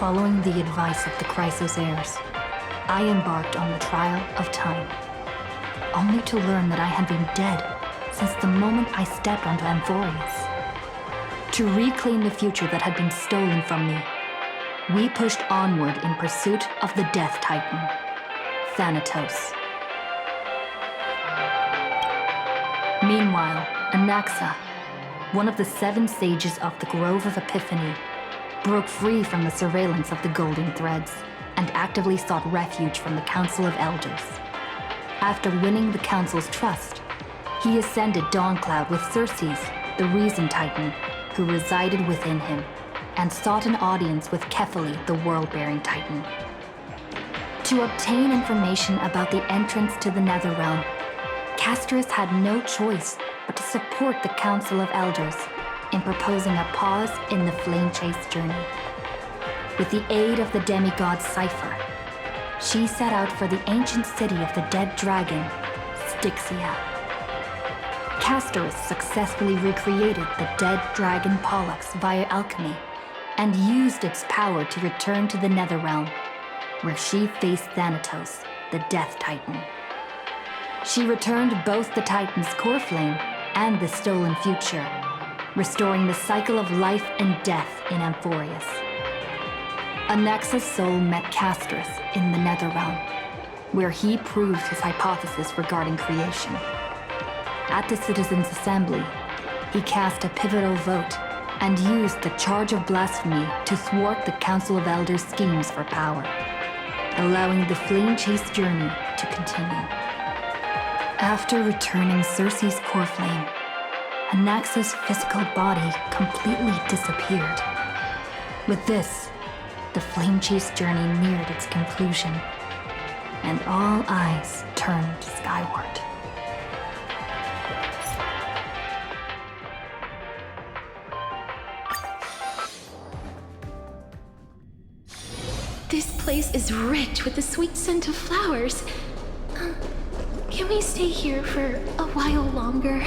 Following the advice of the Chrysos heirs, I embarked on the trial of time, only to learn that I had been dead since the moment I stepped onto Amphorius. To reclaim the future that had been stolen from me, we pushed onward in pursuit of the Death Titan, Thanatos. Meanwhile, Anaxa, one of the 7 sages of the Grove of Epiphany, broke free from the surveillance of the Golden Threads and actively sought refuge from the Council of Elders. After winning the Council's trust, he ascended Dawncloud with Circes, the Reason Titan, who resided within him, and sought an audience with Kephaly, the World-Bearing Titan. To obtain information about the entrance to the Netherrealm, Castorus had no choice but to support the Council of Elders in proposing a pause in the flame chase journey. With the aid of the demigod Cypher, she set out for the ancient city of the dead dragon, Styxia. Castorus successfully recreated the dead dragon Pollux via alchemy and used its power to return to the Netherrealm, where she faced Thanatos, the Death Titan. She returned both the Titan's core flame and the stolen future, restoring the cycle of life and death in Amphorius. Anaxa's soul met Castorus in the Netherrealm, where he proved his hypothesis regarding creation. At the Citizens' Assembly, he cast a pivotal vote and used the charge of blasphemy to thwart the Council of Elders' schemes for power, allowing the flame chase journey to continue. After returning Circe's core flame, Anaxa's physical body completely disappeared. With this, the flame chase journey neared its conclusion, and all eyes turned skyward. This place is rich with the sweet scent of flowers. Can we stay here for a while longer?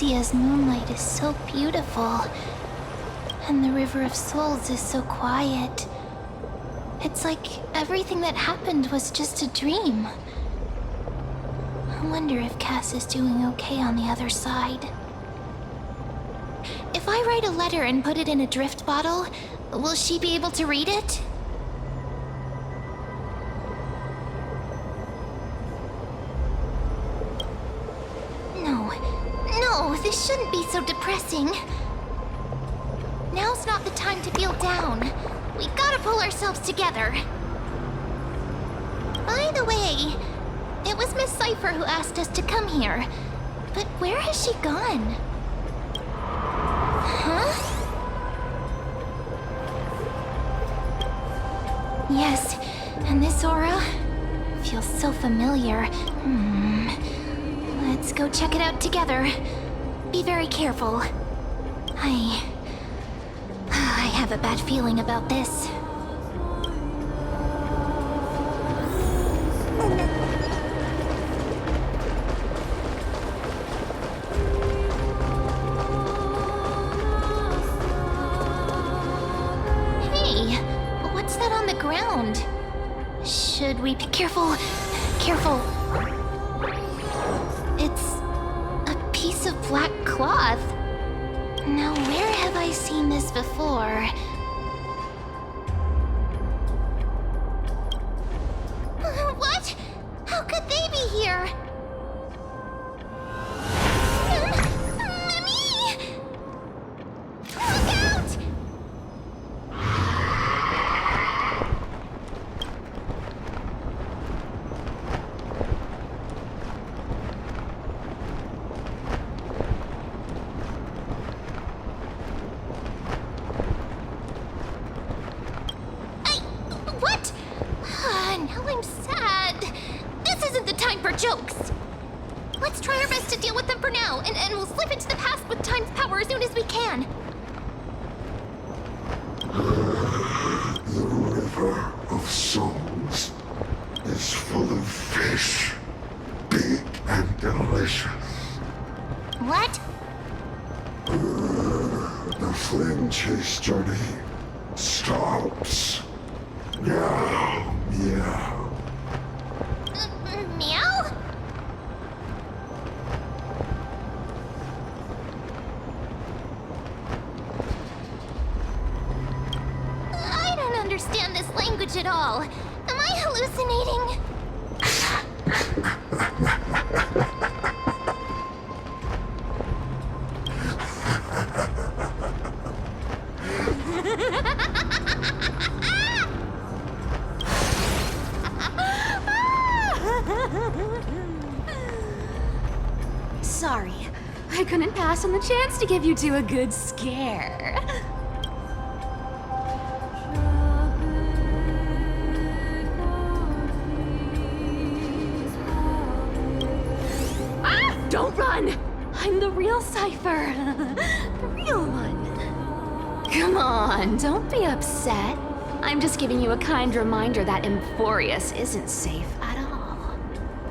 Elysia's moonlight is so beautiful, and the River of Souls is so quiet. It's like everything that happened was just a dream. I wonder if Cass is doing okay on the other side. If I write a letter and put it in a drift bottle, will she be able to read it? No, this shouldn't be so depressing. Now's not the time to feel down. We gotta pull ourselves together. By the way, it was Miss Cypher who asked us to come here. But where has she gone? Huh? Yes, and this aura feels so familiar. Let's go check it out together. Be very careful. I have a bad feeling about this. Hey, what's that on the ground? Should we be careful? Careful. It's a piece of black cloth. Now, where have I seen this before? What? How could they be here? Mimi! Look out! What? Now I'm sad. This isn't the time for jokes. Let's try our best to deal with them for now, and we'll slip into the past with time's power as soon as we can. The River of Souls is full of fish, big and delicious. What? The flame chase journey stops. Meow, meow. Meow? I don't understand this language at all. Am I hallucinating? Sorry, I couldn't pass on the chance to give you two a good scare. Ah! Don't run! I'm the real Cypher. The real one. Come on, don't be upset. I'm just giving you a kind reminder that Emphorius isn't safe at all.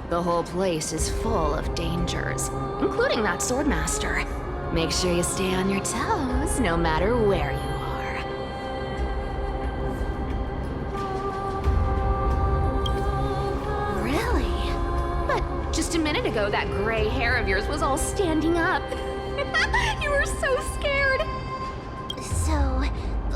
The whole place is full of dangers, including that swordmaster. Make sure you stay on your toes, no matter where you are. Really? But just a minute ago, that gray hair of yours was all standing up. You were so scared. So,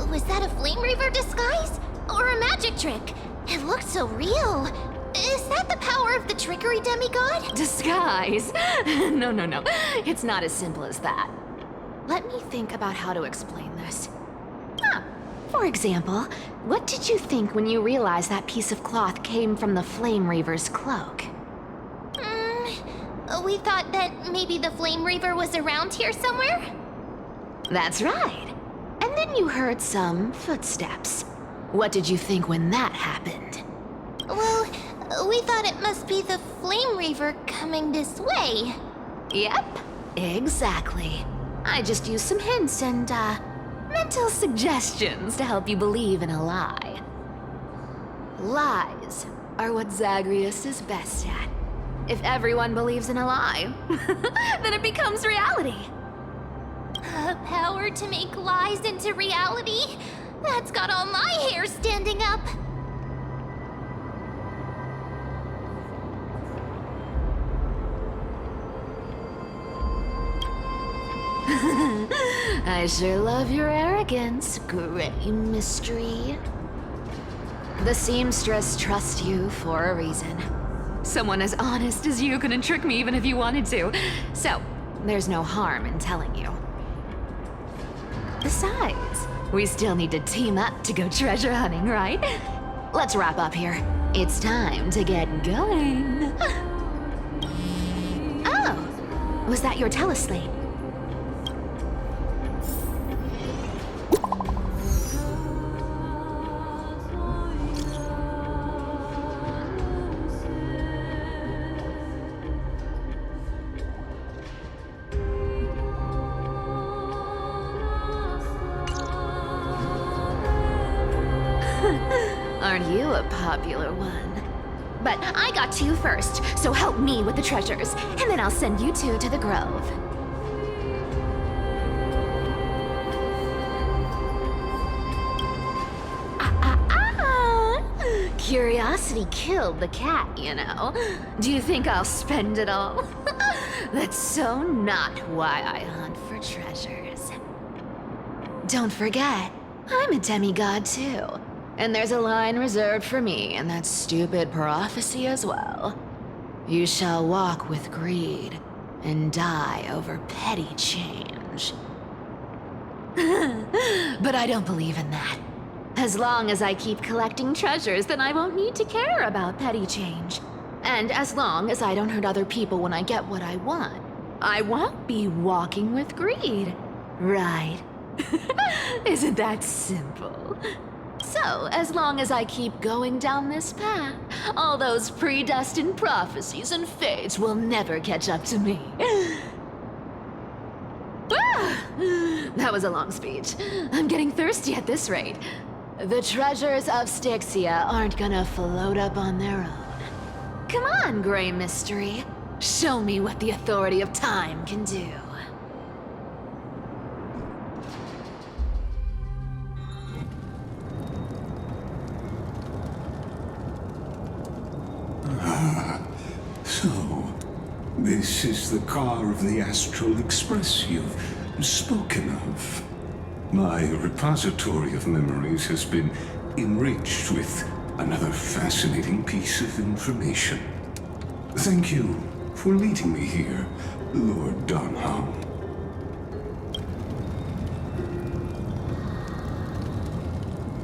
was that a Flame Reaver disguise? Or a magic trick? It looked so real. Is that the power of the trickery demigod? Disguise? No. It's not as simple as that. Let me think about how to explain this. For example, what did you think when you realized that piece of cloth came from the Flame Reaver's cloak? We thought that maybe the Flame Reaver was around here somewhere? That's right. And then you heard some footsteps. What did you think when that happened? Well, we thought it must be the Flame Reaver coming this way. Yep, exactly. I just used some hints and, mental suggestions to help you believe in a lie. Lies are what Zagreus is best at. If everyone believes in a lie, then it becomes reality. Power to make lies into reality? That's got all my hair standing up. I sure love your arrogance, Gray Mystery. The seamstress trusts you for a reason. Someone as honest as you couldn't trick me even if you wanted to. So, there's no harm in telling you. Besides, we still need to team up to go treasure hunting, right? Let's wrap up here. It's time to get going. Oh, was that your teleslate? Aren't you a popular one? But I got to you first, so help me with the treasures, and then I'll send you two to the grove. Curiosity killed the cat, you know. Do you think I'll spend it all? That's so not why I hunt for treasures. Don't forget, I'm a demigod too. And there's a line reserved for me in that stupid prophecy as well. You shall walk with greed and die over petty change. But I don't believe in that. As long as I keep collecting treasures, then I won't need to care about petty change. And as long as I don't hurt other people when I get what I want, I won't be walking with greed. Right? Isn't that simple? So, as long as I keep going down this path, all those predestined prophecies and fates will never catch up to me. That was a long speech. I'm getting thirsty at this rate. The treasures of Styxia aren't gonna float up on their own. Come on, Gray Mystery. Show me what the authority of time can do. So, this is the car of the Astral Express you've spoken of. My repository of memories has been enriched with another fascinating piece of information. Thank you for leading me here, Lord Donholm.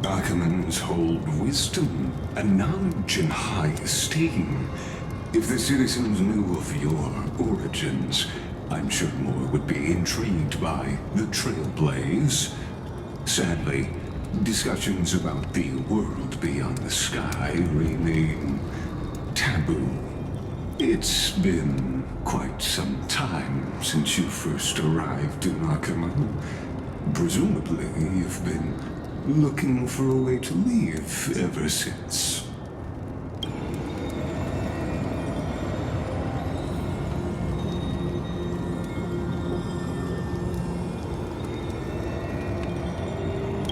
Archimans hold wisdom and knowledge in high esteem. If the citizens knew of your origins, I'm sure more would be intrigued by the Trailblaze. Sadly, discussions about the world beyond the sky remain taboo. It's been quite some time since you first arrived in Arkham. Presumably, you've been looking for a way to leave ever since.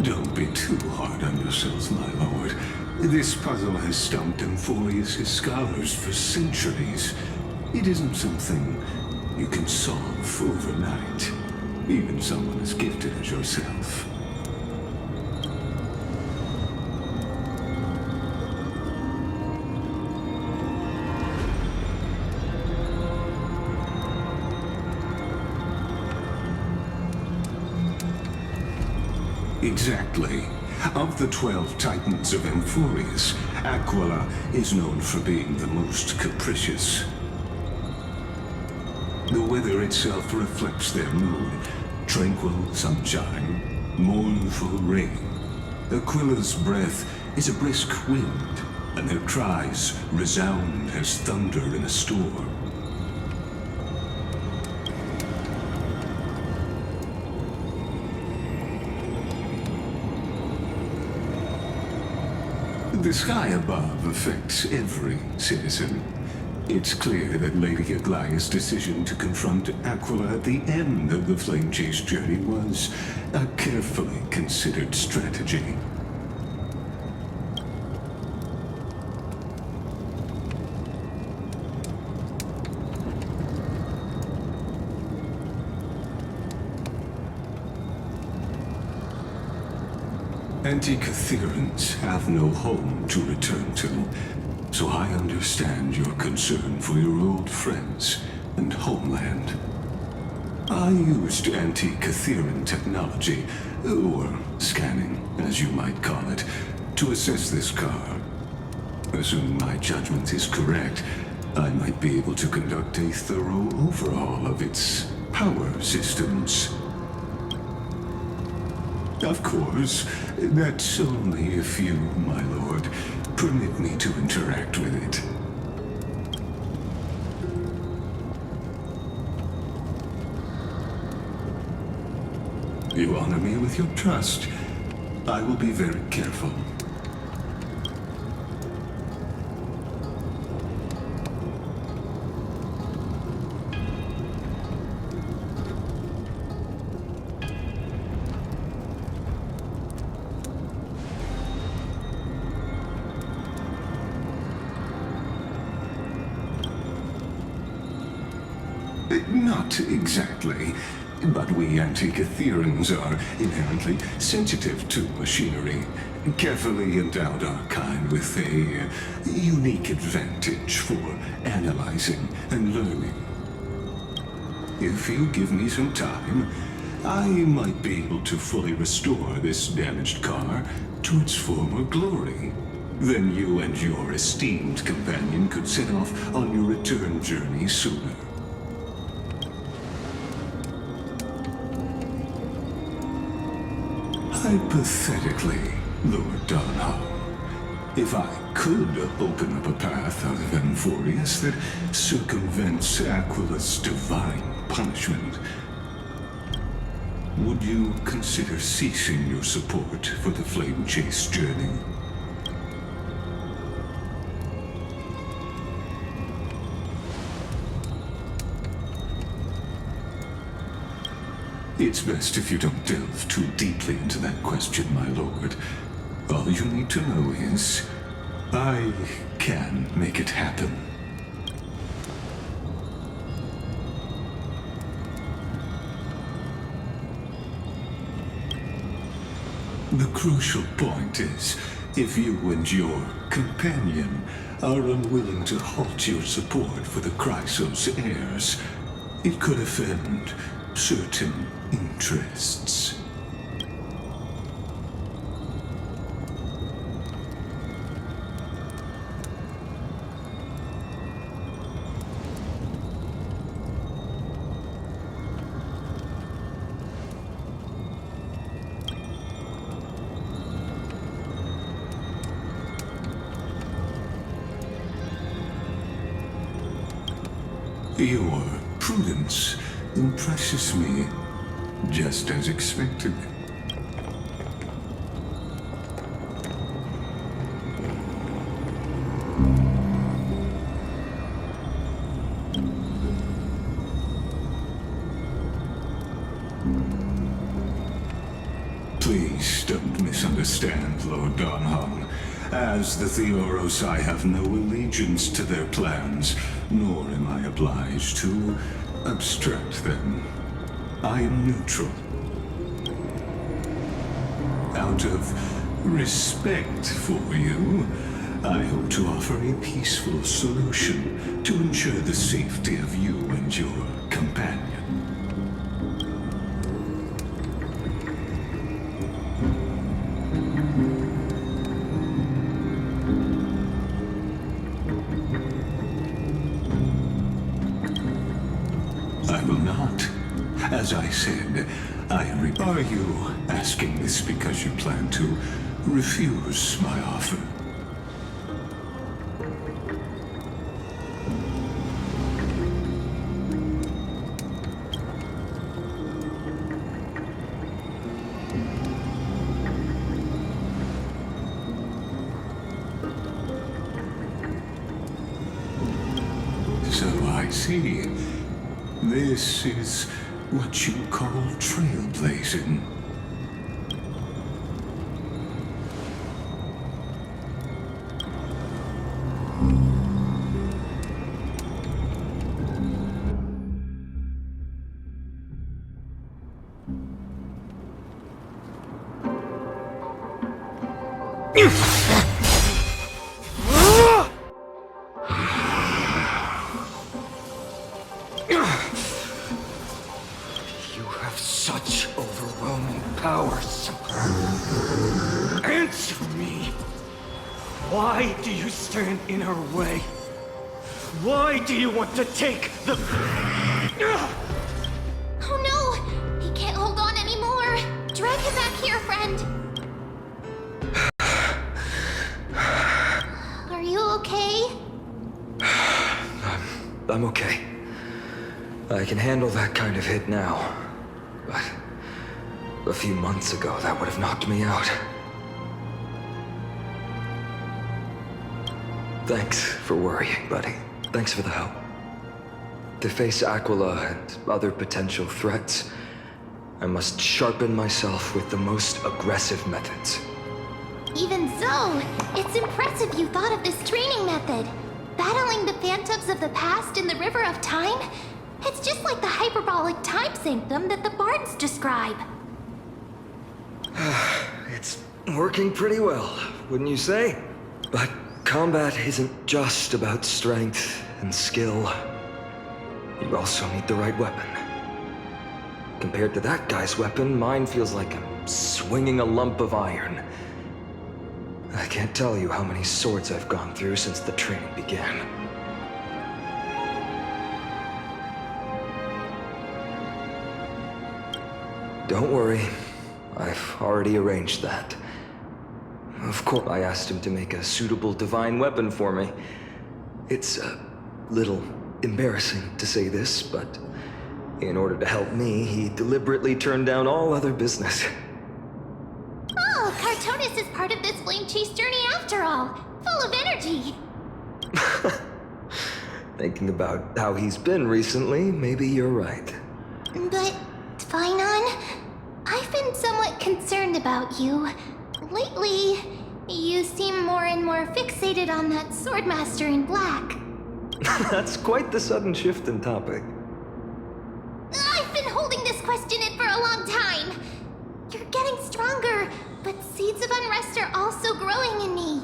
Don't be too hard on yourself, my lord. This puzzle has stumped Amphorius' scholars for centuries. It isn't something you can solve overnight, even someone as gifted as yourself. Exactly. Of the 12 Titans of Amphorius, Aquila is known for being the most capricious. The weather itself reflects their mood. Tranquil sunshine, mournful rain. Aquila's breath is a brisk wind, and their cries resound as thunder in a storm. The sky above affects every citizen. It's clear that Lady Aglaya's decision to confront Aquila at the end of the flame chase journey was a carefully considered strategy. Anti-Catherians have no home to return to, so I understand your concern for your old friends and homeland. I used anti-Catherian technology, or scanning, as you might call it, to assess this car. Assuming my judgment is correct, I might be able to conduct a thorough overhaul of its power systems. Of course, that's only if you, my lord, permit me to interact with it. You honor me with your trust. I will be very careful. Not exactly, but we Anti-Catherians are inherently sensitive to machinery. Carefully endowed our kind with a unique advantage for analyzing and learning. If you give me some time, I might be able to fully restore this damaged car to its former glory. Then you and your esteemed companion could set off on your return journey sooner. Hypothetically, Lord Donholm, if I could open up a path out of Amphorius that circumvents Aquila's divine punishment, would you consider ceasing your support for the Flame Chase journey? It's best if you don't delve too deeply into that question, my lord. All you need to know is, I can make it happen. The crucial point is, if you and your companion are unwilling to halt your support for the Chrysos heirs, it could offend certain interests. Your prudence impresses me, just as expected. Please don't misunderstand, Lord Donholm. As the Theoros, I have no allegiance to their plans, nor am I obliged to obstruct them. I am neutral. Out of respect for you, I hope to offer a peaceful solution to ensure the safety of you and your companion. I will not. As I said, are you asking this because you plan to refuse my offer? So I see. This is what you call trailblazing. You have such overwhelming powers. Answer me. Why do you stand in her way? Why do you want to take the... Oh no! He can't hold on anymore! Drag him back here, friend! Are you okay? I'm okay. I can handle that kind of hit now. But a few months ago, that would have knocked me out. Thanks for worrying, buddy. Thanks for the help. To face Aquila and other potential threats, I must sharpen myself with the most aggressive methods. Even so, it's impressive you thought of this training method. Battling the phantoms of the past in the River of Time? It's just like the hyperbolic time sanctum that the bards describe. It's working pretty well, wouldn't you say? But combat isn't just about strength and skill. You also need the right weapon. Compared to that guy's weapon, mine feels like I'm swinging a lump of iron. I can't tell you how many swords I've gone through since the training began. Don't worry, I've already arranged that. Of course, I asked him to make a suitable divine weapon for me. It's a little embarrassing to say this, but in order to help me, he deliberately turned down all other business. Oh, Cartonis is part of this flame chase journey after all. Full of energy. Thinking about how he's been recently, maybe you're right. But, Phainon, I've been somewhat concerned about you. Lately, you seem more and more fixated on that Swordmaster in black. That's quite the sudden shift in topic. I've been holding this question in for a long time. You're getting stronger, but seeds of unrest are also growing in me.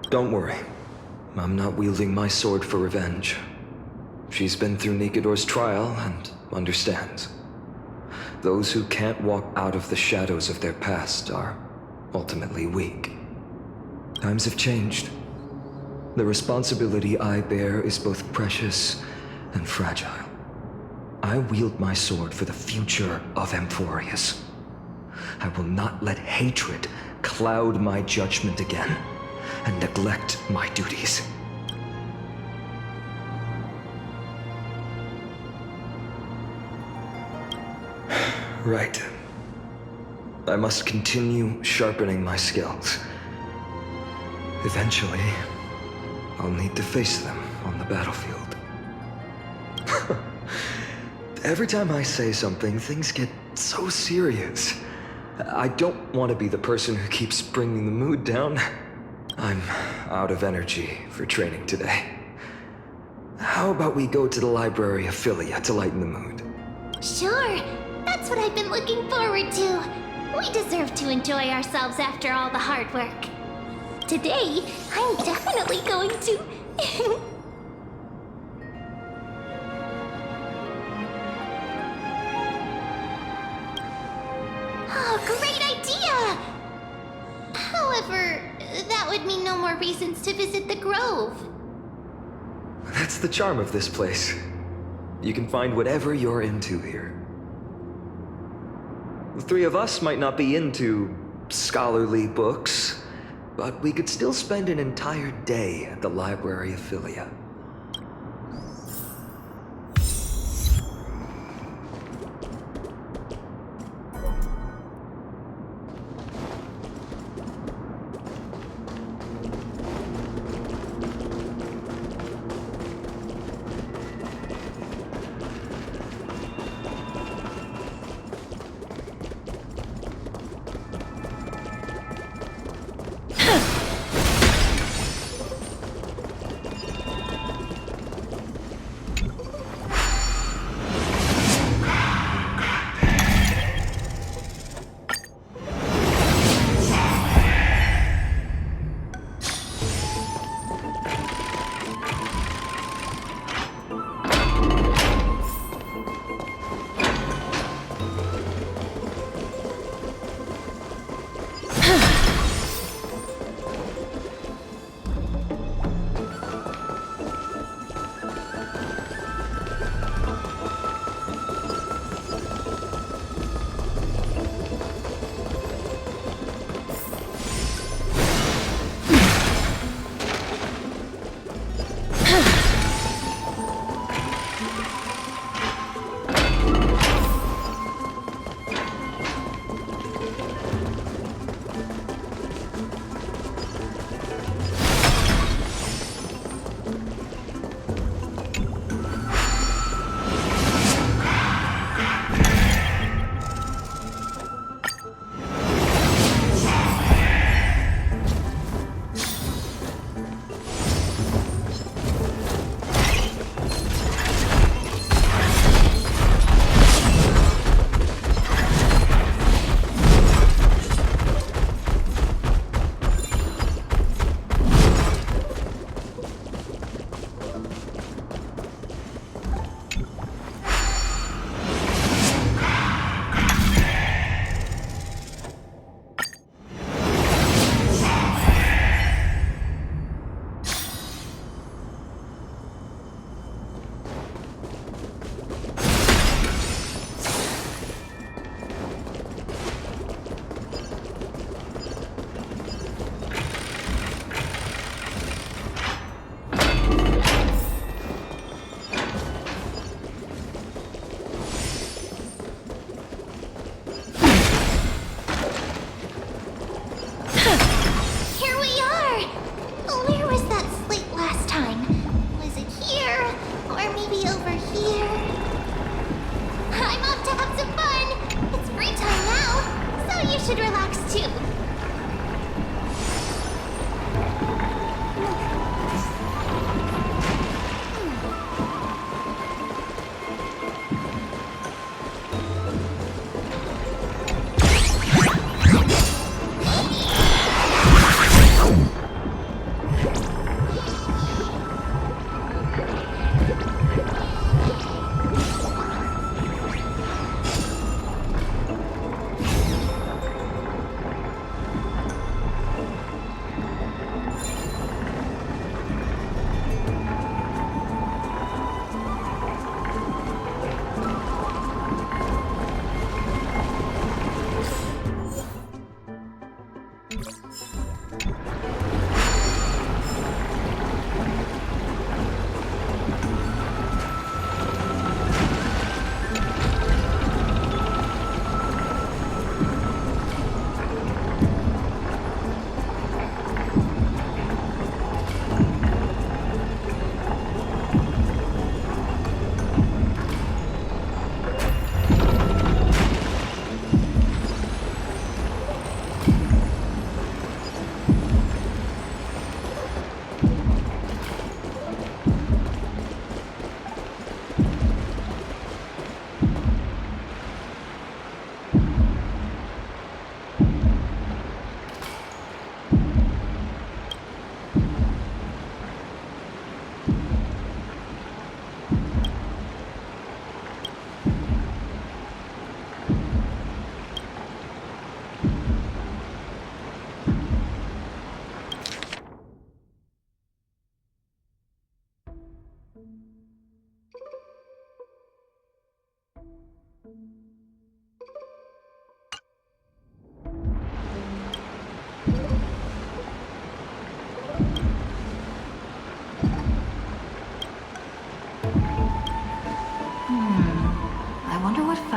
Don't worry. I'm not wielding my sword for revenge. She's been through Nikador's trial and understands. Those who can't walk out of the shadows of their past are ultimately weak. Times have changed. The responsibility I bear is both precious and fragile. I wield my sword for the future of Amphorius. I will not let hatred cloud my judgment again and neglect my duties. Right. I must continue sharpening my skills. Eventually, I'll need to face them on the battlefield. Every time I say something, things get so serious. I don't want to be the person who keeps bringing the mood down. I'm out of energy for training today. How about we go to the library of Philia to lighten the mood? Sure, that's what I've been looking forward to. We deserve to enjoy ourselves after all the hard work. Today, I'm definitely going to... Oh, great idea! However, that would mean no more reasons to visit the Grove. That's the charm of this place. You can find whatever you're into here. The three of us might not be into scholarly books, but we could still spend an entire day at the library of Philia.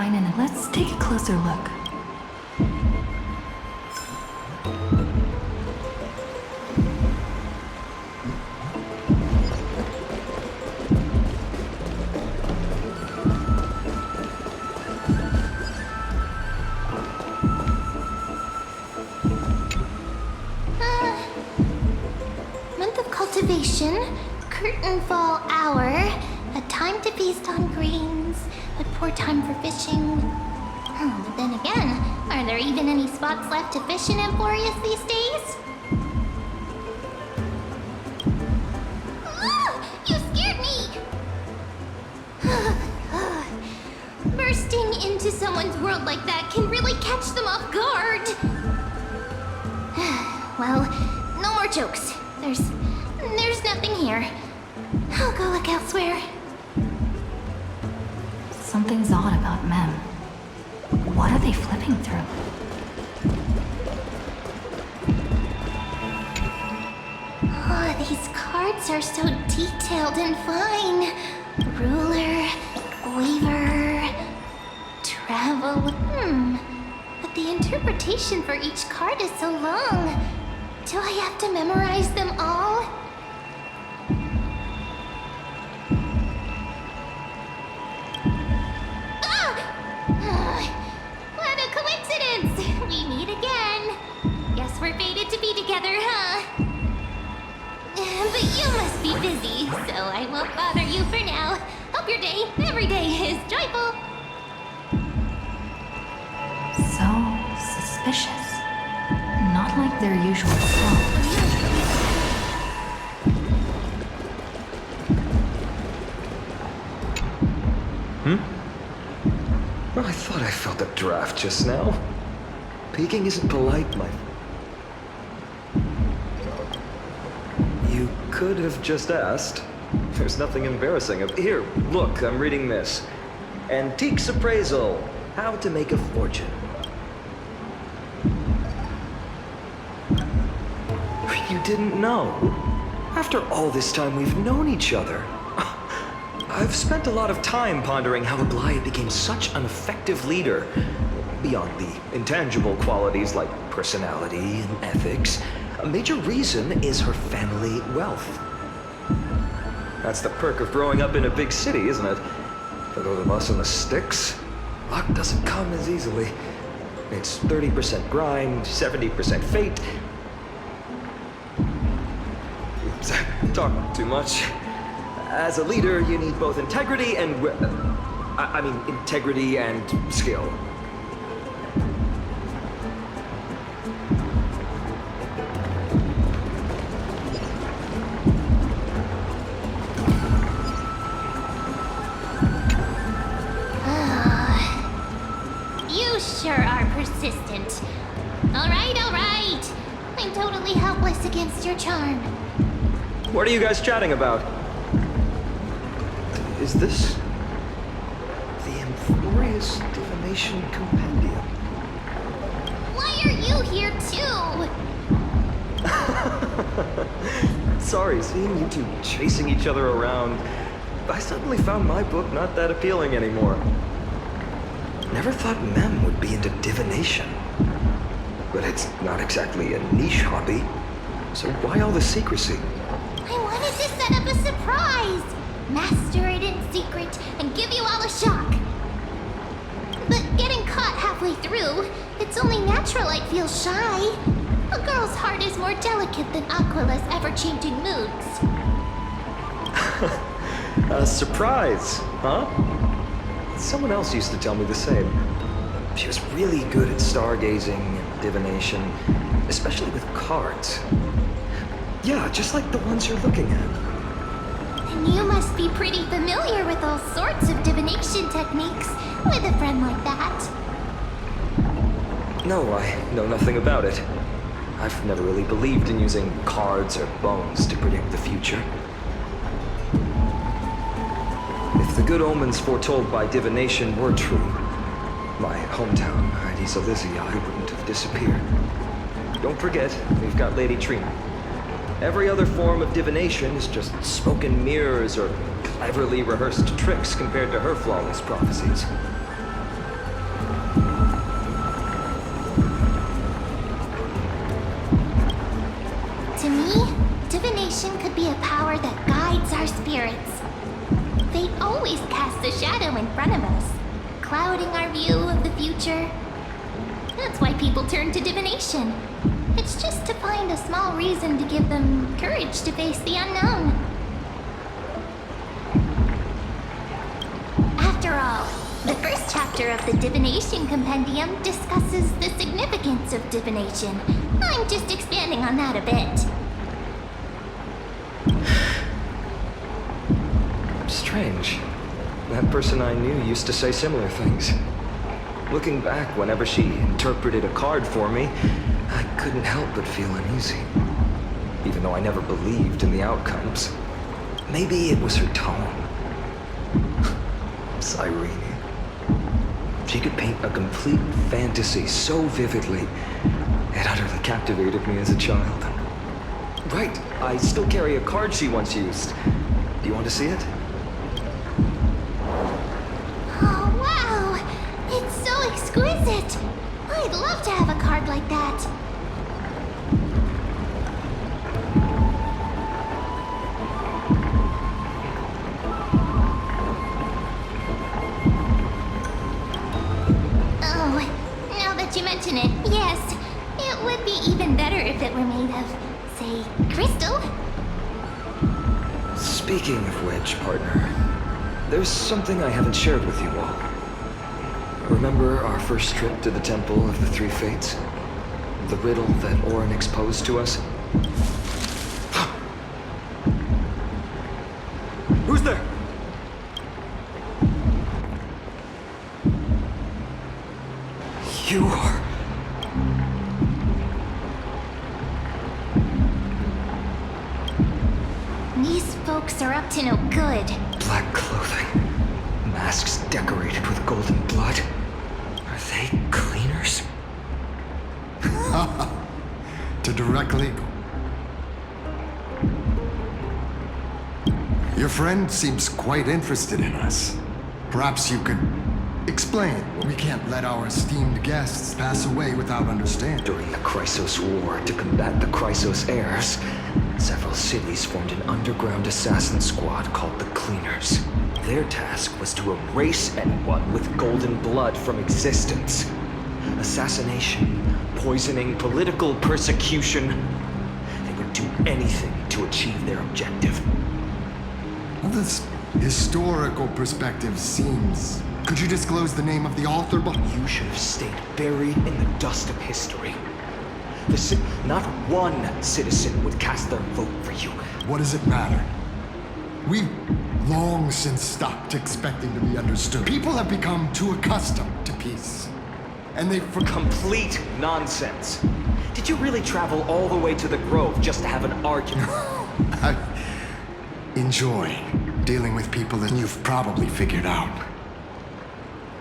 fine, and let's take a closer look. Month of cultivation, curtain fall hour, a time to feast on greens, a poor time for fishing. But then again, are there even any spots left to fish in Emporius these days? You scared me! Bursting into someone's world like that can really catch them off guard. Well, no more jokes. There's nothing here. I'll go look elsewhere. Something's odd about Mem. What are they flipping through? Oh, these cards are so detailed and fine. Ruler, weaver, travel. But the interpretation for each card is so long. Do I have to memorize them all? What a coincidence! We meet again. Guess we're fated to be together, huh? But you must be busy, so I won't bother you for now. Hope your day, every day, is joyful. So suspicious. Not like their usual self. Well, I thought I felt a draft just now. Peeking isn't polite, my... You could have just asked. There's nothing embarrassing of... Here, look, I'm reading this. Antiques Appraisal. How to make a fortune. You didn't know? After all this time we've known each other. I've spent a lot of time pondering how Aglaya became such an effective leader. Beyond the intangible qualities like personality and ethics, a major reason is her family wealth. That's the perk of growing up in a big city, isn't it? For those of us in the sticks, luck doesn't come as easily. It's 30% grind, 70% fate. Oops, I talk too much. As a leader, you need both integrity and... integrity and skill. You sure are persistent. All right. I'm totally helpless against your charm. What are you guys chatting about? Is this the Emporius Divination Compendium? Why are you here too? Sorry, seeing you two chasing each other around, I suddenly found my book not that appealing anymore. Never thought Mem would be into divination. But it's not exactly a niche hobby, so why all the secrecy? I wanted to set up a surprise! Master it in secret and give you all a shock. But getting caught halfway through, it's only natural I'd feel shy. A girl's heart is more delicate than Aquila's ever-changing moods. A surprise, huh? Someone else used to tell me the same. She was really good at stargazing and divination, especially with cards. Yeah, just like the ones you're looking at. And you must be pretty familiar with all sorts of divination techniques with a friend like that. No, I know nothing about it. I've never really believed in using cards or bones to predict the future. If the good omens foretold by divination were true, my hometown, Ides Elysiae, wouldn't have disappeared. Don't forget, we've got Lady Trina. Every other form of divination is just smoke and mirrors or cleverly rehearsed tricks compared to her flawless prophecies. To me, divination could be a power that guides our spirits. They always cast a shadow in front of us, clouding our view of the future. That's why people turn to divination. It's just to find a small reason to give them courage to face the unknown. After all, the first chapter of the Divination Compendium discusses the significance of divination. I'm just expanding on that a bit. Strange. That person I knew used to say similar things. Looking back, whenever she interpreted a card for me, I couldn't help but feel uneasy. Even though I never believed in the outcomes. Maybe it was her tone. Cyrene. She could paint a complete fantasy so vividly, it utterly captivated me as a child. Right, I still carry a card she once used. Do you want to see it? Oh, wow! It's so exquisite! I'd love to have a card like that. Oh, now that you mention it, yes. It would be even better if it were made of, say, crystal. Speaking of which, partner, there's something I haven't shared with you all. Remember our first trip to the Temple of the Three Fates? The riddle that Orynyx posed to us? Who's there? You are... These folks are up to no good. Black clothing. Masks decorated with golden blood. Are they cleaners? To directly... Your friend seems quite interested in us. Perhaps you could explain. We can't let our esteemed guests pass away without understanding. During the Chrysos War, to combat the Chrysos heirs, several cities formed an underground assassin squad called the Cleaners. Their task was to erase anyone with golden blood from existence. Assassination, poisoning, political persecution. They would do anything to achieve their objective. Well, this historical perspective seems... Could you disclose the name of the author? You should have stayed buried in the dust of history. Not one citizen would cast their vote for you. What does it matter? We've long since stopped expecting to be understood. People have become too accustomed to peace. And they've Complete nonsense. Did you really travel all the way to the Grove just to have an argument? I enjoy dealing with people that you've probably figured out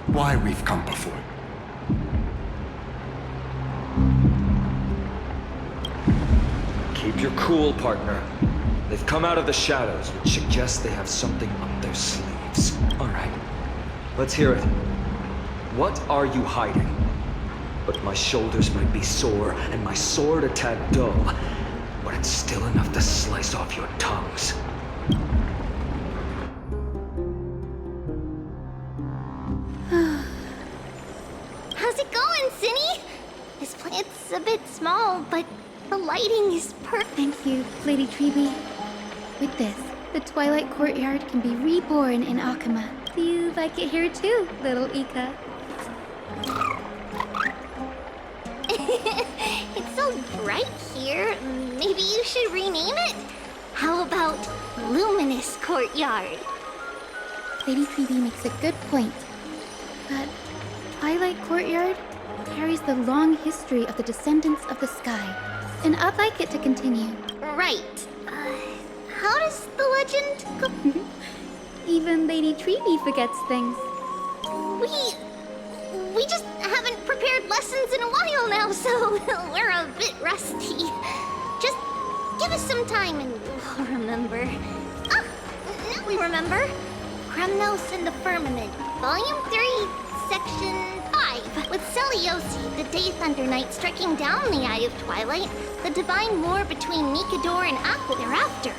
why we've come before. Keep your cool, partner. They've come out of the shadows, which suggests they have something up their sleeves. All right, let's hear it. What are you hiding? But my shoulders might be sore, and my sword a tad dull, but it's still enough to slice off your tongues. How's it going, Cinny? This plant's a bit small, but the lighting is perfect. Thank you, Lady Treeby. With this, the Twilight Courtyard can be reborn in Akama. Do you like it here too, little Ika? It's so bright here. Maybe you should rename it? How about Luminous Courtyard? Lady Treeby makes a good point. But Twilight Courtyard carries the long history of the descendants of the sky, and I'd like it to continue. Right. How does the legend go? Even Lady Treeby forgets things. We just haven't prepared lessons in a while now, so we're a bit rusty. Just give us some time and we'll remember. Ah, now we remember. Kremnos and the Firmament, Volume 3, Section 5. With Seliosi, the Day Thunder Knight, striking down the Eye of Twilight, the divine war between Nikador and Aqua thereafter,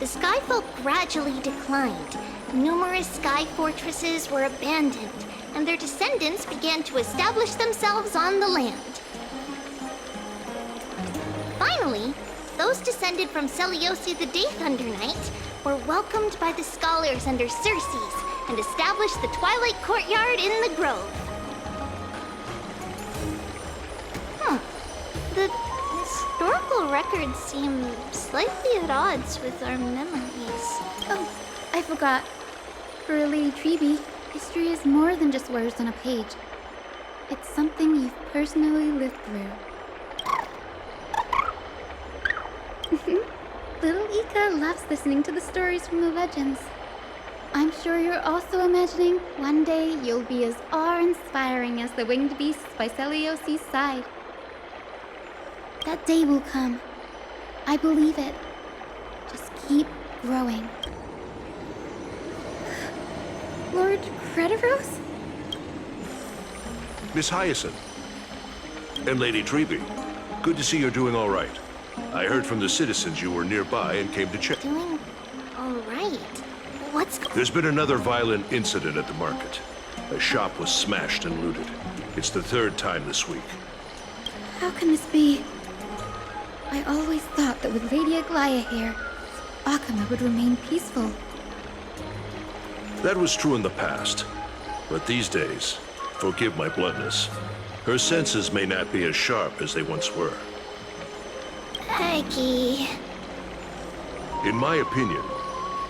the Skyfolk gradually declined. Numerous sky fortresses were abandoned, and their descendants began to establish themselves on the land. Finally, those descended from Seliosi the Day Thunder Knight were welcomed by the scholars under Circes and established the Twilight Courtyard in the Grove. The historical records seem slightly at odds with our memories. Oh, I forgot. For a Lady Treby, history is more than just words on a page. It's something you've personally lived through. Little Ika loves listening to the stories from the legends. I'm sure you're also imagining one day you'll be as awe-inspiring as the winged beasts by Seliosi's side. That day will come. I believe it. Just keep growing. Lord Crediros? Miss Hyacinth. And Lady Treby. Good to see you're doing all right. I heard from the citizens you were nearby and came to check. Doing all right. What's There's been another violent incident at the market. A shop was smashed and looted. It's the third time this week. How can this be? I always thought that with Lady Aglaya here, Akama would remain peaceful. That was true in the past. But these days, forgive my bluntness, her senses may not be as sharp as they once were. Aggie? In my opinion,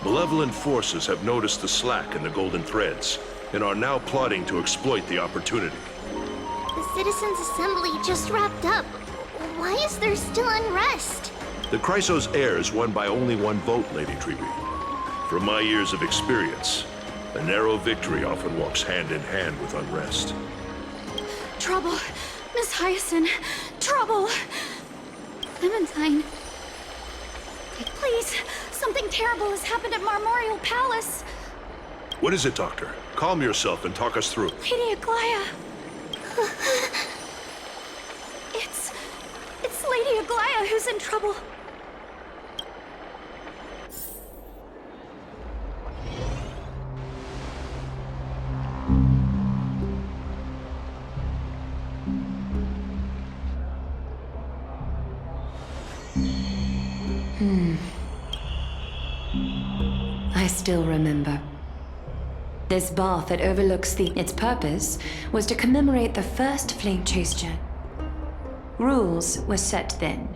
malevolent forces have noticed the slack in the Golden Threads and are now plotting to exploit the opportunity. The Citizens' Assembly just wrapped up. Why is there still unrest? The Chrysos heirs won by only one vote, Lady Treby. From my years of experience, a narrow victory often walks hand in hand with unrest. Trouble! Miss Hyacinth! Trouble! Clementine. Please! Something terrible has happened at Marmorial Palace! What is it, Doctor? Calm yourself and talk us through. Lady Aglaya! It's Lady Aglaya who's in trouble. I still remember. This bath that overlooks its purpose was to commemorate the first Flame Chase journey. Rules were set then.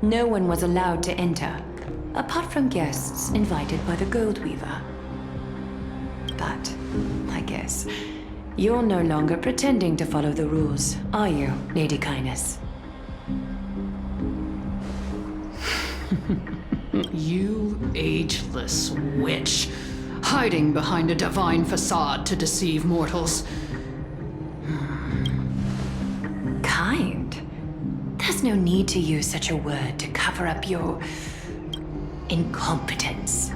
No one was allowed to enter, apart from guests invited by the Gold Weaver. But, I guess, you're no longer pretending to follow the rules, are you, Lady Kindness? You ageless witch, hiding behind a divine facade to deceive mortals. Kind? There's no need to use such a word to cover up your incompetence.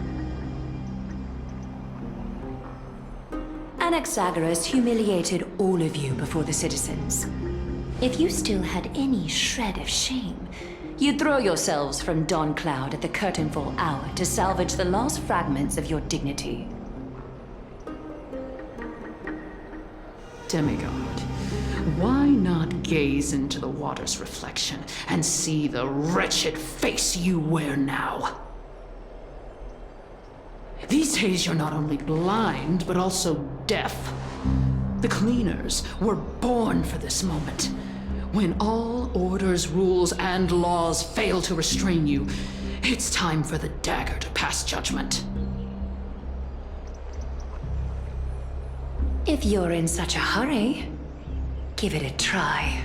Anaxagoras humiliated all of you before the citizens. If you still had any shred of shame, you'd throw yourselves from Dawn Cloud at the curtainfall hour to salvage the last fragments of your dignity. Demigod, why not gaze into the water's reflection and see the wretched face you wear now? These days you're not only blind, but also deaf. The cleaners were born for this moment. When all orders, rules, and laws fail to restrain you, it's time for the dagger to pass judgment. If you're in such a hurry, give it a try.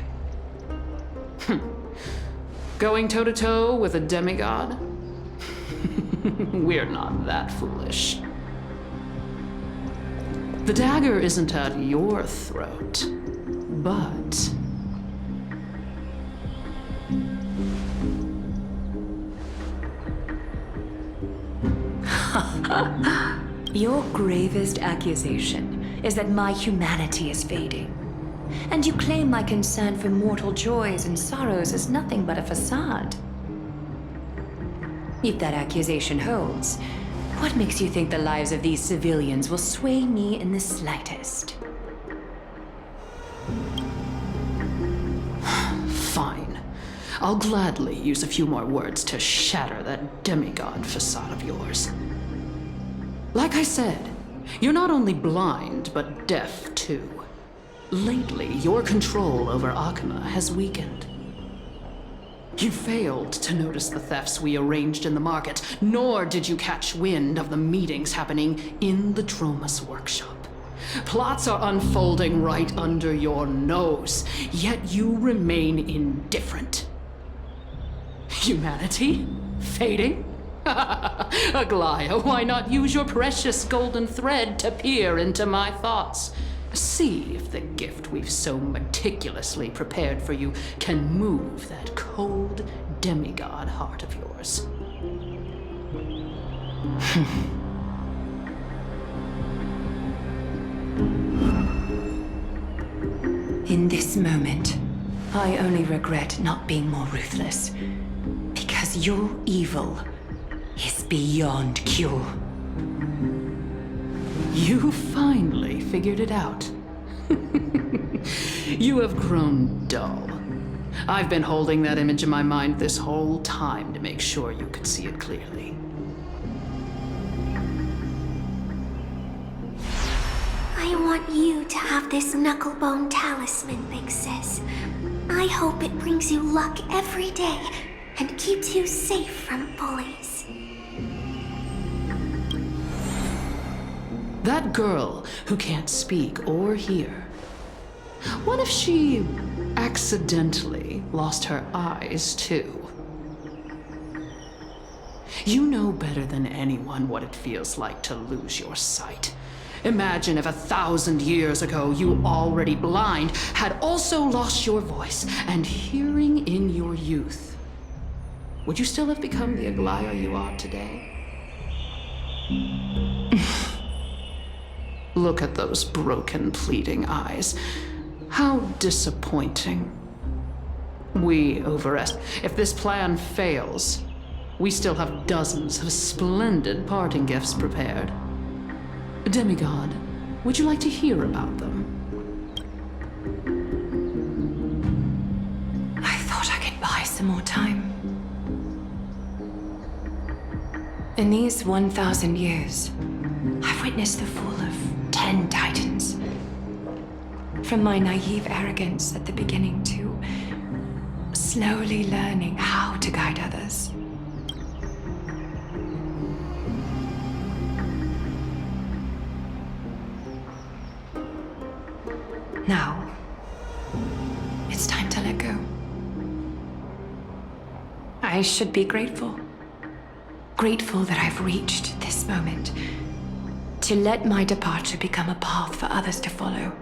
Going toe-to-toe with a demigod? We're not that foolish. The dagger isn't at your throat, but... Your gravest accusation is that my humanity is fading. And you claim my concern for mortal joys and sorrows is nothing but a facade. If that accusation holds, what makes you think the lives of these civilians will sway me in the slightest? Fine. I'll gladly use a few more words to shatter that demigod facade of yours. Like I said, you're not only blind, but deaf too. Lately, your control over Akama has weakened. You failed to notice the thefts we arranged in the market, nor did you catch wind of the meetings happening in the Tromas workshop. Plots are unfolding right under your nose, yet you remain indifferent. Humanity? Fading? Aglaya, why not use your precious golden thread to peer into my thoughts? See if the gift we've so meticulously prepared for you can move that cold demigod heart of yours. In this moment, I only regret not being more ruthless. Because your evil is beyond cure. You finally figured it out. You have grown dull. I've been holding that image in my mind this whole time to make sure you could see it clearly. I want you to have this knucklebone talisman, Big Sis. I hope it brings you luck every day and keeps you safe from bullies. That girl who can't speak or hear. What if she accidentally lost her eyes too? You know better than anyone what it feels like to lose your sight. Imagine if 1,000 years ago you, already blind, had also lost your voice and hearing in your youth. Would you still have become the Aglaya you are today? Look at those broken, pleading eyes. How disappointing. We overestimate. If this plan fails, we still have dozens of splendid parting gifts prepared. Demigod, would you like to hear about them? I thought I could buy some more time. In these 1,000 years, I've witnessed the fall of 10 titans. From my naive arrogance at the beginning to slowly learning how to guide others. Now, it's time to let go. I should be grateful. Grateful that I've reached this moment. To let my departure become a path for others to follow.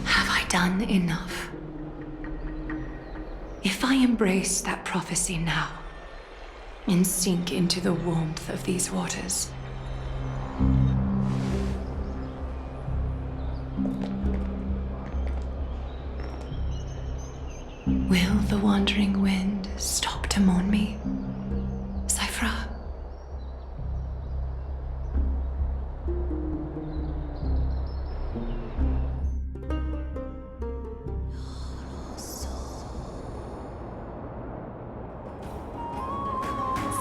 Have I done enough? If I embrace that prophecy now and sink into the warmth of these waters, will the wandering wind stop to mourn me, Cyphra?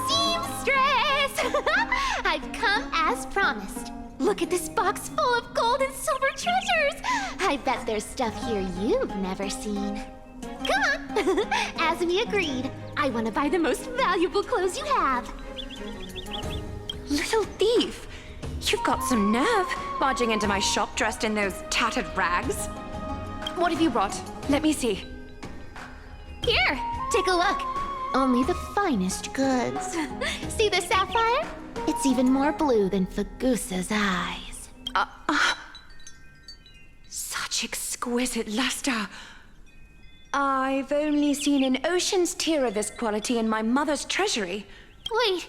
Seamstress! I've come as promised. Look at this box full of gold and silver treasures! I bet there's stuff here you've never seen. Come on! As we agreed, I want to buy the most valuable clothes you have. Little thief! You've got some nerve, barging into my shop dressed in those tattered rags. What have you brought? Let me see. Here, take a look. Only the finest goods. See the sapphire? It's even more blue than Fagusa's eyes. Such exquisite luster. I've only seen an ocean's tear of this quality in my mother's treasury. Wait,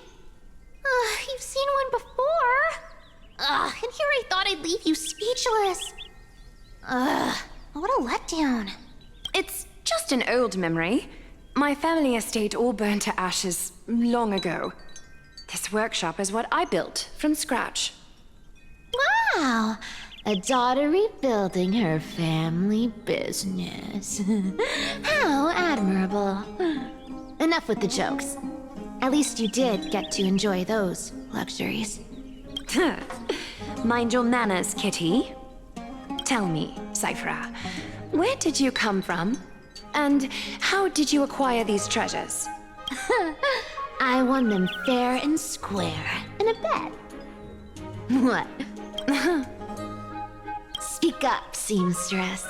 you've seen one before? Ugh, and here I thought I'd leave you speechless. Ugh, what a letdown. It's just an old memory. My family estate all burned to ashes long ago. This workshop is what I built from scratch. Wow, a daughter rebuilding her family business. How admirable. Enough with the jokes. At least you did get to enjoy those luxuries. Mind your manners, Kitty. Tell me, Cyphra, where did you come from? And how did you acquire these treasures? I won them fair and square in a bet. What? Speak up, seamstress.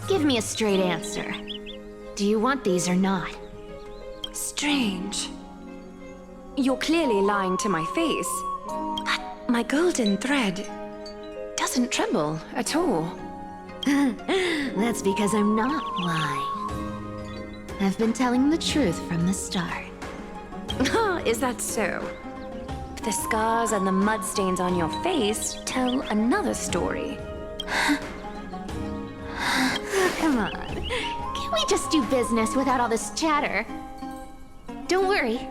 Give me a straight answer. Do you want these or not? Strange. You're clearly lying to my face. But my golden thread doesn't tremble at all. That's because I'm not lying. I've been telling the truth from the start. Is that so? The scars and the mud stains on your face tell another story. Come on. Can't we just do business without all this chatter? Don't worry.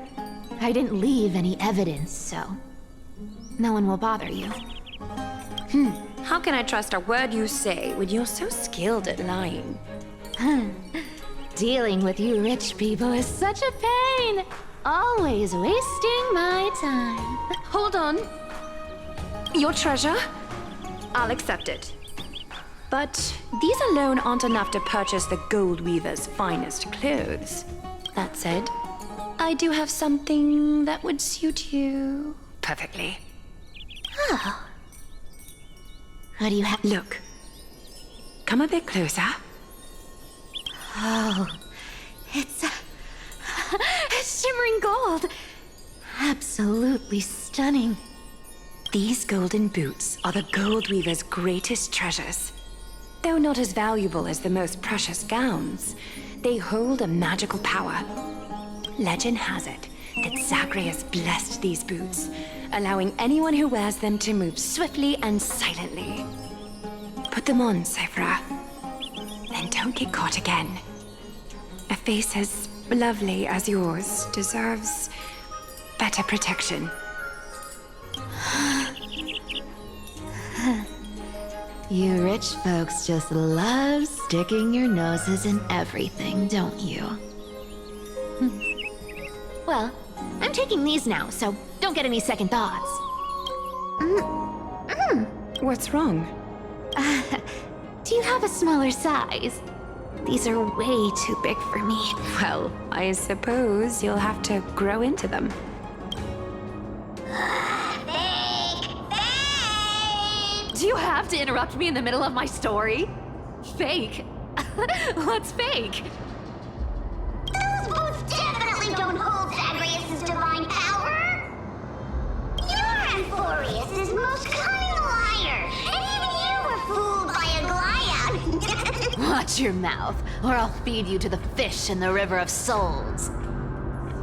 I didn't leave any evidence, so no one will bother you. How can I trust a word you say when you're so skilled at lying? Dealing with you rich people is such a pain. Always wasting my time. Hold on. Your treasure? I'll accept it. But these alone aren't enough to purchase the gold weaver's finest clothes. That said, I do have something that would suit you perfectly. Oh. What do you have? Look. Come a bit closer. Oh, it's shimmering gold. Absolutely stunning. These golden boots are the gold weaver's greatest treasures. Though not as valuable as the most precious gowns, they hold a magical power. Legend has it that Zagreus blessed these boots, allowing anyone who wears them to move swiftly and silently. Put them on, Cyphra. Then don't get caught again. A face as lovely as yours deserves better protection. You rich folks just love sticking your noses in everything, don't you? Well, I'm taking these now, so don't get any second thoughts. What's wrong? Do you have a smaller size? These are way too big for me. Well, I suppose you'll have to grow into them. Do you have to interrupt me in the middle of my story? Fake? What's fake? Those boots definitely don't hold Zagreus' divine power. You're Amphorius' most cunning liar, and even you were fooled by a Glyad. Watch your mouth, or I'll feed you to the fish in the River of Souls.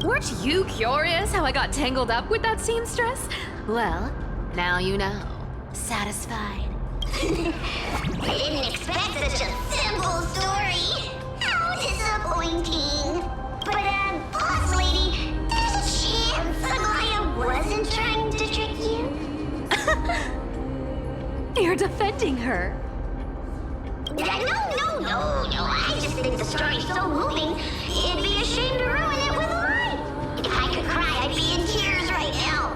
Weren't you curious how I got tangled up with that seamstress? Well, now you know. Satisfied? I didn't expect such a simple story. How disappointing. But, boss lady, there's a chance Aglaia wasn't trying to trick you. You're defending her. No. I just think the story's so moving, it'd be a shame to ruin it with a lie. If I could cry, I'd be in tears right now.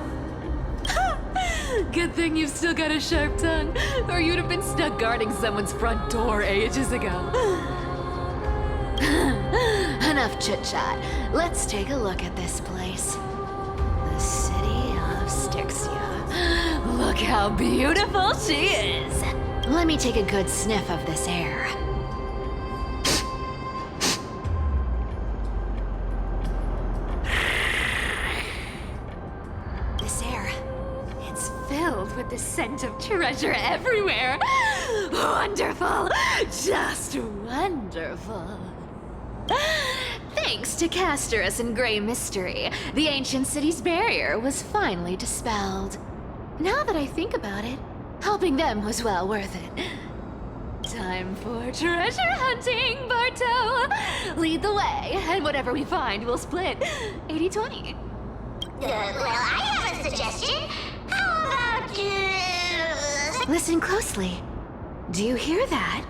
Good thing you've still got a sharp tongue, or you'd have been stuck guarding someone's front door ages ago. Enough chit-chat. Let's take a look at this place. The city of Styxia. Look how beautiful she is. Let me take a good sniff of this air. This air, it's filled with the scent of treasure everywhere. Wonderful, just wonderful. Thanks to Castorus and Grey Mystery, the ancient city's barrier was finally dispelled. Now that I think about it, helping them was well worth it. Time for treasure hunting, Barto! Lead the way, and whatever we find, we'll split 80-20. Well, I have a suggestion. How about Listen closely. Do you hear that?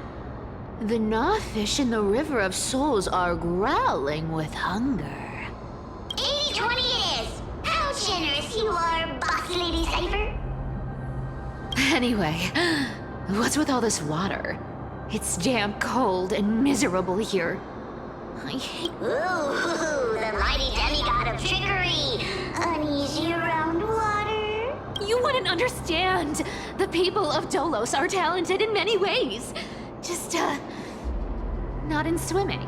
The gnawfish in the River of Souls are growling with hunger. 80-20 it is. How generous you are, Boss Lady Cypher. Anyway, what's with all this water? It's damn cold and miserable here. I hate... Ooh, the mighty demigod of trickery. Uneasy around water. You wouldn't understand. The people of Dolos are talented in many ways. Just, not in swimming.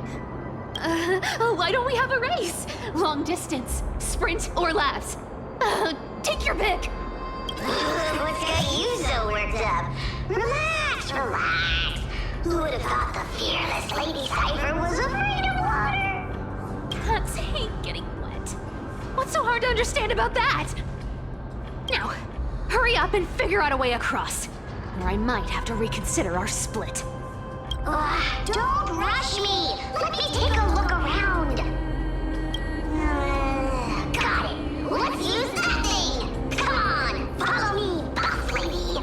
Why don't we have a race? Long distance, sprint, or laps? Take your pick. What's got you so worked up? Relax, relax. Who would have thought the fearless Lady Cypher was afraid of water? Cats hate getting wet. What's so hard to understand about that? Now, hurry up and figure out a way across, or I might have to reconsider our split. Don't rush me. Let me take a look around. Got it. Let's use that thing. Come on, follow me, boss lady.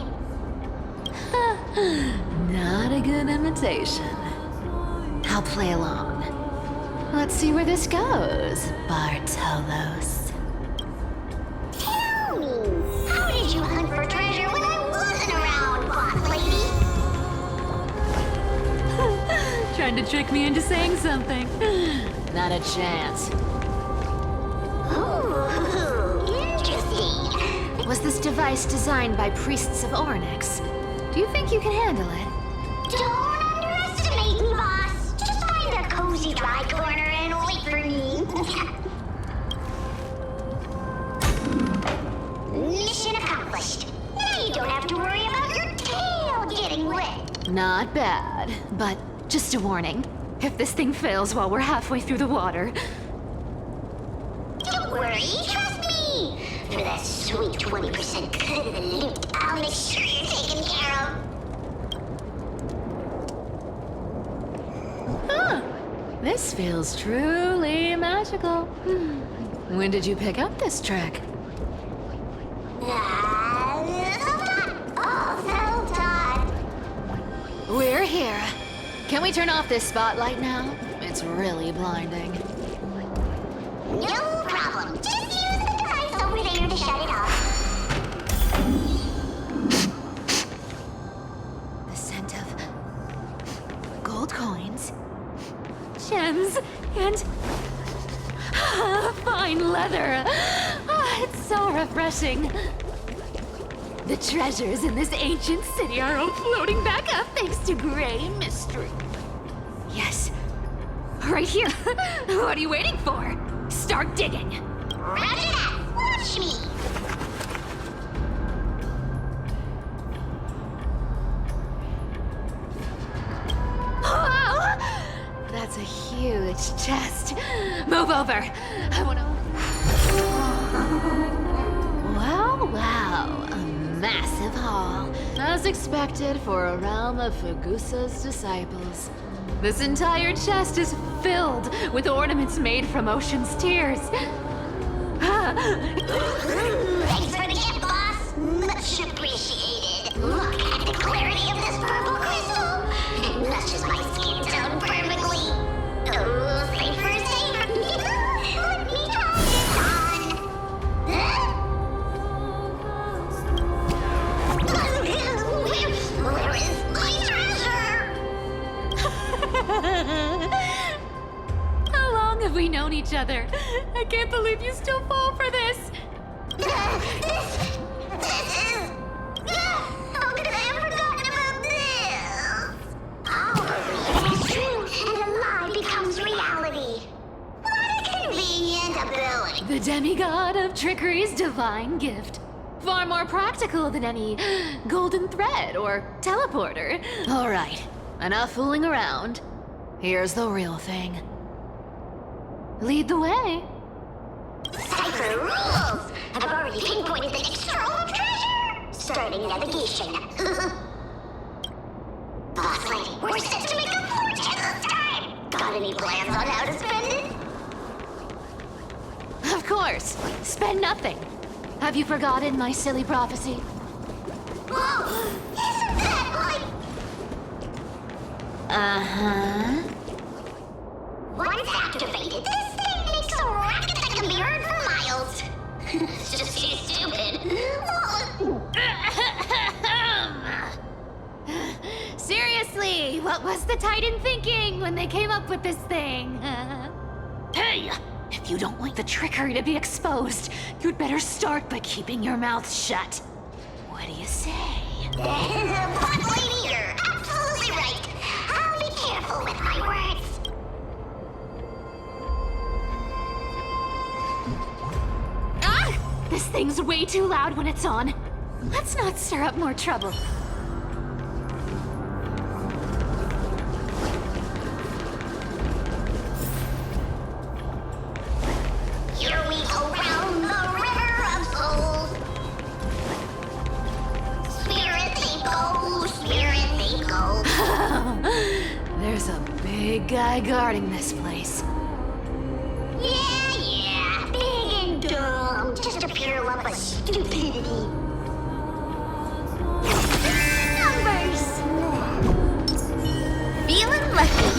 Not a good imitation. I'll play along. Let's see where this goes, Bartolos. Tell me, how did you hunt for treasure when I wasn't around, boss lady? Trying to trick me into saying something. Not a chance. Ooh, interesting. Was this device designed by priests of Ornyx? Do you think you can handle it? Don't underestimate me, boss. Just find a cozy dry corner and wait for me. Mission accomplished. Now you don't have to worry about your tail getting wet. Not bad, but just a warning. If this thing fails while we're halfway through the water... Don't worry, trust me. For that sweet 20% cut of the loot, I'll make sure you're taken care of. This feels truly magical. When did you pick up this trick? We're here. Can we turn off this spotlight now? It's really blinding. No problem. Just use the device over there to shut it off. The scent of gold coins, gems, and fine leather. It's so refreshing. The treasures in this ancient city are all floating back up thanks to Grey Mystery. Yes, right here. What are you waiting for? Start digging. Roger that. Watch me. Wow! That's a huge chest. Move over. I wanna... Wow. A massive haul. As expected for a realm of Fagusa's disciples. This entire chest is filled with ornaments made from ocean's tears. Thanks for the gift, boss. Much appreciated. Look at the clarity of this purple crystal. It matches my skin tone perfectly. Oh, safer. Let me try it on. Where is my treasure? How long have we known each other? I can't believe you still fall for this. This is... How could I have forgotten about this? Our belief is true, and a lie becomes reality. What a convenient ability. The demigod of trickery's divine gift. Far more practical than any golden thread or teleporter. All right, enough fooling around. Here's the real thing. Lead the way. Cypher rules! I've already pinpointed the next trove of treasure! Starting navigation. Boss lady, we're set to make a fortune this time! Got any plans on how to spend it? Of course. Spend nothing. Have you forgotten my silly prophecy? Whoa! Isn't that like... Uh-huh. Once activated, this thing makes a racket that can be heard for miles. It's just too stupid. Seriously, what was the Titan thinking when they came up with this thing? Hey! If you don't want the trickery to be exposed, you'd better start by keeping your mouth shut. What do you say? Boss lady, you're absolutely right. I'll be careful with my words. Ah! This thing's way too loud when it's on. Let's not stir up more trouble. Here we go round the river of souls. Spirit they go, spirit they go. There's a big guy guarding this place. Yeah, big and dumb. Just a pure lump of stupidity. Numbers. Feeling lucky.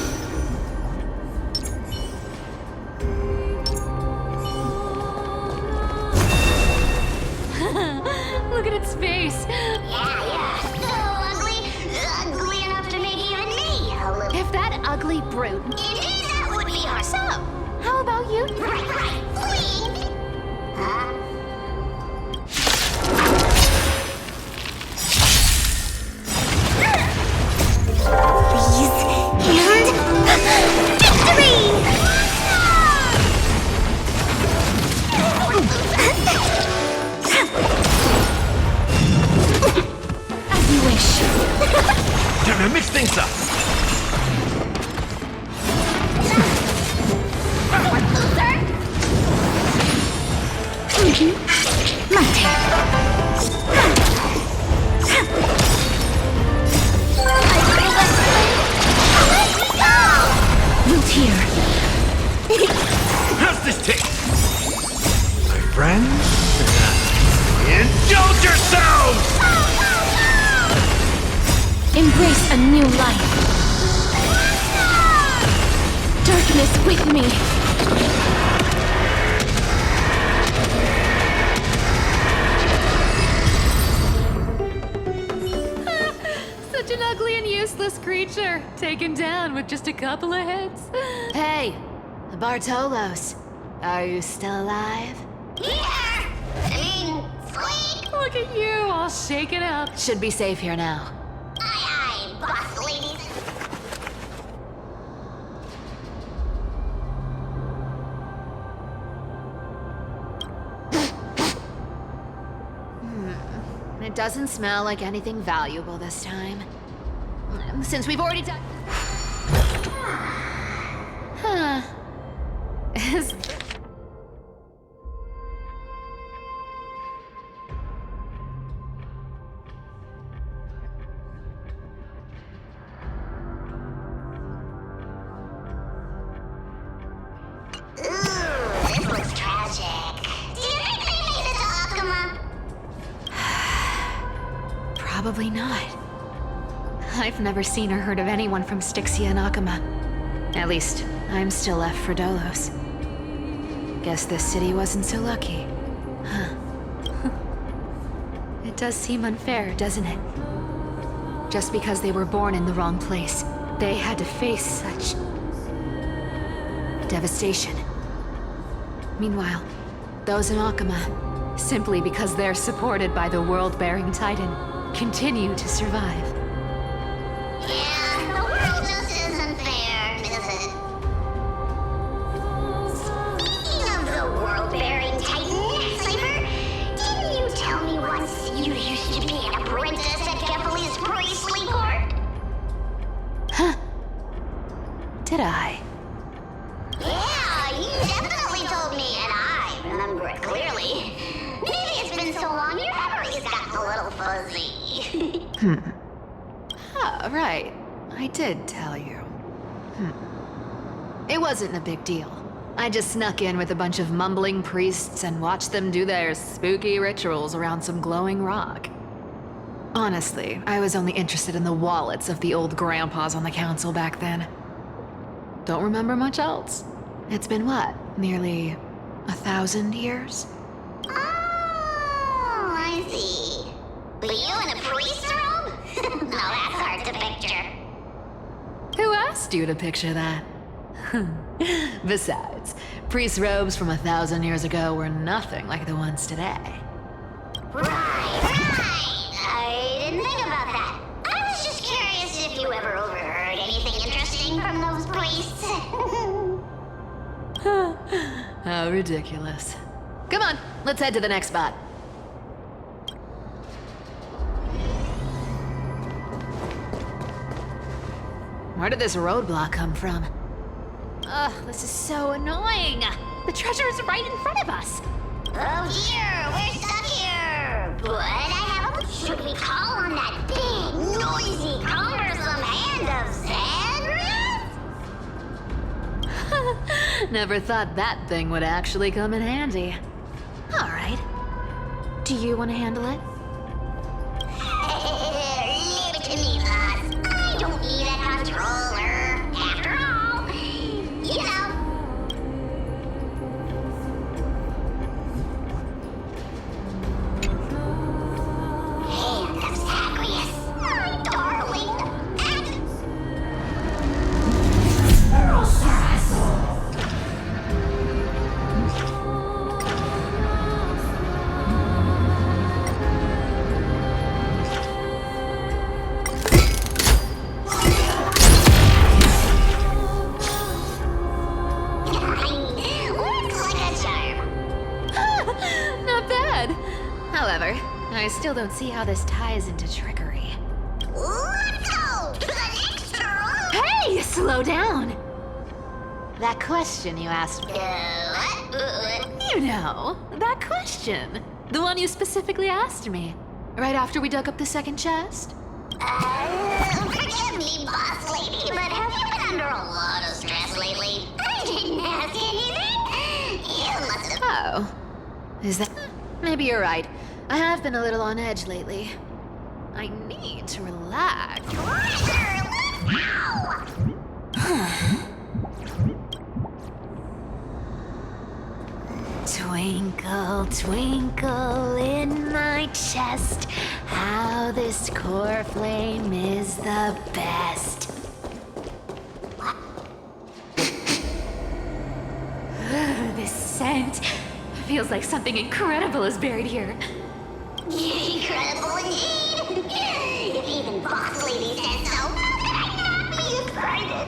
Look at its face. Yeah. So ugly. Ugly enough to make even me a little... If that ugly brute. Indeed, that would be our... So, how about you? Right. Please. Huh? As you wish. Time to mix things up. Root here. How's this taste? My friends? Indulge yourselves! Embrace a new life. Darkness with me. Such an ugly and useless creature, taken down with just a couple of hits. Hey, Bartolos, are you still alive? Yeah! I mean, squeak! Look at you, all shaken up. Should be safe here now. Aye, boss ladies. It doesn't smell like anything valuable this time. Since we've already done... Huh. Is... Ooh, this looks tragic. Do you think they made it to Akuma? Probably not. I've never seen or heard of anyone from Styxia and Akuma. At least, I'm still left for Dolos. Guess this city wasn't so lucky. Huh. It does seem unfair, doesn't it? Just because they were born in the wrong place, they had to face such... devastation. Meanwhile, those in Akuma, simply because they're supported by the world-bearing Titan, continue to survive. Yeah, the world just isn't fair, is it? Speaking of the world-bearing Titan, Cypher, didn't you tell me once you used to be an apprentice at Kefali's priestly court? Huh. Did I? Yeah, you definitely told me, and I remember it clearly. Maybe it's been so long your memory's gotten a little fuzzy. Ah, right. I did tell you. It wasn't a big deal. I just snuck in with a bunch of mumbling priests and watched them do their spooky rituals around some glowing rock. Honestly, I was only interested in the wallets of the old grandpas on the council back then. Don't remember much else. It's been what, nearly 1,000 years? Oh, I see. But you in a priest robe? No, that's hard to picture. Who asked you to picture that? Besides, priest robes from 1,000 years ago were nothing like the ones today. Right. I didn't think about that. I was just curious if you ever overheard anything interesting from those priests. How ridiculous. Come on, let's head to the next spot. Where did this roadblock come from? Ugh, this is so annoying. The treasure is right in front of us. Oh dear, we're stuck here. But I have a... Should we call on that big, noisy, cumbersome hand of Xandris? Never thought that thing would actually come in handy. All right. Do you want to handle it? Leave it to me, boss. I don't need a controller. After all, you know. Hand of Zagreus, my darling. Looks like a charm. Not bad. However, I still don't see how this ties into trickery. Let's go to the next room. Hey, slow down. That question you asked me. What? You know, that question. The one you specifically asked me. Right after we dug up the second chest. Forgive me, boss lady, but have you been under a lot of stress lately? I didn't ask anything. You must have... Oh. Is that... Maybe you're right. I have been a little on edge lately. I need to relax. Treasure, let's go! Twinkle, twinkle in my chest, how this core flame is the best. This scent feels like something incredible is buried here. Incredible indeed! If even boss lady says so, how could I not be excited?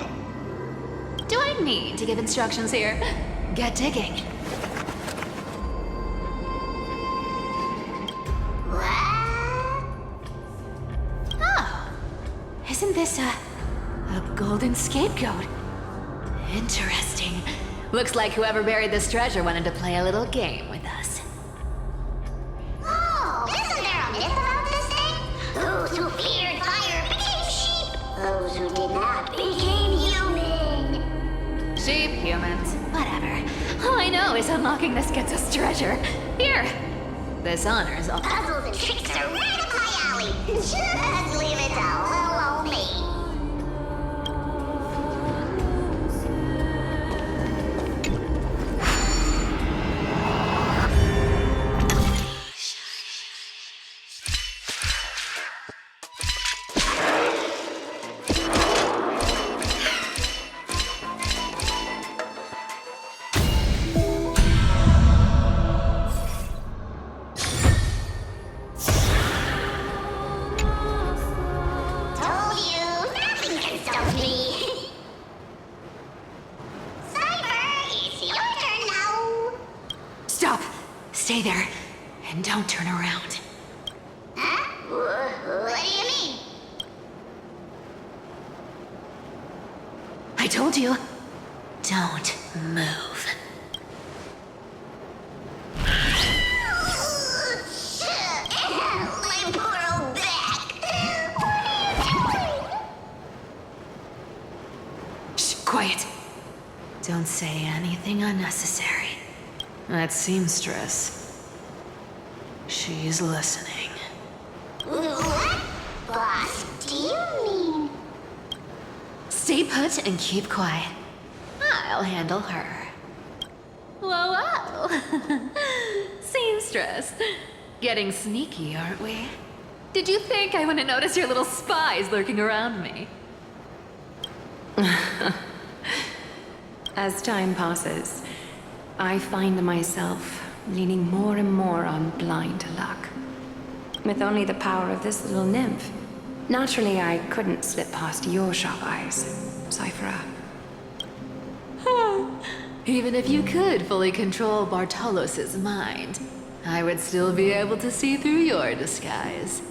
Do I need to give instructions here? Get digging. Oh, isn't this a golden scapegoat? Interesting. Looks like whoever buried this treasure wanted to play a little game with us. Oh, isn't there a myth about this thing? Those who feared fire became sheep. Those who did not became human. Sheep, humans, whatever. All I know is unlocking this gets us treasure. Here, this honors all. Puzzles and tricks are right up my alley. Just leave it to little old me. Told you, nothing can stop me. Cyber, it's your turn now. Stop! Stay there, and don't turn around. Huh? What do you mean? I told you, don't move. My poor old back. say anything unnecessary. That seamstress. She's listening. What? Boss, do you mean? Stay put and keep quiet. I'll handle her. Whoa, whoa! Seamstress. Getting sneaky, aren't we? Did you think I wouldn't notice your little spies lurking around me? As time passes, I find myself leaning more and more on blind luck. With only the power of this little nymph, naturally I couldn't slip past your sharp eyes, Cyphera. Even if you could fully control Bartolos's mind, I would still be able to see through your disguise.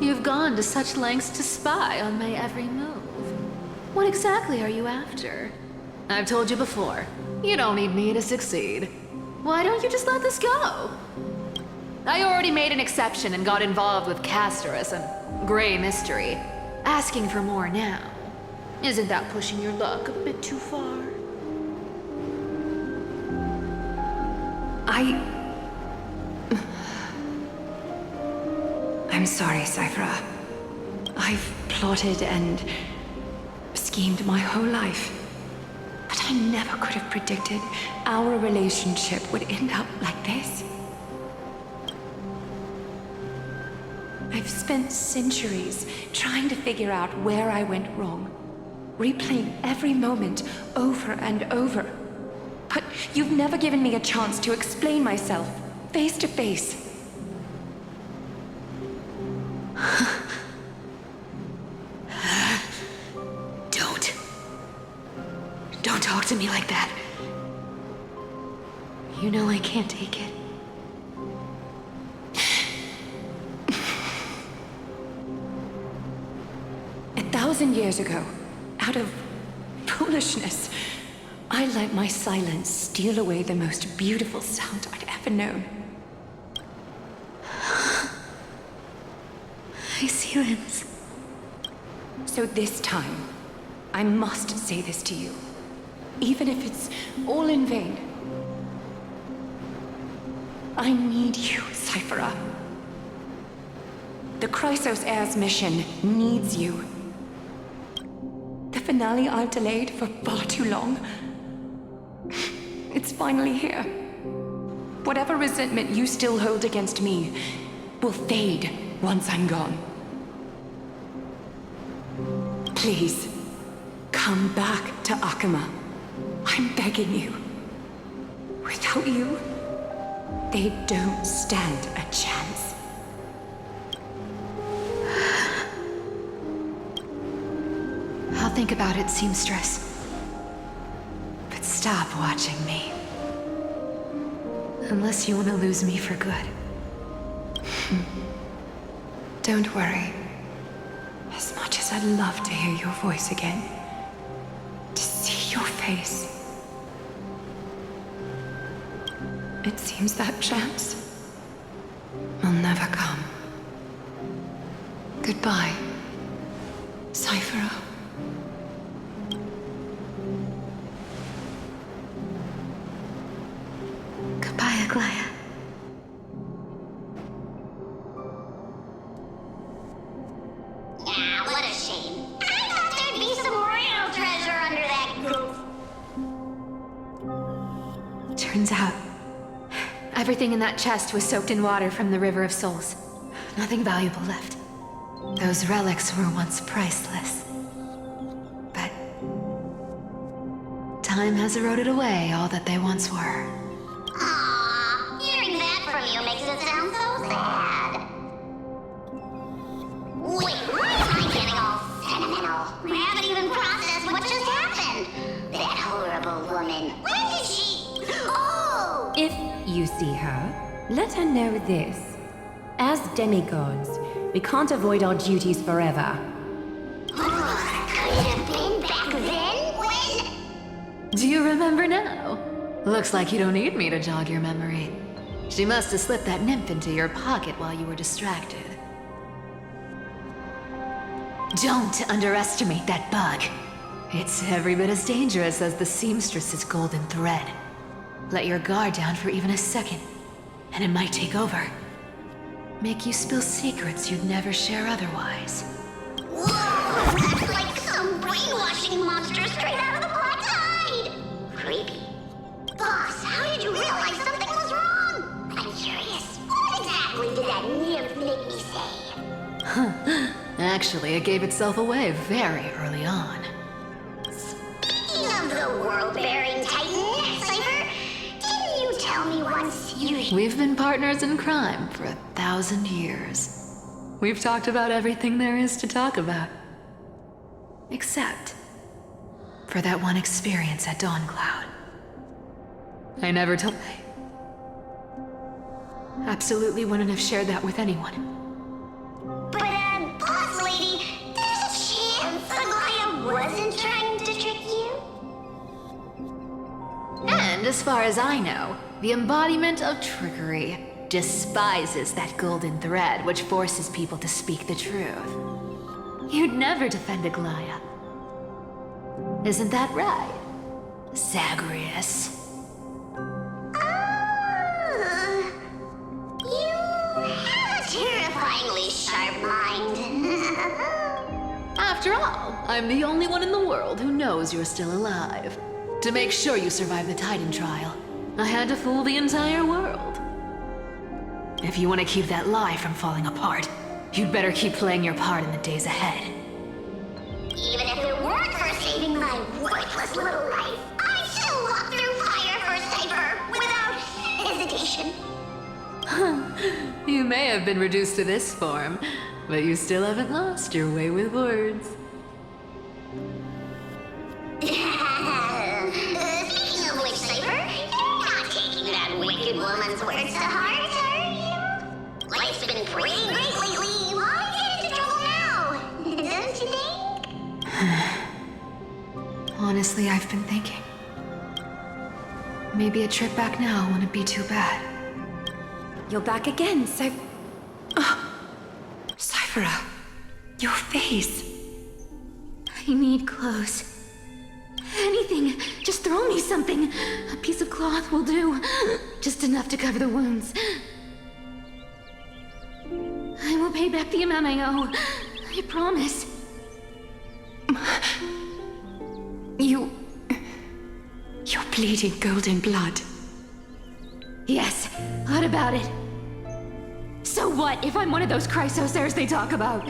You've gone to such lengths to spy on my every move. What exactly are you after? I've told you before, you don't need me to succeed. Why don't you just let this go? I already made an exception and got involved with Castorus and Grey Mystery. Asking for more now. Isn't that pushing your luck a bit too far? I'm sorry, Cyphera. I've plotted and schemed my whole life. But I never could have predicted our relationship would end up like this. I've spent centuries trying to figure out where I went wrong, replaying every moment over and over. But you've never given me a chance to explain myself, face to face. Don't talk to me like that. You know I can't take it. 1,000 years ago, out of foolishness, I let my silence steal away the most beautiful sound I'd ever known. My silence. So this time, I must say this to you, even if it's all in vain. I need you, Cyphera. The Chrysos Heir's mission needs you. The finale I've delayed for far too long. It's finally here. Whatever resentment you still hold against me will fade once I'm gone. Please, come back to Akama. I'm begging you. Without you, they don't stand a chance. I'll think about it, seamstress. But stop watching me. Unless you want to lose me for good. Don't worry. As much as I'd love to hear your voice again, to see your face, it seems that chance will never come. Goodbye, Cyphera. Goodbye, Aglaya. Yeah, what a shame. I thought there'd be some real treasure under that goof. Turns out, everything in that chest was soaked in water from the River of Souls. Nothing valuable left. Those relics were once priceless. But time has eroded away all that they once were. Aww, hearing that from you makes it sound so sad. Wait, why am I getting all sentimental? I haven't even processed what just happened. That horrible woman. Where did she... Oh! If you see her, let her know this. As demigods, we can't avoid our duties forever. Could it have been back then? When? Do you remember now? Looks like you don't need me to jog your memory. She must have slipped that nymph into your pocket while you were distracted. Don't underestimate that bug. It's every bit as dangerous as the seamstress's golden thread. Let your guard down for even a second, and it might take over. Make you spill secrets you'd never share otherwise. Whoa! That's like some brainwashing monster straight out of the Black Tide! Creepy. Boss, how did you realize something was wrong? I'm curious. What exactly did that nymph make me say? Actually, it gave itself away very early on. Speaking of the world-bearing titan, Cypher, didn't you tell me once you... We've been partners in crime for 1,000 years. We've talked about everything there is to talk about. Except for that one experience at Dawncloud. I never told... Absolutely wouldn't have shared that with anyone. But, boss lady, there's a chance Aglaya wasn't trying to trick you? And as far as I know, the embodiment of trickery despises that golden thread which forces people to speak the truth. You'd never defend Aglaya. Isn't that right, Zagreus? You have a terrifyingly sharp mind. After all, I'm the only one in the world who knows you're still alive. To make sure you survive the Titan trial, I had to fool the entire world. If you want to keep that lie from falling apart, you'd better keep playing your part in the days ahead. Even if it weren't for saving my worthless little life, I'd still walk through fire for Cypher without hesitation. You may have been reduced to this form, but you still haven't lost your way with words. Speaking of which, Cypher, you're not taking that wicked woman's words to heart, are you? Life's been pretty great lately. Why get into trouble now? Don't you think? Honestly, I've been thinking. Maybe a trip back now wouldn't be too bad. You're back again, Cyphera, your face. I need clothes. Anything. Just throw me something. A piece of cloth will do. Just enough to cover the wounds. I will pay back the amount I owe. I promise. You're bleeding golden blood. Yes, what about it? So what if I'm one of those Chrysosairs they talk about?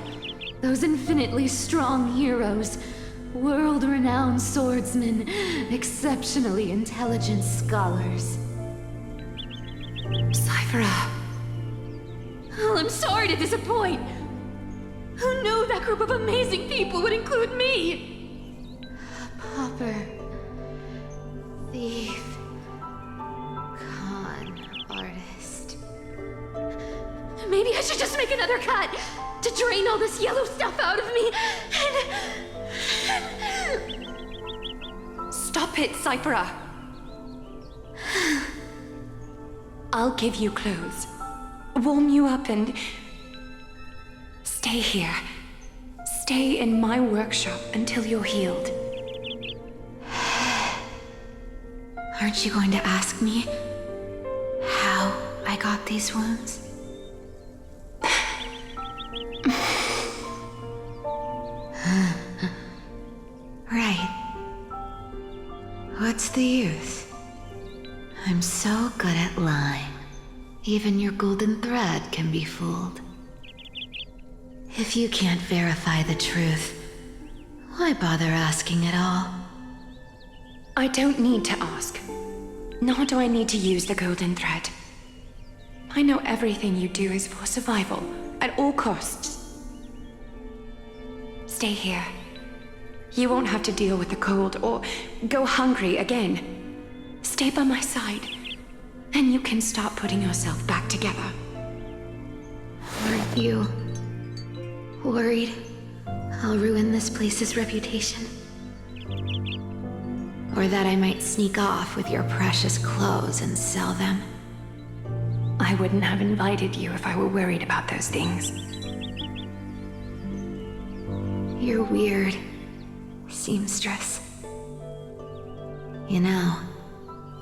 Those infinitely strong heroes, world-renowned swordsmen, exceptionally intelligent scholars. Cyphera. Oh, I'm sorry to disappoint. Who knew that group of amazing people would include me? A pauper, thief, con artist. Maybe I should just make another cut to drain all this yellow stuff out of me and... Stop it, Cyphera. I'll give you clothes, warm you up, and stay here. Stay in my workshop until you're healed. Aren't you going to ask me how I got these wounds? Right. What's the use? I'm so good at lying. Even your golden thread can be fooled. If you can't verify the truth, why bother asking at all? I don't need to ask. Nor do I need to use the golden thread. I know everything you do is for survival, at all costs. Stay here. You won't have to deal with the cold or go hungry again. Stay by my side, and you can start putting yourself back together. Aren't you worried I'll ruin this place's reputation? Or that I might sneak off with your precious clothes and sell them? I wouldn't have invited you if I were worried about those things. You're weird, seamstress. You know,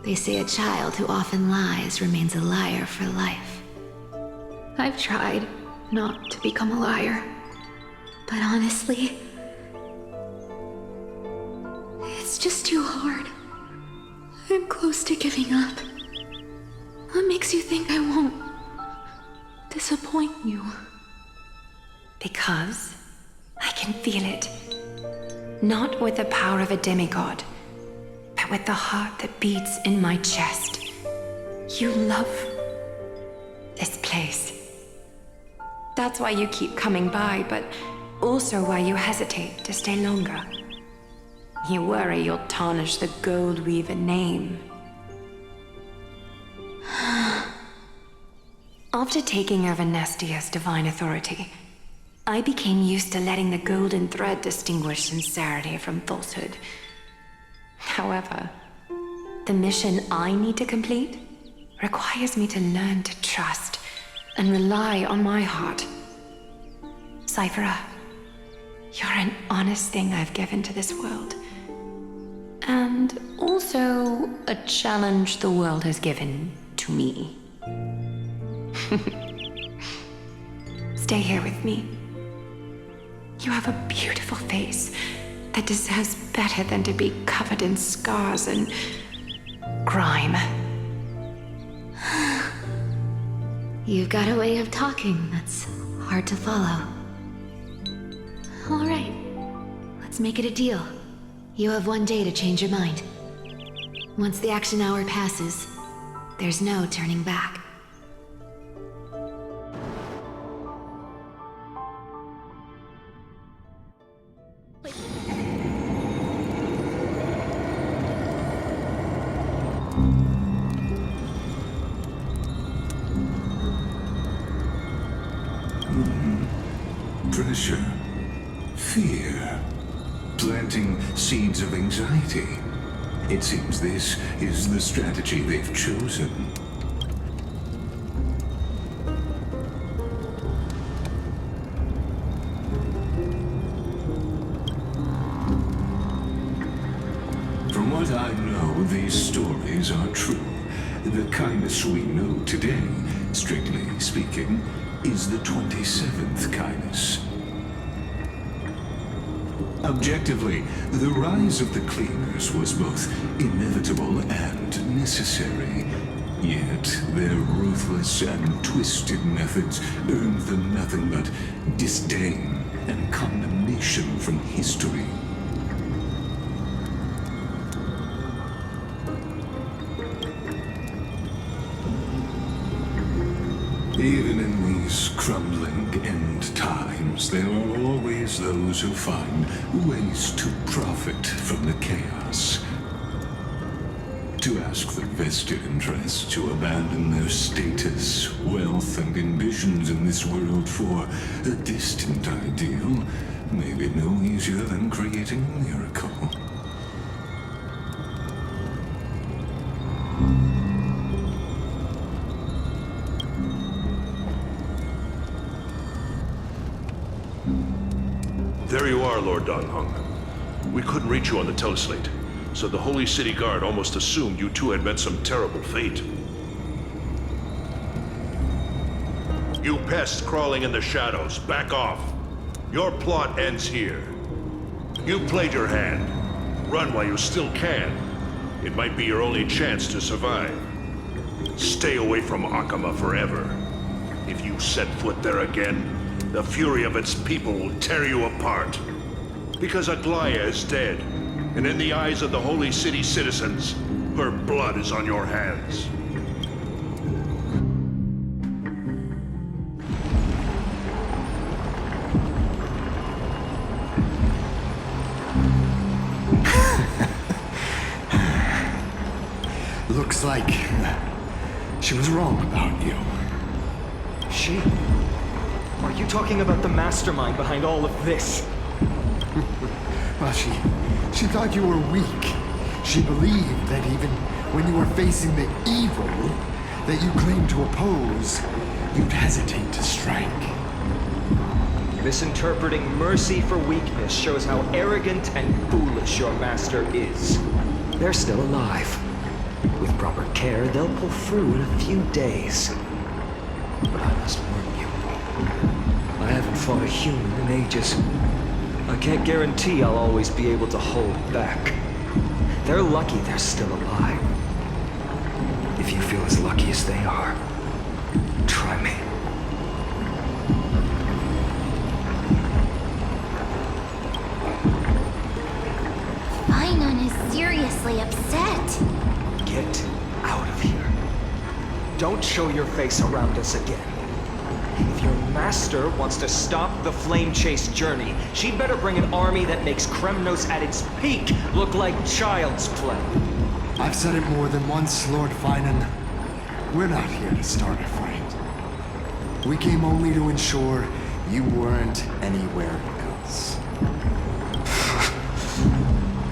they say a child who often lies remains a liar for life. I've tried not to become a liar, but honestly, it's just too hard. I'm close to giving up. What makes you think I won't disappoint you? Because I can feel it. Not with the power of a demigod, but with the heart that beats in my chest. You love this place. That's why you keep coming by, but also why you hesitate to stay longer. You worry you'll tarnish the Gold Weaver name. After taking over Nestia's divine authority, I became used to letting the golden thread distinguish sincerity from falsehood. However, the mission I need to complete requires me to learn to trust and rely on my heart. Cyphera, you're an honest thing I've given to this world. And also a challenge the world has given to me. Stay here with me. You have a beautiful face that deserves better than to be covered in scars and grime. You've got a way of talking that's hard to follow. All right, let's make it a deal. You have 1 day to change your mind. Once the action hour passes, there's no turning back. Pressure, fear, planting seeds of anxiety. It seems this is the strategy they've chosen. From what I know, these stories are true. The kindness we know today, strictly speaking, is the 27th kindness. Objectively, the rise of the cleaners was both inevitable and necessary. Yet their ruthless and twisted methods earned them nothing but disdain and condemnation from history. Even in these crumbling end times, there are always those who find ways to profit from the chaos. To ask the vested interests to abandon their status, wealth, and ambitions in this world for a distant ideal may be no easier than creating a miracle. There you are, Lord Donghung. We couldn't reach you on the teleslate, so the Holy City Guard almost assumed you two had met some terrible fate. You pests crawling in the shadows, back off. Your plot ends here. You played your hand. Run while you still can. It might be your only chance to survive. Stay away from Akama forever. If you set foot there again, the fury of its people will tear you apart. Because Aglaya is dead, and in the eyes of the Holy City citizens, her blood is on your hands. Looks like she was wrong about you. She? Are you talking about the mastermind behind all of this? Well, she thought you were weak. She believed that even when you were facing the evil that you claimed to oppose, you'd hesitate to strike. Misinterpreting mercy for weakness shows how arrogant and foolish your master is. They're still alive. With proper care, they'll pull through in a few days. But I must warn you, I haven't fought a human in ages. I can't guarantee I'll always be able to hold back. They're lucky they're still alive. If you feel as lucky as they are, try me. Ainon is seriously upset. Get out of here. Don't show your face around us again. If your master wants to stop the flame chase journey, she'd better bring an army that makes Kremnos at its peak look like child's play. I've said it more than once, Lord Finan. We're not here to start a fight. We came only to ensure you weren't anywhere else.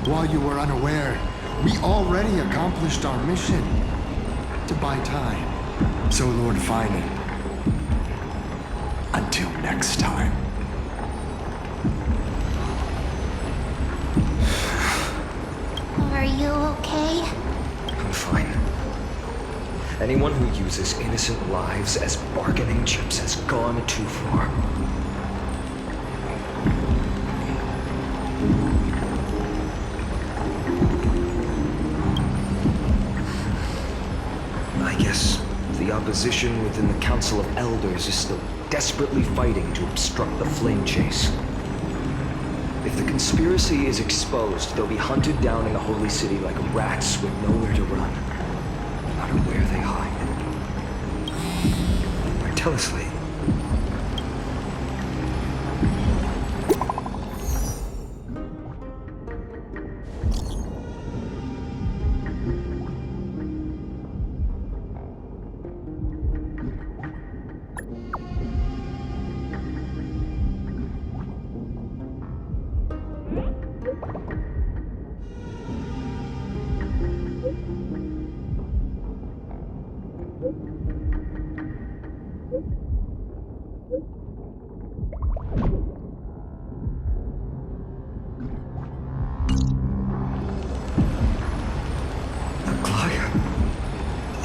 While you were unaware, we already accomplished our mission to buy time. So, Lord Finan, until next time. Are you okay? I'm fine. Anyone who uses innocent lives as bargaining chips has gone too far. I guess the opposition within the Council of Elders is still desperately fighting to obstruct the flame chase. If the conspiracy is exposed, they'll be hunted down in the Holy City like rats with nowhere to run, no matter where they hide. Tell us, Lee.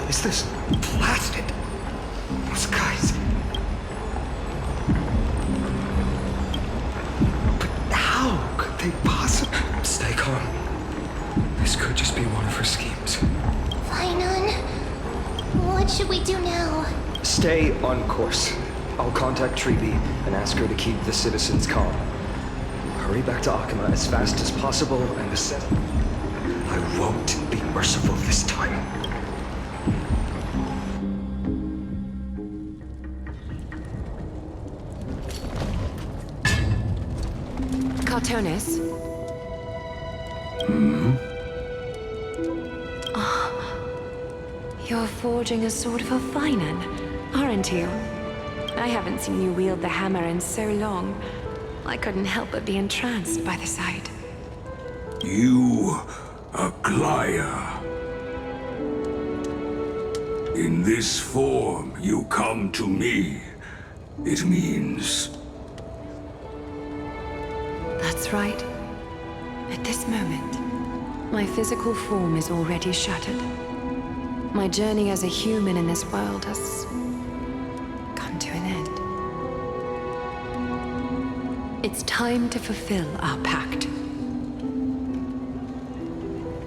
Is this blasted? Those guys. But how could they possibly? Stay calm. This could just be one of her schemes. Finan, what should we do now? Stay on course. I'll contact Treeby and ask her to keep the citizens calm. Hurry back to Akima as fast as possible and ascend. I won't be merciful this time. Cartonis? Oh, you're forging a sword for Finan, aren't you? I haven't seen you wield the hammer in so long. I couldn't help but be entranced by the sight. You, Aglaya. In this form, you come to me. It means... That's right. At this moment, my physical form is already shattered. My journey as a human in this world has come to an end. It's time to fulfill our pact.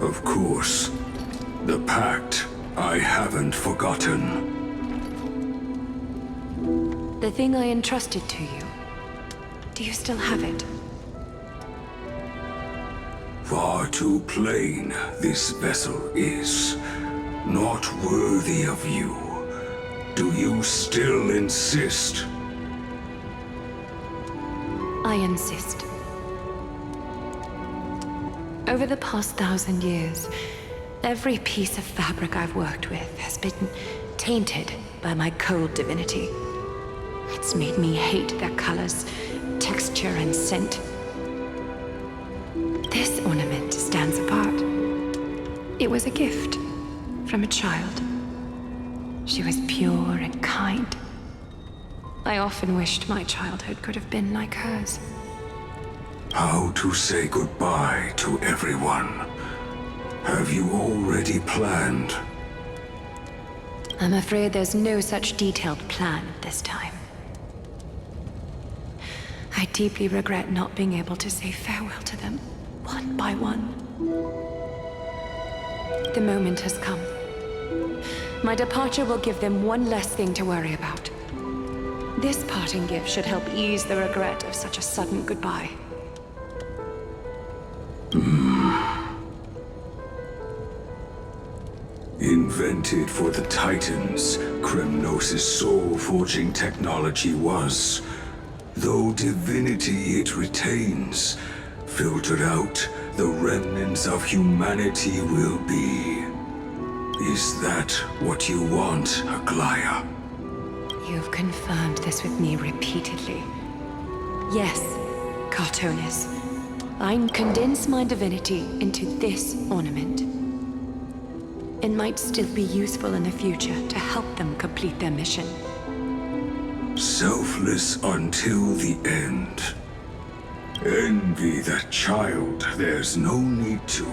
Of course. The pact I haven't forgotten. The thing I entrusted to you, do you still have it? Far too plain this vessel is. Not worthy of you. Do you still insist? I insist. Over the past 1,000 years, every piece of fabric I've worked with has been tainted by my cold divinity. It's made me hate their colors, texture, and scent. This ornament stands apart. It was a gift from a child. She was pure and kind. I often wished my childhood could have been like hers. How to say goodbye to everyone? Have you already planned? I'm afraid there's no such detailed plan this time. I deeply regret not being able to say farewell to them, one by one. The moment has come. My departure will give them one less thing to worry about. This parting gift should help ease the regret of such a sudden goodbye. Invented for the Titans, Kremnos' soul-forging technology was. Though divinity it retains, filtered out, the remnants of humanity will be. Is that what you want, Aglaya? You've confirmed this with me repeatedly. Yes, Cartonis. I condense my divinity into this ornament. It might still be useful in the future to help them complete their mission. Selfless until the end. Envy that child, there's no need to.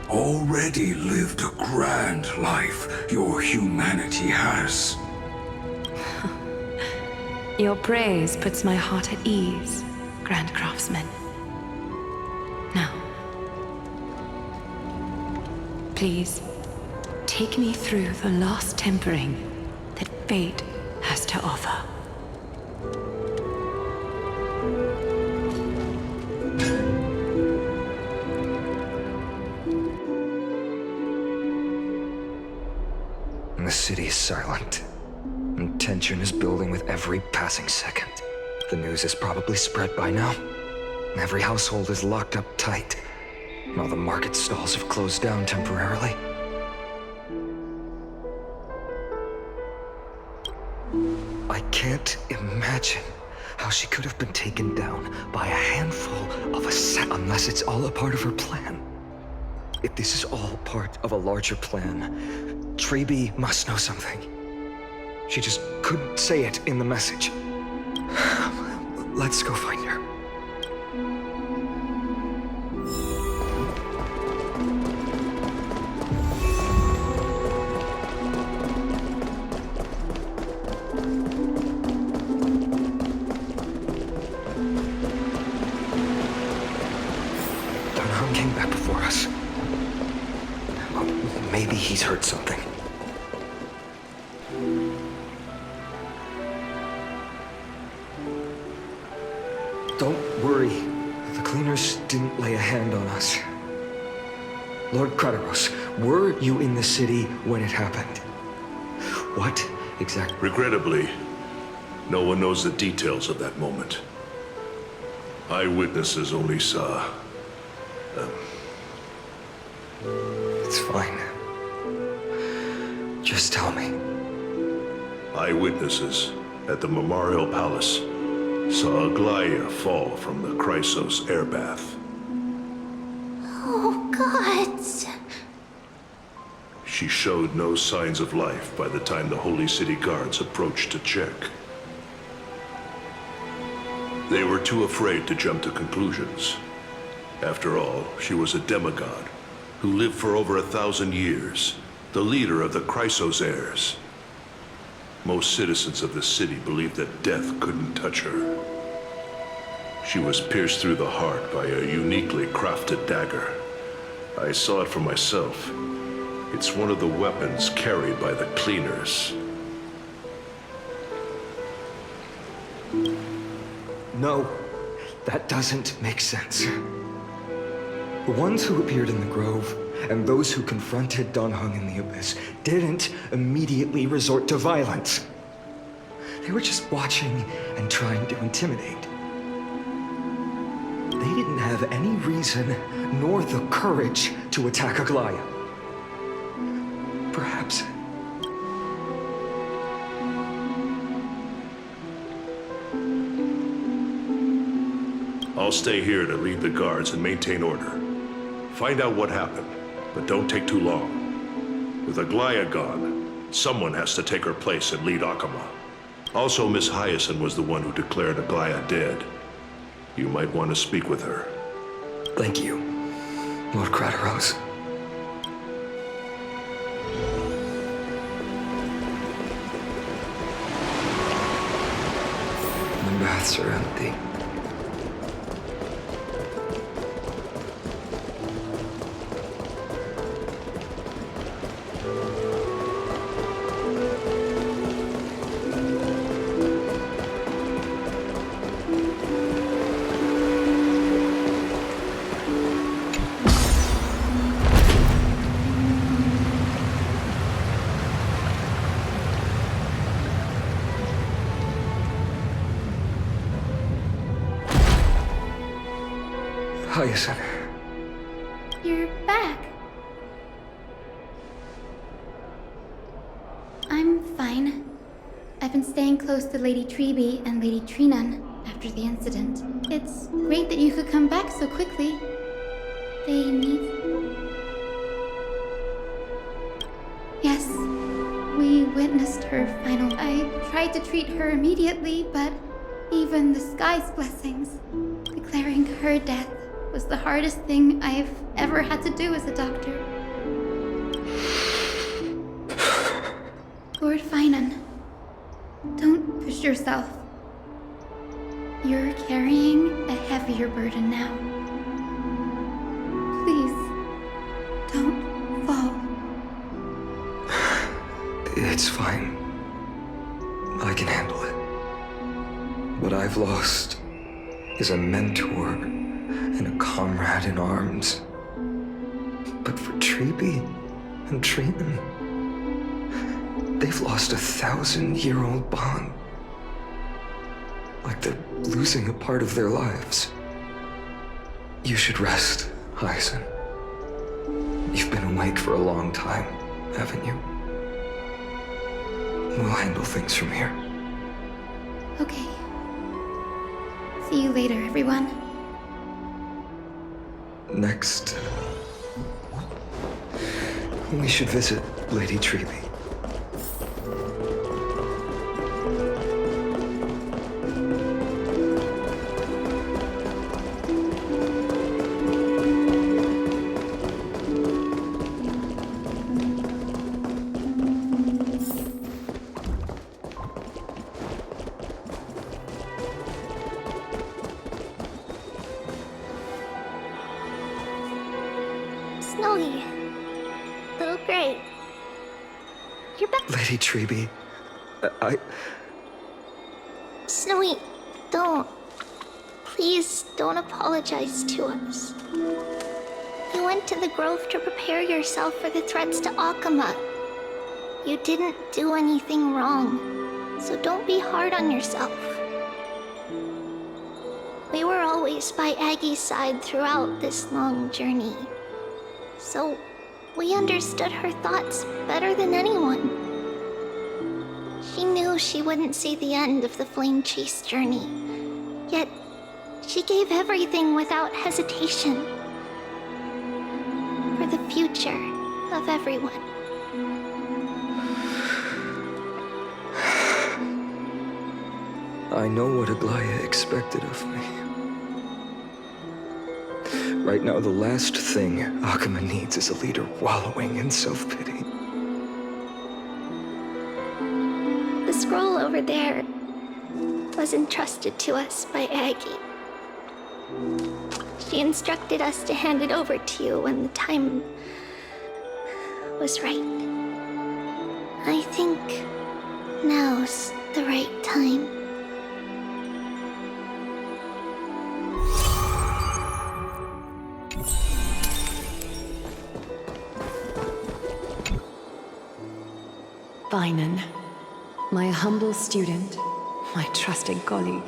Already lived a grand life your humanity has. Your praise puts my heart at ease, Grand Craftsman. Now, please, take me through the last tempering that fate has to offer. The city is silent, and tension is building with every passing second. The news is probably spread by now. Every household is locked up tight. All the market stalls have closed down temporarily. I can't imagine how she could have been taken down by a handful of unless it's all a part of her plan. If this is all part of a larger plan, Trebi must know something. She just couldn't say it in the message. Let's go find her. Dunham came back before us. Maybe he's heard something. Don't worry. The cleaners didn't lay a hand on us. Lord Kratos, were you in the city when it happened? What exactly? Regrettably, no one knows the details of that moment. Eyewitnesses only saw... It's fine. Just tell me. Eyewitnesses at the Memorial Palace saw Aglaya fall from the Chrysos air bath. Oh, God. She showed no signs of life by the time the Holy City guards approached to check. They were too afraid to jump to conclusions. After all, she was a demigod who lived for over 1,000 years, the leader of the Chrysos heirs. Most citizens of the city believed that death couldn't touch her. She was pierced through the heart by a uniquely crafted dagger. I saw it for myself. It's one of the weapons carried by the cleaners. No, that doesn't make sense. The ones who appeared in the grove and those who confronted Dunhung in the abyss didn't immediately resort to violence. They were just watching and trying to intimidate. They didn't have any reason nor the courage to attack Aglaya. Perhaps. I'll stay here to lead the guards and maintain order. Find out what happened, but don't take too long. With Aglaya gone, someone has to take her place and lead Akama. Also, Miss Hyacinth was the one who declared Aglaya dead. You might want to speak with her. Thank you, Lord Crateros. The baths are empty. Hyacinth. You're back. I'm fine. I've been staying close to Lady Treby and Lady Trinan after the incident. It's great that you could come back so quickly. They need... Yes, we witnessed her final... I tried to treat her immediately, but even the sky's blessings, declaring her death was the hardest thing I've ever had to do as a doctor. Lord Finan, don't push yourself. You're carrying a heavier burden now. Please, don't fall. It's fine. I can handle it. What I've lost is a mentor and a comrade in arms. But for Treby and Trinan, they've lost a 1,000-year-old bond. Like they're losing a part of their lives. You should rest, Hyacinth. You've been awake for a long time, haven't you? We'll handle things from here. Okay. See you later, everyone. Next, we should visit Lady Treby. Snowy. Little Gray. You're back. Lady Treby, I... Snowy, don't. Please don't apologize to us. You went to the grove to prepare yourself for the threats to Akama. You didn't do anything wrong, so don't be hard on yourself. We were always by Aggie's side throughout this long journey. So, we understood her thoughts better than anyone. She knew she wouldn't see the end of the Flame Chase journey, yet she gave everything without hesitation. For the future of everyone. I know what Aglaya expected of me. Right now, the last thing Akama needs is a leader wallowing in self-pity. The scroll over there was entrusted to us by Aggie. She instructed us to hand it over to you when the time was right. I think now's the right time. Finan, my humble student, my trusted colleague.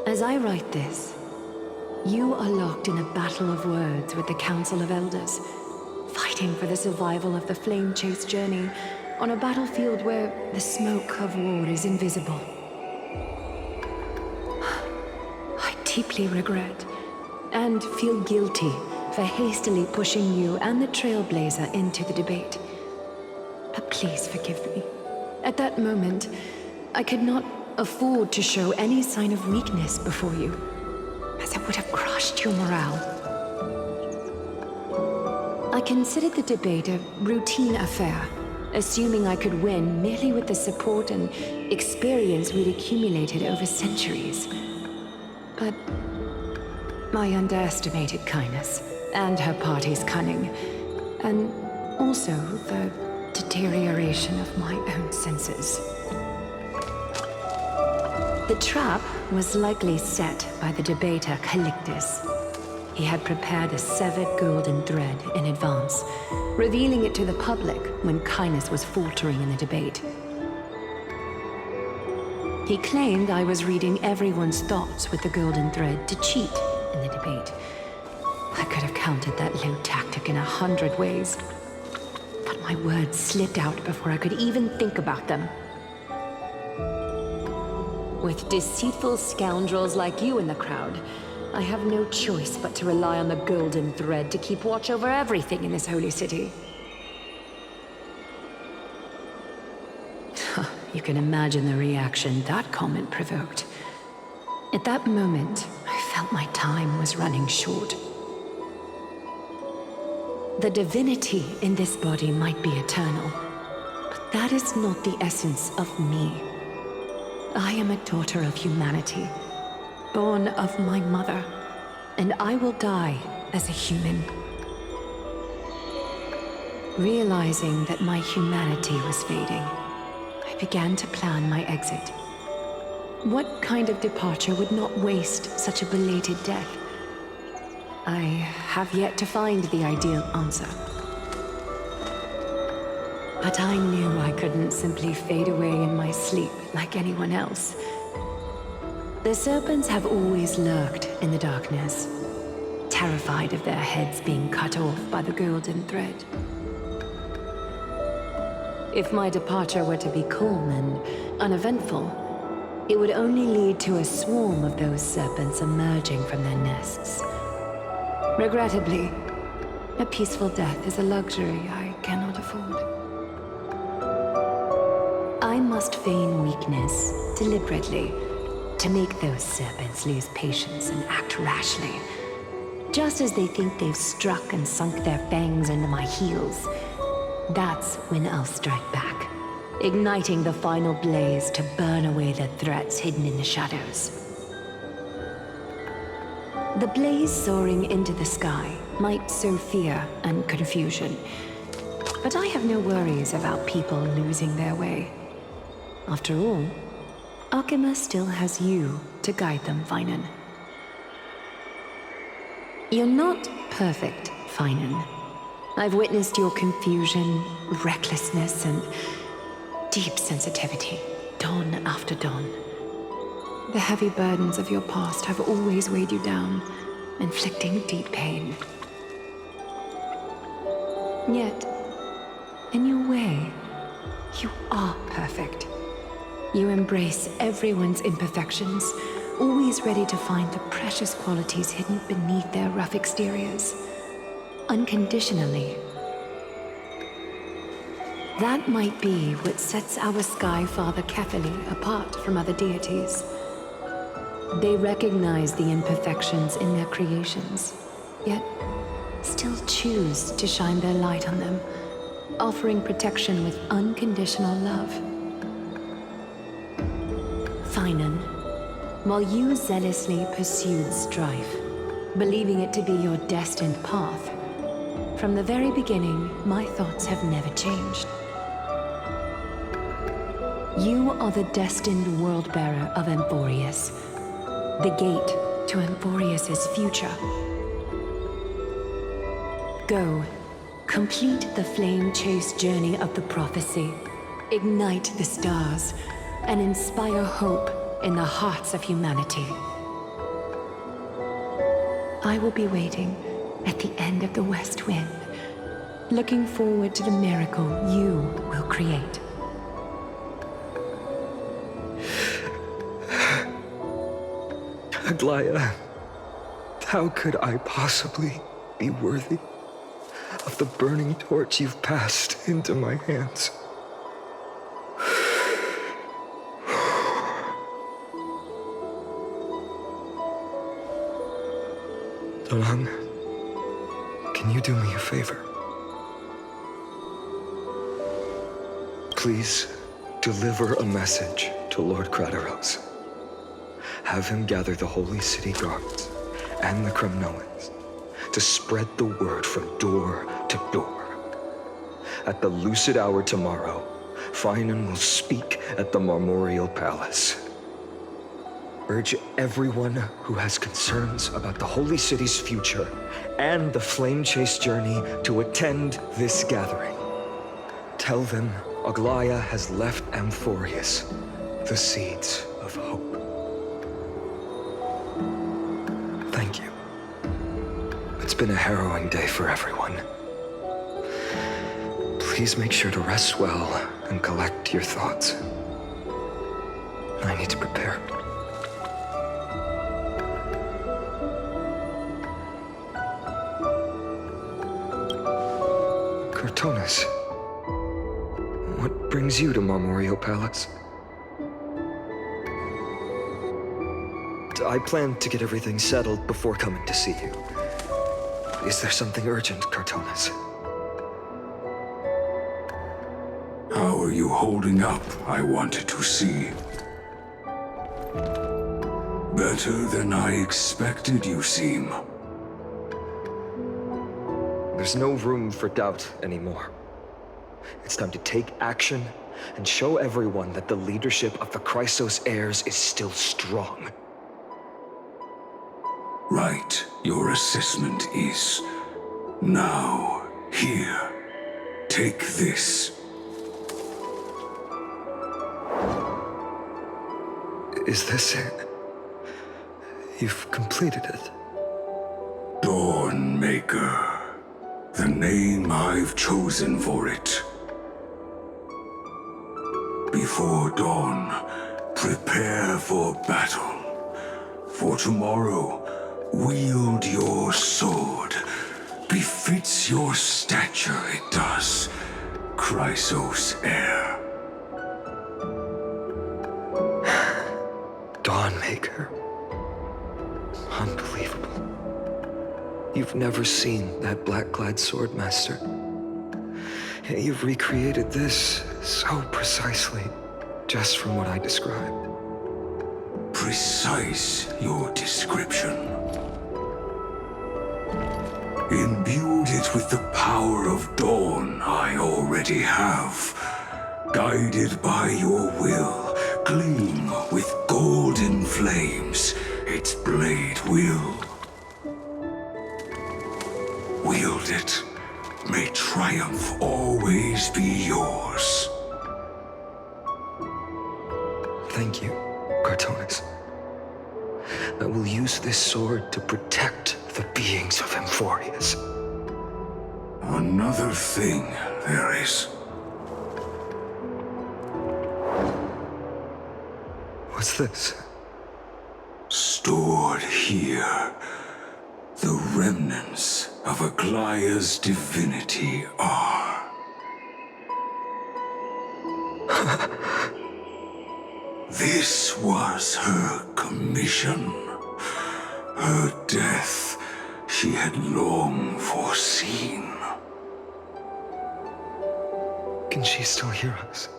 As I write this, you are locked in a battle of words with the Council of Elders, fighting for the survival of the Flame Chase journey on a battlefield where the smoke of war is invisible. I deeply regret and feel guilty for hastily pushing you and the Trailblazer into the debate. But please forgive me, At that moment, I could not afford to show any sign of weakness before you, as it would have crushed your morale. I considered the debate a routine affair, assuming I could win merely with the support and experience we'd accumulated over centuries. But I underestimated Kindness and her party's cunning, and also the deterioration of my own senses. The trap was likely set by the debater Calictus. He had prepared a severed golden thread in advance, revealing it to the public when Kindness was faltering in the debate. He claimed I was reading everyone's thoughts with the golden thread to cheat in the debate. I could have countered that low tactic in 100 ways, but my words slipped out before I could even think about them. With deceitful scoundrels like you in the crowd, I have no choice but to rely on the golden thread to keep watch over everything in this holy city. You can imagine the reaction that comment provoked. At that moment, I felt my time was running short. The divinity in this body might be eternal, but that is not the essence of me. I am a daughter of humanity, born of my mother, and I will die as a human. Realizing that my humanity was fading, I began to plan my exit. What kind of departure would not waste such a belated death? I have yet to find the ideal answer. But I knew I couldn't simply fade away in my sleep like anyone else. The serpents have always lurked in the darkness, terrified of their heads being cut off by the golden thread. If my departure were to be calm and uneventful, it would only lead to a swarm of those serpents emerging from their nests. Regrettably, a peaceful death is a luxury I cannot afford. I must feign weakness deliberately to make those serpents lose patience and act rashly. Just as they think they've struck and sunk their fangs into my heels, that's when I'll strike back, igniting the final blaze to burn away the threats hidden in the shadows. The blaze soaring into the sky might sow fear and confusion, but I have no worries about people losing their way. After all, Alchema still has you to guide them, Finan. You're not perfect, Finan. I've witnessed your confusion, recklessness, and deep sensitivity, dawn after dawn. The heavy burdens of your past have always weighed you down, inflicting deep pain. Yet, in your way, you are perfect. You embrace everyone's imperfections, always ready to find the precious qualities hidden beneath their rough exteriors. Unconditionally. That might be what sets our Sky Father Kefili apart from other deities. They recognize the imperfections in their creations, yet still choose to shine their light on them, offering protection with unconditional love. Finan, while you zealously pursued strife, believing it to be your destined path, from the very beginning, my thoughts have never changed. You are the destined world-bearer of Amphorius, the gate to Amphorius's future. Go, complete the flame-chased journey of the prophecy, ignite the stars, and inspire hope in the hearts of humanity. I will be waiting at the end of the West Wind, looking forward to the miracle you will create. Aglaya, how could I possibly be worthy of the burning torch you've passed into my hands? Donan, can you do me a favor? Please deliver a message to Lord Crateros. Have him gather the Holy City guards and the Kremnoans to spread the word from door to door. At the lucid hour tomorrow, Finan will speak at the Marmorial Palace. Urge everyone who has concerns about the Holy City's future and the Flame Chase journey to attend this gathering. Tell them Aglaya has left Amphorius the seeds of hope. Thank you. It's been a harrowing day for everyone. Please make sure to rest well and collect your thoughts. I need to prepare. Cortonis, what brings you to Marmorial Palace? I plan to get everything settled before coming to see you. Is there something urgent, Cortonis? How are you holding up, I wanted to see. Better than I expected, you seem. There's no room for doubt anymore. It's time to take action and show everyone that the leadership of the Chrysos heirs is still strong. Right, your assessment is. Now, here. Take this. Is this it? You've completed it. Dawnmaker. The name I've chosen for it. Before dawn, prepare for battle. For tomorrow, wield your sword. Befits your stature, it does. Chrysos heir. Dawnmaker. Unbelievable. You've never seen that black-clad swordmaster. You've recreated this so precisely, just from what I described. Precise, your description. Imbued it with the power of dawn I already have. Guided by your will, gleam with golden flames, its blade will. Wield it. May triumph always be yours. Thank you, Cortonis. I will use this sword to protect the beings of Amphorius. Another thing there is. What's this? Stored here, the remnants of Aglaya's divinity are. This was her commission. Her death she had long foreseen. Can she still hear us?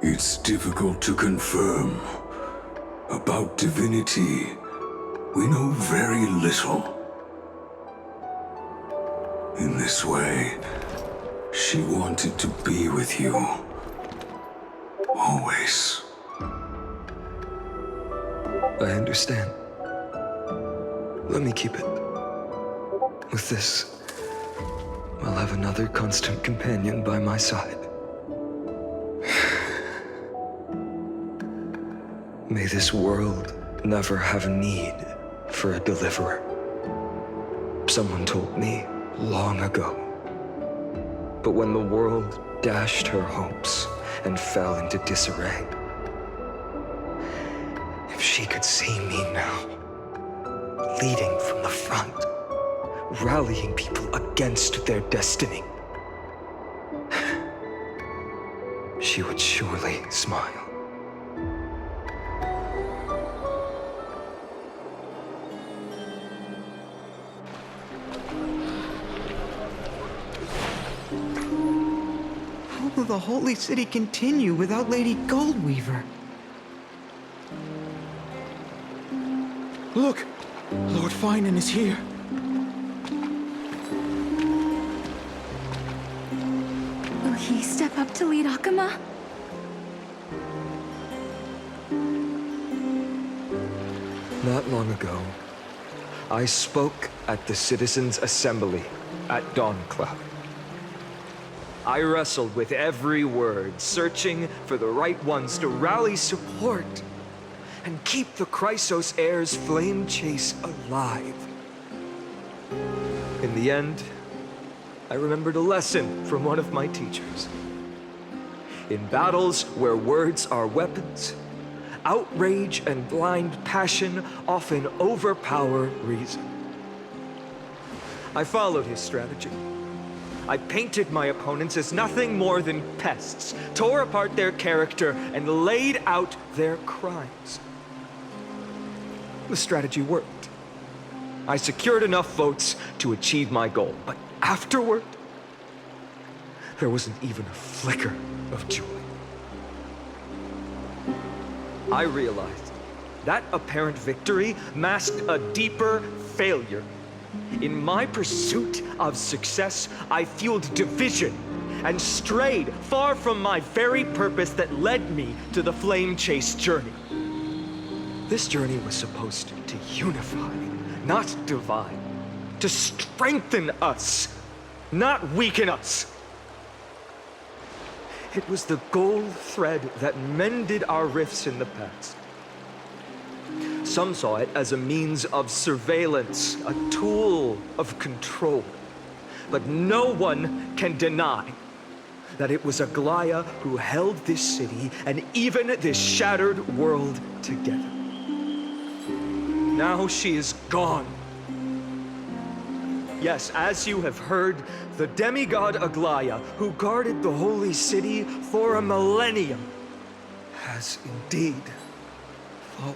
It's difficult to confirm. About divinity, we know very little. In this way, she wanted to be with you. Always. I understand. Let me keep it. With this, I'll have another constant companion by my side. May this world never have need for a deliverer. Someone told me long ago. But when the world dashed her hopes and fell into disarray, if she could see me now, leading from the front, rallying people against their destiny, she would surely smile. How will the Holy City continue without Lady Goldweaver? Look! Lord Finan is here. Will he step up to lead Akama? Not long ago, I spoke at the Citizens' Assembly at Dawncloud. I wrestled with every word, searching for the right ones to rally support and keep the Chrysos Heir's flame chase alive. In the end, I remembered a lesson from one of my teachers. In battles where words are weapons, outrage and blind passion often overpower reason. I followed his strategy. I painted my opponents as nothing more than pests, tore apart their character, and laid out their crimes. The strategy worked. I secured enough votes to achieve my goal, but afterward, there wasn't even a flicker of joy. I realized that apparent victory masked a deeper failure. In my pursuit of success, I fueled division and strayed far from my very purpose that led me to the flame chase journey. This journey was supposed to unify, not divide, to strengthen us, not weaken us. It was the gold thread that mended our rifts in the past. Some saw it as a means of surveillance, a tool of control. But no one can deny that it was Aglaya who held this city and even this shattered world together. Now she is gone. Yes, as you have heard, the demigod Aglaya, who guarded the holy city for a millennium, has indeed fallen.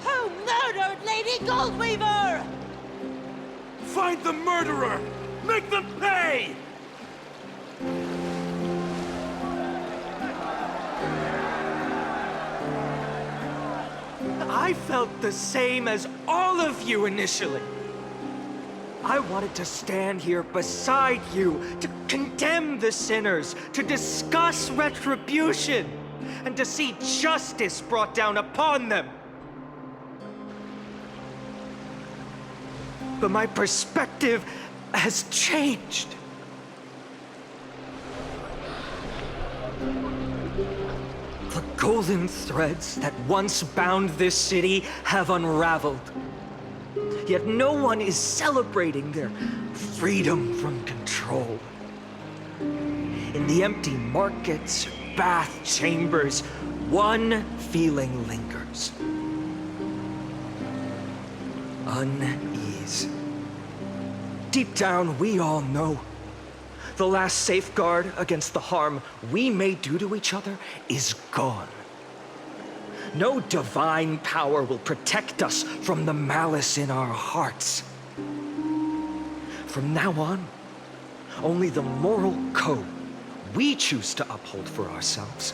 Who murdered Lady Goldweaver? Find the murderer! Make them pay! I felt the same as all of you initially. I wanted to stand here beside you, to condemn the sinners, to discuss retribution, and to see justice brought down upon them. But my perspective has changed. The golden threads that once bound this city have unraveled. Yet no one is celebrating their freedom from control. In the empty markets, bath chambers, one feeling lingers. Unease. Deep down, we all know the last safeguard against the harm we may do to each other is gone. No divine power will protect us from the malice in our hearts. From now on, only the moral code we choose to uphold for ourselves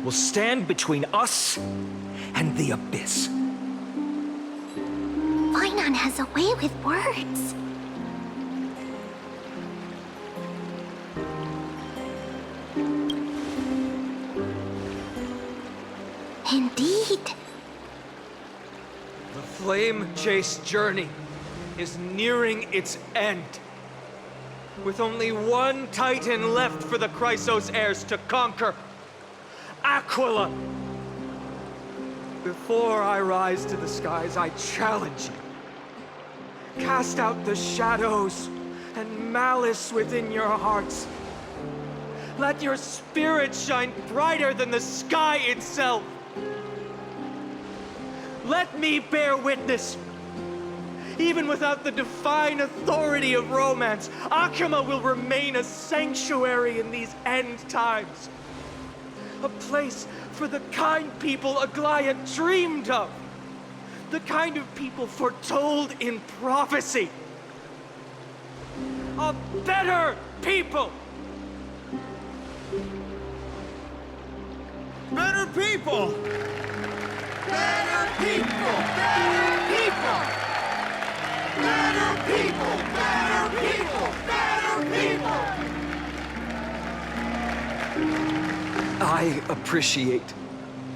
will stand between us and the abyss. Finan has a way with words. Indeed. The flame chase journey is nearing its end. With only one Titan left for the Chrysos heirs to conquer. Aquila! Before I rise to the skies, I challenge you. Cast out the shadows and malice within your hearts. Let your spirit shine brighter than the sky itself. Let me bear witness. Even without the divine authority of romance, Akama will remain a sanctuary in these end times. A place for the kind people Aglaya dreamed of. The kind of people foretold in prophecy. A better people! Better people! Better people! Better people! Better people! Better people! Better people! I appreciate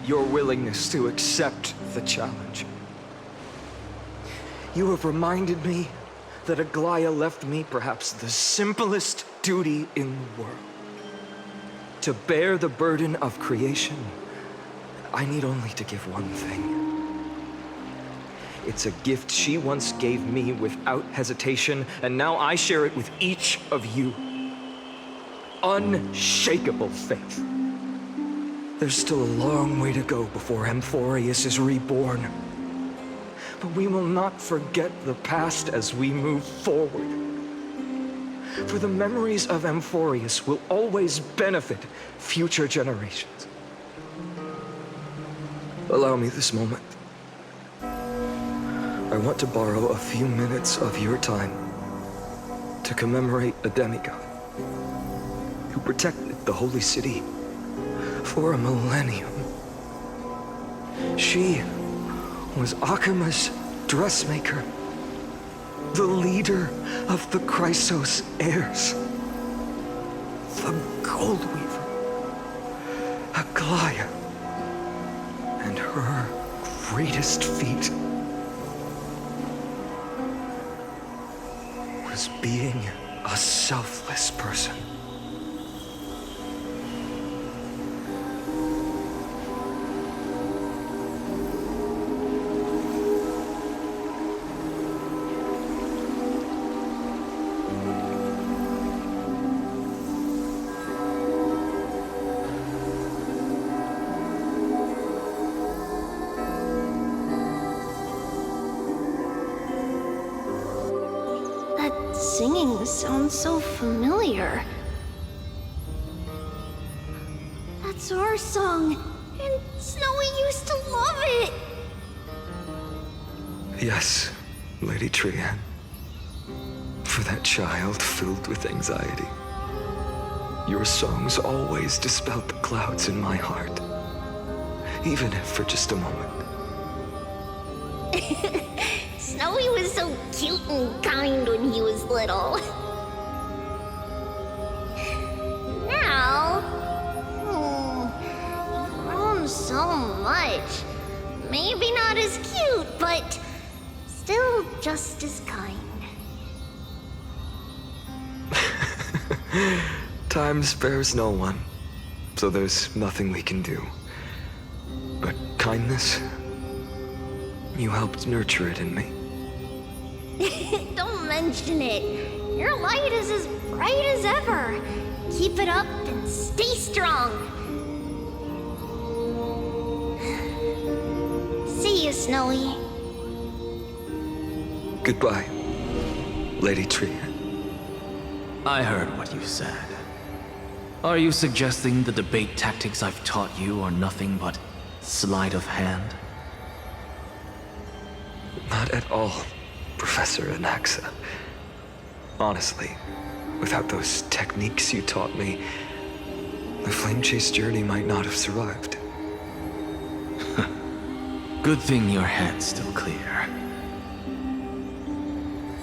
your willingness to accept the challenge. You have reminded me that Aglaya left me perhaps the simplest duty in the world. To bear the burden of creation, I need only to give one thing. It's a gift she once gave me without hesitation, and now I share it with each of you. Unshakable faith. There's still a long way to go before Amphorius is reborn. But we will not forget the past as we move forward. For the memories of Amphorius will always benefit future generations. Allow me this moment. I want to borrow a few minutes of your time to commemorate a demigod who protected the Holy City for a millennium. She was Akima's dressmaker, the leader of the Chrysos heirs, the Gold Weaver, Aglaya, and her greatest feat was being a selfless person. Singing sounds so familiar. That's our song, and Snowy used to love it! Yes, Lady Trian. For that child filled with anxiety. Your songs always dispelled the clouds in my heart. Even if for just a moment. Snowy was so cute and kind when he was little. Now, you've grown so much. Maybe not as cute, but still just as kind. Time spares no one, so there's nothing we can do. But kindness, you helped nurture it in me. Don't mention it. Your light is as bright as ever. Keep it up and stay strong. See you, Snowy. Goodbye, Lady Trian. I heard what you said. Are you suggesting the debate tactics I've taught you are nothing but sleight of hand? Not at all, Professor Anaxa. Honestly, without those techniques you taught me, the Flame Chase journey might not have survived. Good thing your head's still clear.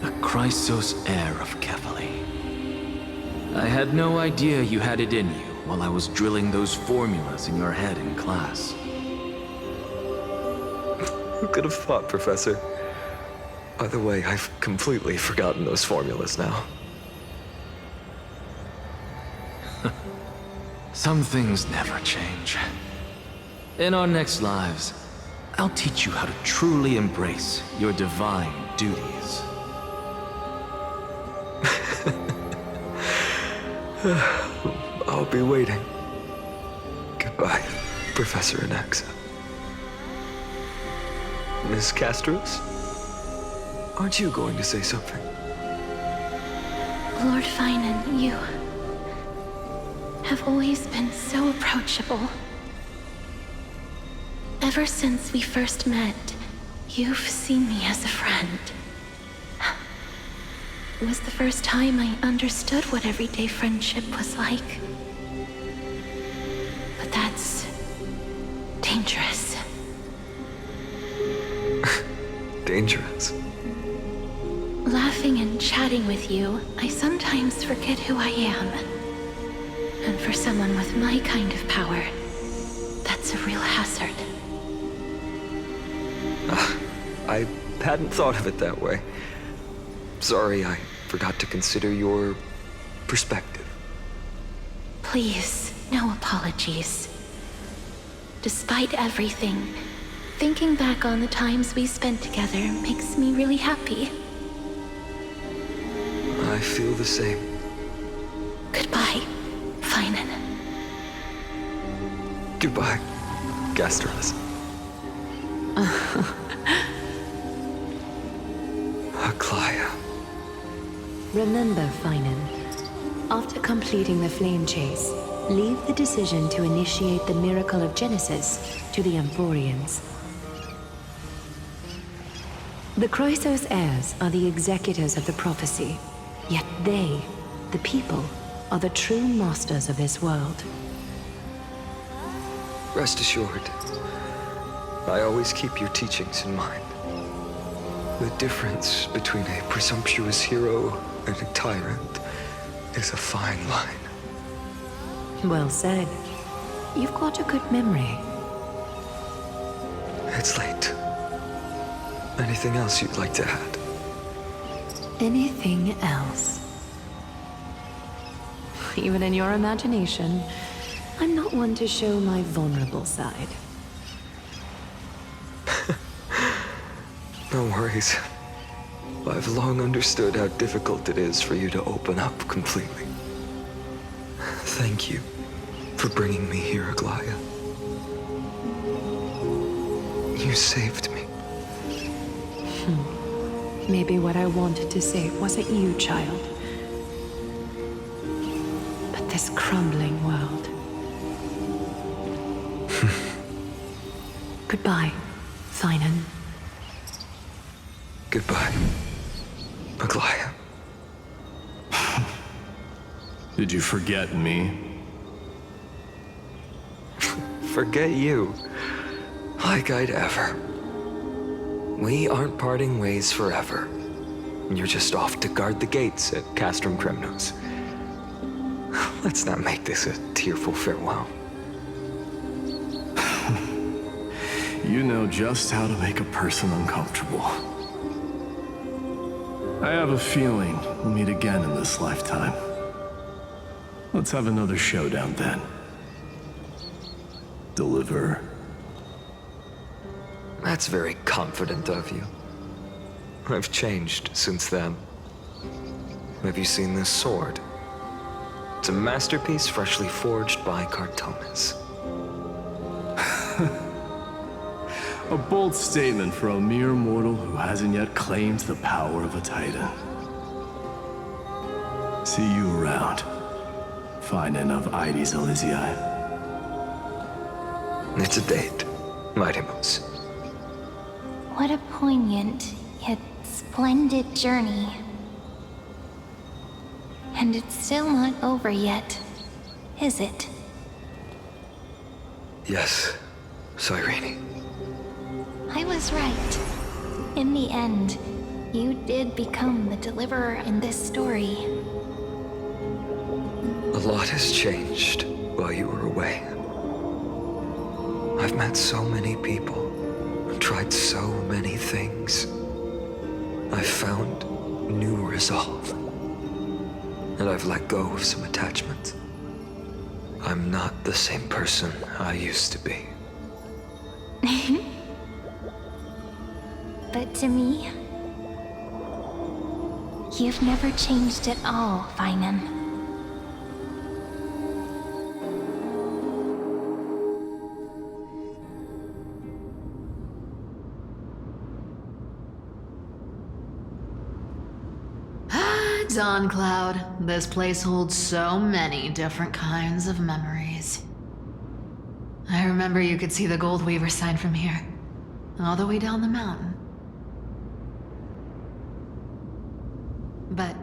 The Chrysos heir of Kefali. I had no idea you had it in you while I was drilling those formulas in your head in class. Who could have thought, Professor? By the way, I've completely forgotten those formulas now. Some things never change. In our next lives, I'll teach you how to truly embrace your divine duties. I'll be waiting. Goodbye, Professor Anaxa. Miss Castros? Aren't you going to say something? Lord Finan, you have always been so approachable. Ever since we first met, you've seen me as a friend. It was the first time I understood what everyday friendship was like. But that's dangerous. Dangerous? Laughing and chatting with you, I sometimes forget who I am. And for someone with my kind of power, that's a real hazard. I hadn't thought of it that way. Sorry, I forgot to consider your perspective. Please, no apologies. Despite everything, thinking back on the times we spent together makes me really happy. I feel the same. Goodbye, Finan. Goodbye, Gastros. Aglaya. Remember, Finan, after completing the flame chase, leave the decision to initiate the miracle of Genesis to the Emporians. The Chrysos heirs are the executors of the prophecy, yet they, the people, are the true masters of this world. Rest assured, I always keep your teachings in mind. The difference between a presumptuous hero and a tyrant is a fine line. Well said. You've got a good memory. It's late. Anything else you'd like to add? Anything else? Even in your imagination, I'm not one to show my vulnerable side. No worries. I've long understood how difficult it is for you to open up completely. Thank you for bringing me here, Aglaya. You saved me. Maybe what I wanted to save wasn't you, child, but this crumbling world. Goodbye, Finan. Goodbye, Aglaya. Did you forget me? Forget you? Like I'd ever. We aren't parting ways forever. You're just off to guard the gates at Castrum Kremnos. Let's not make this a tearful farewell. You know just how to make a person uncomfortable. I have a feeling we'll meet again in this lifetime. Let's have another showdown then. Deliver. That's very confident of you. I've changed since then. Have you seen this sword? It's a masterpiece freshly forged by Cartonis. A bold statement for a mere mortal who hasn't yet claimed the power of a titan. See you around, Finan of Ides Elysiae. It's a date, Mightymoose. What a poignant, yet splendid journey. And it's still not over yet, is it? Yes, Cyrene. I was right. In the end, you did become the deliverer in this story. A lot has changed while you were away. I've met so many people, tried so many things. I've found new resolve. And I've let go of some attachments. I'm not the same person I used to be. But to me, you've never changed at all, Finan. Dawn Cloud, this place holds so many different kinds of memories. I remember you could see the Gold Weaver sign from here, all the way down the mountain. But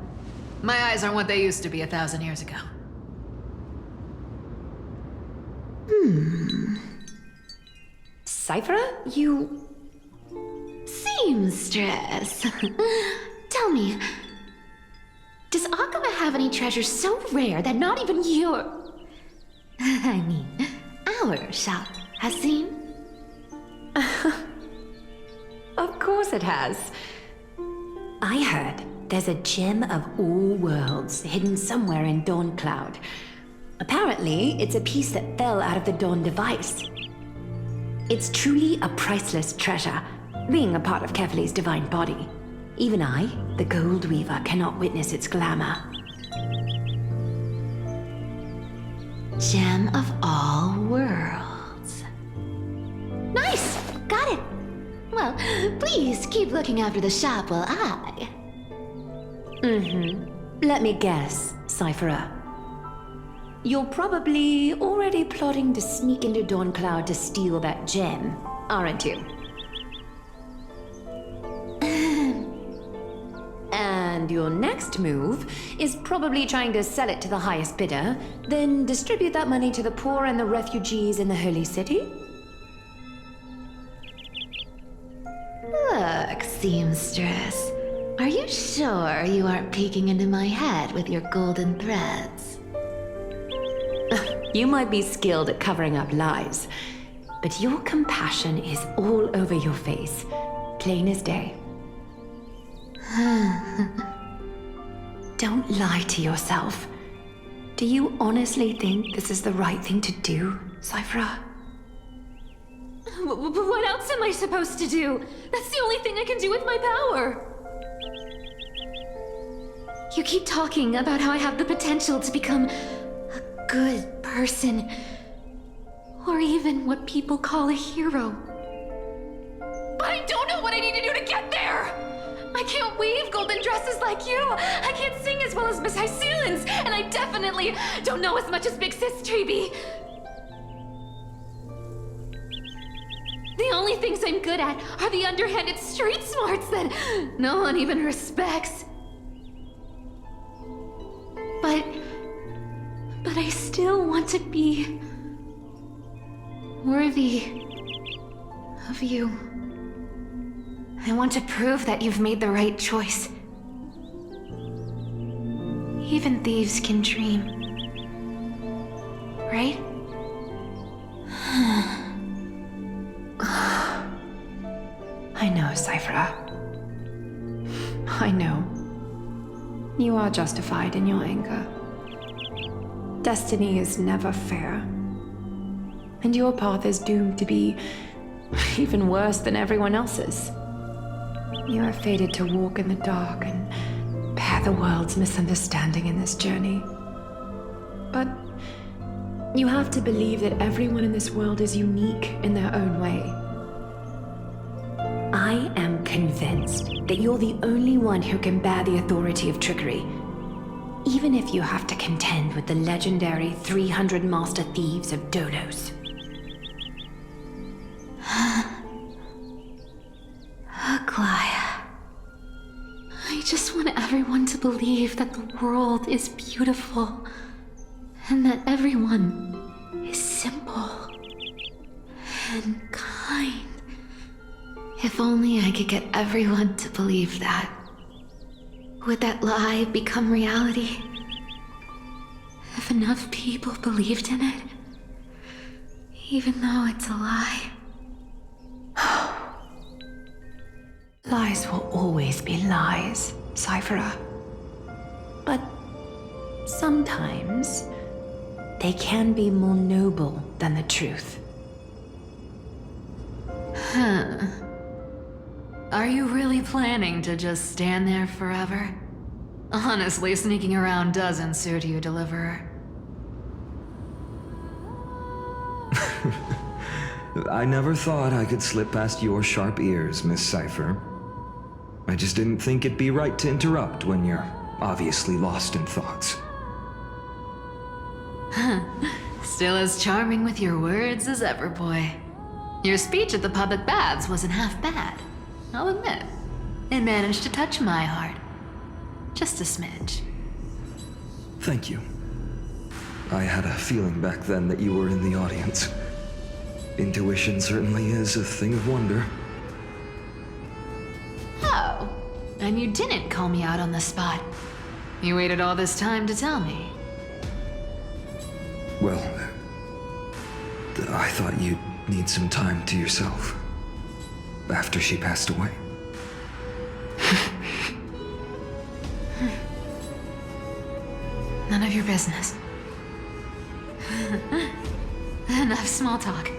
my eyes aren't what they used to be 1,000 years ago. Cypher, you... Seamstress. Tell me, does Akaba have any treasures so rare that not even your... I mean, our shop has seen? Of course it has. I heard there's a gem of all worlds hidden somewhere in Dawn Cloud. Apparently, it's a piece that fell out of the Dawn device. It's truly a priceless treasure, being a part of Kefali's divine body. Even I, the Gold Weaver, cannot witness its glamour. Gem of all worlds. Nice! Got it! Well, please keep looking after the shop while I... Let me guess, Cypherer. You're probably already plotting to sneak into Dawn Cloud to steal that gem, aren't you? And your next move is probably trying to sell it to the highest bidder, then distribute that money to the poor and the refugees in the Holy City? Look, Seamstress. Are you sure you aren't peeking into my head with your golden threads? You might be skilled at covering up lies, but your compassion is all over your face, plain as day. Don't lie to yourself. Do you honestly think this is the right thing to do, Cypher? What else am I supposed to do? That's the only thing I can do with my power. You keep talking about how I have the potential to become a good person, or even what people call a hero. But I don't know what I need to do to get there! I can't weave golden dresses like you! I can't sing as well as Miss Hysoons! And I definitely don't know as much as Big Sis Treeby! The only things I'm good at are the underhanded street smarts that no one even respects. But I still want to be worthy of you. I want to prove that you've made the right choice. Even thieves can dream. Right? I know, Cypher. I know. You are justified in your anger. Destiny is never fair. And your path is doomed to be even worse than everyone else's. You are fated to walk in the dark and bear the world's misunderstanding in this journey. But you have to believe that everyone in this world is unique in their own way. I am convinced that you're the only one who can bear the authority of trickery, even if you have to contend with the legendary 300 master thieves of Dolos. Aglaya. I just want everyone to believe that the world is beautiful, and that everyone is simple and kind. If only I could get everyone to believe that. Would that lie become reality? If enough people believed in it, even though it's a lie. Lies will always be lies, Cypher. But sometimes they can be more noble than the truth. Are you really planning to just stand there forever? Honestly, sneaking around doesn't suit you, Deliverer. I never thought I could slip past your sharp ears, Miss Cypher. I just didn't think it'd be right to interrupt when you're obviously lost in thoughts. Still as charming with your words as ever, boy. Your speech at the public baths wasn't half bad. I'll admit. It managed to touch my heart. Just a smidge. Thank you. I had a feeling back then that you were in the audience. Intuition certainly is a thing of wonder. Oh, and you didn't call me out on the spot. You waited all this time to tell me. Well, I thought you'd need some time to yourself. After she passed away. None of your business. Enough small talk.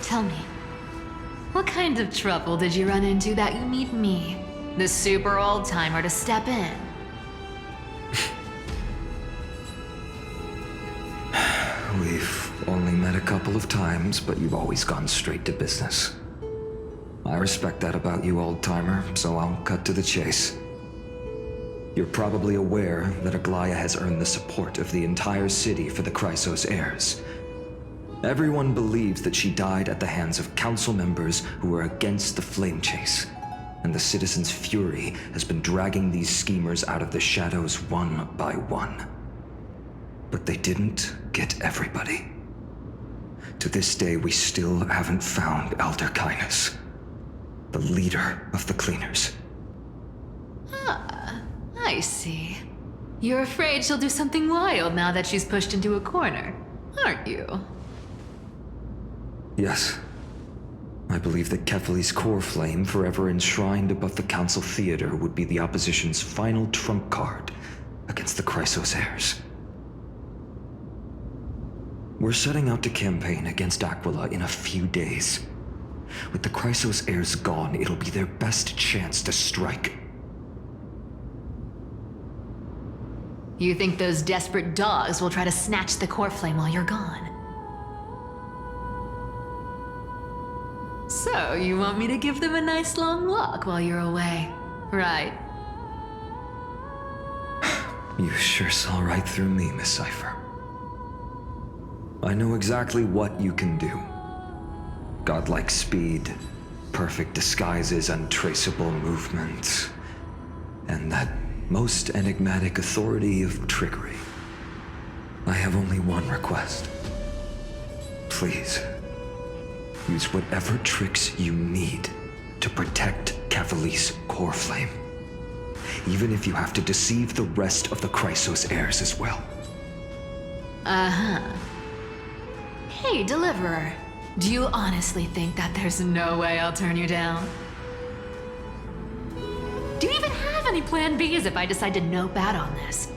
Tell me, what kind of trouble did you run into that you need me, the super old-timer, to step in? We've only met a couple of times, but you've always gone straight to business. I respect that about you, old-timer, so I'll cut to the chase. You're probably aware that Aglaya has earned the support of the entire city for the Chrysos heirs. Everyone believes that she died at the hands of council members who were against the flame chase, and the citizens' fury has been dragging these schemers out of the shadows one by one. But they didn't get everybody. To this day, we still haven't found Elder Kynus, the leader of the cleaners. Ah, I see. You're afraid she'll do something wild now that she's pushed into a corner, aren't you? Yes. I believe that Kefali's core flame, forever enshrined above the council theater, would be the opposition's final trump card against the Chrysos heirs. We're setting out to campaign against Aquila in a few days. With the Chrysos heirs gone, it'll be their best chance to strike. You think those desperate dogs will try to snatch the core flame while you're gone? So, you want me to give them a nice long walk while you're away, right? You sure saw right through me, Miss Cypher. I know exactly what you can do. Godlike speed, perfect disguises, untraceable movements, and that most enigmatic authority of trickery. I have only one request. Please, use whatever tricks you need to protect Kefali's core flame. Even if you have to deceive the rest of the Chrysos heirs as well. Uh-huh. Hey, Deliverer. Do you honestly think that there's no way I'll turn you down? Do you even have any plan Bs if I decide to nope out on this?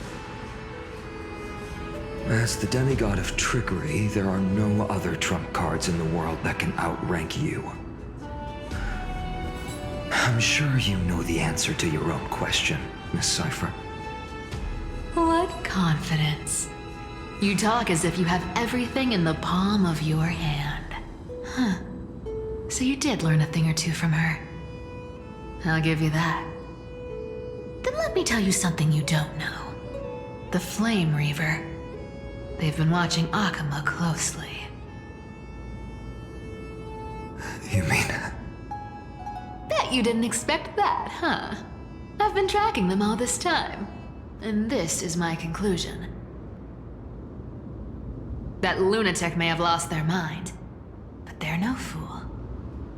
As the demigod of trickery, there are no other trump cards in the world that can outrank you. I'm sure you know the answer to your own question, Miss Cypher. What confidence. You talk as if you have everything in the palm of your hand. Huh. So you did learn a thing or two from her. I'll give you that. Then let me tell you something you don't know. The Flame Reaver. They've been watching Akama closely. You mean... Bet you didn't expect that, huh? I've been tracking them all this time. And this is my conclusion. That lunatic may have lost their mind, but they're no fool.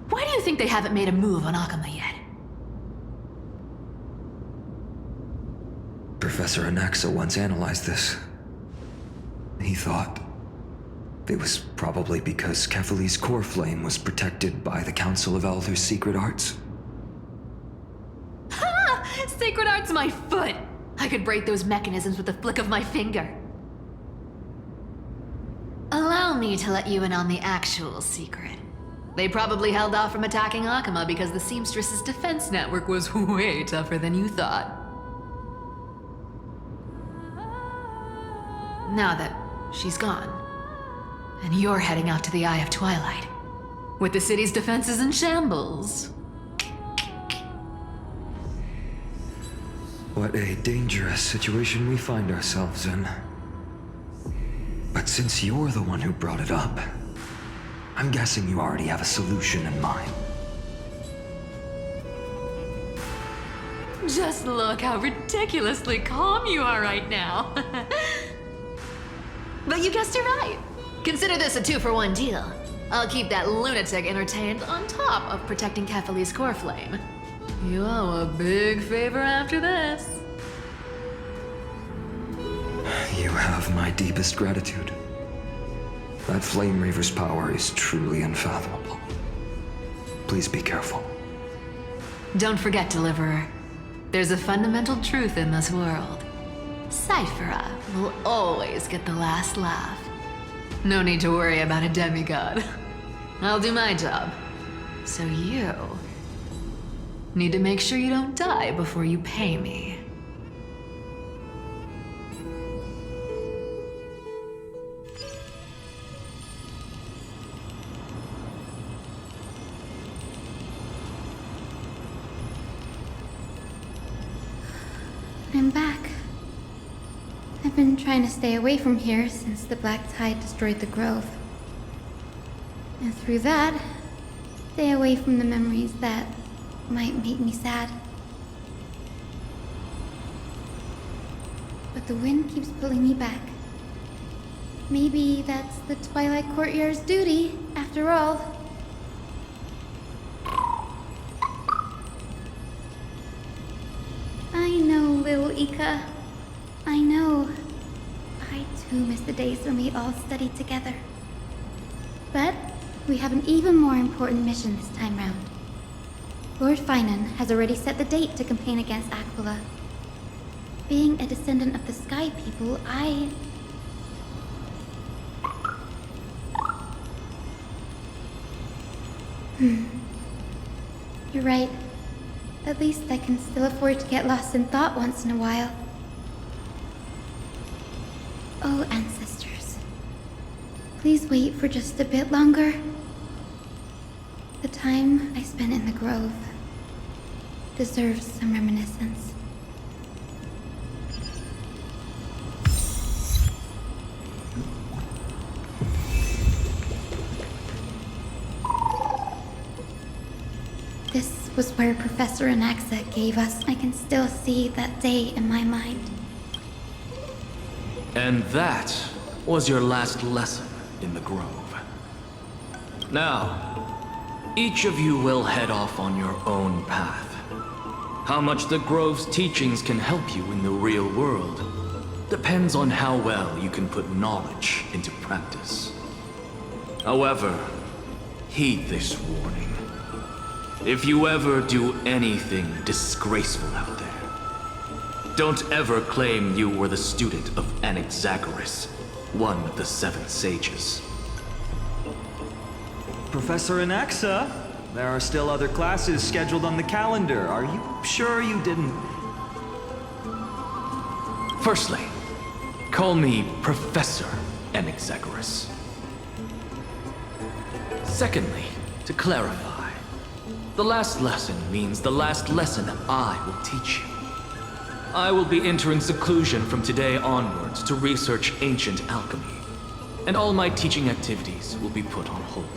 Why do you think they haven't made a move on Akama yet? Professor Anaxa once analyzed this. He thought it was probably because Kefali's core flame was protected by the Council of Elders' secret arts. Ha! Sacred art's my foot! I could break those mechanisms with the flick of my finger. Allow me to let you in on the actual secret. They probably held off from attacking Akama because the Seamstress's defense network was way tougher than you thought. Now that she's gone, and you're heading out to the Eye of Twilight, with the city's defenses in shambles. What a dangerous situation we find ourselves in. But Since you're the one who brought it up, I'm guessing you already have a solution in mind. Just look how ridiculously calm you are right now. But you guessed it right. Consider this a 2-for-1 deal. I'll keep that lunatic entertained on top of protecting Kefali's core flame. You owe a big favor after this. You have my deepest gratitude. That Flame Reaver's power is truly unfathomable. Please be careful. Don't forget, Deliverer. There's a fundamental truth in this world. Cyphera will always get the last laugh. No need to worry about a demigod. I'll do my job. So you need to make sure you don't die before you pay me. I'm back. I've been trying to stay away from here since the Black Tide destroyed the grove. And through that, stay away from the memories that might make me sad. But the wind keeps pulling me back. Maybe that's the Twilight Courtyard's duty, after all. I know, little Ika. I know. I too miss the days when we all studied together. But we have an even more important mission this time round. Lord Finan has already set the date to campaign against Aquila. Being a descendant of the Sky People, You're right. At least I can still afford to get lost in thought once in a while. Oh, ancestors. Please wait for just a bit longer. The time I spent in the grove deserves some reminiscence. This was where Professor Anaxa gave us. I can still see that day in my mind. And that was your last lesson in the Grove. Now, each of you will head off on your own path. How much the Grove's teachings can help you in the real world depends on how well you can put knowledge into practice. However, heed this warning. If you ever do anything disgraceful out there, don't ever claim you were the student of Anaxagoras, one of the 7 sages. Professor Anaxa, there are still other classes scheduled on the calendar. Are you sure you didn't... Firstly, call me Professor Anaxagoras. Secondly, to clarify, the last lesson means the last lesson I will teach you. I will be entering seclusion from today onwards to research ancient alchemy, and all my teaching activities will be put on hold.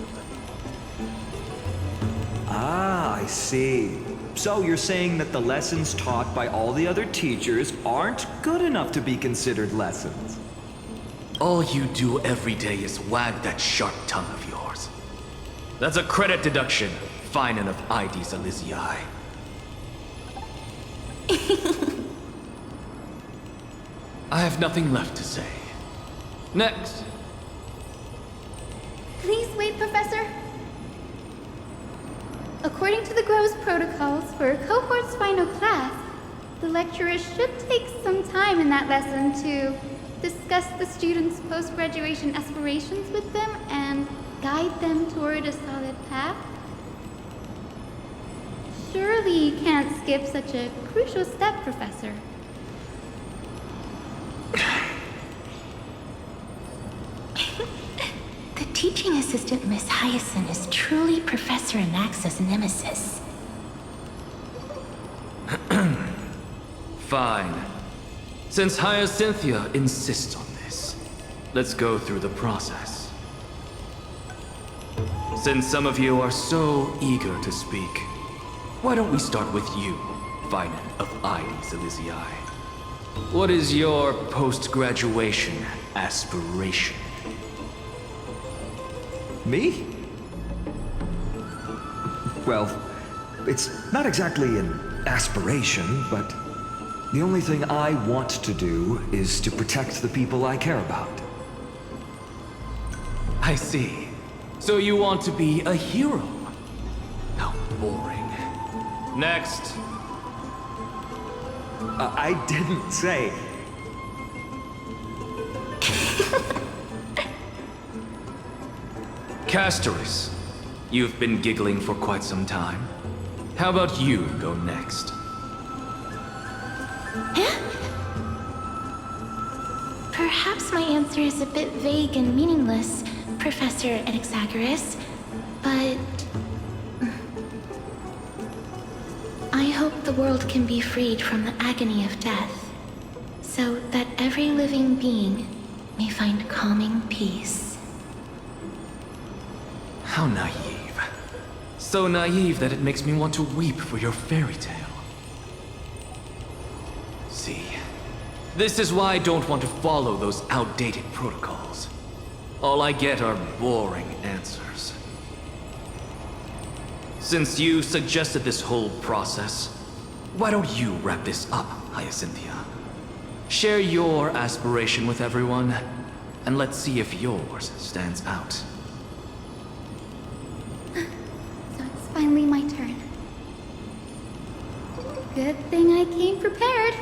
Ah, I see. So you're saying that the lessons taught by all the other teachers aren't good enough to be considered lessons? All you do every day is wag that sharp tongue of yours. That's a credit deduction, Finan of Ides Elysiae. I have nothing left to say. Next. Please wait, Professor. According to the Grove's protocols for a cohort's final class, the lecturer should take some time in that lesson to discuss the students' post-graduation aspirations with them and guide them toward a solid path. Surely you can't skip such a crucial step, Professor. The teaching assistant, Miss Hyacinth, is truly Professor Anaxa's nemesis. Fine. Since Hyacinthia insists on this, let's go through the process. Since some of you are so eager to speak, why don't we start with you, Finan of Ides Elysiae? What is your post-graduation aspiration? Me? Well, it's not exactly an aspiration, but the only thing I want to do is to protect the people I care about. I see. So you want to be a hero? How boring. Next. I didn't say... Castoris, you've been giggling for quite some time. How about you go next? Perhaps my answer is a bit vague and meaningless, Professor Anaxagoras, but... I hope the world can be freed from the agony of death, so that every living being may find calming peace. How naive. So naive that it makes me want to weep for your fairy tale. See, this is why I don't want to follow those outdated protocols. All I get are boring answers. Since you suggested this whole process, why don't you wrap this up, Hyacinthia? Share your aspiration with everyone, and let's see if yours stands out. So it's finally my turn. Good thing I came prepared.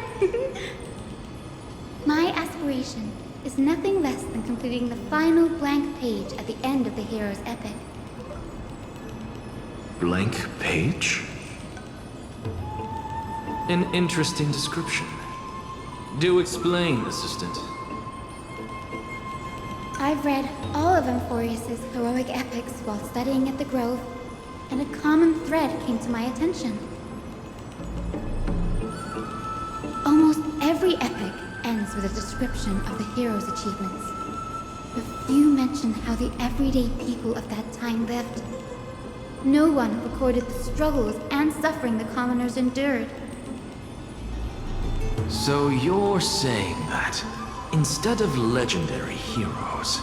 My aspiration is nothing less than completing the final blank page at the end of the hero's epic. Blank page? An interesting description. Do explain, Assistant. I've read all of Amphorius's heroic epics while studying at the Grove, and a common thread came to my attention. Almost every epic ends with a description of the hero's achievements. But few mention how the everyday people of that time lived. No one recorded the struggles and suffering the commoners endured. So you're saying that, instead of legendary heroes,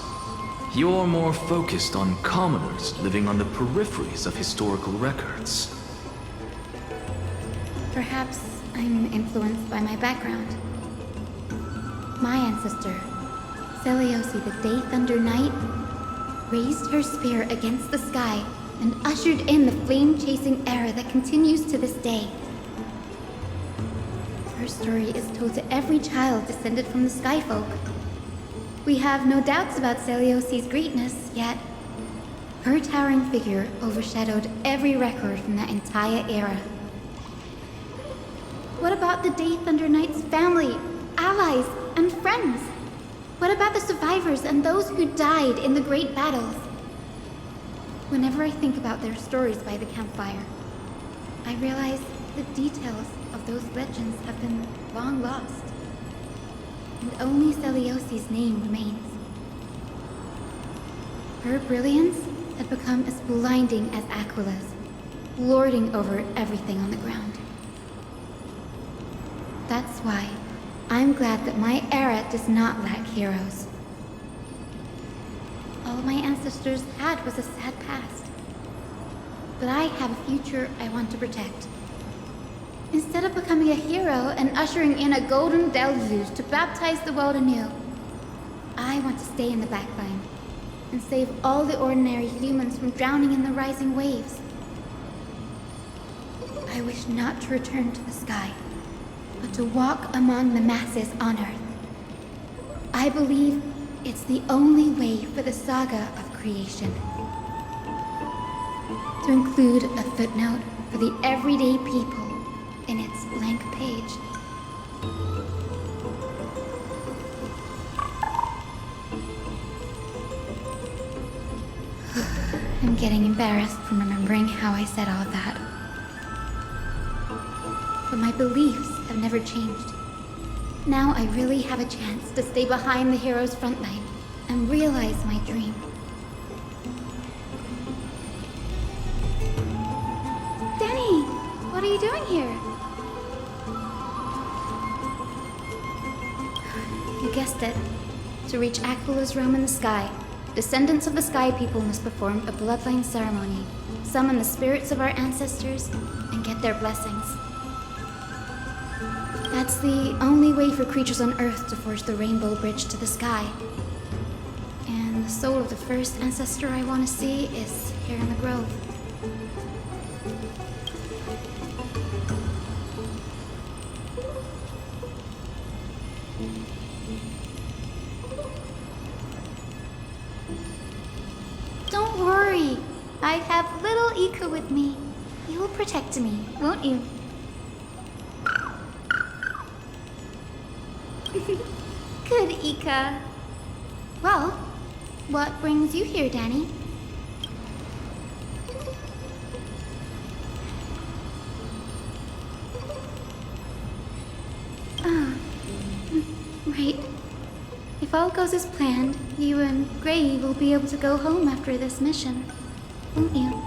you're more focused on commoners living on the peripheries of historical records. Perhaps I'm influenced by my background. My ancestor, Seliosi the Day Thunder Knight, raised her spear against the sky and ushered in the flame-chasing era that continues to this day. Her story is told to every child descended from the Skyfolk. We have no doubts about Seliosi's greatness, yet her towering figure overshadowed every record from that entire era. What about the Day Thunder Knight's family, allies, and friends? What about the survivors and those who died in the great battles? Whenever I think about their stories by the campfire, I realize the details of those legends have been long lost, and only Seliosi's name remains. Her brilliance had become as blinding as Aquila's, lording over everything on the ground. That's why I'm glad that my era does not lack heroes. All my ancestors had was a sad past, but I have a future I want to protect. Instead of becoming a hero and ushering in a golden deluge to baptize the world anew, I want to stay in the backline and save all the ordinary humans from drowning in the rising waves. I wish not to return to the sky, but to walk among the masses on Earth. I believe it's the only way for the saga of creation. To include a footnote for the everyday people in its blank page. I'm getting embarrassed from remembering how I said all that. But my beliefs have never changed. Now I really have a chance to stay behind the hero's front line and realize my dream. Danny, what are you doing here? You guessed it. To reach Aquila's realm in the sky, descendants of the Sky People must perform a bloodline ceremony, summon the spirits of our ancestors, and get their blessings. That's the only way for creatures on Earth to forge the rainbow bridge to the sky. And the soul of the first ancestor I want to see is here in the grove. Don't worry. I have little Ika with me. You will protect me, won't you? Good, Ika. Well, what brings you here, Danny? Ah, right. If all goes as planned, you and Gray will be able to go home after this mission, won't you?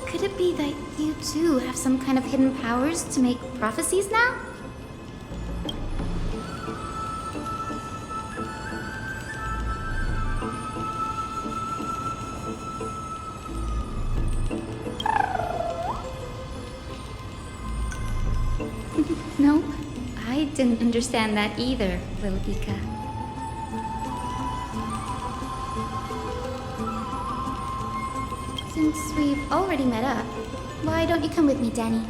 Could it be that you too have some kind of hidden powers to make prophecies now? Nope, I didn't understand that either, little Ika. Since we've already met up, why don't you come with me, Danny?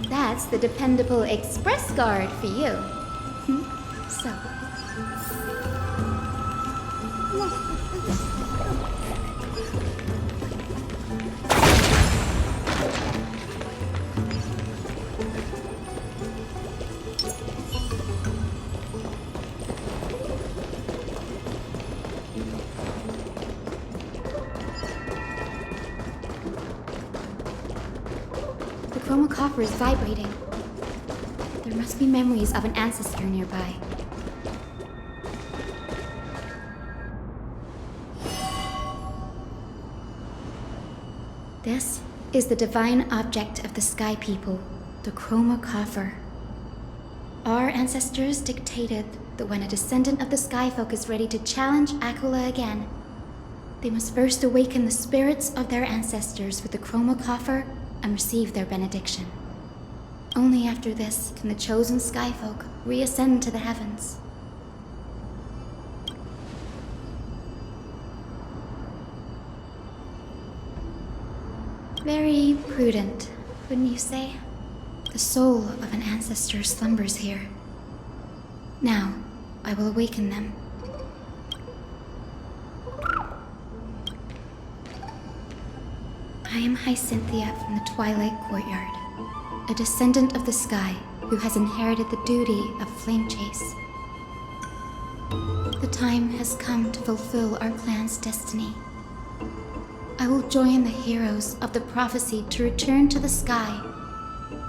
That's the dependable express guard for you. So. The chroma coffer is vibrating. There must be memories of an ancestor nearby. This is the divine object of the Sky People, the chroma coffer. Our ancestors dictated that when a descendant of the Sky Folk is ready to challenge Aquila again, they must first awaken the spirits of their ancestors with the chroma coffer and receive their benediction. Only after this can the chosen Sky Folk reascend to the heavens. Very prudent, wouldn't you say? The soul of an ancestor slumbers here. Now, I will awaken them. I am Hyacinthia from the Twilight Courtyard, a descendant of the sky who has inherited the duty of Flame Chase. The time has come to fulfill our clan's destiny. I will join the heroes of the prophecy to return to the sky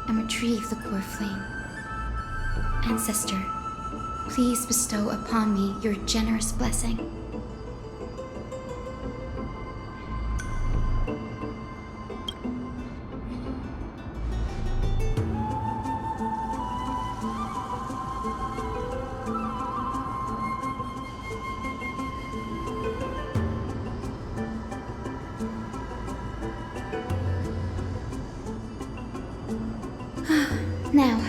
and retrieve the core flame. Ancestor, please bestow upon me your generous blessing. Now,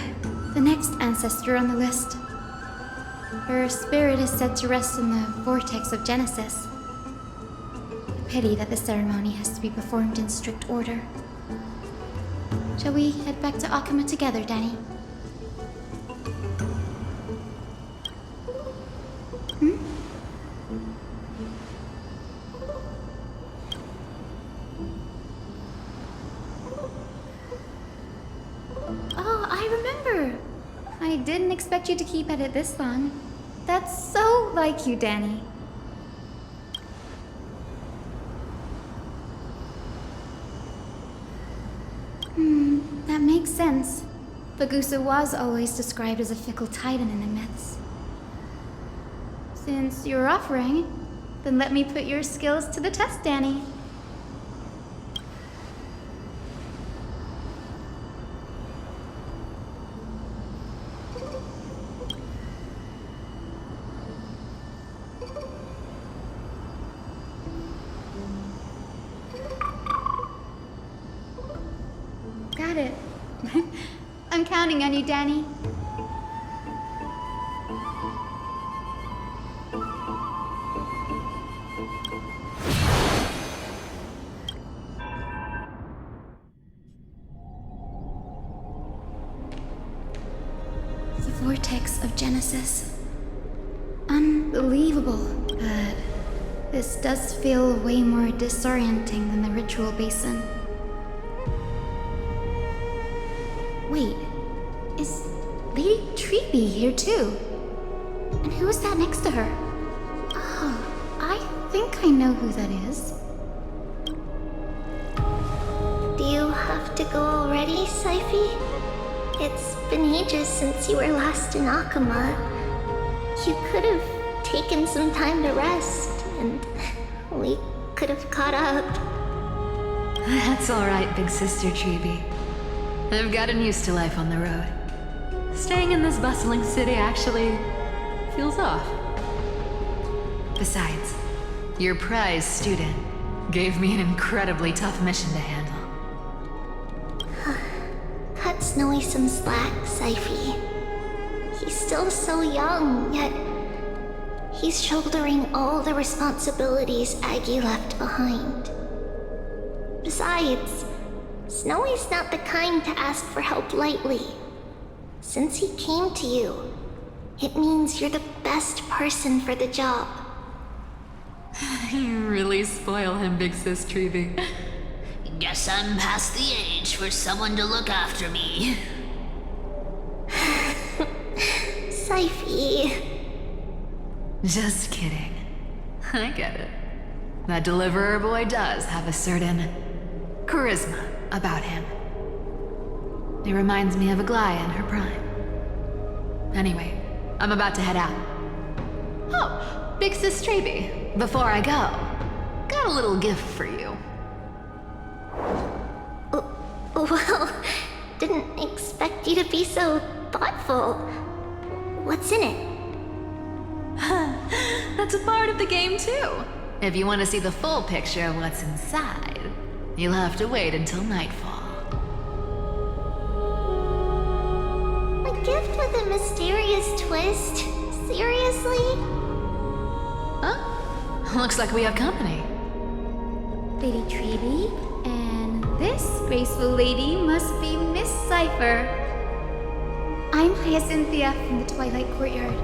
the next ancestor on the list. Her spirit is said to rest in the vortex of Genesis. Pity that the ceremony has to be performed in strict order. Shall we head back to Akama together, Danny? I didn't expect you to keep at it this long. That's so like you, Danny. makes sense. Bagusa was always described as a fickle titan in the myths. Since you're offering, then let me put your skills to the test, Danny. Got it. I'm counting on you, Danny. The vortex of Genesis. Unbelievable, but this does feel way more disorienting than the ritual basin. Wait, is Lady Treeby here too? And who is that next to her? Oh, I think I know who that is. Do you have to go already, Syphie? It's been ages since you were last in Akama. You could have taken some time to rest, and we could have caught up. That's alright, big sister Treeby. I've gotten used to life on the road. Staying in this bustling city actually feels off. Besides, your prize student gave me an incredibly tough mission to handle. Cut Snowy some slack, Syphie. He's still so young, yet he's shouldering all the responsibilities Aggie left behind. Besides, Snowy's not the kind to ask for help lightly. Since he came to you, it means you're the best person for the job. You really spoil him, big sis Treeby. Guess I'm past the age for someone to look after me. Syphie. Just kidding. I get it. That deliverer boy does have a certain charisma about him. He reminds me of Aglaia in her prime. Anyway, I'm about to head out. Oh, big sis Treeby, before I go, got a little gift for you. Well, didn't expect you to be so thoughtful. What's in it? That's a part of the game too. If you want to see the full picture of what's inside, you'll have to wait until nightfall. A gift with a mysterious twist? Seriously? Huh? Looks like we have company. Lady Treeby, and this graceful lady must be Miss Cypher. I'm Hyacinthia from the Twilight Courtyard.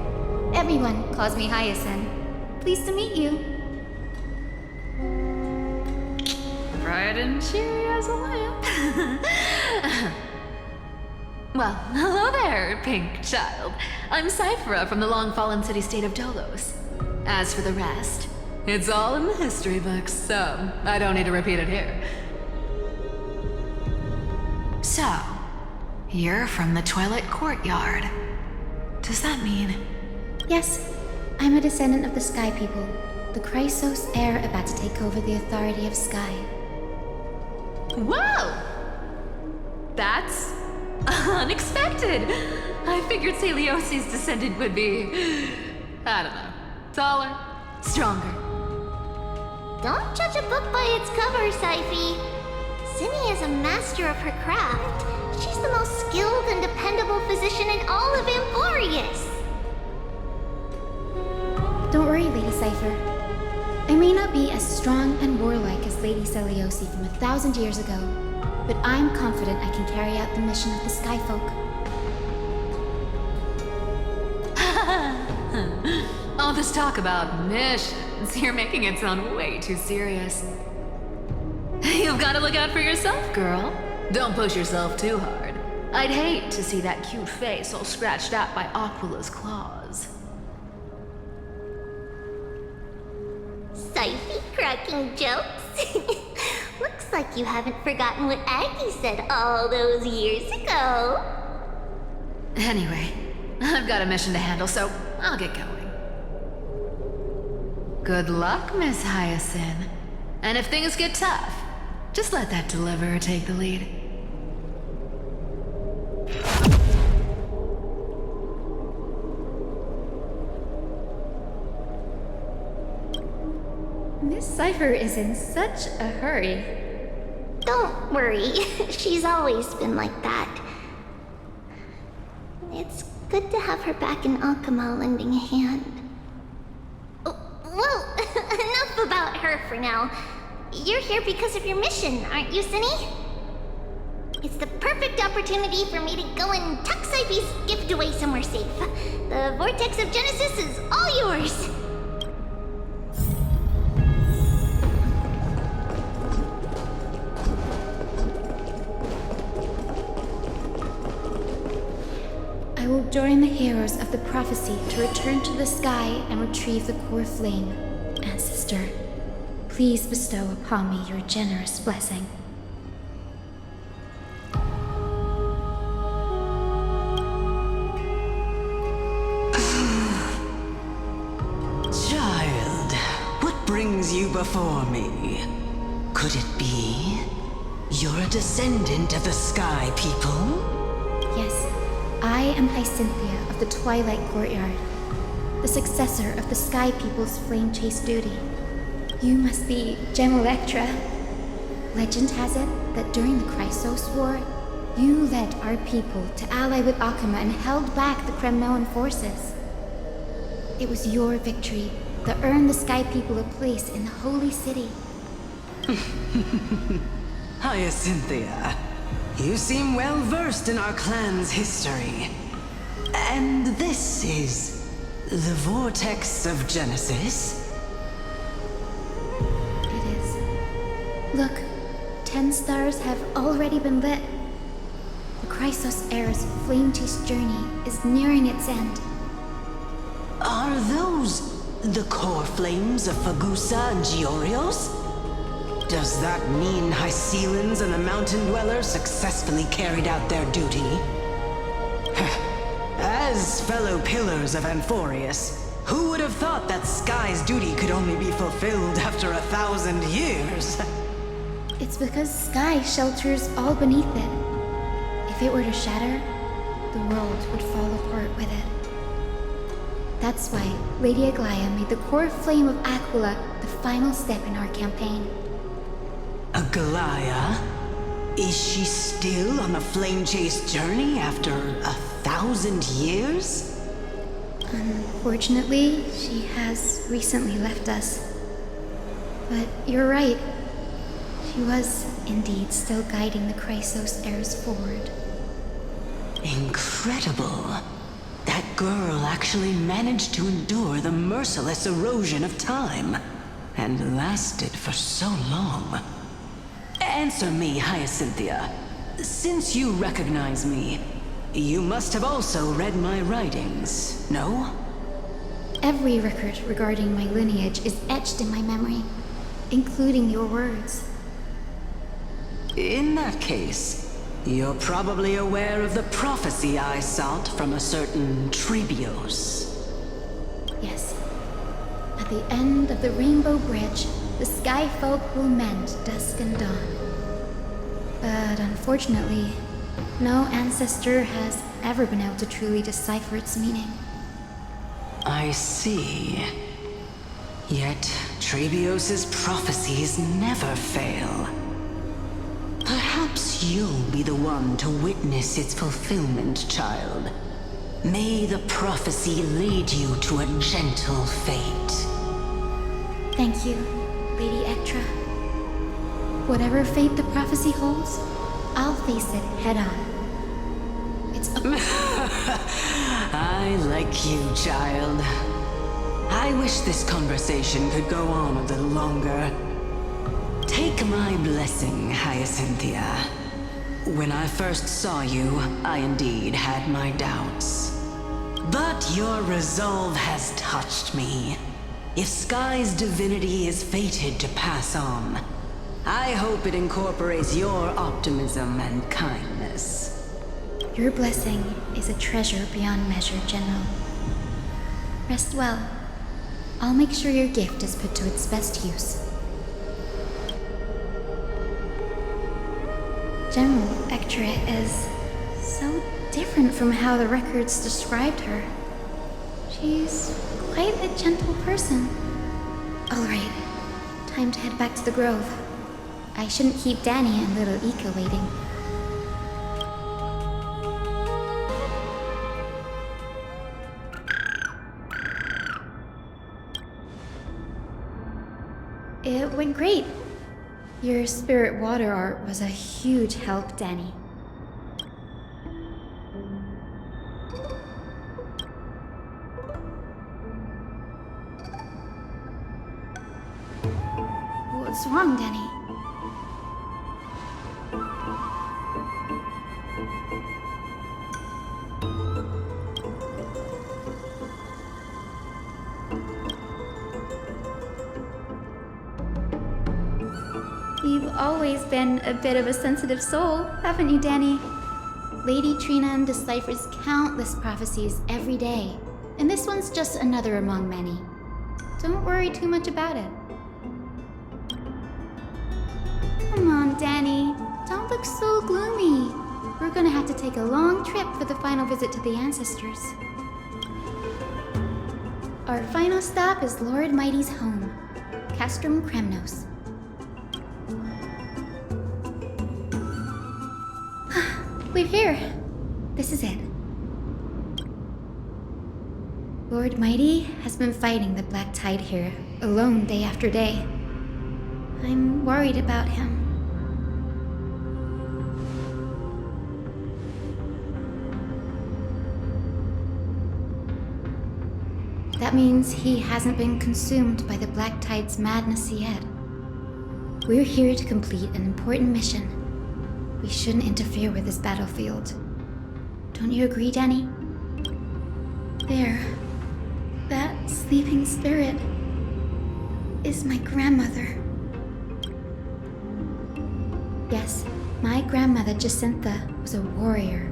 Everyone calls me Hyacinth. Pleased to meet you. Bright and cheery as a lamp. Well, hello there, pink child. I'm Cyphera from the long-fallen city-state of Dolos. As for the rest, it's all in the history books, so I don't need to repeat it here. So, you're from the Twilight Courtyard. Does that mean... Yes, I'm a descendant of the Sky People, the Chrysos heir about to take over the authority of Sky. Whoa! That's unexpected. I figured Celiosi's descendant would be, I don't know, taller, stronger. Don't judge a book by its cover, Syphie. Simi is a master of her craft. She's the most skilled and dependable physician in all of Emporius. Don't worry, Lady Cypher. I may not be as strong and warlike as Lady Celiosi from 1,000 years ago, but I'm confident I can carry out the mission of the Sky Folk. All this talk about missions, you're making it sound way too serious. You've got to look out for yourself, girl. Don't push yourself too hard. I'd hate to see that cute face all scratched out by Aquila's claws. Syphie cracking jokes? Looks like you haven't forgotten what Aggie said all those years ago. Anyway, I've got a mission to handle, so I'll get going. Good luck, Miss Hyacinth. And if things get tough, just let that deliverer take the lead. Miss Cypher is in such a hurry. Don't worry, she's always been like that. It's good to have her back in Akama lending a hand. Well, enough about her for now. You're here because of your mission, aren't you, Cinny? It's the perfect opportunity for me to go and tuck Cypher's gift away somewhere safe. The Vortex of Genesis is all yours. I will join the heroes of the prophecy to return to the sky and retrieve the core flame. Ancestor, please bestow upon me your generous blessing. Child, what brings you before me? Could it be you're a descendant of the Sky People? Yes, I am Hyacinthia of the Twilight Courtyard, the successor of the Sky People's flame chase duty. You must be Gem Electra. Legend has it that during the Chrysos War, you led our people to ally with Akama and held back the Kremnoan forces. It was your victory that earned the Sky People a place in the Holy City. Hyacinthia, you seem well versed in our clan's history. And this is the Vortex of Genesis? It is. Look, 10 stars have already been lit. The Chrysos era's flame chase journey is nearing its end. Are those the core flames of Fagusa and Giorios? Does that mean Hycelans and the Mountain Dwellers successfully carried out their duty? As fellow pillars of Amphorius, who would have thought that Sky's duty could only be fulfilled after 1,000 years? It's because Sky shelters all beneath it. If it were to shatter, the world would fall apart with it. That's why Lady Aglaya made the core flame of Aquila the final step in our campaign. Aglaya? Is she still on the flame chase journey after 1,000 years? Unfortunately, she has recently left us. But you're right. She was indeed still guiding the Chrysos heirs forward. Incredible. That girl actually managed to endure the merciless erosion of time, and lasted for so long. Answer me, Hyacinthia. Since you recognize me, you must have also read my writings, no? Every record regarding my lineage is etched in my memory, including your words. In that case, you're probably aware of the prophecy I sought from a certain Trebios. Yes. At the end of the Rainbow Bridge, the Sky Folk will mend dusk and dawn. But unfortunately, no ancestor has ever been able to truly decipher its meaning. I see. Yet, Trebios's prophecies never fail. Perhaps you'll be the one to witness its fulfillment, child. May the prophecy lead you to a gentle fate. Thank you, Lady Ektra. Whatever fate the prophecy holds, I'll face it head on. It's I like you, child. I wish this conversation could go on a little longer. Take my blessing, Hyacinthia. When I first saw you, I indeed had my doubts. But your resolve has touched me. If Sky's divinity is fated to pass on, I hope it incorporates your optimism and kindness. Your blessing is a treasure beyond measure, General. Rest well. I'll make sure your gift is put to its best use. General Ectria is so different from how the records described her. She's quite a gentle person. All right, time to head back to the Grove. I shouldn't keep Danny and little Ika waiting. It went great. Your spirit water art was a huge help, Danny. What's wrong, Danny? You've always been a bit of a sensitive soul, haven't you, Danny? Lady Trina deciphers countless prophecies every day, and this one's just another among many. Don't worry too much about it. Come on, Danny. Don't look so gloomy. We're gonna have to take a long trip for the final visit to the ancestors. Our final stop is Lord Mighty's home, Castrum Kremnos. We're here. This is it. Lord Mighty has been fighting the Black Tide here, alone day after day. I'm worried about him. That means he hasn't been consumed by the Black Tide's madness yet. We're here to complete an important mission. We shouldn't interfere with this battlefield. Don't you agree, Danny? There. That sleeping spirit is my grandmother. Yes, my grandmother Jacintha was a warrior.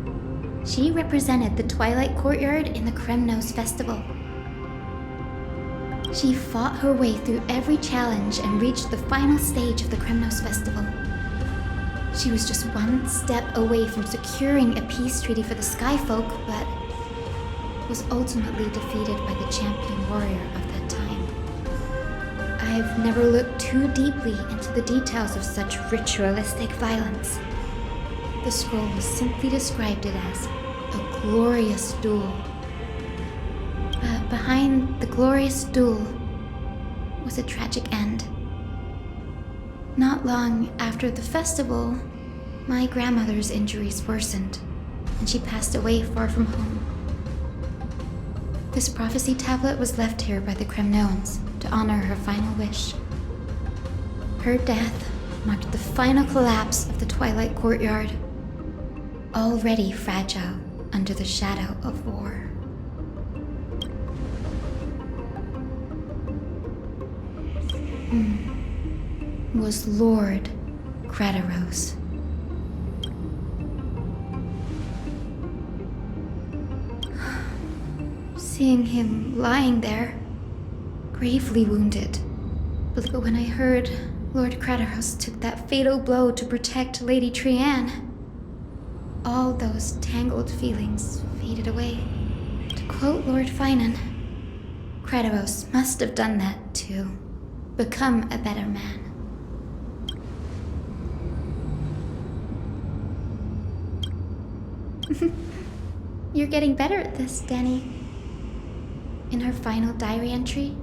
She represented the Twilight Courtyard in the Kremnos Festival. She fought her way through every challenge and reached the final stage of the Kremnos Festival. She was just one step away from securing a peace treaty for the Skyfolk, but was ultimately defeated by the champion warrior of that time. I've never looked too deeply into the details of such ritualistic violence. The scroll simply described it as a glorious duel. But behind the glorious duel was a tragic end. Not long after the festival, my grandmother's injuries worsened, and she passed away far from home. This prophecy tablet was left here by the Kremnoans to honor her final wish. Her death marked the final collapse of the Twilight Courtyard, already fragile under the shadow of war. Was Lord Crataros. Seeing him lying there, gravely wounded. But when I heard Lord Crataros took that fatal blow to protect Lady Trianne, all those tangled feelings faded away. To quote Lord Finan, Crataros must have done that to become a better man. You're getting better at this, Danny. In her final diary entry,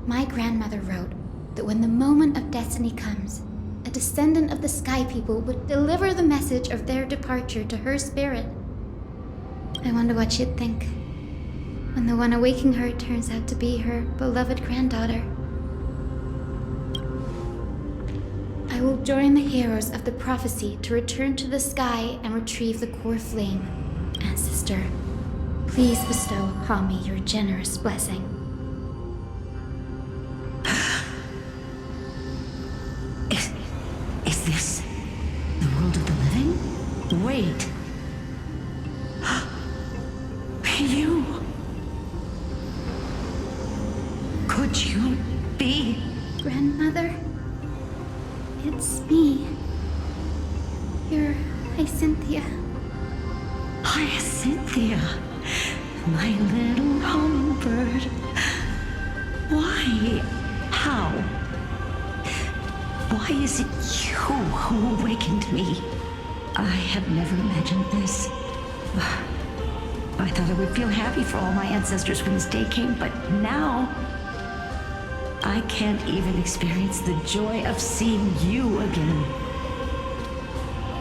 my grandmother wrote that when the moment of destiny comes, a descendant of the Sky People would deliver the message of their departure to her spirit. I wonder what she'd think when the one awaking her turns out to be her beloved granddaughter. I will join the heroes of the prophecy to return to the sky and retrieve the core flame. Ancestor, please bestow upon me your generous blessing. this the world of the living? Wait. You. Could you be? Grandmother? It's me. You're Hyacinthia. Hyacinthia, my little hummingbird. Why? How? Why is it you who awakened me? I have never imagined this. I thought I would feel happy for all my ancestors when this day came, but now I can't even experience the joy of seeing you again.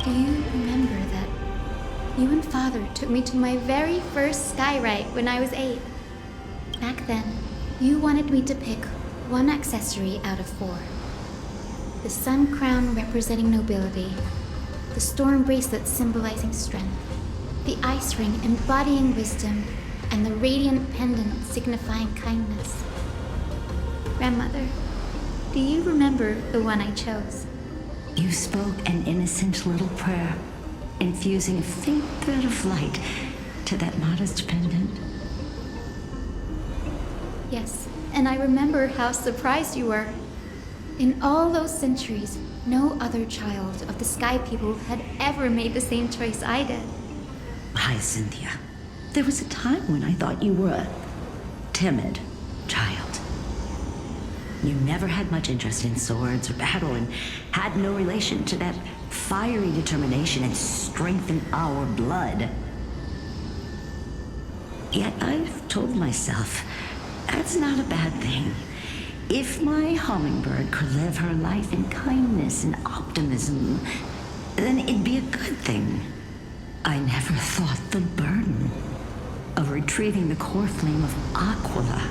Do you remember that you and Father took me to my very first sky ride when I was 8? Back then, you wanted me to pick one accessory out of 4. The sun crown representing nobility, the storm bracelet symbolizing strength, the ice ring embodying wisdom, and the radiant pendant signifying kindness. Grandmother, do you remember the one I chose? You spoke an innocent little prayer, infusing a faint thread of light to that modest pendant. Yes, and I remember how surprised you were. In all those centuries, no other child of the Sky People had ever made the same choice I did. Hyacinthia, there was a time when I thought you were a timid child. You never had much interest in swords or battle and had no relation to that fiery determination and strength in our blood. Yet I've told myself, that's not a bad thing. If my hummingbird could live her life in kindness and optimism, then it'd be a good thing. I never thought the burden of retrieving the core flame of Aquila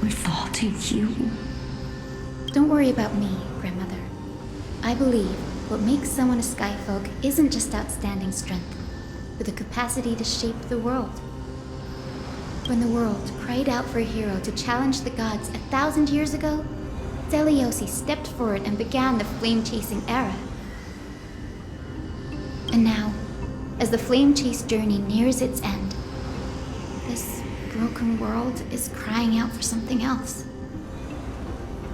would fall to you. Don't worry about me, Grandmother. I believe what makes someone a Skyfolk isn't just outstanding strength, but the capacity to shape the world. When the world cried out for a hero to challenge the gods 1,000 years ago, Zeliosi stepped forward and began the flame-chasing era. And now, as the flame chase journey nears its end, this broken world is crying out for something else.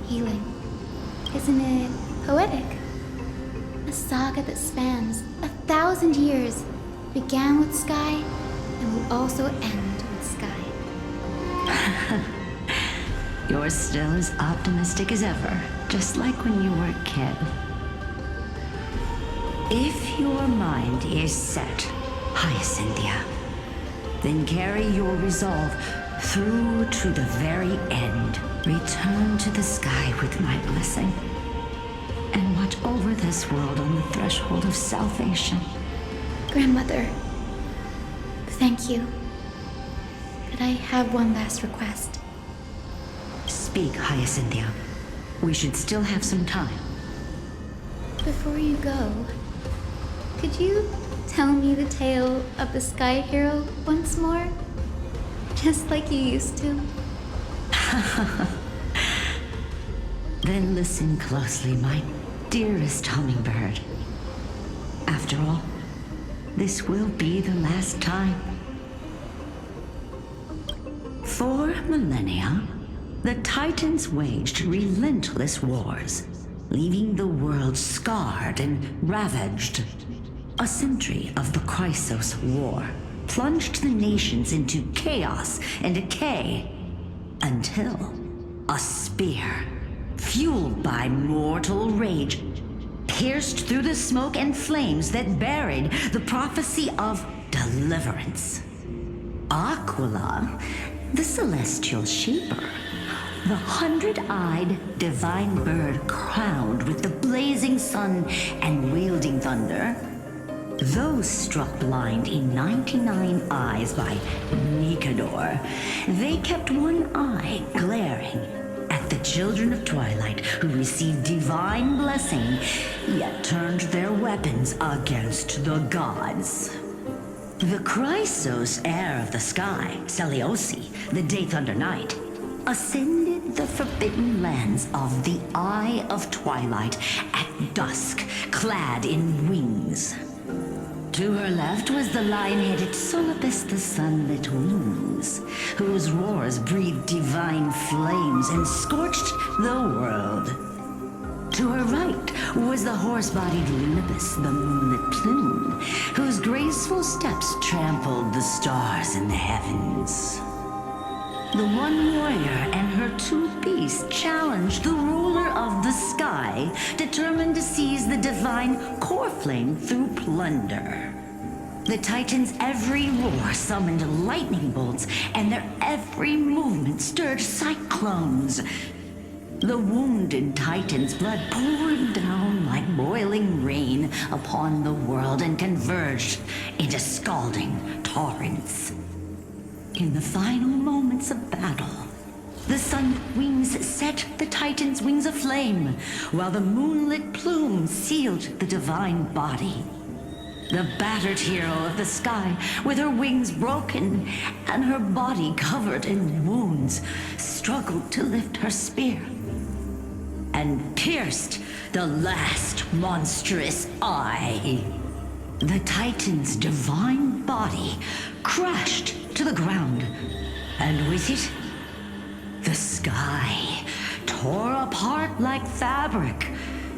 Healing. Isn't it poetic? A saga that spans 1,000 years, began with sky and will also end with sky. You're still as optimistic as ever, just like when you were a kid. If your mind is set, Hyacinthia, then carry your resolve through to the very end. Return to the sky with my blessing, and watch over this world on the threshold of salvation. Grandmother, thank you. But I have one last request. Speak, Hyacinthia. We should still have some time. Before you go, could you tell me the tale of the Sky Hero once more? Just like you used to. Then listen closely, my dearest hummingbird. After all, this will be the last time. For millennia, the Titans waged relentless wars, leaving the world scarred and ravaged. A century of the Chrysos War plunged the nations into chaos and decay, until a spear, fueled by mortal rage, pierced through the smoke and flames that buried the prophecy of deliverance. Aquila, the celestial shaper, the 100-eyed divine bird crowned with the blazing sun and wielding thunder, those struck blind in 99 eyes by Nicanor, they kept one eye glaring at the children of Twilight who received divine blessing, yet turned their weapons against the gods. The Chrysos heir of the sky, Seliosi, the Day Thunder Knight, ascended the forbidden lands of the Eye of Twilight at dusk, clad in wings. To her left was the lion-headed Solibus the Sunlit Wings, whose roars breathed divine flames and scorched the world. To her right was the horse-bodied Lunibus the Moonlit Plume, whose graceful steps trampled the stars in the heavens. The one warrior and her two beasts challenged the ruler of the sky, determined to seize the divine core flame through plunder. The Titans' every roar summoned lightning bolts, and their every movement stirred cyclones. The wounded Titan's blood poured down like boiling rain upon the world and converged into scalding torrents. In the final moments of battle, the sun wings set the Titan's wings aflame, while the moonlit plume sealed the divine body. The battered hero of the sky, with her wings broken and her body covered in wounds, struggled to lift her spear and pierced the last monstrous eye. The Titan's divine body crashed to the ground, and with it, the sky tore apart like fabric,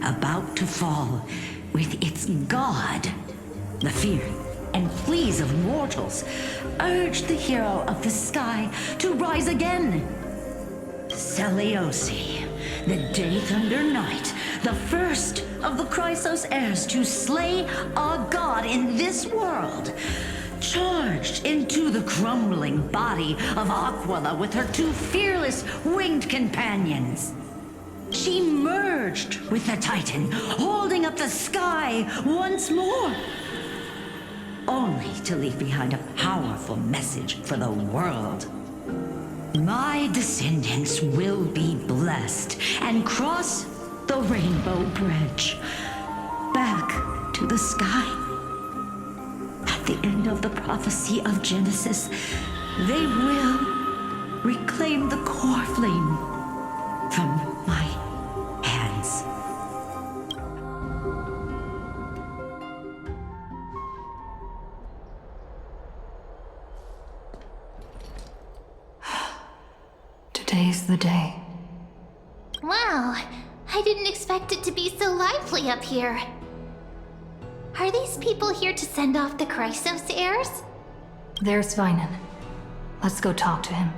about to fall with its god. The fear and pleas of mortals urged the hero of the sky to rise again. Celiosi, the Day Thunder Knight, the first of the Chrysos heirs to slay a god in this world, charged into the crumbling body of Aquila with her two fearless winged companions. She merged with the Titan, holding up the sky once more, only to leave behind a powerful message for the world. My descendants will be blessed and cross the Rainbow Bridge back to the sky. At the end of the prophecy of Genesis, they will reclaim the core flame from my hands. Today's the day. Wow, I didn't expect it to be so lively up here. Are these people here to send off the Chrysos heirs? There's Vinan. Let's go talk to him.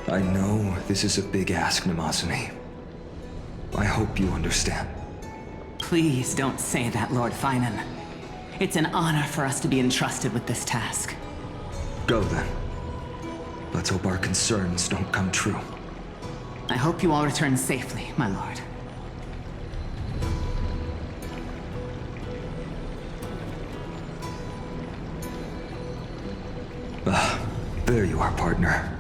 I know this is a big ask, Namazumi. I hope you understand. Please don't say that, Lord Finan. It's an honor for us to be entrusted with this task. Go then. Let's hope our concerns don't come true. I hope you all return safely, my lord. There you are, partner.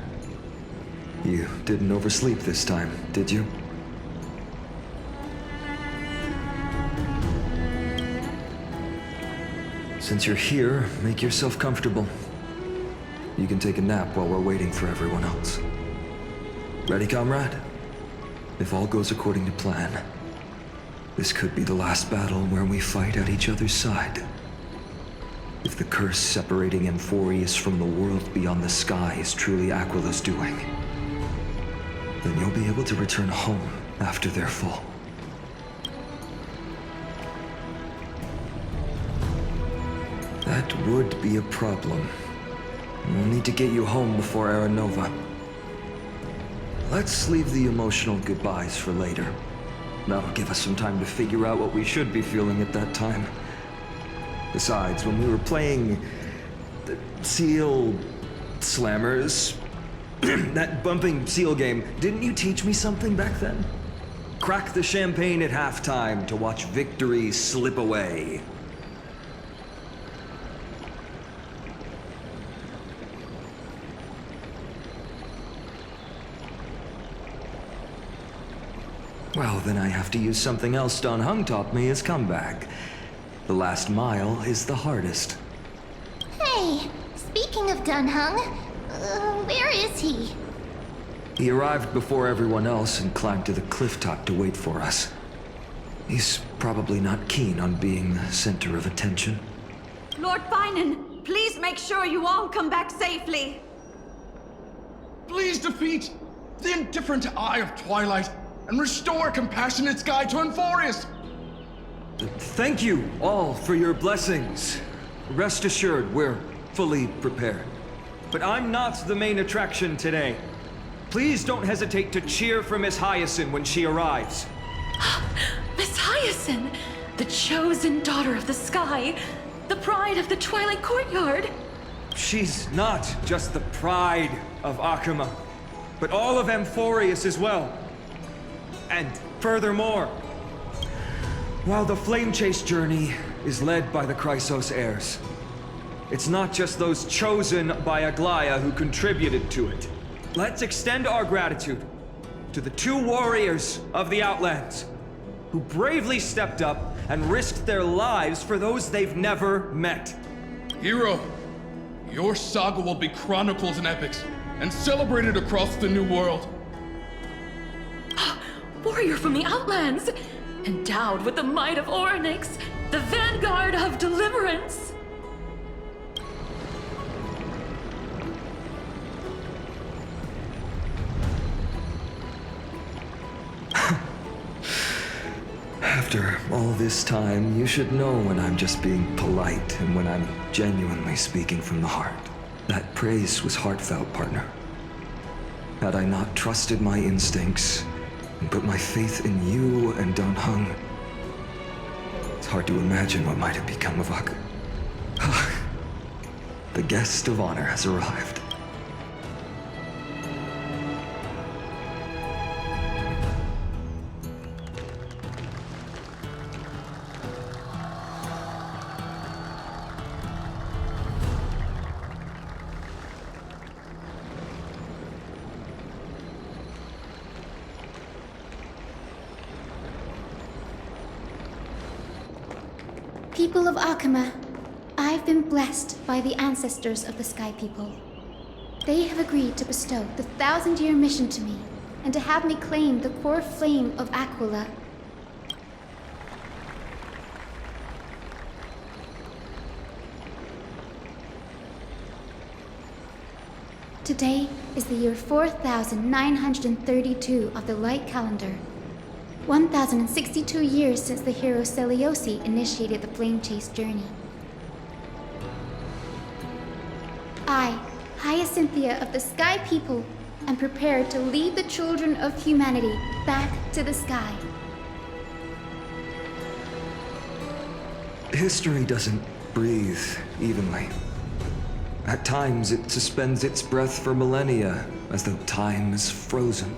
You didn't oversleep this time, did you? Since you're here, make yourself comfortable. You can take a nap while we're waiting for everyone else. Ready, comrade? If all goes according to plan, this could be the last battle where we fight at each other's side. If the curse separating Amphorius from the world beyond the sky is truly Aquila's doing, then you'll be able to return home after their fall. That would be a problem. We'll need to get you home before Aranova. Let's leave the emotional goodbyes for later. That'll give us some time to figure out what we should be feeling at that time. Besides, when we were playing the Seal Slammers, that bumping seal game, didn't you teach me something back then? Crack the champagne at halftime to watch victory slip away. Well, then I have to use something else Don Hung taught me as comeback. The last mile is the hardest. Hey, speaking of Dunhung, where is he? He arrived before everyone else and climbed to the cliff top to wait for us. He's probably not keen on being the center of attention. Lord Finan, please make sure you all come back safely. Please defeat the indifferent Eye of Twilight and restore a compassionate sky to Enforius. Thank you all for your blessings. Rest assured, we're fully prepared. But I'm not the main attraction today. Please don't hesitate to cheer for Miss Hyacinth when she arrives. Miss Hyacinth, the chosen daughter of the sky, the pride of the Twilight Courtyard. She's not just the pride of Akuma, but all of Amphorius as well. And furthermore, while the Flame Chase journey is led by the Chrysos heirs, it's not just those chosen by Aglaya who contributed to it. Let's extend our gratitude to the 2 warriors of the Outlands who bravely stepped up and risked their lives for those they've never met. Hero, your saga will be chronicled in epics and celebrated across the New World. Warrior from the Outlands, endowed with the might of Orynyx, the vanguard of deliverance. After all this time, you should know when I'm just being polite and when I'm genuinely speaking from the heart. That praise was heartfelt, partner. Had I not trusted my instincts and put my faith in you and Don Hung, it's hard to imagine what might have become of Ak. The guest of honor has arrived. People of Akuma, I've been blessed by the ancestors of the Sky People. They have agreed to bestow the 1,000-year mission to me, and to have me claim the core flame of Aquila. Today is the year 4932 of the Light Calendar. 1,062 years since the hero Seliosi initiated the Flame Chase journey. I, Hyacinthia of the Sky People, am prepared to lead the children of humanity back to the sky. History doesn't breathe evenly. At times, it suspends its breath for millennia, as though time is frozen.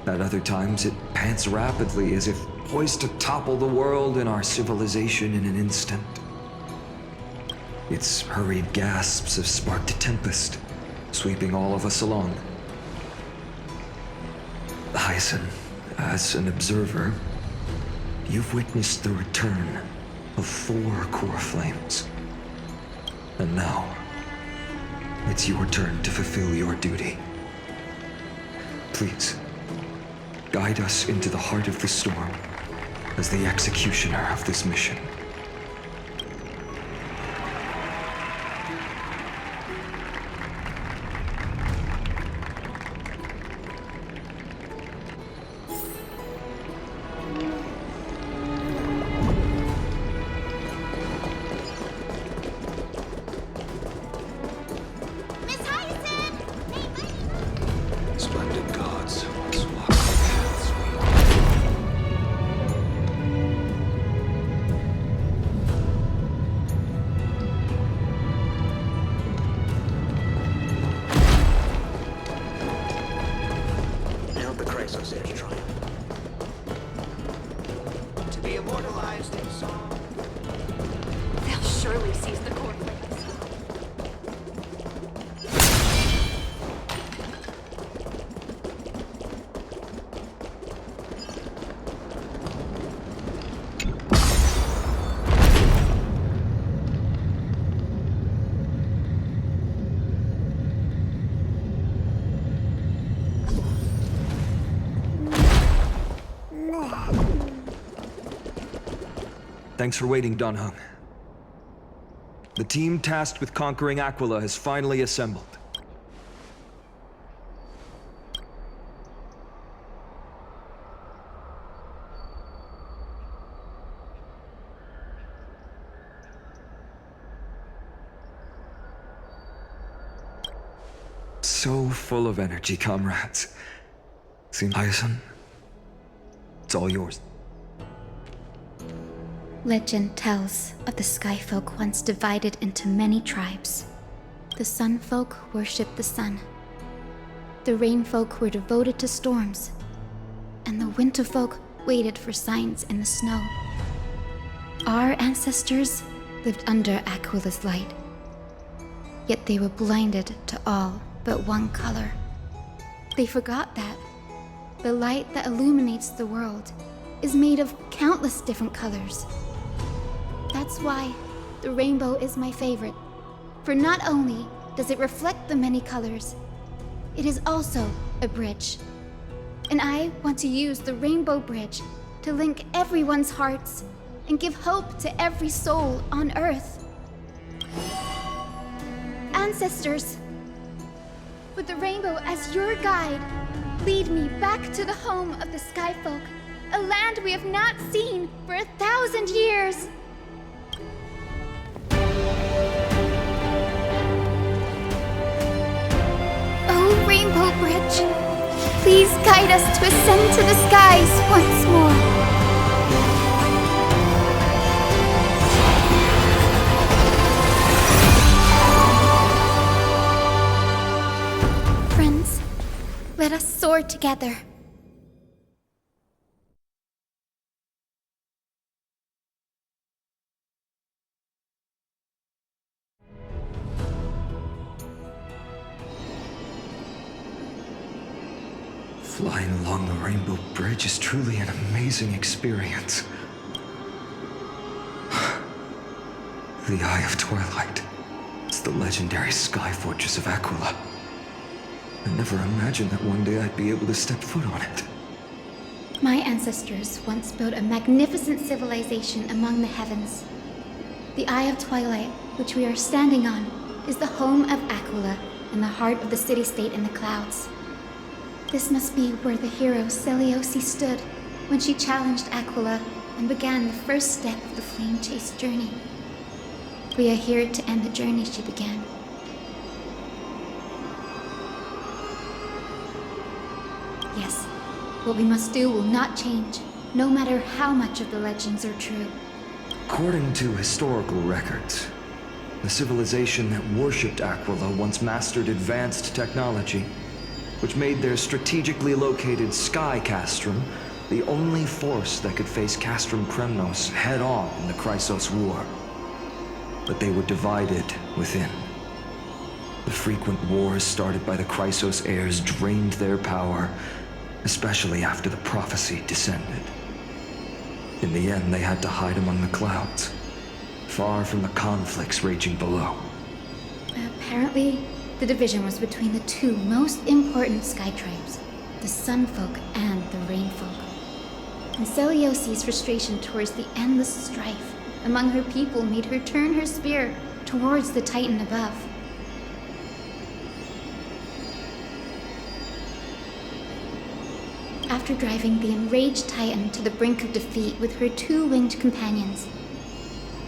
At other times, it pants rapidly, as if poised to topple the world and our civilization in an instant. Its hurried gasps have sparked a tempest, sweeping all of us along. Hyacinth, as an observer, you've witnessed the return of 4 core flames. And now, it's your turn to fulfill your duty. Please, guide us into the heart of the storm as the executioner of this mission. Splendid gods. I hope the Chrysos heirs triumph. To be immortalized in song. They'll surely seize the core. Thanks for waiting, Dunhung. The team tasked with conquering Aquila has finally assembled. So full of energy, comrades. Hyacin, it's all yours. Legend tells of the Sky Folk once divided into many tribes. The Sun Folk worshipped the sun. The Rain Folk were devoted to storms. And the Winter Folk waited for signs in the snow. Our ancestors lived under Aquila's light. Yet they were blinded to all but one color. They forgot that the light that illuminates the world is made of countless different colors. That's why the rainbow is my favorite. For not only does it reflect the many colors, it is also a bridge. And I want to use the Rainbow Bridge to link everyone's hearts and give hope to every soul on Earth. Ancestors, with the rainbow as your guide, lead me back to the home of the Sky Folk, a land we have not seen for 1,000 years. Oh, Rainbow Bridge, please guide us to ascend to the skies once more. Friends, let us soar together. Flying along the Rainbow Bridge is truly an amazing experience. The Eye of Twilight. It's the legendary sky fortress of Aquila. I never imagined that one day I'd be able to step foot on it. My ancestors once built a magnificent civilization among the heavens. The Eye of Twilight, which we are standing on, is the home of Aquila and the heart of the city-state in the clouds. This must be where the hero Seleucia stood when she challenged Aquila and began the first step of the flame chase journey. We are here to end the journey she began. Yes, what we must do will not change, no matter how much of the legends are true. According to historical records, the civilization that worshipped Aquila once mastered advanced technology, which made their strategically located Sky Castrum the only force that could face Castrum Kremnos head-on in the Chrysos War. But they were divided within. The frequent wars started by the Chrysos heirs drained their power, especially after the prophecy descended. In the end, they had to hide among the clouds, far from the conflicts raging below. Apparently, the division was between the two most important sky tribes, the Sun Folk and the Rain Folk. And Seleucia's frustration towards the endless strife among her people made her turn her spear towards the Titan above. After driving the enraged Titan to the brink of defeat with her two winged companions,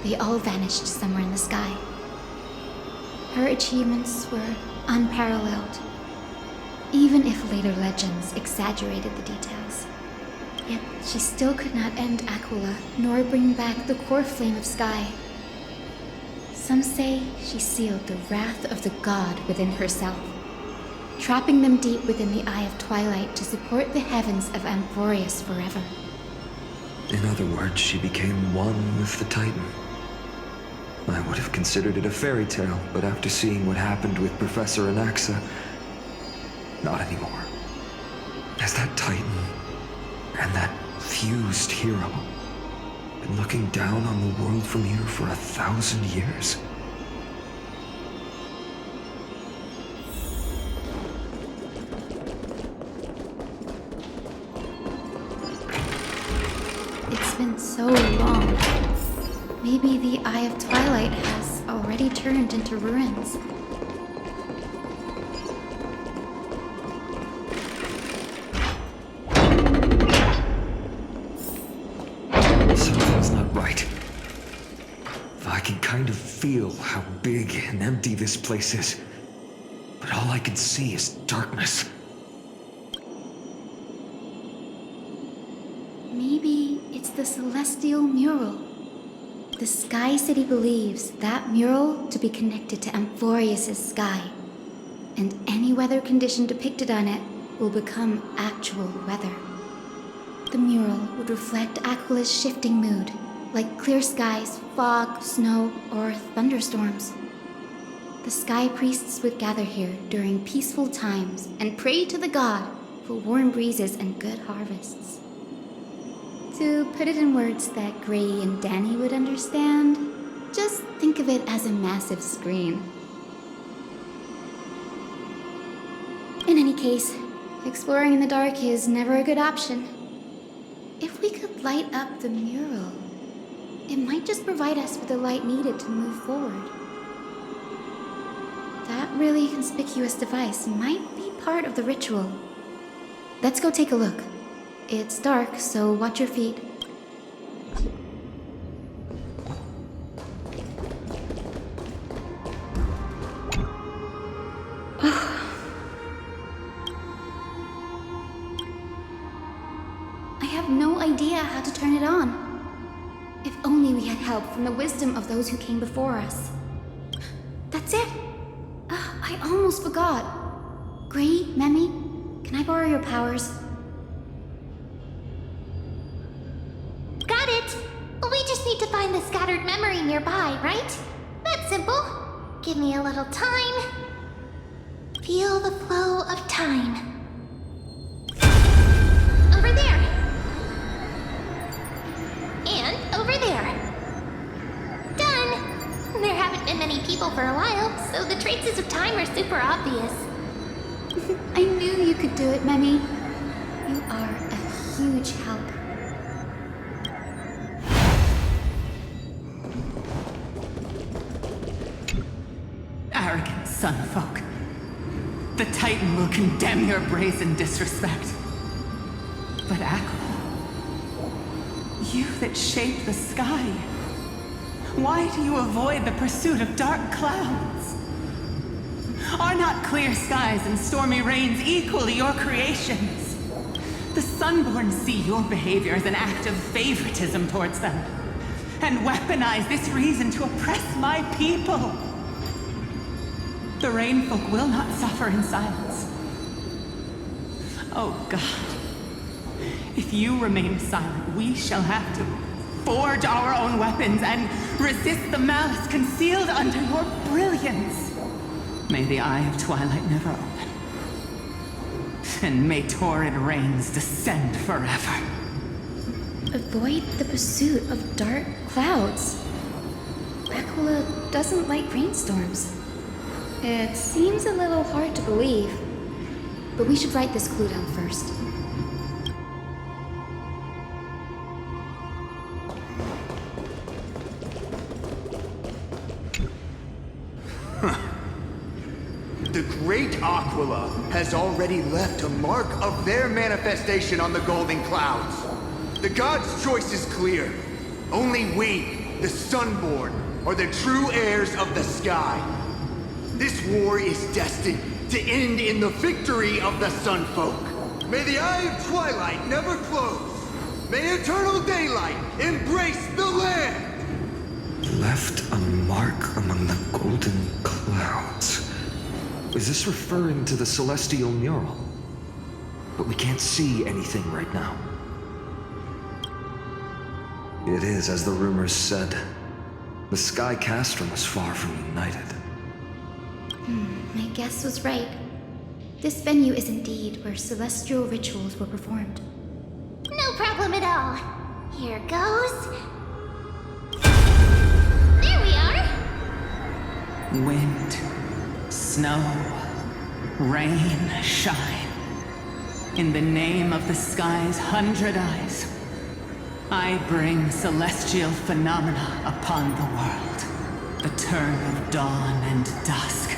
they all vanished somewhere in the sky. Her achievements were unparalleled, even if later legends exaggerated the details. Yet she still could not end Aquila, nor bring back the core flame of sky. Some say she sealed the wrath of the god within herself, trapping them deep within the Eye of Twilight to support the heavens of Amphorius forever. In other words, she became one with the Titan. I would have considered it a fairy tale, but after seeing what happened with Professor Anaxa, not anymore. Has that Titan and that fused hero been looking down on the world from here for 1,000 years? It's been so long. Maybe the Eye of Twilight has already turned into ruins. Something's not right. I can kind of feel how big and empty this place is. But all I can see is darkness. Maybe it's the celestial mural. The Sky City believes that mural to be connected to Amphorius' sky. And any weather condition depicted on it will become actual weather. The mural would reflect Aquila's shifting mood, like clear skies, fog, snow, or thunderstorms. The sky priests would gather here during peaceful times and pray to the god for warm breezes and good harvests. To put it in words that Gray and Danny would understand, just think of it as a massive screen. In any case, exploring in the dark is never a good option. If we could light up the mural, it might just provide us with the light needed to move forward. That really conspicuous device might be part of the ritual. Let's go take a look. It's dark, so watch your feet. I have no idea how to turn it on. If only we had help from the wisdom of those who came before us. That's it! I almost forgot. Gray, Memmy, can I borrow your powers? Got it! We just need to find the scattered memory nearby, right? That's simple. Give me a little time. Feel the flow of time. Over there. And over there. Done! There haven't been many people for a while, so the traces of time are super obvious. I knew you could do it, Memmy. You are a huge help. Arrogant sunfolk. The Titan will condemn your brazen disrespect. But Aquila, you that shape the sky, why do you avoid the pursuit of dark clouds? Are not clear skies and stormy rains equally your creations? The Sunborn see your behavior as an act of favoritism towards them, and weaponize this reason to oppress my people. The Rainfolk will not suffer in silence. Oh God, if you remain silent, we shall have to forge our own weapons and resist the malice concealed under your brilliance. May the Eye of Twilight never open, and may torrid rains descend forever. Avoid the pursuit of dark clouds. Aquila doesn't like rainstorms. It seems a little hard to believe, but we should write this clue down first. The great Aquila has already left a mark of their manifestation on the golden clouds. The god's choice is clear. Only we, the Sunborn, are the true heirs of the sky. This war is destined to end in the victory of the Sunfolk. May the Eye of Twilight never close. May eternal daylight embrace the land. Left a mark among the golden clouds. Is this referring to the celestial mural? But we can't see anything right now. It is, as the rumors said. The Sky Castrum was far from united. My guess was right. This venue is indeed where celestial rituals were performed. No problem at all. Here goes. There we are. Wind, snow, rain, shine. In the name of the sky's 100 eyes. I bring celestial phenomena upon the world. The turn of dawn and dusk.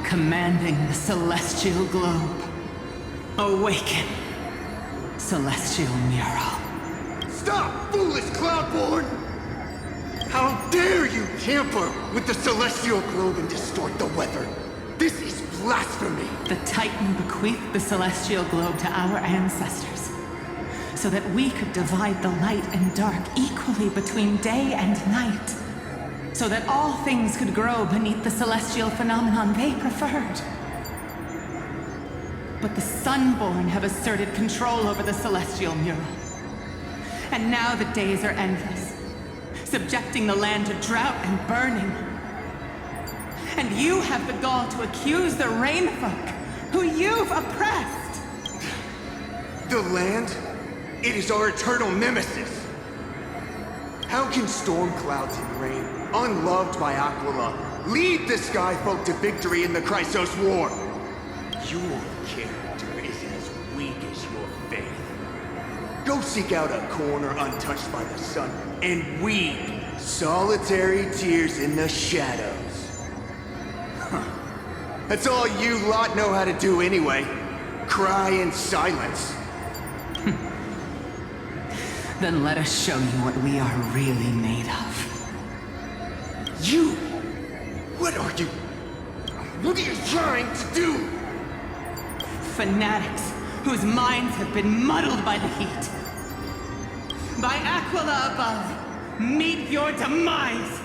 Commanding the celestial globe. Awaken, celestial mural. Stop, foolish Cloudborn! How dare you tamper with the celestial globe and distort the weather? This is blasphemy! The Titan bequeathed the celestial globe to our ancestors, so that we could divide the light and dark equally between day and night, so that all things could grow beneath the celestial phenomenon they preferred. But the Sunborn have asserted control over the celestial mural. And now the days are endless, subjecting the land to drought and burning. And you have the gall to accuse the Rainfolk, who you've oppressed! The land? It is our eternal nemesis! How can storm clouds and rain, unloved by Aquila, lead the Skyfolk to victory in the Chrysos War? Your character is as weak as your faith. Go seek out a corner untouched by the sun and weep solitary tears in the shadows. Huh. That's all you lot know how to do anyway. Cry in silence. Then let us show you what we are really made of. You? What are you? What are you trying to do? Fanatics whose minds have been muddled by the heat. By Aquila above, meet your demise!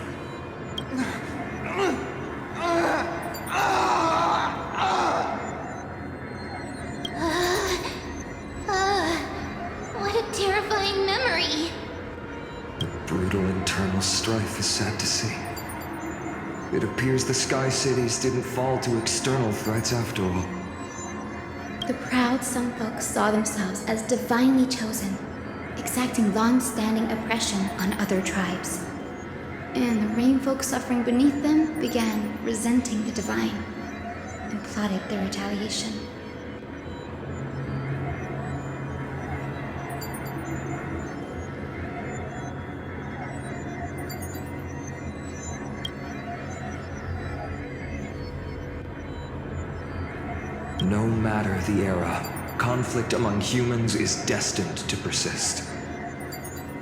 What a terrifying memory! The brutal internal strife is sad to see. It appears the Sky Cities didn't fall to external threats after all. The proud Sunfolk saw themselves as divinely chosen, exacting long-standing oppression on other tribes. And the Rainfolk suffering beneath them began resenting the divine and plotted their retaliation. No matter the era, conflict among humans is destined to persist.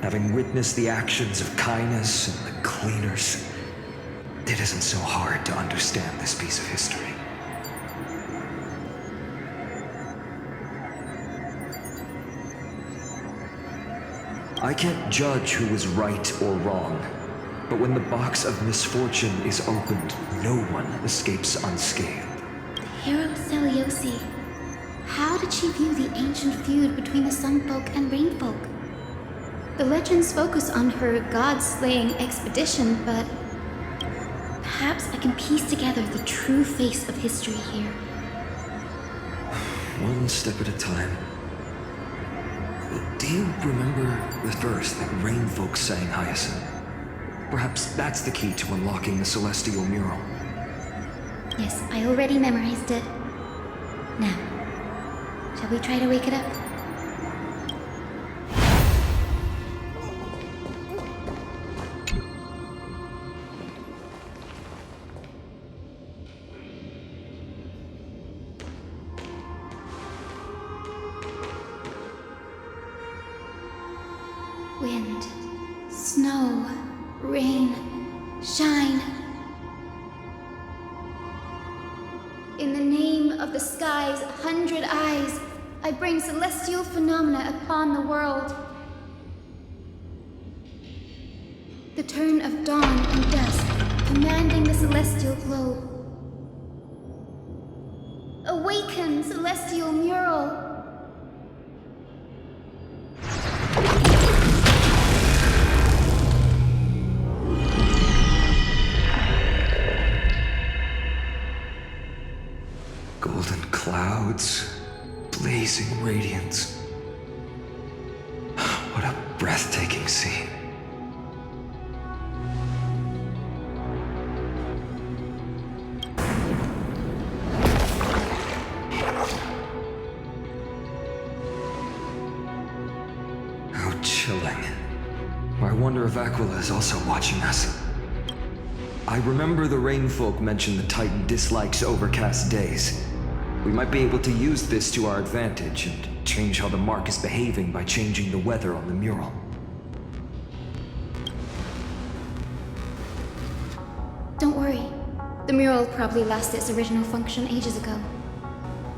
Having witnessed the actions of Kindness and the Cleaners, it isn't so hard to understand this piece of history. I can't judge who was right or wrong, but when the box of misfortune is opened, no one escapes unscathed. Hero Seliosi. How did she view the ancient feud between the Sunfolk and Rainfolk? The legends focus on her god-slaying expedition, but perhaps I can piece together the true face of history here. One step at a time. Do you remember the verse that Rainfolk sang, Hyacinth? Perhaps that's the key to unlocking the celestial mural. Yes, I already memorized it. Now, shall we try to wake it up? Wind, snow, rain, shine. In the name of the sky's 100 eyes, I bring celestial phenomena upon the world. The turn of dawn and dusk, commanding the celestial globe. Awaken, celestial mural! Golden clouds, blazing radiance. What a breathtaking scene. chilling. I wonder if Aquila is also watching us. I remember the Rainfolk mentioned the Titan dislikes overcast days. We might be able to use this to our advantage and change how the mark is behaving by changing the weather on the mural. Don't worry. The mural probably lost its original function ages ago.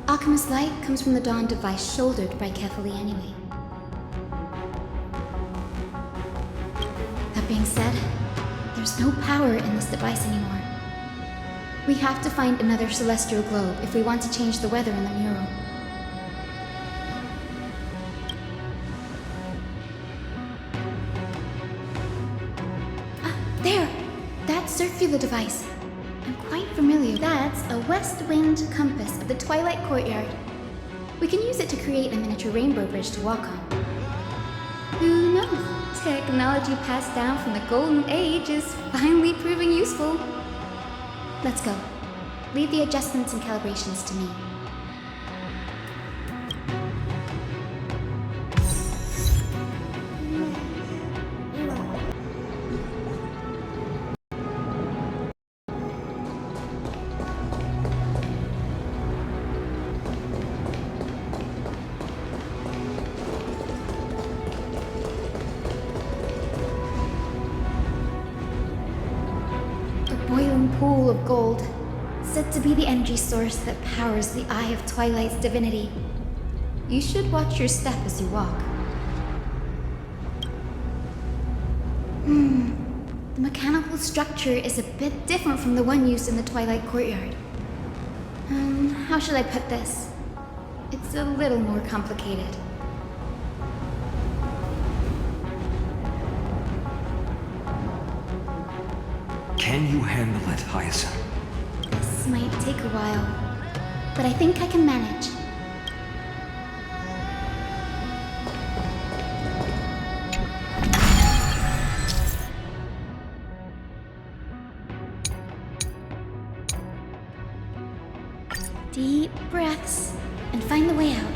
Alchemist light comes from the Dawn device shouldered by Carefully anyway. That being said, there's no power in this device anymore. We have to find another celestial globe if we want to change the weather in the mural. There! That circular device. I'm quite familiar. That's a west wind compass of the Twilight Courtyard. We can use it to create a miniature rainbow bridge to walk on. Who knows? Technology passed down from the Golden Age is finally proving useful. Let's go. Leave the adjustments and calibrations to me. Boiling pool of gold, said to be the energy source that powers the Eye of Twilight's divinity. You should watch your step as you walk. The mechanical structure is a bit different from the one used in the Twilight Courtyard. How should I put this? It's a little more complicated. Can you handle it, Hyacinth? This might take a while, but I think I can manage. Deep breaths and find the way out.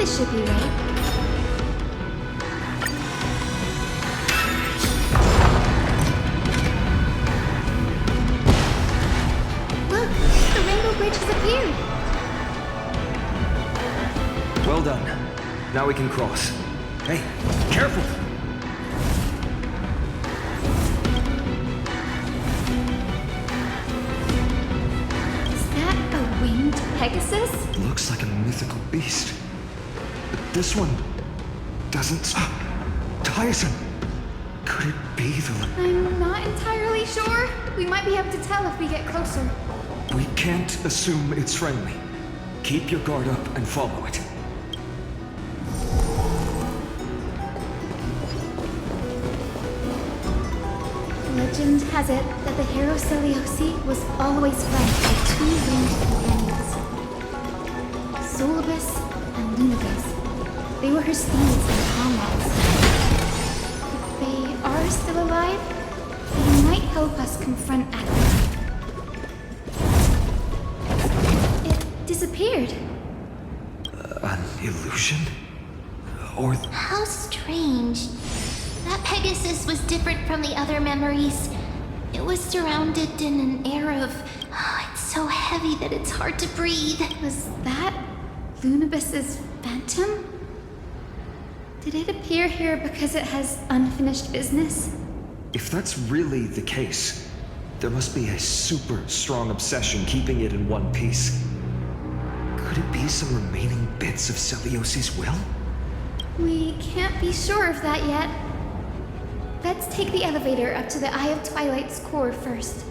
Should be right. Look, the rainbow bridge has appeared. Well done. Now we can cross. Hey, careful! Is that a winged Pegasus? Looks like a mythical beast. This one doesn't. Tyson! Could it be the. I'm not entirely sure. We might be able to tell if we get closer. We can't assume it's friendly. Keep your guard up and follow it. Legend has it that the hero Celiosi was always flanked by two winged companions, Solibus and Lunibus. They were her steeds and comrades. If they are still alive, they might help us confront Aquila. It disappeared. An illusion? Or... How strange. That Pegasus was different from the other memories. It was surrounded in an air of... it's so heavy that it's hard to breathe. Was that Lunibus's phantom? Did it appear here because it has unfinished business? If that's really the case, there must be a super strong obsession keeping it in one piece. Could it be some remaining bits of Celiosi's will? We can't be sure of that yet. Let's take the elevator up to the Eye of Twilight's core first.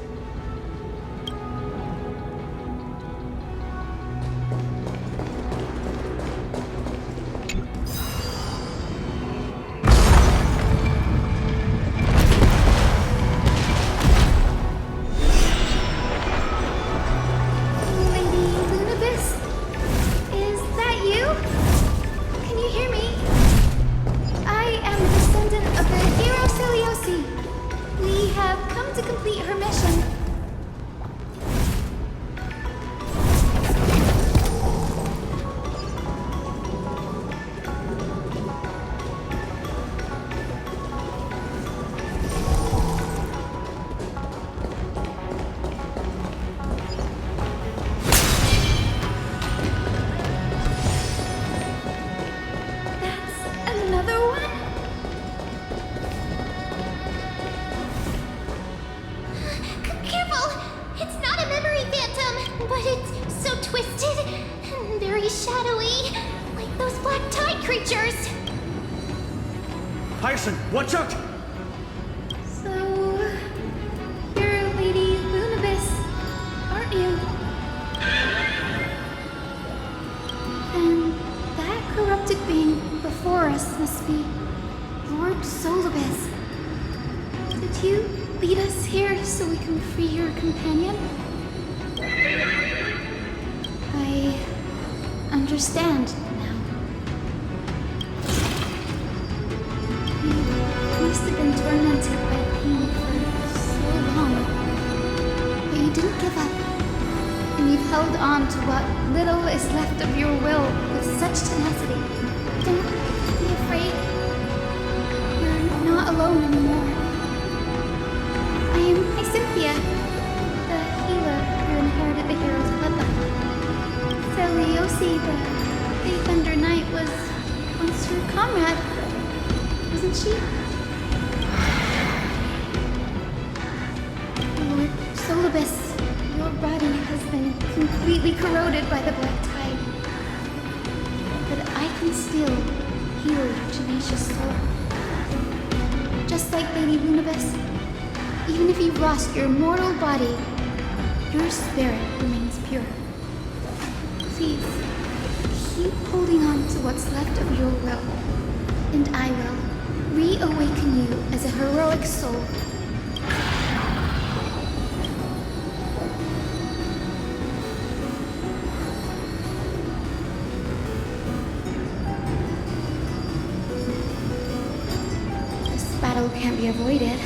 Watch out! So, you're Lady Lunabis, aren't you? And that corrupted being before us must be Lord Solibus. Did you lead us here so we can free your companion? I understand. Must have been tormented by pain for so long. But you didn't give up. And you've held on to what little is left of your will with such tenacity. Don't be afraid. You're not alone anymore. I am Cynthia, the healer who inherited the hero's bloodline. Celiosi, the Faith Under Knight, was once your comrade, wasn't she? Lord Solibus, your body has been completely corroded by the black tide. But I can still heal your tenacious soul. Just like Lady Lunabis, even if you've lost your mortal body, your spirit remains pure. Please, keep holding on to what's left of your will, and I will reawaken you as a heroic soul. This battle can't be avoided,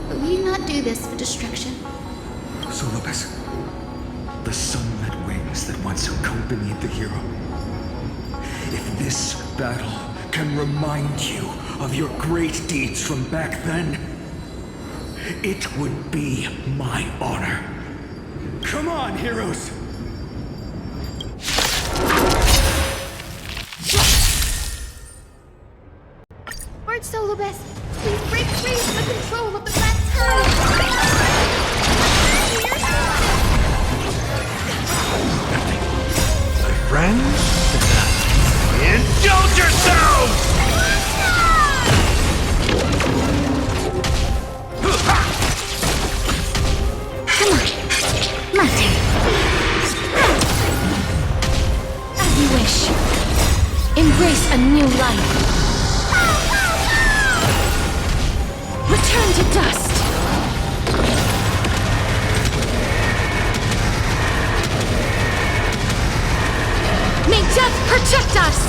but we do not do this for destruction. Solibus, the sunlit wings that once accompanied the hero. If this battle can remind you of your great deeds from back then, it would be my honor. Come on, heroes! Lord Solibus, please break free from the control of the black tide! My friends, indulge yourselves! Come on, Mate. As you wish. Embrace a new life. Return to dust. May death protect us!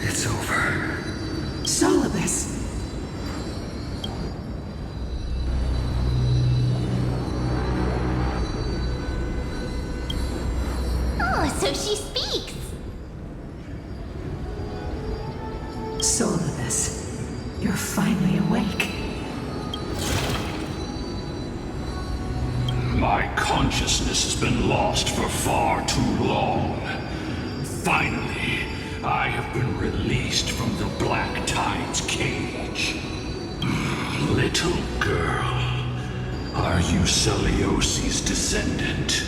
It's over. Solibus. Oh, so she speaks. Solibus, you're finally awake. My consciousness has been lost for far too long. Finally, I have been released from the Black Tide's cage. Little girl, are you Celiosi's descendant?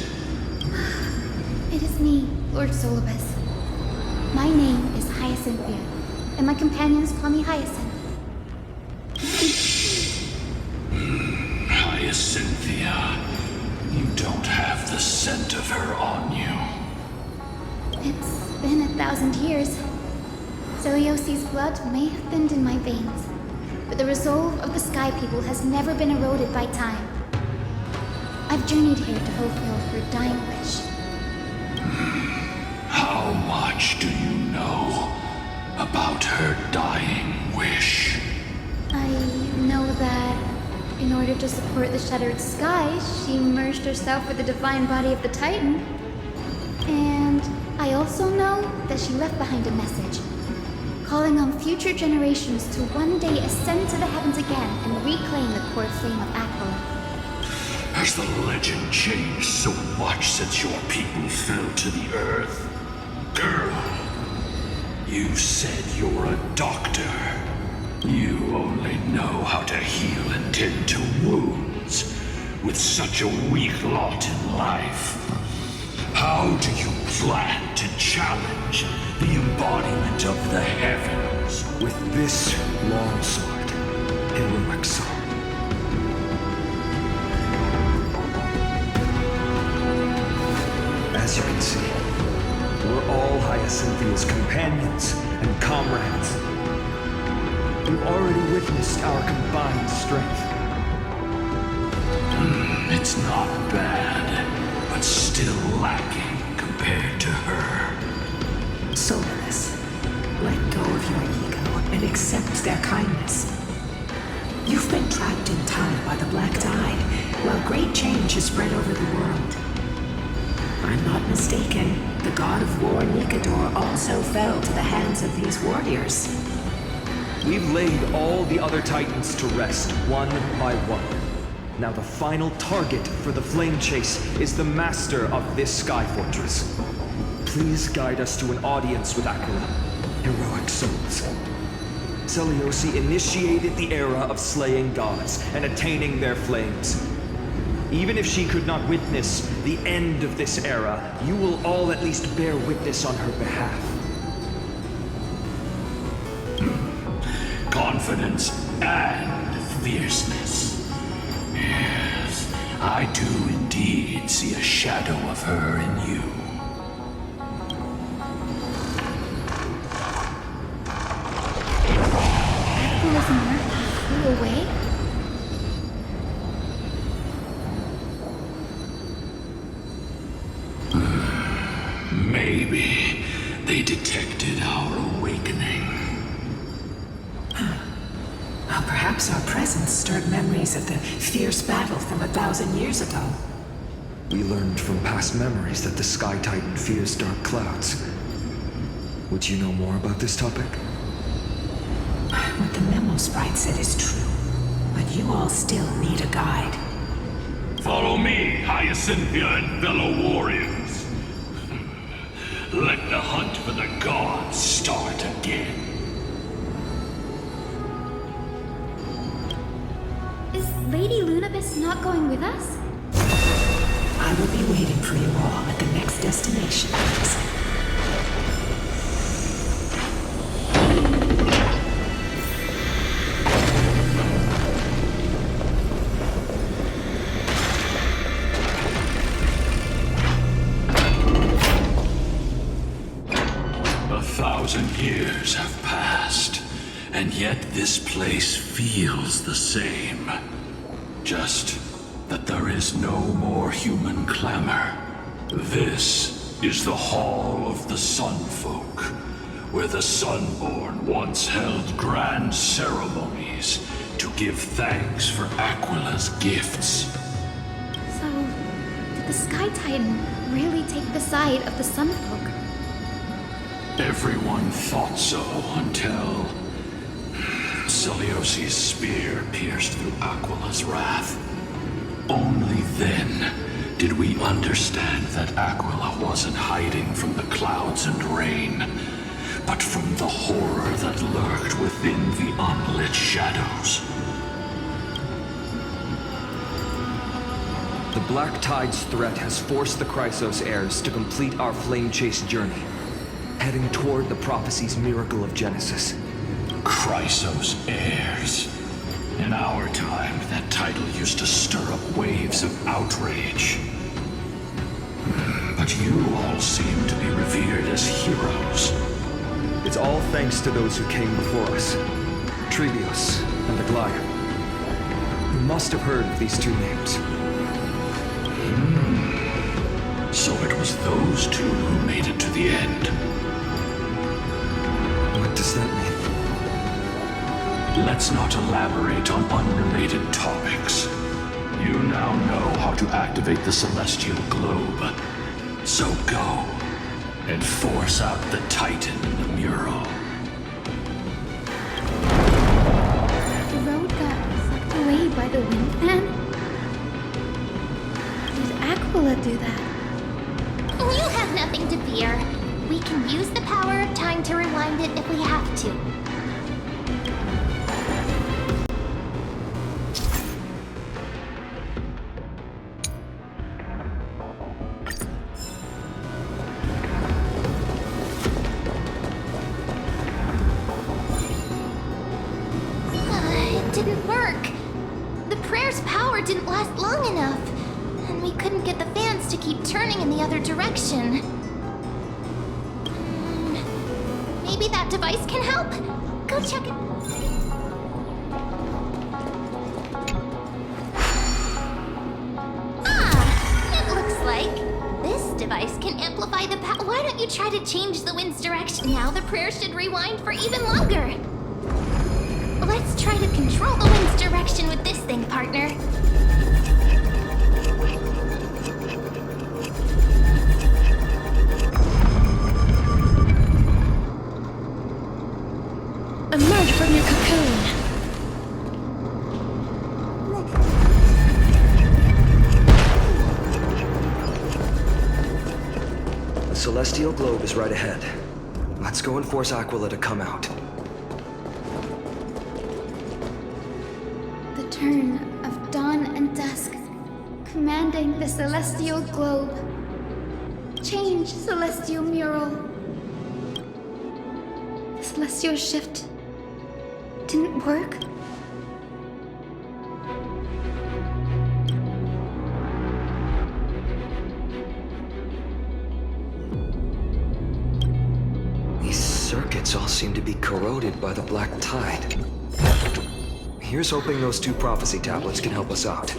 It is me, Lord Solibus. My name is Hyacinthia, and my companions call me Hyacinth. Hyacinthia, you don't have the scent of her on you. It's been 1,000 years. Celiosi's blood may have thinned in my veins, but the resolve of the Sky People has never been eroded by time. I've journeyed here to fulfill her dying wish. How much do you know about her dying wish? I know that in order to support the shattered sky, she merged herself with the divine body of the Titan. And I also know that she left behind a message, calling on future generations to one day ascend to the heavens again and reclaim the core flame of Aquila. Has the legend changed so much since your people fell to the earth? Girl, you said you're a doctor. You only know how to heal and tend to wounds with such a weak lot in life. How do you plan to challenge the embodiment of the heavens? With this long sword, heroic sword. As you can see, we're all Hyacinthia's companions and comrades. We've already witnessed our combined strength. It's not bad, but still lacking compared to her. Soulless, let go of your ego and accept their kindness. You've been trapped in time by the Black Tide, while great change has spread over the world. I'm not mistaken, the god of war Nikador also fell to the hands of these warriors. We've laid all the other Titans to rest, one by one. Now the final target for the flame chase is the master of this sky fortress. Please guide us to an audience with Aquila, heroic souls. Celiosi initiated the era of slaying gods and attaining their flames. Even if she could not witness the end of this era, you will all at least bear witness on her behalf. Confidence and fierceness. Yes, I do indeed see a shadow of her in you. Aquila's mark flew away? Maybe they detected our awakening. Well, perhaps our presence stirred memories of the fierce battle from 1,000 years ago. We learned from past memories that the Sky Titan fears dark clouds. Would you know more about this topic? What the memo sprite said is true, but you all still need a guide. Follow me, Hyacinthia and fellow warriors. Let the hunt for the gods start again. Is Lady Lunabis not going with us? I will be waiting for you all at the next destination. 1,000 years have passed, and yet this place feels the same. Just that there is no more human clamor. This is the Hall of the Sun Folk, where the Sunborn once held grand ceremonies to give thanks for Aquila's gifts. So, did the Sky Titan really take the side of the Sun Folk? Everyone thought so until Celiosi's spear pierced through Aquila's wrath. Only then did we understand that Aquila wasn't hiding from the clouds and rain, but from the horror that lurked within the unlit shadows. The Black Tide's threat has forced the Chrysos heirs to complete our flame chase journey, heading toward the prophecy's miracle of Genesis. Chrysos heirs. In our time, that title used to stir up waves of outrage. But you all seem to be revered as heroes. It's all thanks to those who came before us, Trebios and Aglaia. You must have heard of these two names. So it was those two who made it to the end. What does that mean? Let's not elaborate on unrelated topics. You now know how to activate the celestial globe. So go and force out the Titan in the mural. The road got sucked away by the wind fan? Did Aquila do that? You have nothing to fear. We can use the power of time to rewind it if we have to. It didn't work. The prayer's power didn't last long enough. And we couldn't get the fans to keep turning in the other direction. Maybe that device can help? Go check it. It looks like this device can amplify the power. Why don't you try to change the wind's direction now? The prayer should rewind for even longer. Let's try to control the wind's direction with this thing, partner. Emerge from your cocoon. The celestial globe is right ahead. Let's go and force Aquila to come out. The turn of dawn and dusk, commanding the celestial globe. Change, celestial mural. The celestial shift didn't work? These circuits all seem to be corroded by the Black Tide. Here's hoping those two prophecy tablets can help us out.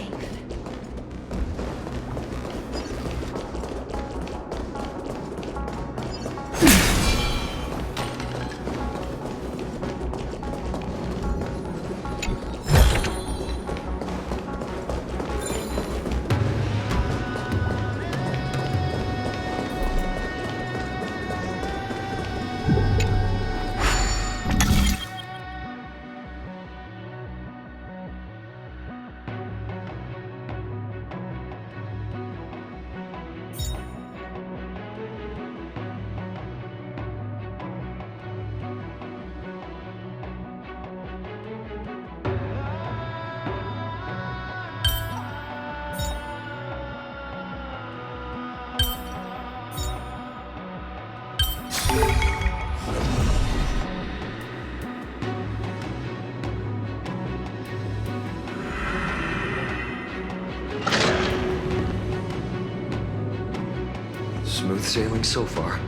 Smooth sailing so far.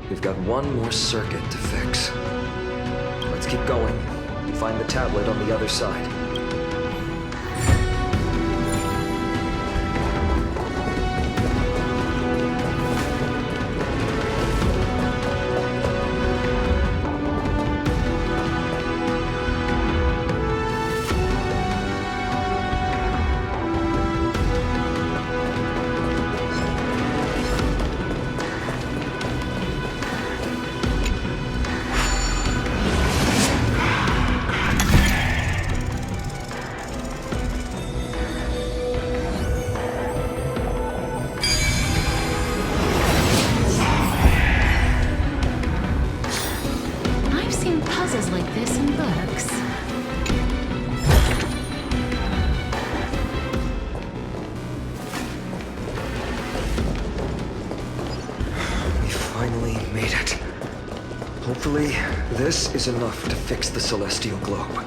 We've got one more circuit to fix. Let's keep going and find the tablet on the other side. puzzles like this in books. We finally made it. Hopefully, this is enough to fix the celestial globe.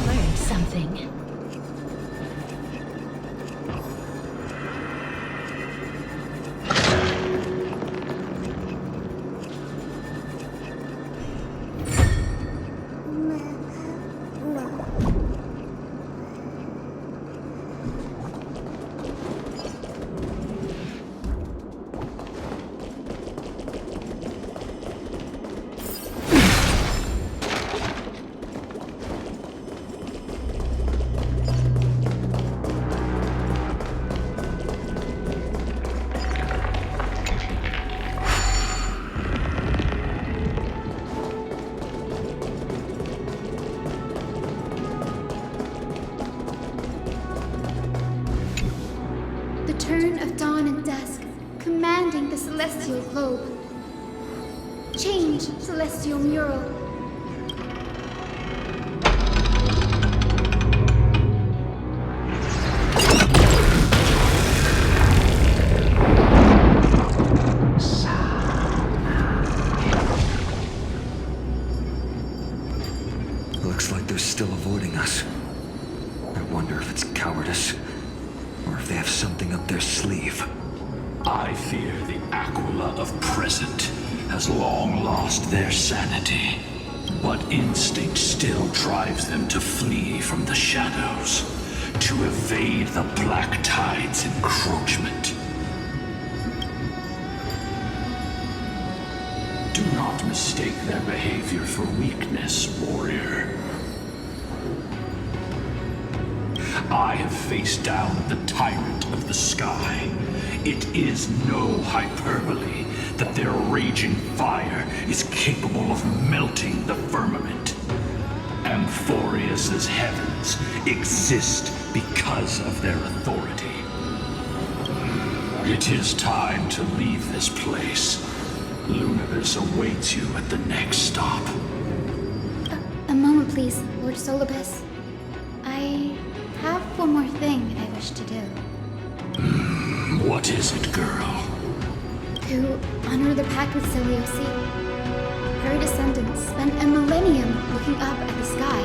Learned something. The turn of dawn and dusk, commanding the celestial globe. Change, celestial mural. Looks like they're still avoiding us. I wonder if it's cowardice, or if they have something up their sleeve. I fear the Aquila of present has long lost their sanity. But instinct still drives them to flee from the shadows, to evade the Black Tide's encroachment. Do not mistake their behavior for weakness, warrior. I have faced down the tyrant of the sky. It is no hyperbole that their raging fire is capable of melting the firmament. Amphorius's heavens exist because of their authority. It is time to leave this place. Lunavis awaits you at the next stop. A moment, please, Lord Solibus. I have one more thing I wish to do. What is it, girl? To honor the pact with Selioci. Her descendants spent a millennium looking up at the sky.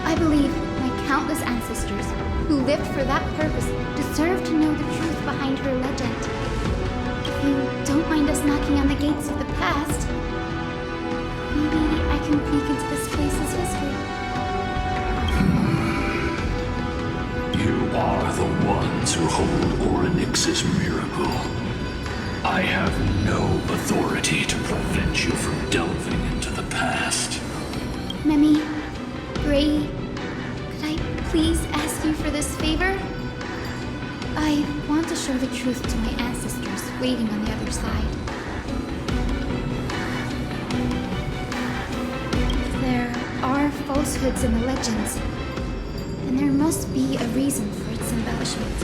I believe my countless ancestors who lived for that purpose deserve to know the truth behind her legend. If you don't mind us knocking on the gates of the past, maybe I can peek into this place's history. You are the ones who hold Orynyx's miracle. I have no authority to prevent you from delving into the past. Memi, Bray, could I please ask you for this favor? I want to show the truth to my ancestors waiting on the other side. If there are falsehoods in the legends, then there must be a reason for its embellishment.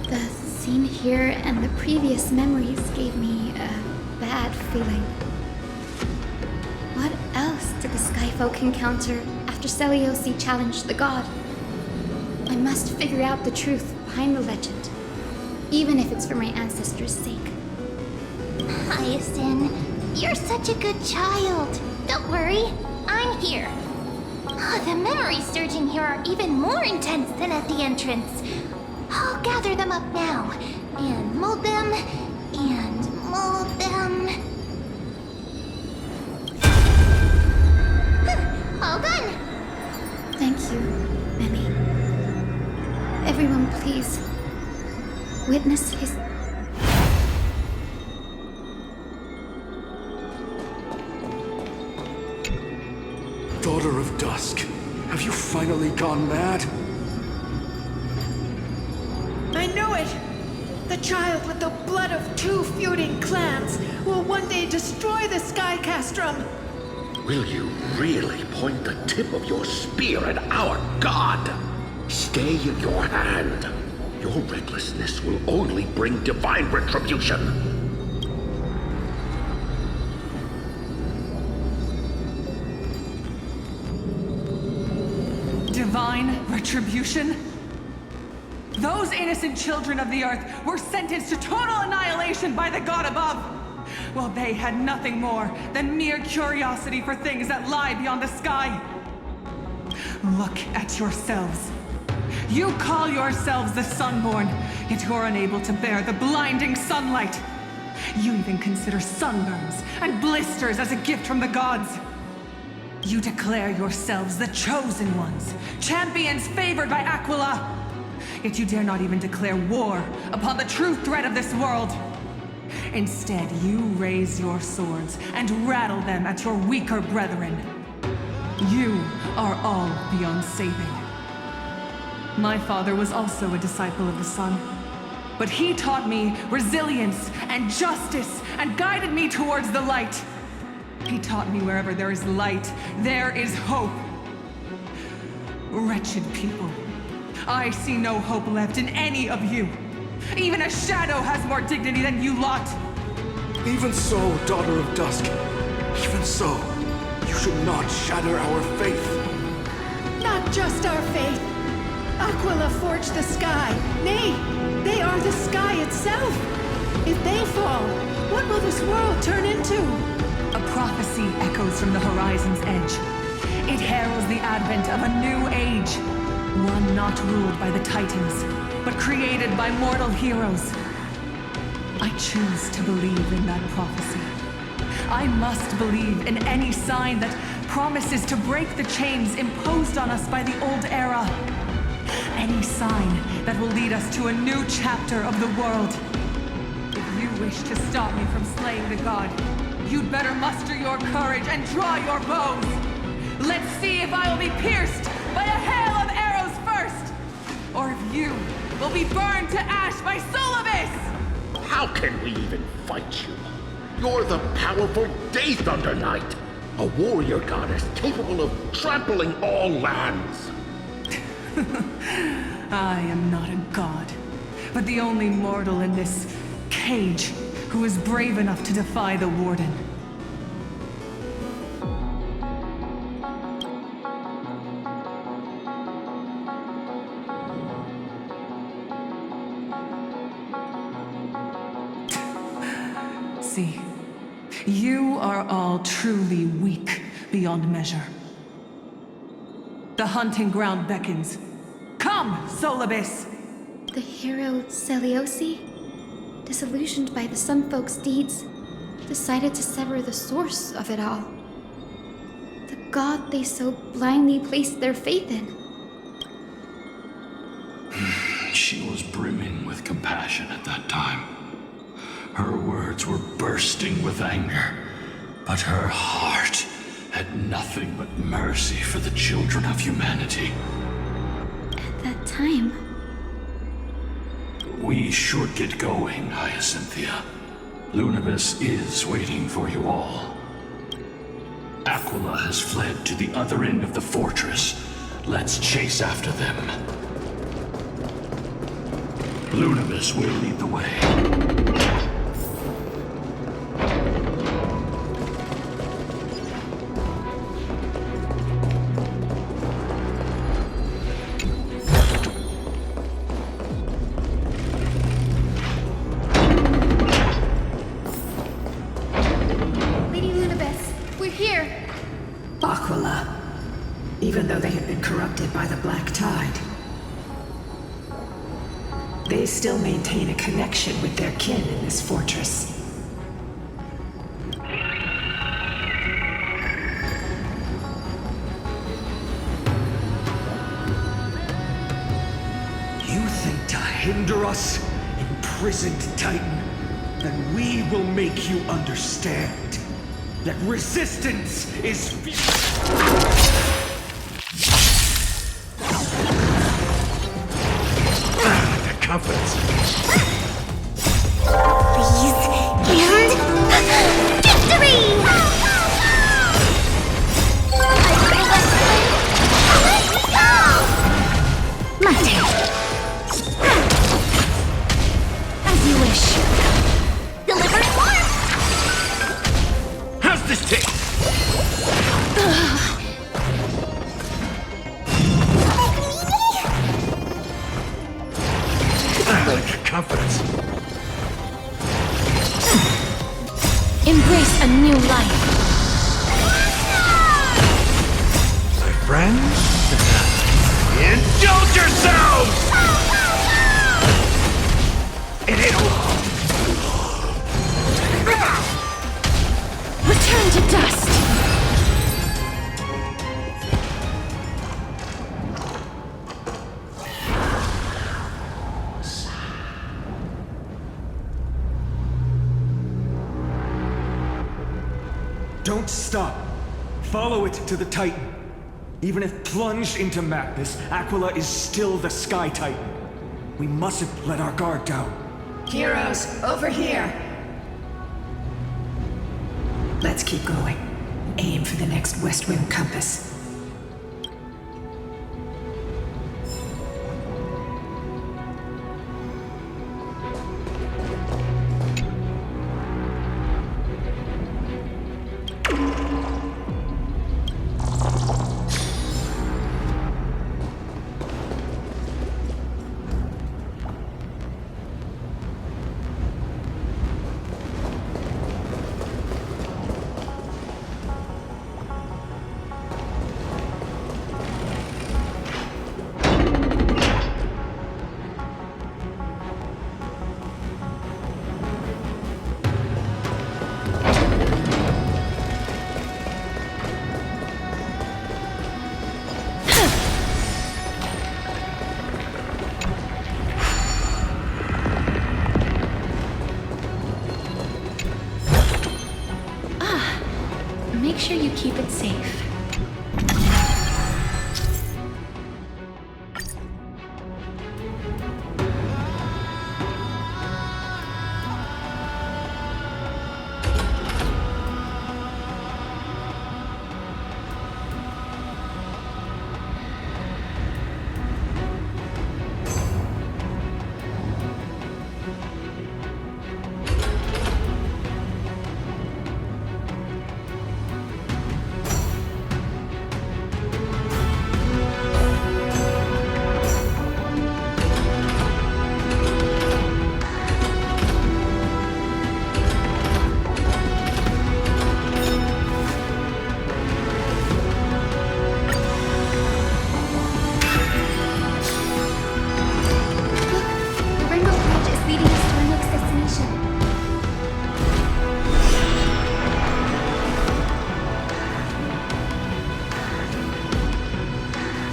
The scene here and the previous memories gave me a bad feeling. What else did the Skyfolk encounter after Selioci challenged the god? I must figure out the truth behind the legend, even if it's for my ancestors' sake. Hyacinth, you're such a good child. Don't worry, I'm here. The memories surging here are even more intense than at the entrance. I'll gather them up now, and mold them, and mold them. All done! Thank you, Memi. Everyone, please. Witness his... Daughter of Dusk, have you finally gone mad? I knew it! The child with the blood of 2 feuding clans will one day destroy the Sky Castrum! Will you really point the tip of your spear at our god? Stay in your hand. Your recklessness will only bring divine retribution. Divine retribution? Those innocent children of the Earth were sentenced to total annihilation by the god above, while they had nothing more than mere curiosity for things that lie beyond the sky. Look at yourselves. You call yourselves the Sunborn, yet you're unable to bear the blinding sunlight. You even consider sunburns and blisters as a gift from the gods. You declare yourselves the chosen ones, champions favored by Aquila. Yet you dare not even declare war upon the true threat of this world. Instead, you raise your swords and rattle them at your weaker brethren. You are all beyond saving. My father was also a disciple of the sun, but he taught me resilience and justice and guided me towards the light. He taught me wherever there is light, there is hope. Wretched people. I see no hope left in any of you. Even a shadow has more dignity than you lot. Even so, Daughter of Dusk. Even so, you should not shatter our faith. Not just our faith. Aquila forged the sky. Nay, they are the sky itself. If they fall, what will this world turn into? A prophecy echoes from the horizon's edge. It heralds the advent of a new age. One not ruled by the Titans, but created by mortal heroes. I choose to believe in that prophecy. I must believe in any sign that promises to break the chains imposed on us by the old era. Any sign that will lead us to a new chapter of the world. If you wish to stop me from slaying the god, you'd better muster your courage and draw your bows. Let's see if I will be pierced by a hail of arrows first, or if you will be burned to ash by Solibus! How can we even fight you? You're the powerful Day Thunder Knight, a warrior goddess capable of trampling all lands. I am not a god, but the only mortal in this cage who is brave enough to defy the Warden. See, you are all truly weak beyond measure. The hunting ground beckons. Come, Solibus! The hero Seliosi, disillusioned by the Sun Folk's deeds, decided to sever the source of it all. The god they so blindly placed their faith in. She was brimming with compassion at that time. Her words were bursting with anger, but her heart had nothing but mercy for the children of humanity. At that time... We should get going, Hyacinthia. Lunibus is waiting for you all. Aquila has fled to the other end of the fortress. Let's chase after them. Lunibus will lead the way. Even though they had been corrupted by the Black Tide, they still maintain a connection with their kin in this fortress. You hinder us, imprisoned Titan, then we will make you understand that resistance is The confidence. Please, and victory! My turn. As you wish. Delivering more! How's this taste? I like your confidence. Embrace a new life. My friends? Indulge yourselves! It ain't long. Return to dust. Don't stop. Follow it to the Titan. Even if plunged into madness, Aquila is still the Sky Titan. We mustn't let our guard down. Heroes, over here. Let's keep going. Aim for the next West Rim compass. Make sure you keep it safe.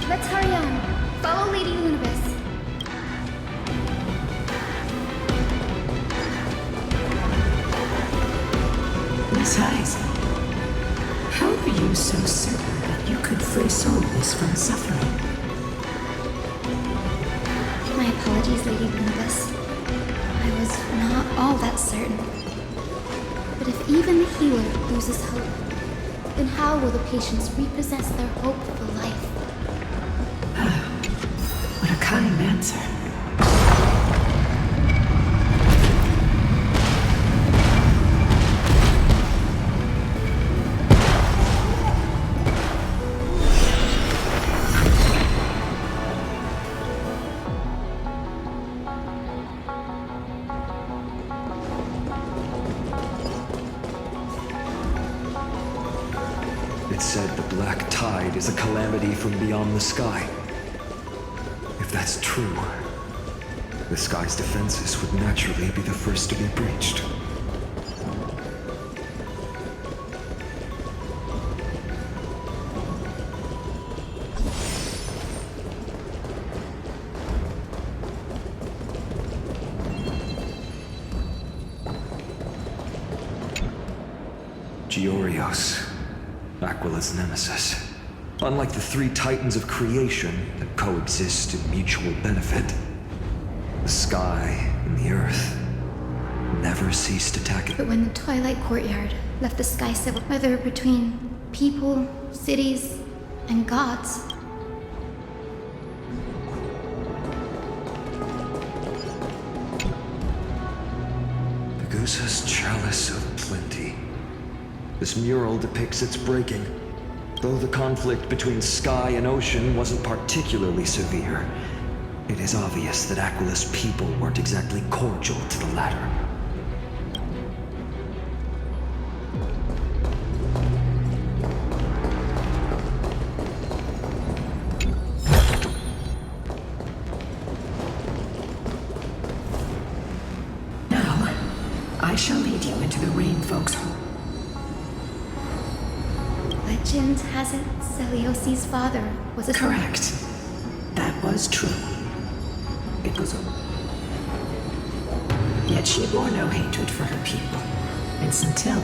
Let's hurry on. Follow Lady Lunibus. Miss Heiss, how are you so certain that you could free Solus from suffering? My apologies, Lady Lunibus. I was not all that certain. But if even the healer loses hope, then how will the patients repossess their hope for life? What a kind answer. It said the black tide is a calamity from beyond the sky. If that's true, the sky's defenses would naturally be the first to be breached. Giorios, Aquila's nemesis. Unlike the three titans of creation that coexist in mutual benefit, the sky and the earth never ceased attacking. But when the Twilight Courtyard left the sky civil, whether between people, cities, and gods, Medusa's chalice of plenty. This mural depicts its breaking. Though the conflict between sky and ocean wasn't particularly severe, it is obvious that Aquila's people weren't exactly cordial to the latter. Now, I shall lead you into the Rain Folks' home. legend has it Celiosi's father was a... Correct. That was true. It was a... Yet she bore no hatred for her people. It's until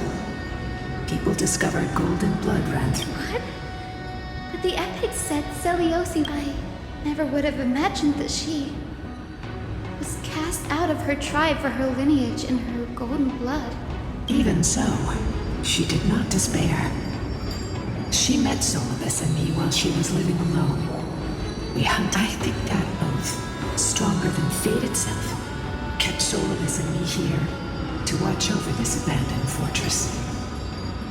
people discovered golden blood ran through her. What? But the epics said Celiosi... I never would have imagined that she was cast out of her tribe for her lineage and her golden blood. Even so, she did not despair. She met Solibus and me while she was living alone. We hunt. I think that oath, stronger than fate itself, kept Solibus and me here to watch over this abandoned fortress.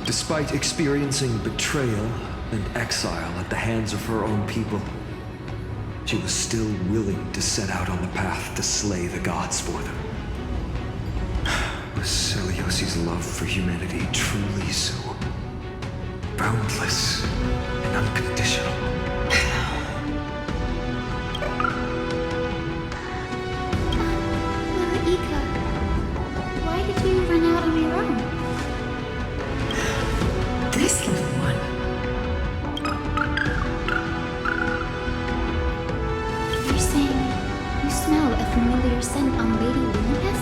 Despite experiencing betrayal and exile at the hands of her own people, she was still willing to set out on the path to slay the gods for them. Was Celiosi's love for humanity truly so boundless and unconditional? Ika, why did you run out on your own? This little one. You're saying you smell a familiar scent on Lady Luminous?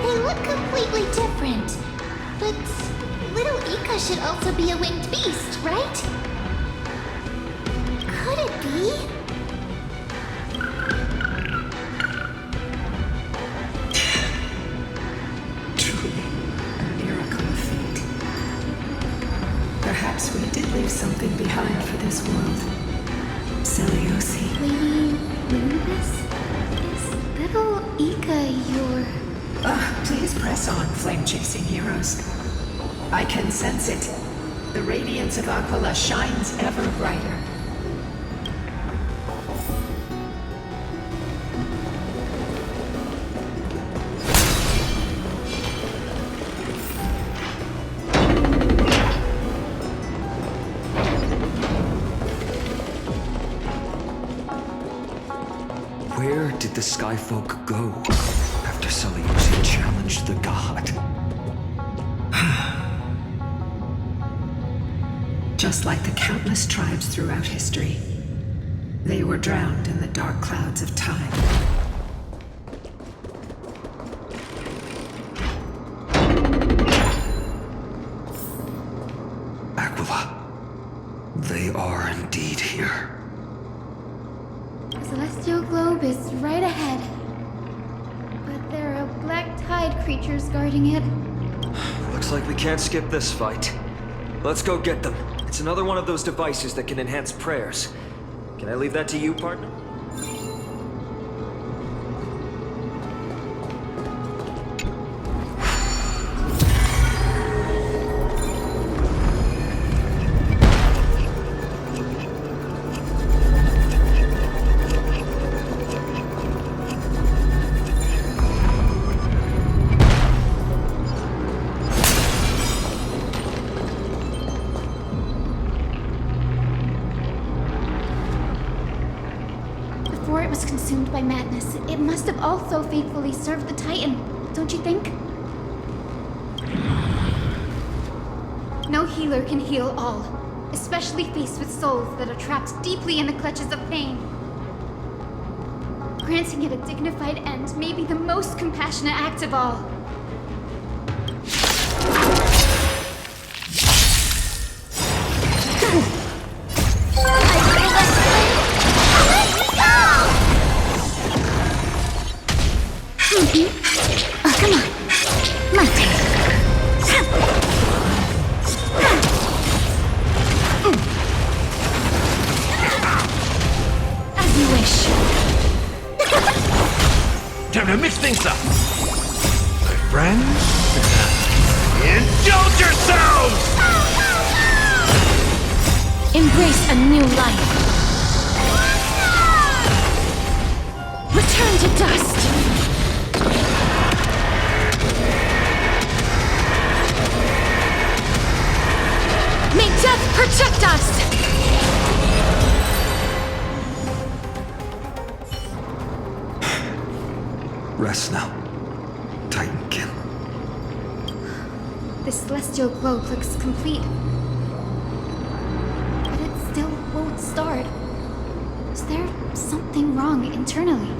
They look completely different. But little Ika should also be a winged beast, right? Could it be? Perhaps we did leave something behind for this world. Celiosi. Lady Luminous? Is little Ika your... Please press on, flame-chasing heroes. I can sense it. The radiance of Aquila shines ever brighter. Where did the Skyfolk go after Celiosi challenged the god? Just like the countless tribes throughout history, they were drowned in the dark clouds of time. Aquila, they are indeed here. The celestial globe is right ahead. But there are black tide creatures guarding it. Looks like we can't skip this fight. Let's go get them. It's another one of those devices that can enhance prayers. Can I leave that to you, partner? Before it was consumed by madness, it must have also faithfully served the Titan, don't you think? No healer can heal all, especially faced with souls that are trapped deeply in the clutches of pain. Granting it a dignified end may be the most compassionate act of all. finish. Time to mix things up. My friends, indulge yourselves! Embrace a new life. Return to dust. May death protect us! Rest now, Titankin. The celestial glow looks complete. But it still won't start. Is there something wrong internally?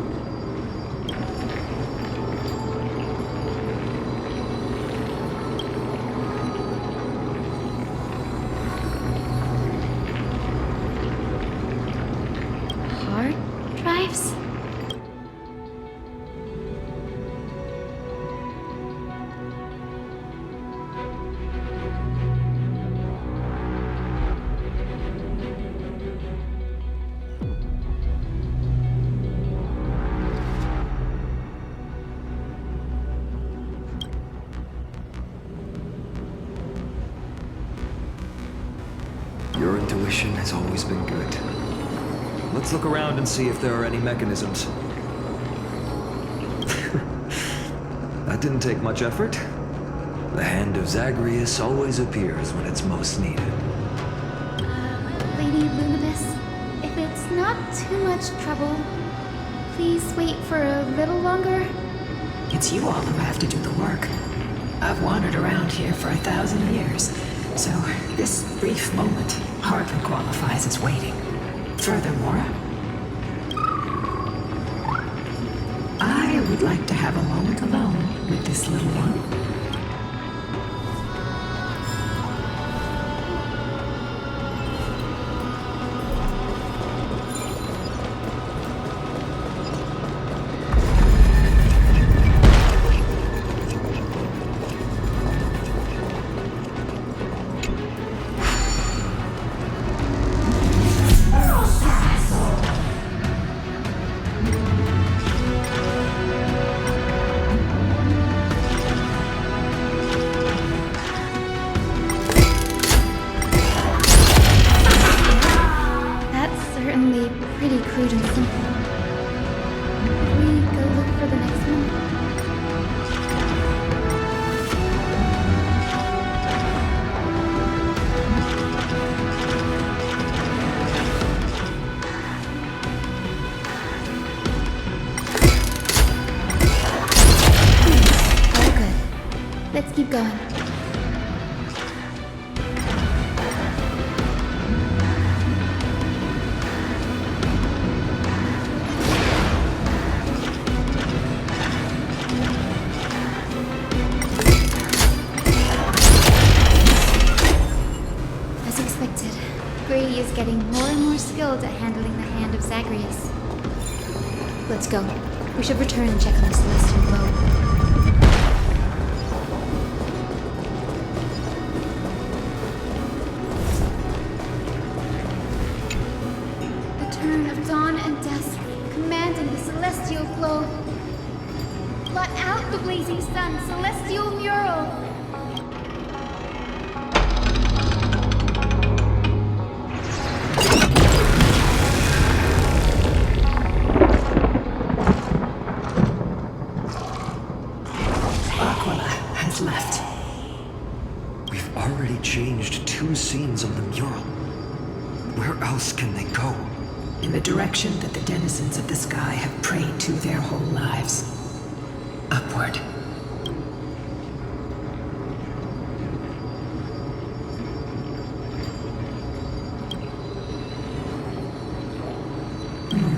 Hard drives? Your intuition has always been good. Let's look around and see if there are any mechanisms. That didn't take much effort. The hand of Zagreus always appears when it's most needed. Lady Lunibus, if it's not too much trouble, please wait for a little longer. It's you all who have to do the work. I've wandered around here for 1,000 years, so this brief moment hardly qualifies as waiting. Furthermore, I would like to have a moment alone with this little one. Certainly pretty crude and simple. Could we go look for the next one? All good. Let's keep going. Grady is getting more and more skilled at handling the hand of Zagreus. Let's go. We should return and check on the celestial globe. The turn of dawn and dusk, commanding the celestial globe. Blot out the blazing sun, celestial mural! Left. We've already changed 2 scenes on the mural. Where else can they go? In the direction that the denizens of the sky have prayed to their whole lives. Upward.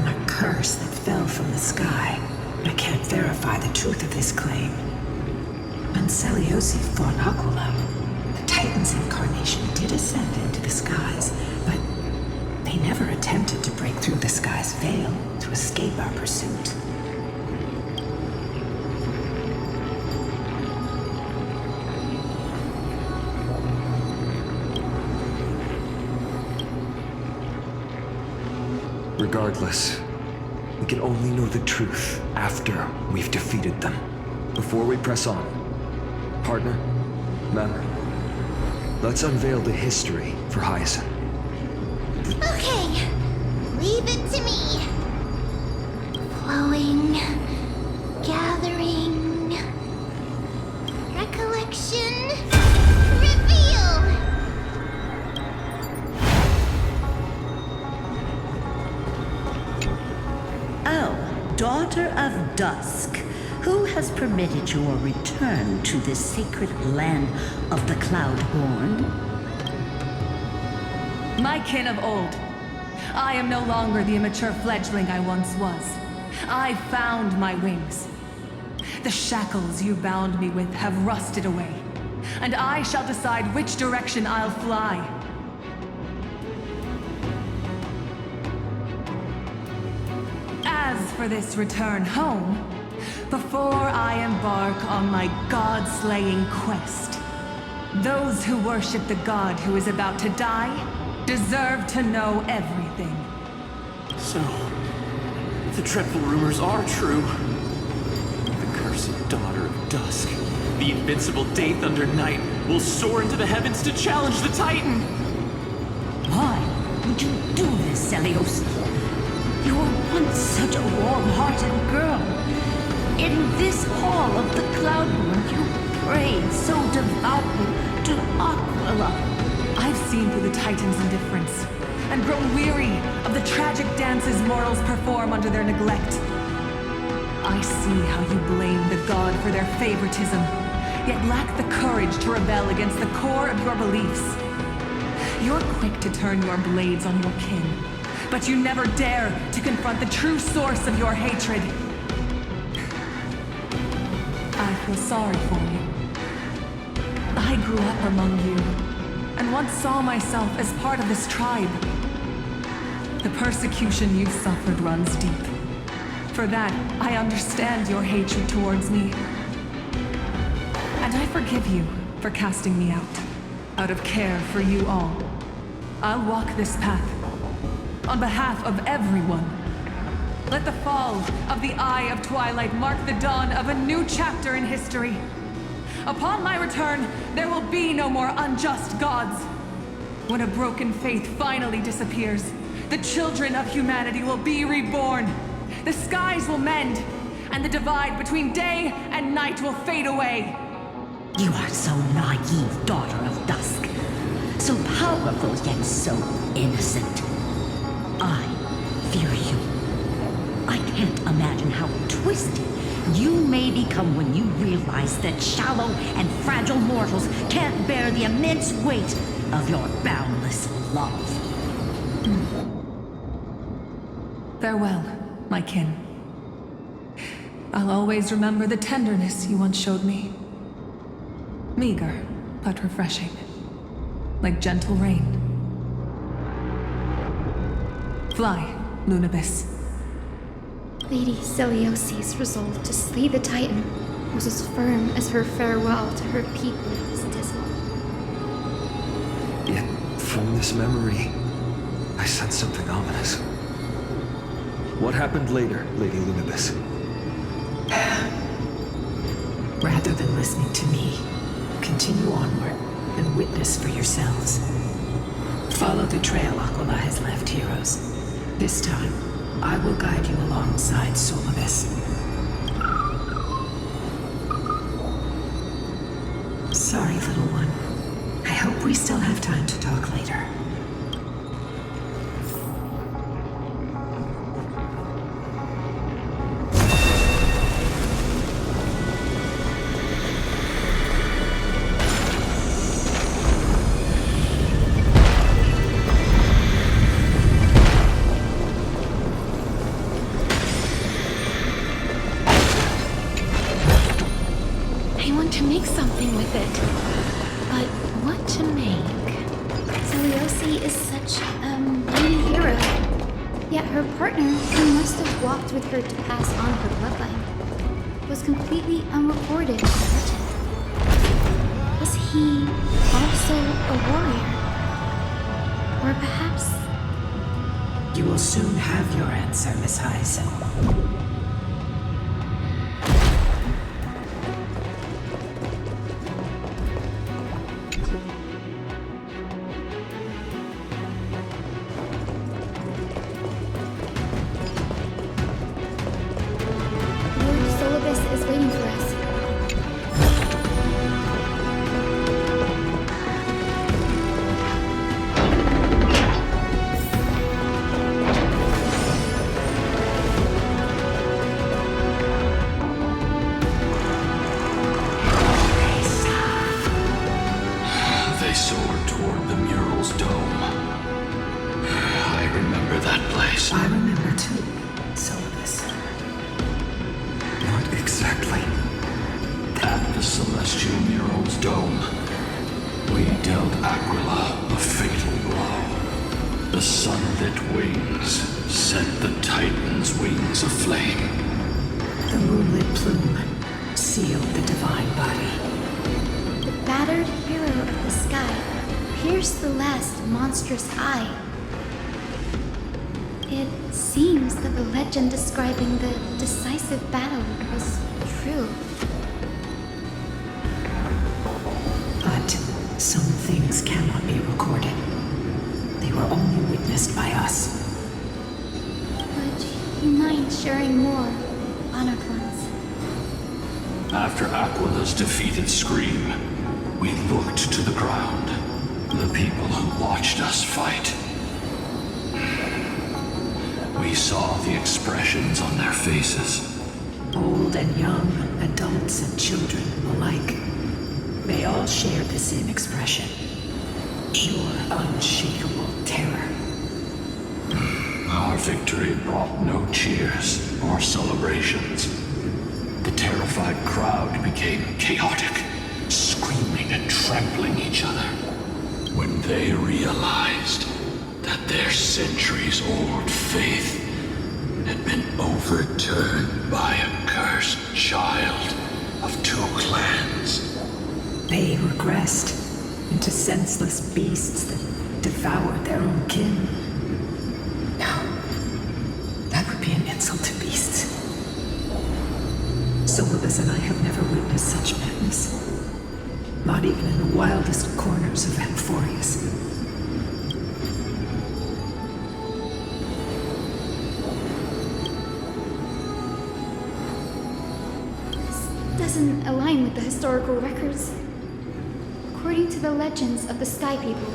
A curse that fell from the sky. I can't verify the truth of this claim. Seliosi fought Aquila. The Titan's incarnation did ascend into the skies, but they never attempted to break through the sky's veil to escape our pursuit. Regardless, We can only know the truth after we've defeated them. Before we press on, partner, ma'am, let's unveil the history for Hyacinth. Okay, leave it to me. Flowing, gathering, recollection, reveal! Oh, daughter of dusk, who has permitted your return to this sacred land of the Cloudborn? My kin of old. I am no longer the immature fledgling I once was. I found my wings. The shackles you bound me with have rusted away, and I shall decide which direction I'll fly. As for this return home, before I embark on my god-slaying quest, those who worship the god who is about to die deserve to know everything. So, the dreadful rumors are true. The cursed daughter of dusk, the invincible Daith under night, will soar into the heavens to challenge the Titan! Why would you do this, Celios? You were once such a warm-hearted girl. In this hall of the Cloudborn, you prayed so devoutly to Aquila. I've seen through the Titan's indifference, and grown weary of the tragic dances mortals perform under their neglect. I see how you blame the god for their favoritism, yet lack the courage to rebel against the core of your beliefs. You're quick to turn your blades on your kin, but you never dare to confront the true source of your hatred. I feel sorry for you. I grew up among you, and once saw myself as part of this tribe. The persecution you've suffered runs deep. For that, I understand your hatred towards me. And I forgive you for casting me out of care for you all. I'll walk this path, on behalf of everyone. Let the fall of the Eye of Twilight mark the dawn of a new chapter in history. Upon my return, there will be no more unjust gods. When a broken faith finally disappears, the children of humanity will be reborn. The skies will mend, and the divide between day and night will fade away. You are so naive, daughter of dusk. So powerful, yet so innocent. I fear you. I can't imagine how twisted you may become when you realize that shallow and fragile mortals can't bear the immense weight of your boundless love. Farewell, my kin. I'll always remember the tenderness you once showed me. Meager, but refreshing. Like gentle rain. Fly, Lunabis. Lady Celiosi's resolve to slay the Titan was as firm as her farewell to her people was dismal. Yet, from this memory, I sense something ominous. What happened later, Lady Lunabis? Rather than listening to me, continue onward and witness for yourselves. Follow the trail Aquila has left, heroes. This time, I will guide you alongside Solibus. Sorry, little one. I hope we still have time to talk later. To make something with it. But what to make? Celiosi is such a mighty hero. Yet her partner, who must have walked with her to pass on her bloodline, was completely unrecorded in the legend. Was he also a warrior? Or perhaps You will soon have your answer, Miss Hyson. Lord Solibus is waiting for us. They soared toward the mural's dome. I remember that place. I remember too, Solibus. Not exactly. At the celestial mural's dome, we dealt Aquila a fatal blow. The sunlit wings sent the Titan's wings aflame. The moonlit plume sealed the divine body. The battered hero of the sky pierced the last monstrous eye. It seems that the legend describing the decisive battle was true. But some things cannot be recorded. They were only witnessed by us. Would you mind sharing more, honored ones? After Aquila's defeated scream, we looked to the ground. The people who watched us fight. We saw the expressions on their faces. Old and young, adults and children alike. They all shared the same expression. Pure, unshakable terror. Our victory brought no cheers or celebrations. The terrified crowd became chaotic, screaming and trampling each other. When they realized that their centuries-old faith had been overturned by a cursed child of two clans. They regressed into senseless beasts that devoured their own kin. No, that would be an insult to beasts. Solibus and I have never witnessed such madness. Not even in the wildest corners of Amphorius. Doesn't align with the historical records. According to the legends of the Sky People,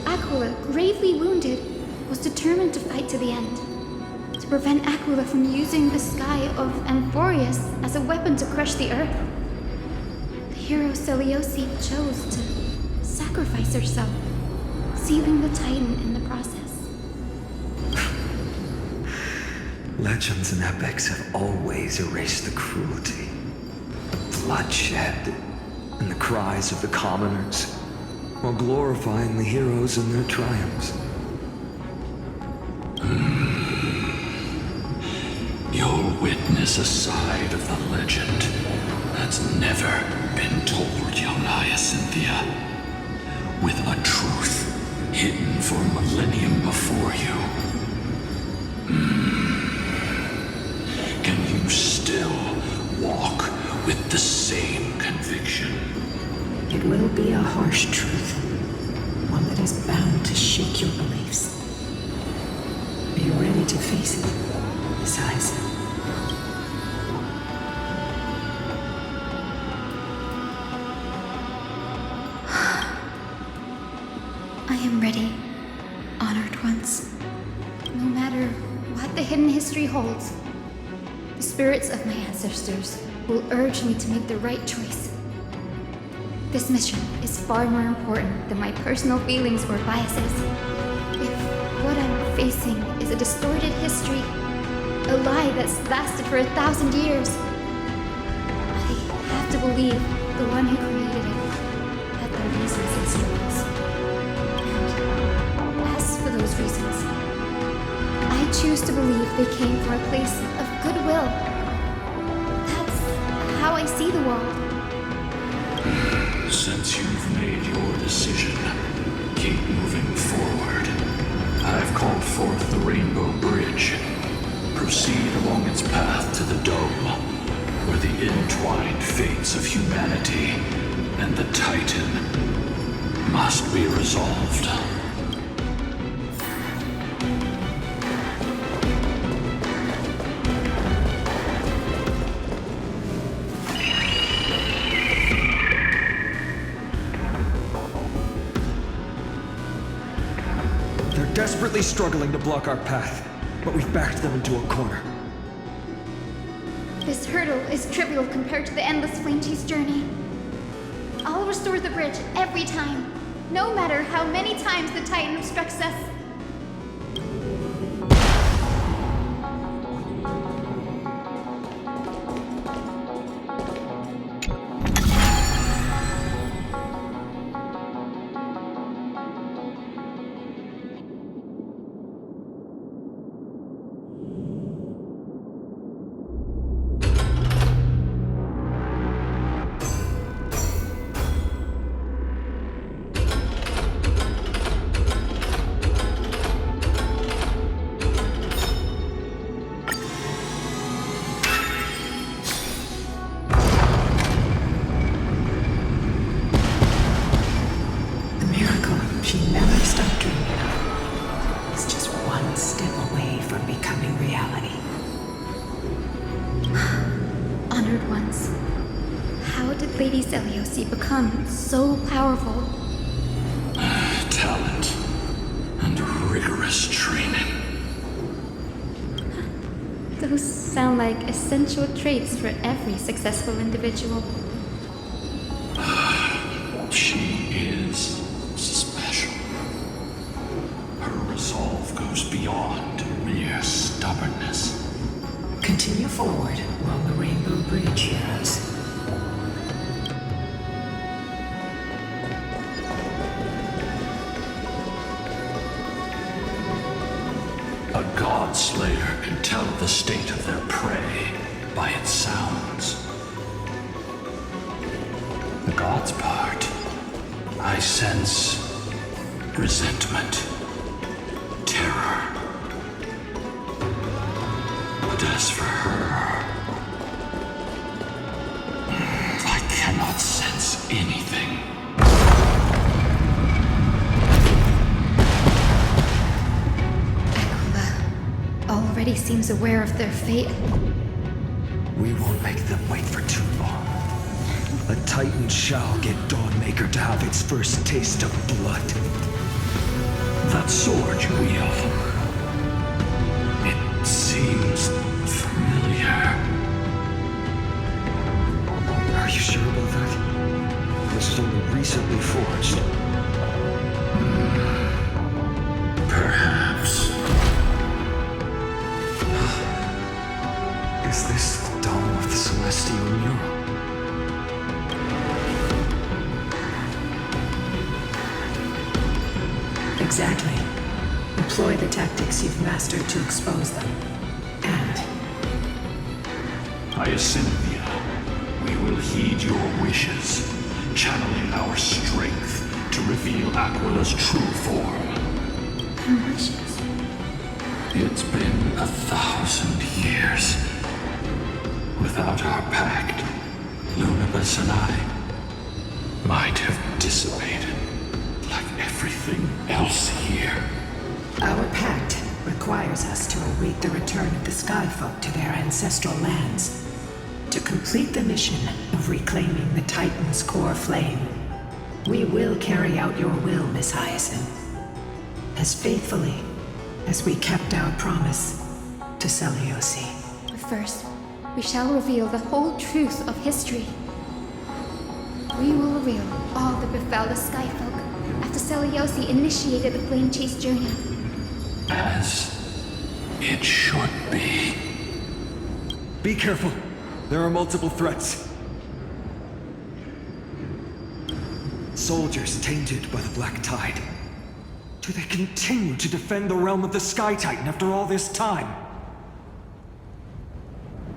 Aquila, gravely wounded, was determined to fight to the end. To prevent Aquila from using the sky of Amphorius as a weapon to crush the earth. The hero Seleuci chose to sacrifice herself, sealing the Titan in the process. Legends and epics have always erased the cruelty, the bloodshed, and the cries of the commoners, while glorifying the heroes and their triumphs. You'll witness a side of the legend that's never been told, young Hyacinthia, with a truth hidden for a millennium before you. Can you still walk with the same conviction? It will be a harsh truth, one that is bound to shake your beliefs. Are you ready to face it, Miss Hyson? I am ready, honored ones. No matter what the hidden history holds, the spirits of my ancestors will urge me to make the right choice. This mission is far more important than my personal feelings or biases. If what I'm facing is a distorted history, a lie that's lasted for 1,000 years, I have to believe the one who created it had their reasons and struggles. And as for those reasons, I choose to believe they came from a place of goodwill. That's how I see the world. Since you've made your decision, keep moving forward. I've called forth the Rainbow Bridge. Proceed along its path to the Dome, where the entwined fates of humanity and the Titan must be resolved. They're desperately struggling to block our path, but we've backed them into a corner. This hurdle is trivial compared to the endless flame chase journey. I'll restore the bridge every time, no matter how many times the Titan obstructs us. She never stopped dreaming of. It's just one step away from becoming reality. Honored ones, how did Lady Seliosi become so powerful? Talent and rigorous training. Those sound like essential traits for every successful individual. She is special. Her resolve goes beyond mere stubbornness. Continue forward along the Rainbow Bridge, heroes. A god slayer can tell the state of their prey by its sounds. The god's part, I sense resentment, terror. But as for her, I cannot sense anything. Already seems aware of their fate. We won't make them wait for too long. A Titan shall get Dawnmaker to have its first taste of blood. That sword you wield, it seems familiar. Are you sure about that? This is only recently forged. Perhaps. Is this the dome of the celestial mural? Exactly. Employ the tactics you've mastered to expose them. And Hyacinthia, we will heed your wishes, channeling our strength to reveal Aquila's true form. Her wishes? It's been 1,000 years. Without our pact, Lunabus and I might have dissipated like everything else here. our pact requires us to await the return of the Skyfolk to their ancestral lands, to complete the mission of reclaiming the Titan's core flame. We will carry out your will, Miss Hyacinth, as faithfully as we kept our promise to Seliosi. But first, we shall reveal the whole truth of history. We will reveal all that befell the Skyfolk after Seliosi initiated the Flame Chase journey. As it should be. Be careful. There are multiple threats. Soldiers tainted by the Black Tide. Do they continue to defend the realm of the Sky Titan after all this time?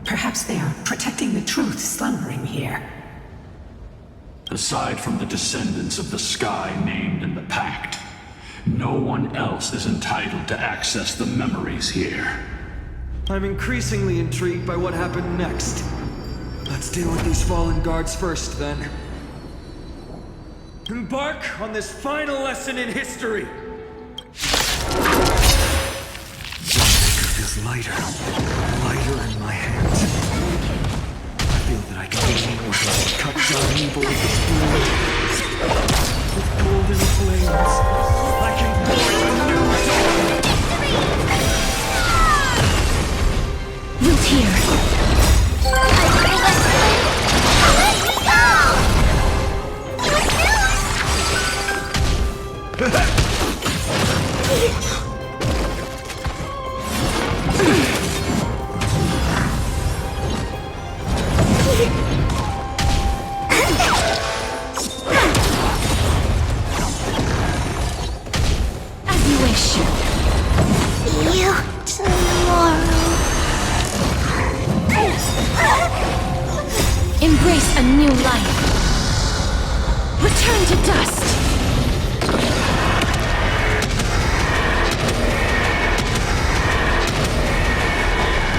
Perhaps they are protecting the truth slumbering here. Aside from the descendants of the sky named in the pact, No one else is entitled to access the memories here. I'm increasingly intrigued by what happened next. Let's deal with these fallen guards first, then. Embark on this final lesson in history! Feels lighter in my hands. I feel that I can do more to cut down evil with its blade. With golden flames, I can forge a new dawn! Root here. As you wish. See you tomorrow. Embrace a new life. Return to dust.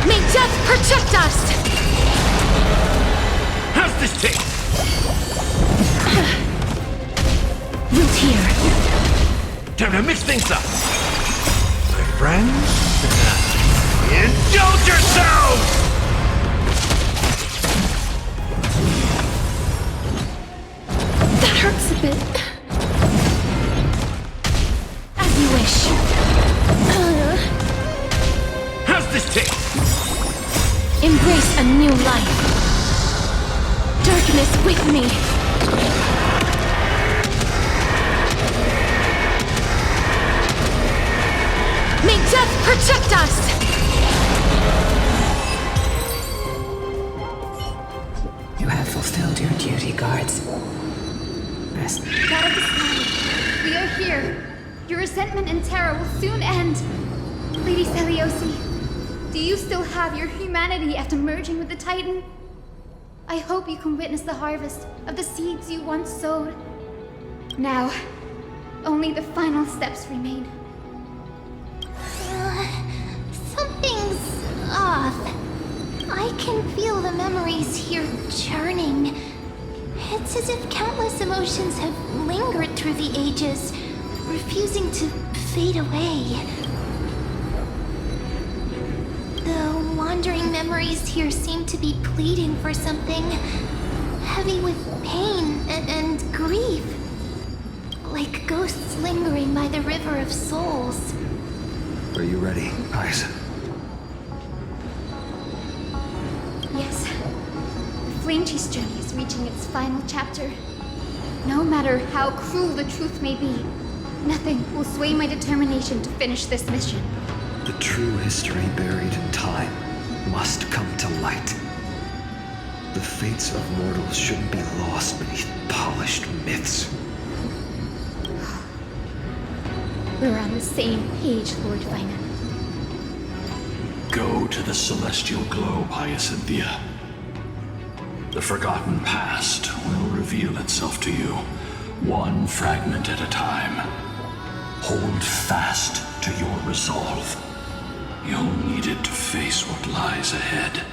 May death protect us! How's this taste? Root here. Time to mix things up. My friends, indulge yourselves! That hurts a bit. As you wish. How's this taste? Embrace a new life. Darkness with me. May death protect us! You have fulfilled your duty, guards. Rest. God of the sky, we are here. Your resentment and terror will soon end. Lady Celiosi, do you still have your humanity after merging with the Titan? I hope you can witness the harvest of the seeds you once sowed. Now, only the final steps remain. Something's off. I can feel the memories here churning. It's as if countless emotions have lingered through the ages, refusing to fade away. The wandering memories here seem to be pleading for something, heavy with pain and grief. Like ghosts lingering by the river of souls. Are you ready, Eyes? Yes. The Flame Chase journey is reaching its final chapter. No matter how cruel the truth may be, nothing will sway my determination to finish this mission. The true history buried in time must come to light. The fates of mortals shouldn't be lost beneath polished myths. We're on the same page, Lord Vina. Go to the celestial globe, Hyacinthia. The forgotten past will reveal itself to you, one fragment at a time. Hold fast to your resolve. You'll need it to face what lies ahead.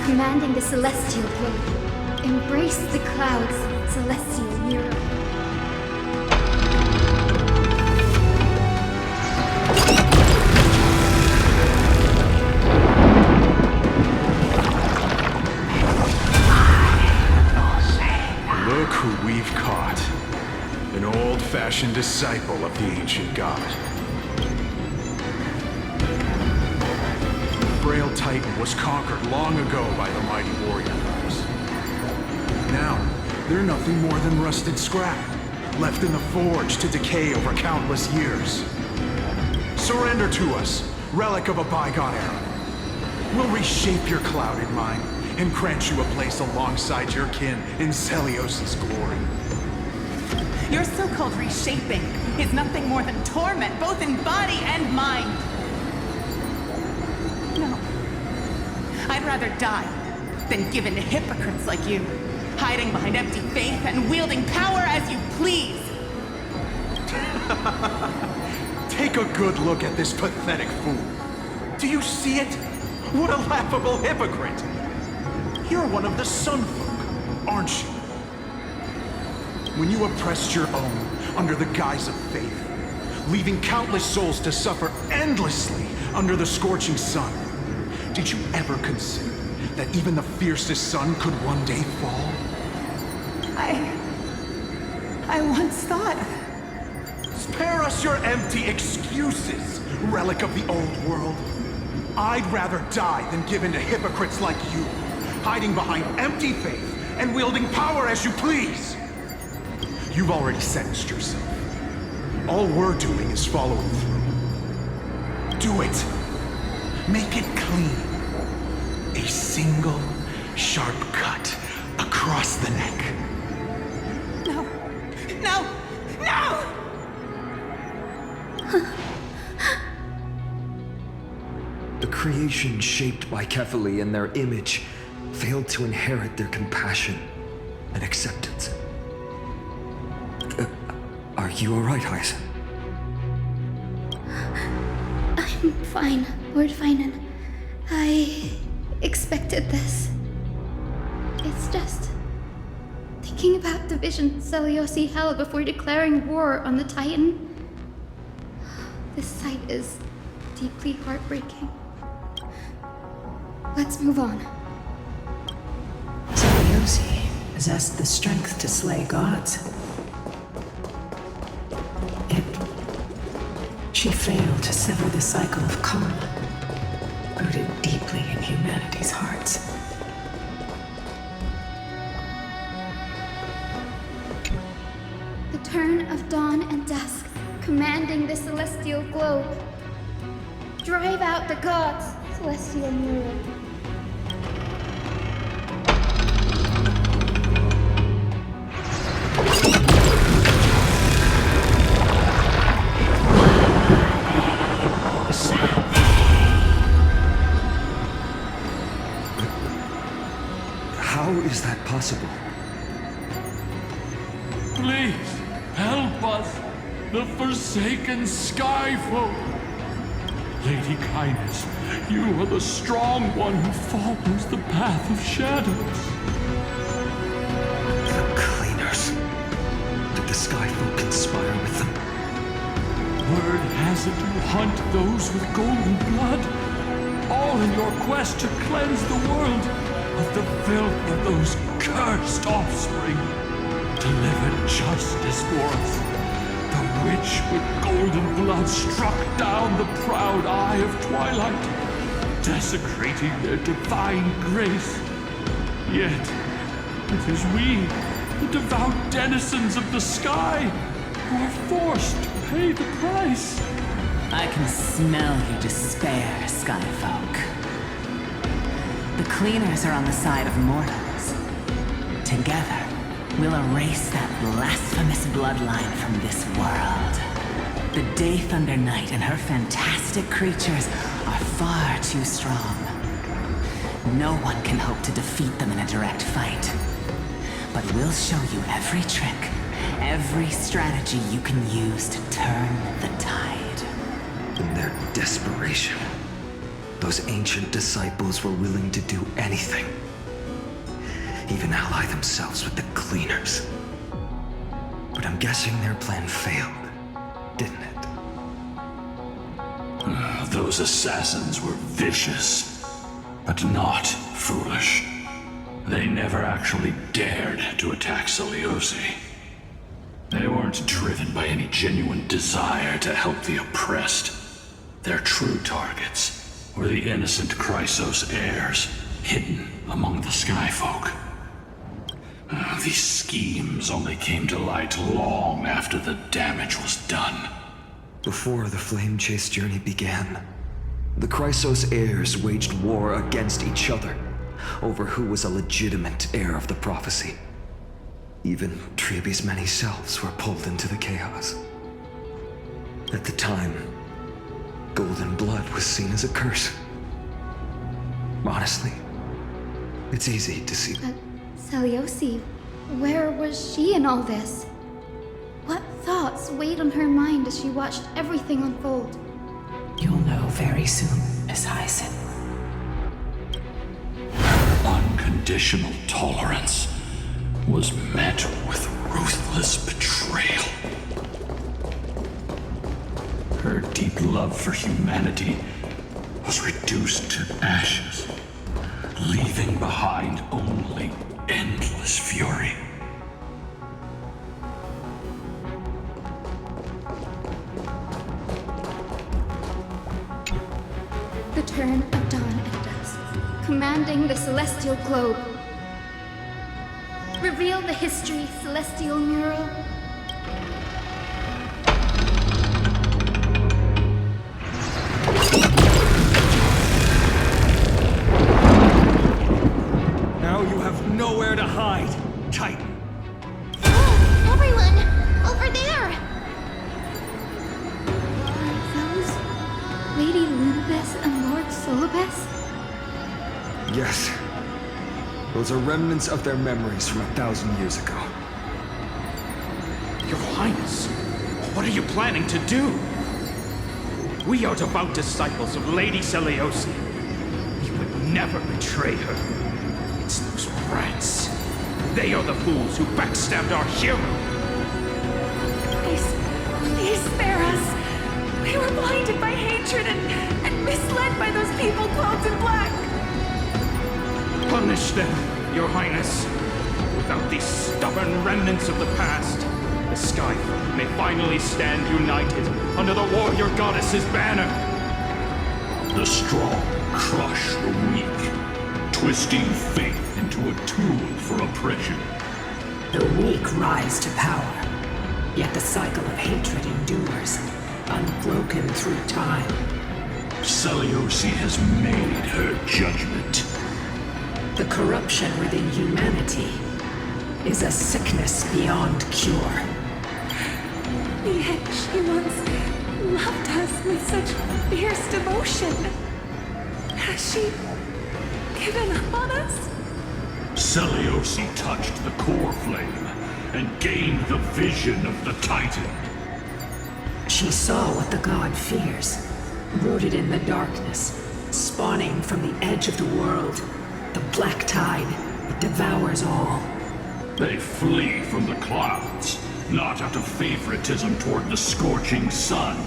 Commanding the celestial globe. Embrace the clouds, celestial hero. Look who we've caught. An old-fashioned disciple of the ancient god. The frail Titan was conquered long ago by the mighty warrior gods. Now, they're nothing more than rusted scrap, left in the forge to decay over countless years. Surrender to us, relic of a bygone era. We'll reshape your clouded mind and grant you a place alongside your kin in Celios' glory. Your so-called reshaping is nothing more than torment, both in body and mind. No. I'd rather die than give in to hypocrites like you, hiding behind empty faith and wielding power as you please. Take a good look at this pathetic fool. Do you see it? What a laughable hypocrite! You're one of the Sun Folk, aren't you? When you oppressed your own under the guise of faith, leaving countless souls to suffer endlessly under the scorching sun, did you ever consider that even the fiercest sun could one day fall? I once thought... Spare us your empty excuses, relic of the old world. I'd rather die than give in to hypocrites like you, hiding behind empty faith and wielding power as you please. You've already sentenced yourself. All we're doing is following through. Do it. Make it clean. A single, sharp cut across the neck. No! No! No! The creation shaped by Kefali in their image failed to inherit their compassion and acceptance. Are you alright, Hyson? I'm fine, Lord Finan. I expected this. It's just thinking about the vision Celiosi held before declaring war on the Titan. This sight is deeply heartbreaking. Let's move on. Celiosi possessed the strength to slay gods. Yet, she failed to sever the cycle of karma, rooted deeply in humanity's hearts. The turn of dawn and dusk, commanding the celestial globe. Drive out the gods, celestial mirror. How is that possible? Please, help us, the forsaken Skyfolk. Lady Kindness, you are the strong one who follows the path of shadows. The Cleaners. Did the Skyfolk conspire with them? Word has it you hunt those with golden blood, all in your quest to cleanse the world of the filth of those cursed offspring. Deliver justice for us. The witch with golden blood struck down the proud eye of twilight, desecrating their divine grace. Yet, it is we, the devout denizens of the sky, who are forced to pay the price. I can smell your despair, Skyfolk. The Cleaners are on the side of mortals. Together, we'll erase that blasphemous bloodline from this world. The Day Thunder Knight and her fantastic creatures are far too strong. No one can hope to defeat them in a direct fight. But we'll show you every trick, every strategy you can use to turn the tide. In their desperation, those ancient disciples were willing to do anything. Even ally themselves with the Cleaners. But I'm guessing their plan failed, didn't it? Those assassins were vicious, but not foolish. They never actually dared to attack Celiosi. They weren't driven by any genuine desire to help the oppressed. Their true targets were the innocent Chrysos heirs, hidden among the Skyfolk. These schemes only came to light long after the damage was done. Before the flame chase journey began, the Chrysos heirs waged war against each other over who was a legitimate heir of the prophecy. Even Treebe's many selves were pulled into the chaos. At the time, golden blood was seen as a curse. Honestly, it's easy to see. But Seliosi, where was she in all this? What thoughts weighed on her mind as she watched everything unfold? You'll know very soon, Miss Hyson. Unconditional tolerance was met with ruthless betrayal. Her deep love for humanity was reduced to ashes, leaving behind only endless fury. The turn of dawn and dusk, commanding the celestial globe. Reveal the history, celestial mural. Now you have nowhere to hide, Titan. Everyone! Over there! Are those Lady Lunabes and Lord Solobes? Yes. Those are remnants of their memories from 1,000 years ago. Your Highness, what are you planning to do? We are devout disciples of Lady Seliosi. We would never betray her. It's those rats. They are the fools who backstabbed our hero. Please spare us. We were blinded by hatred and misled by those people clothed in black. Punish them, Your Highness. Without these stubborn remnants of the past, the Skyfall may finally stand united under the warrior goddess's banner. The strong crush the weak, twisting faith into a tool for oppression. The weak rise to power, yet the cycle of hatred endures, unbroken through time. Seliosi has made her judgment. The corruption within humanity is a sickness beyond cure. Yet she once loved us with such fierce devotion. Has she given up on us? Seliosi touched the core flame and gained the vision of the Titan. She saw what the god fears, rooted in the darkness, spawning from the edge of the world. The black tide, it devours all. They flee from the clouds, not out of favoritism toward the scorching sun,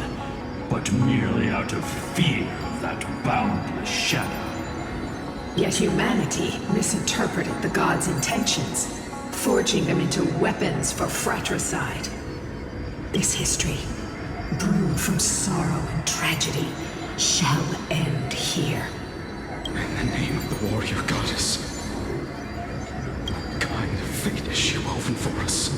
but merely out of fear of that boundless shadow. Yet humanity misinterpreted the god's intentions, forging them into weapons for fratricide. This history, brewed from sorrow and tragedy, shall end here. In the name of the warrior goddess, what kind of fate is she woven for us?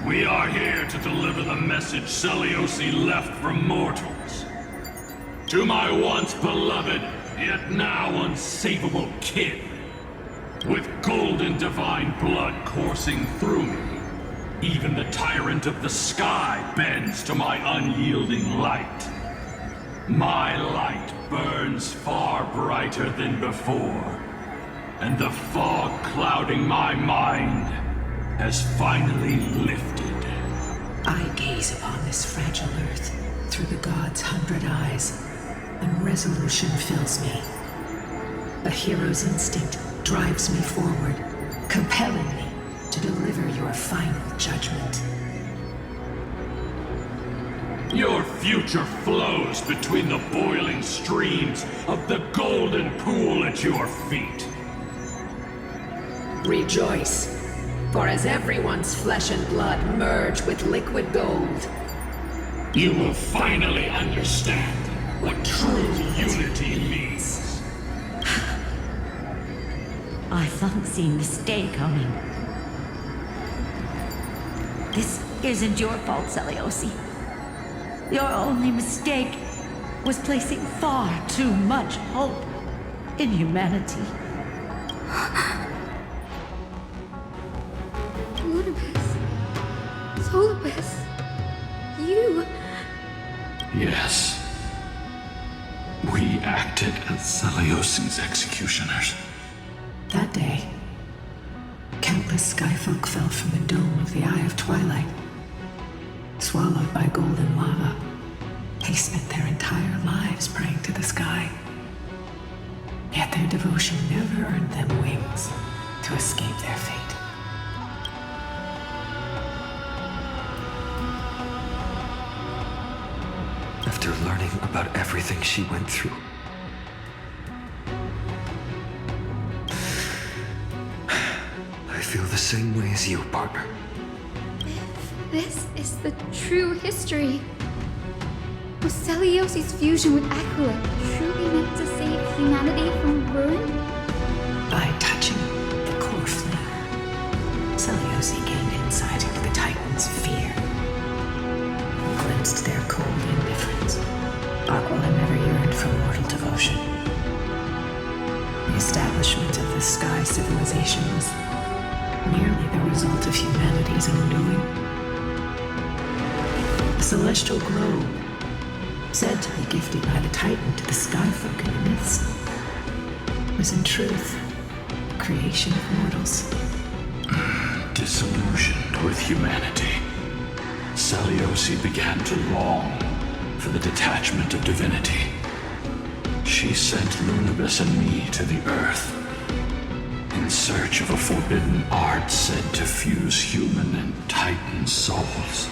We are here to deliver the message Seliosi left for mortals. To my once beloved, yet now unsavable kin. With golden divine blood coursing through me, even the tyrant of the sky bends to my unyielding light. My light burns far brighter than before, and the fog clouding my mind has finally lifted. I gaze upon this fragile earth through the god's 100 eyes, and resolution fills me. A hero's instinct drives me forward, compelling me to deliver your final judgment. Your future flows between the boiling streams of the golden pool at your feet. Rejoice, for as everyone's flesh and blood merge with liquid gold, you will finally understand what true unity means. I thought seeing this day coming. This isn't your fault, Seliosi. Your only mistake was placing far too much hope in humanity. Lunibus. Solibus. You. Yes. We acted as Celiosi's executioners. That day, countless skyfolk fell from the dome of the Eye of Twilight. Swallowed by golden lava, they spent their entire lives praying to the sky. Yet their devotion never earned them wings to escape their fate. After learning about everything she went through, I feel the same way as you, partner. If this is the true history, was Celiosi's fusion with Aquila truly meant to save humanity from ruin? By touching the core flame, Celiosi gained insight into the Titans' fear, and glimpsed their cold indifference. Aquila never yearned for mortal devotion. The establishment of the Sky Civilization was merely the result of humanity's undoing. The celestial globe, said to be gifted by the Titan to the Skyfolk in the myths, was in truth a creation of mortals. Disillusioned with humanity, Celiosi began to long for the detachment of divinity. She sent Lunibus and me to the Earth in search of a forbidden art said to fuse human and Titan souls.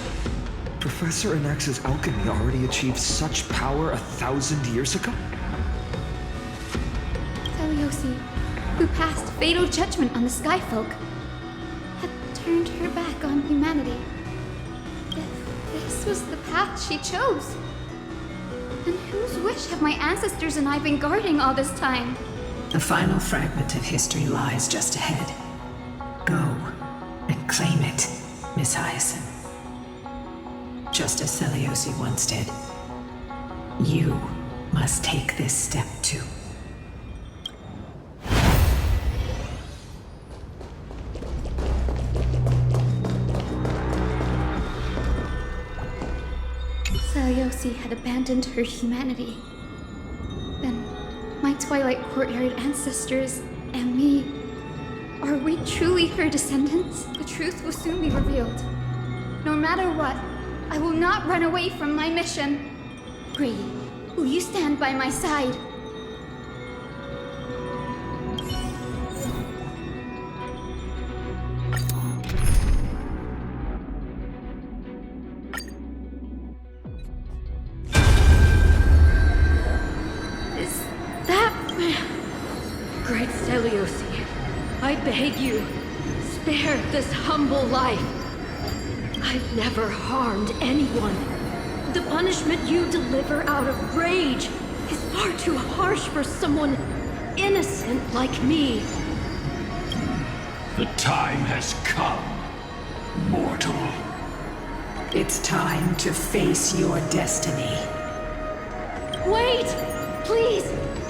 Professor Anax's alchemy already achieved such power 1,000 years ago? Celiosi, who passed fatal judgment on the Skyfolk, had turned her back on humanity. If this was the path she chose, then whose wish have my ancestors and I been guarding all this time? The final fragment of history lies just ahead. Go and claim it, Miss Hyacinth. Just as Celiosi once did, you must take this step too. Celiosi had abandoned her humanity. Then, my Twilight Courtyard ancestors and me, are we truly her descendants? The truth will soon be revealed. No matter what, I will not run away from my mission. Grady, will you stand by my side? Is that man? Great Celiosi, I beg you, spare this humble life. I've never harmed anyone. The punishment you deliver out of rage is far too harsh for someone innocent like me. The time has come, mortal. It's time to face your destiny. Wait! Please,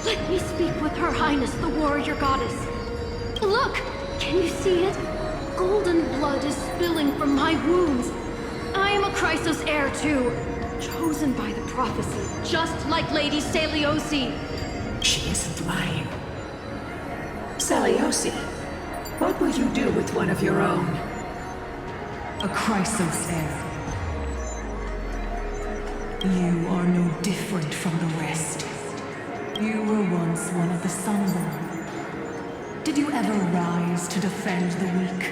let me speak with Her Highness the Warrior Goddess. Look! Can you see it? Golden blood is spilling from my wounds. I am a Chrysos heir too, chosen by the prophecy, just like Lady Celiosi. She isn't lying. Celiosi, what would you do with one of your own? A Chrysos heir. You are no different from the rest. You were once one of the Sunborn. Did you ever rise to defend the weak?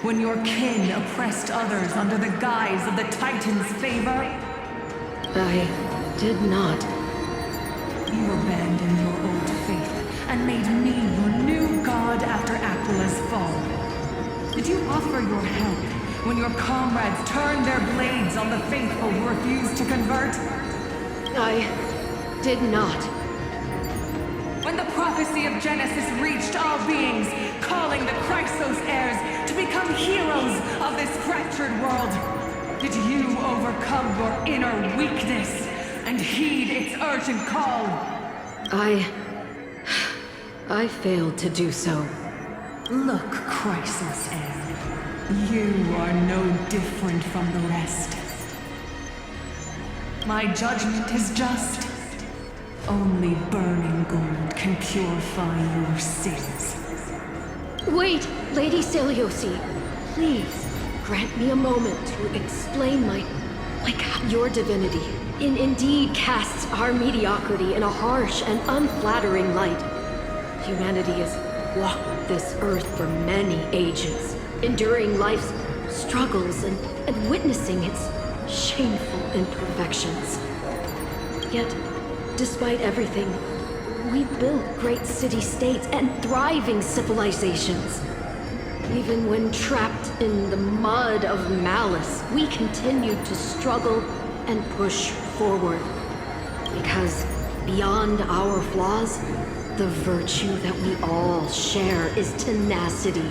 When your kin oppressed others under the guise of the Titan's favor? I did not. You abandoned your old faith and made me your new god after Aquila's fall. Did you offer your help when your comrades turned their blades on the faithful who refused to convert? I did not. When the prophecy of Genesis reached all beings, calling the Chrysos heirs to become heroes of this fractured world, did you overcome your inner weakness and heed its urgent call? I failed to do so. Look, Chrysos Heir, you are no different from the rest. My judgment is just. Only burning gold can purify your sins. Wait, Lady Seliosi. Please, grant me a moment to explain your divinity. Indeed casts our mediocrity in a harsh and unflattering light. Humanity has walked this earth for many ages, enduring life's struggles and witnessing its shameful imperfections. Yet, despite everything, we built great city-states and thriving civilizations. Even when trapped in the mud of malice, we continued to struggle and push forward. Because beyond our flaws, the virtue that we all share is tenacity.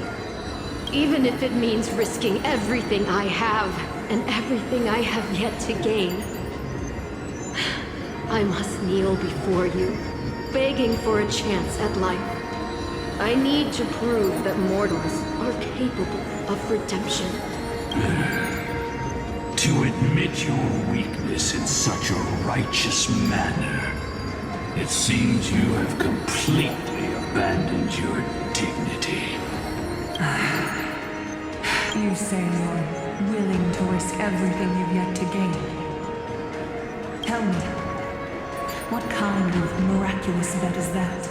Even if it means risking everything I have and everything I have yet to gain. I must kneel before you, begging for a chance at life. I need to prove that mortals are capable of redemption. To admit your weakness in such a righteous manner, it seems you have completely abandoned your dignity. You say you're willing to risk everything you've yet to gain. Tell me, what kind of miraculous bet is that?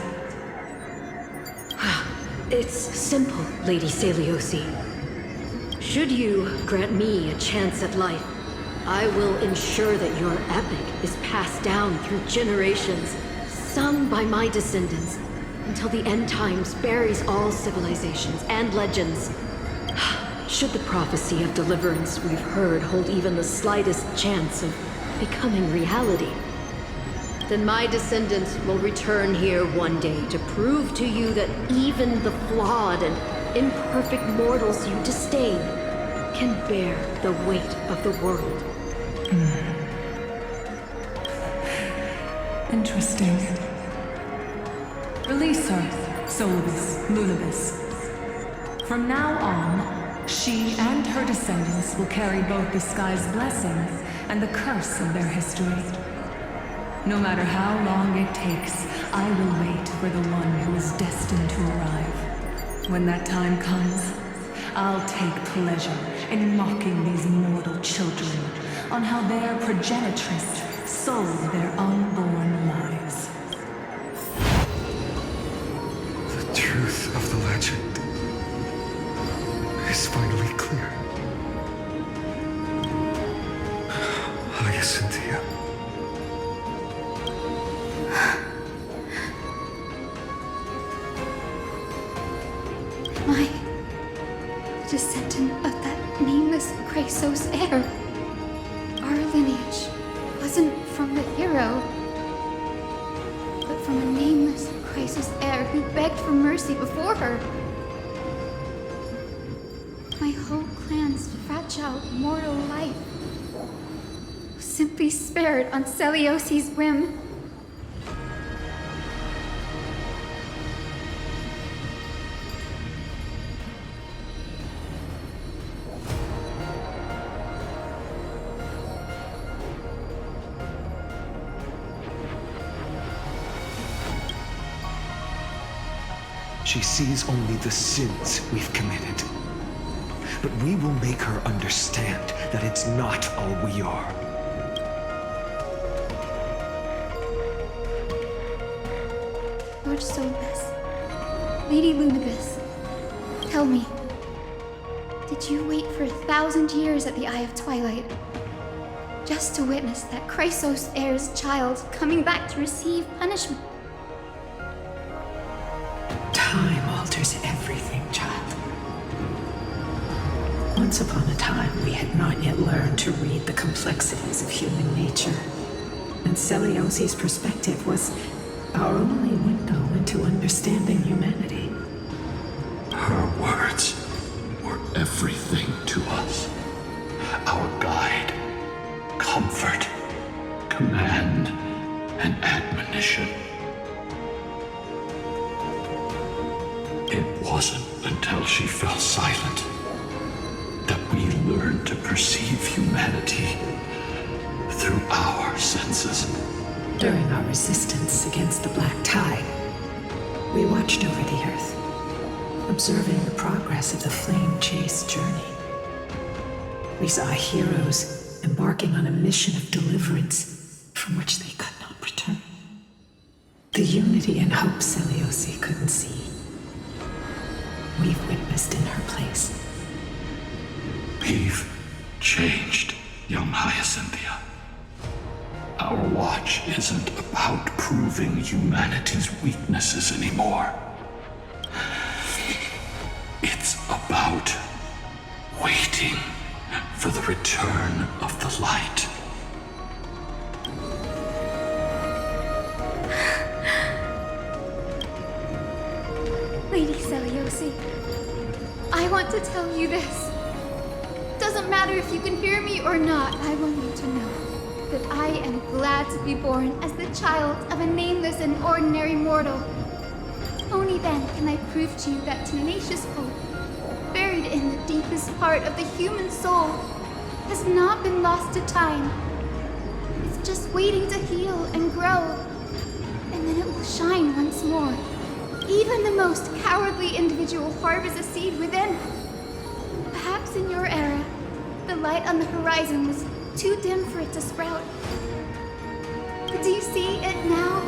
It's simple, Lady Seliosi. Should you grant me a chance at life, I will ensure that your epic is passed down through generations, sung by my descendants, until the end times buries all civilizations and legends. Should the prophecy of deliverance we've heard hold even the slightest chance of becoming reality, then my descendants will return here one day to prove to you that even the flawed and imperfect mortals you disdain can bear the weight of the world. Interesting. Release her, Solibus, Lunibus. From now on, she and her descendants will carry both the sky's blessings and the curse of their history. No matter how long it takes, I will wait for the one who is destined to arrive. When that time comes, I'll take pleasure in mocking these mortal children on how their progenitress sold their unborn lives. The truth of the legend is finally clear. Hyacinthia. My descendant of that nameless Chrysos heir. Our lineage wasn't from the hero, but from a nameless Chrysos heir who begged for mercy before her. My whole clan's fragile mortal life was simply spared on Seliosi's whim. She sees only the sins we've committed. But we will make her understand that it's not all we are. Lord Solibus, Lady Lunibus, tell me, did you wait for 1,000 years at the Eye of Twilight just to witness that Chrysos heir's child coming back to receive punishment? Time alters everything, child. Once upon a time, we had not yet learned to read the complexities of human nature. And Seliosi's perspective was our only window into understanding humanity. Her words were everything to us. Our guide. mission. It wasn't until she fell silent that we learned to perceive humanity through our senses. During our resistance against the Black Tide, we watched over the Earth, observing the progress of the Flame Chase journey. We saw heroes embarking on a mission of deliverance from which they could not return. The unity and hope Seliosi couldn't see, we've witnessed in her place. We've changed, young Hyacinthia. Our watch isn't about proving humanity's weaknesses anymore. It's about waiting for the return of the light. Lady Seliosi, I want to tell you this. Doesn't matter if you can hear me or not, I want you to know that I am glad to be born as the child of a nameless and ordinary mortal. Only then can I prove to you that tenacious hope, buried in the deepest part of the human soul, has not been lost to time. It's just waiting to heal and grow, and then it will shine once more. Even the most cowardly individual harbors a seed within. Perhaps in your era, the light on the horizon was too dim for it to sprout. But do you see it now?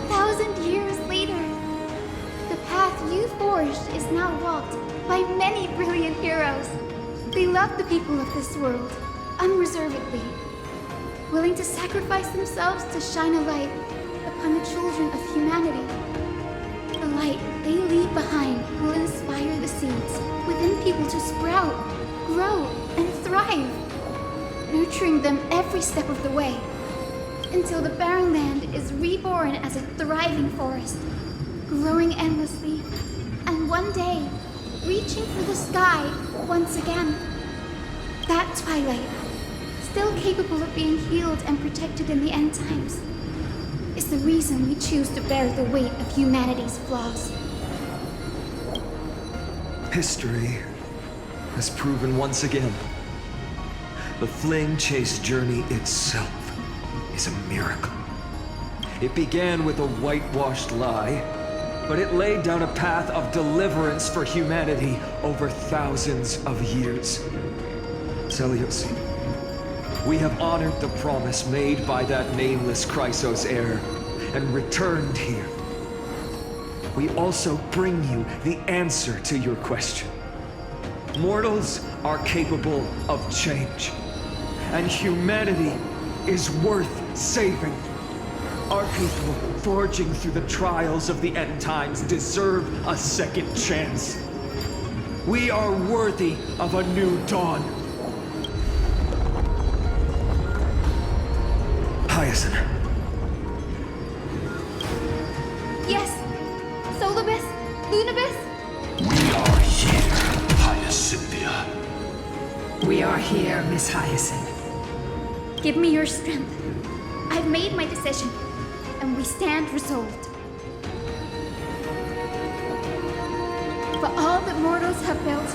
1,000 years later, the path you forged is now walked by many brilliant heroes. They love the people of this world, unreservedly, willing to sacrifice themselves to shine a light upon the children of humanity. The light they leave behind will inspire the seeds within people to sprout, grow, and thrive, nurturing them every step of the way, until the barren land is reborn as a thriving forest, growing endlessly, and one day, reaching for the sky once again. That twilight, still capable of being healed and protected in the end times, is the reason we choose to bear the weight of humanity's flaws. History has proven once again, the Flame Chase journey itself is a miracle. It began with a whitewashed lie, but it laid down a path of deliverance for humanity over thousands of years. Seliosi, we have honored the promise made by that nameless Chrysos heir and returned here. We also bring you the answer to your question. Mortals are capable of change, and humanity is worth saving. Our people, forging through the trials of the end times, deserve a second chance. We are worthy of a new dawn. Hyacinth. Yes! Solibus? Lunibus? We are here, Hyacinthia. We are here, Miss Hyacinth. Give me your strength. I've made my decision, and we stand resolved. For all that mortals have built,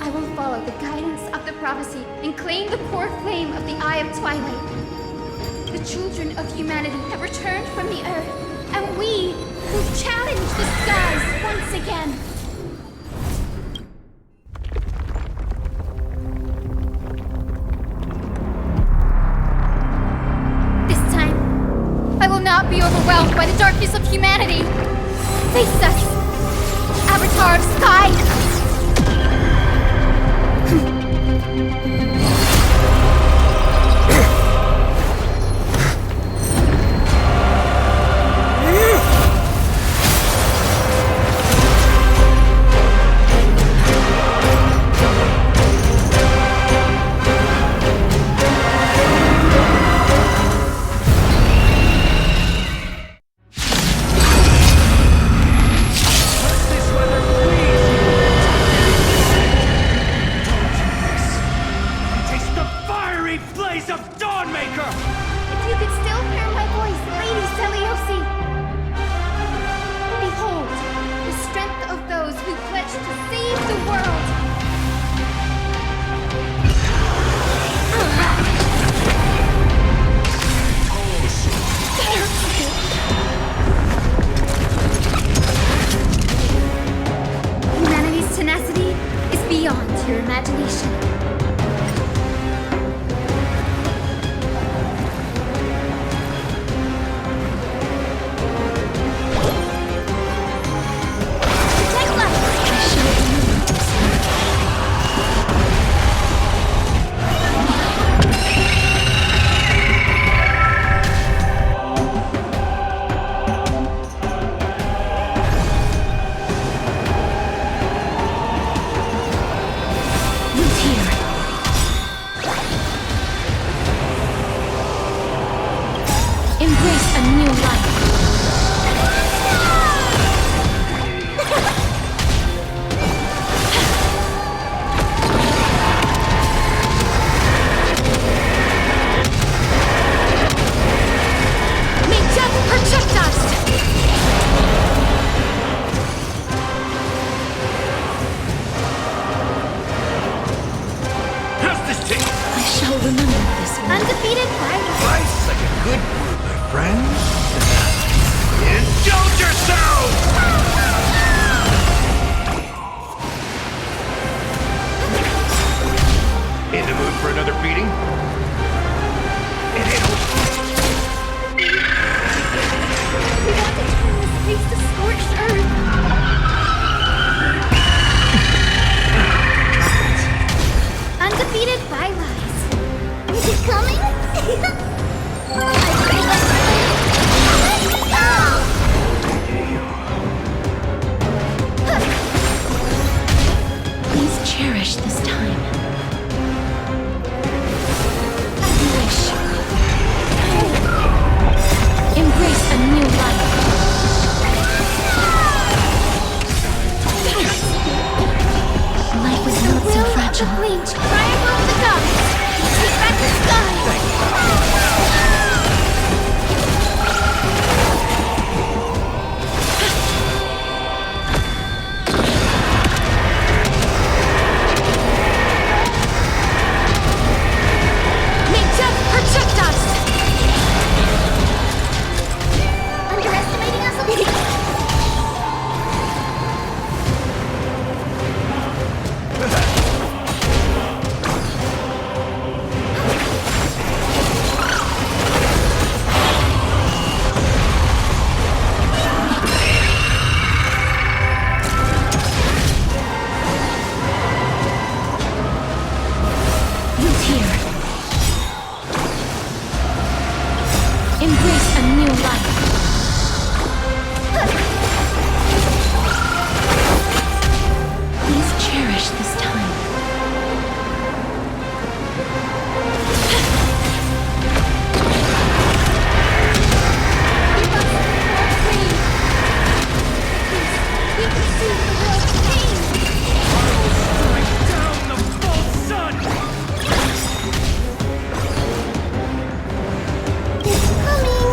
I will follow the guidance of the prophecy and claim the core flame of the Eye of Twilight. The children of humanity have returned from the earth, and we will challenge the skies once again. This time, I will not be overwhelmed by the darkness of humanity. Face us, Avatar of Sky! imagination. Embrace a new life. May death protect us! How's this take? I shall remember this one. Undefeated fighter. Life's like a good brew, my friends. Indulge yourself! In the mood for another beating? We want to turn this place to scorched earth. Undefeated bylies. Is it coming? Please cherish this time. As you wish. Embrace a new life. Life is not so fragile. Bleach, cry above the gods. Take back the sky. May death protect us. Underestimating us a little. Youth here. Embrace a new life. Please cherish this time. We perceive the world's pain. Strike down the false sun! It's coming.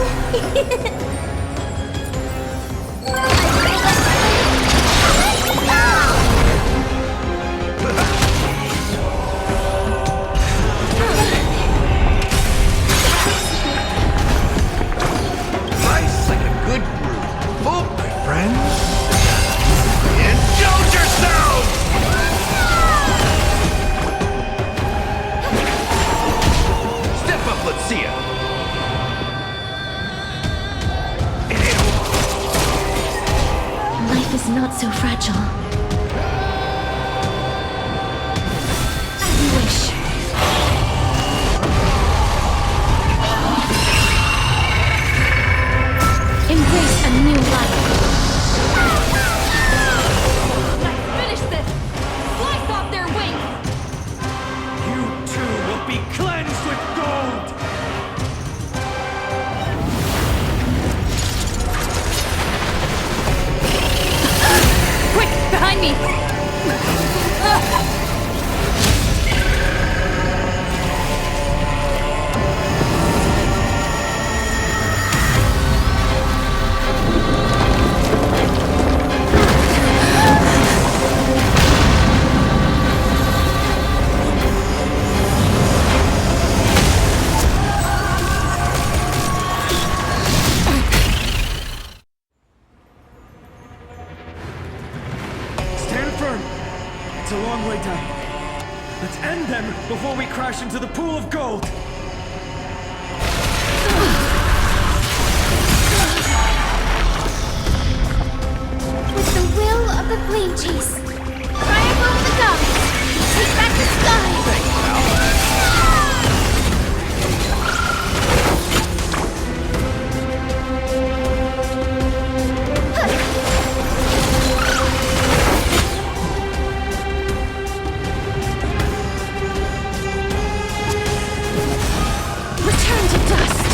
Life's like a good brew. Oh, my friends. Indulge yourselves! Step up, let's see ya. Life is not so fragile. As you wish. Embrace a new life. Let's finish this! Slice off their wings! You too will be cleansed with gold! Quick! Behind me! Stand firm! It's a long way down. Let's end them before we crash into the pool of gold! With the will of the flame chase, triumph of the gods, take back the sky! Return to dust!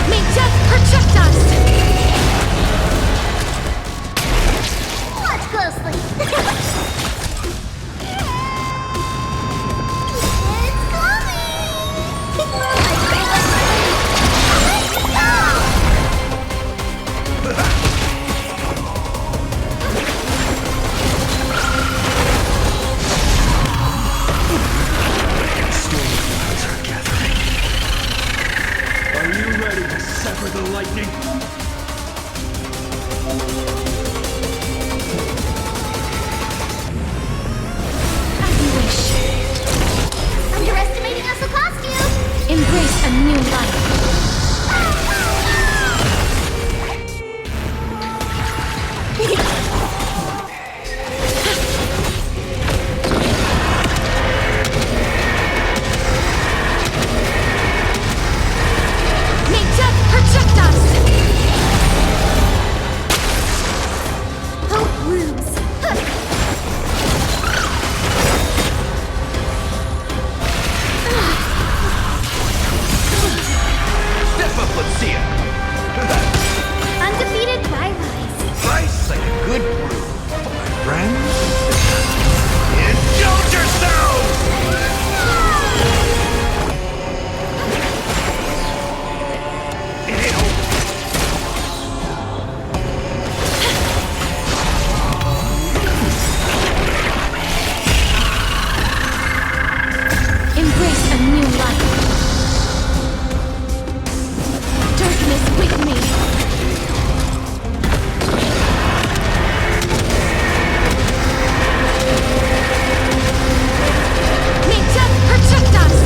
May death protect us! Watch closely. It's Are you ready to sever the lightning? Underestimating us will cost you! Embrace a new life. May death protect us! Hope looms. Step up, let's see it. Undefeated bylies. Nice like a good brew. For my friends. Indulge yourselves! It ain't over. Embrace a new life. Darkness with me. May death protect us!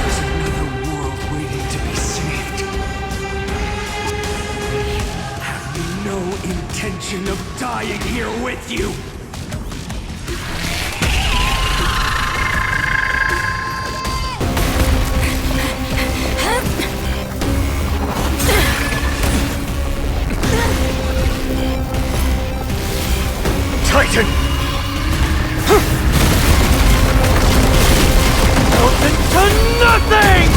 There's another world waiting to be saved. We have no intention of dying here with you. Titan! Melt into nothing!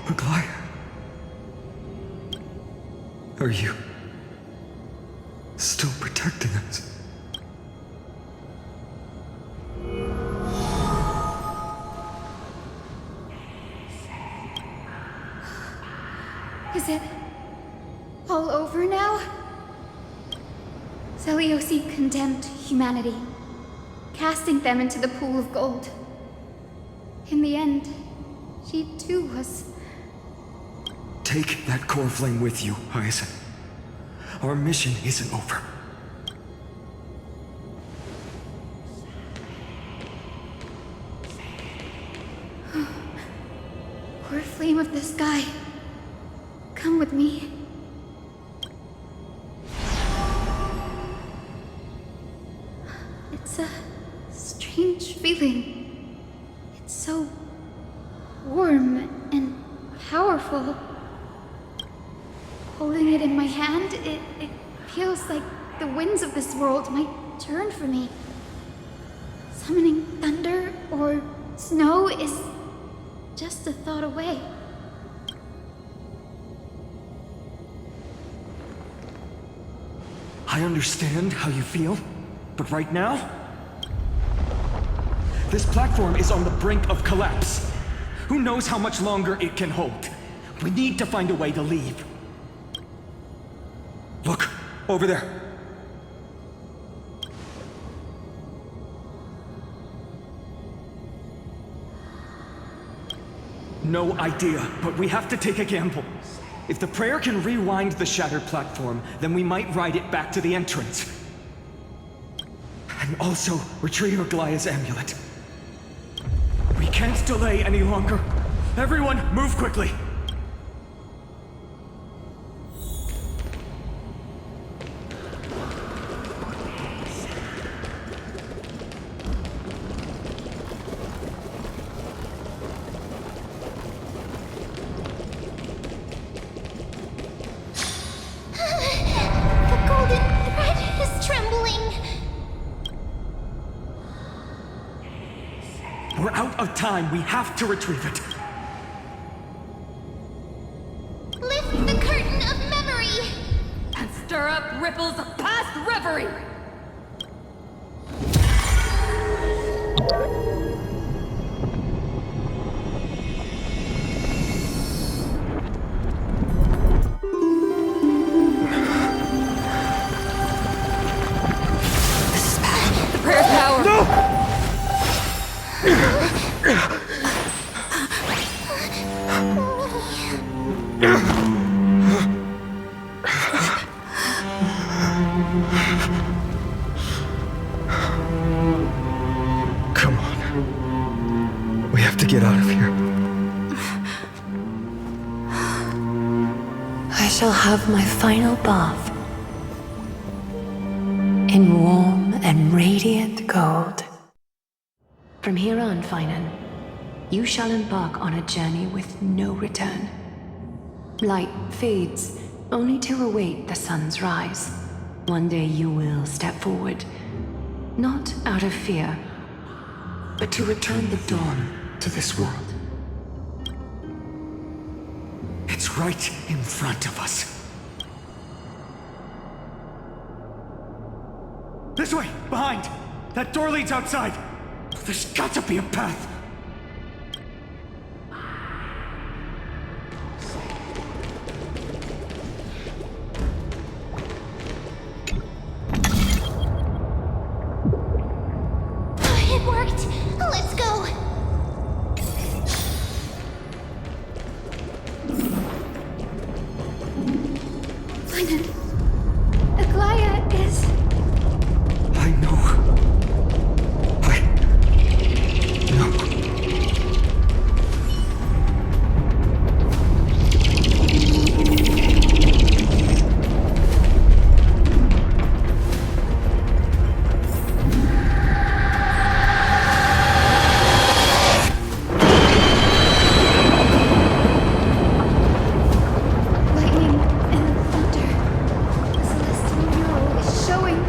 Maglaya? Are you still protecting us? Is it all over now? Zeliosi condemned humanity, casting them into the pool of gold. In the end, she too was... Take that core flame with you, Hyacinth. Our mission isn't over. Core flame of the sky, come with me. It's a strange feeling. It's so warm and powerful. Holding it in my hand, it feels like the winds of this world might turn for me. Summoning thunder or snow is just a thought away. I understand how you feel, but right now, this platform is on the brink of collapse. Who knows how much longer it can hold? We need to find a way to leave. Look, over there. No idea, but we have to take a gamble. If the prayer can rewind the shattered platform, then we might ride it back to the entrance. And also retrieve Aglaya's amulet. We can't delay any longer. Everyone, move quickly! The golden thread is trembling. We're out of time. We have to retrieve it. Lift the curtain of memory. And stir up ripples of past reverie. The prayer power. No! Come on. We have to get out of here. I shall have my final bath in warm and radiant gold. From here on, Finan, you shall embark on a journey with no return. Light fades, only to await the sun's rise. One day you will step forward, not out of fear, but to return the dawn to this world. It's right in front of us. This way! Behind! That door leads outside! There's got to be a path! It worked. Let's go. Finan, Aglaya is... I know. lightning and thunder. The celestial mural is showing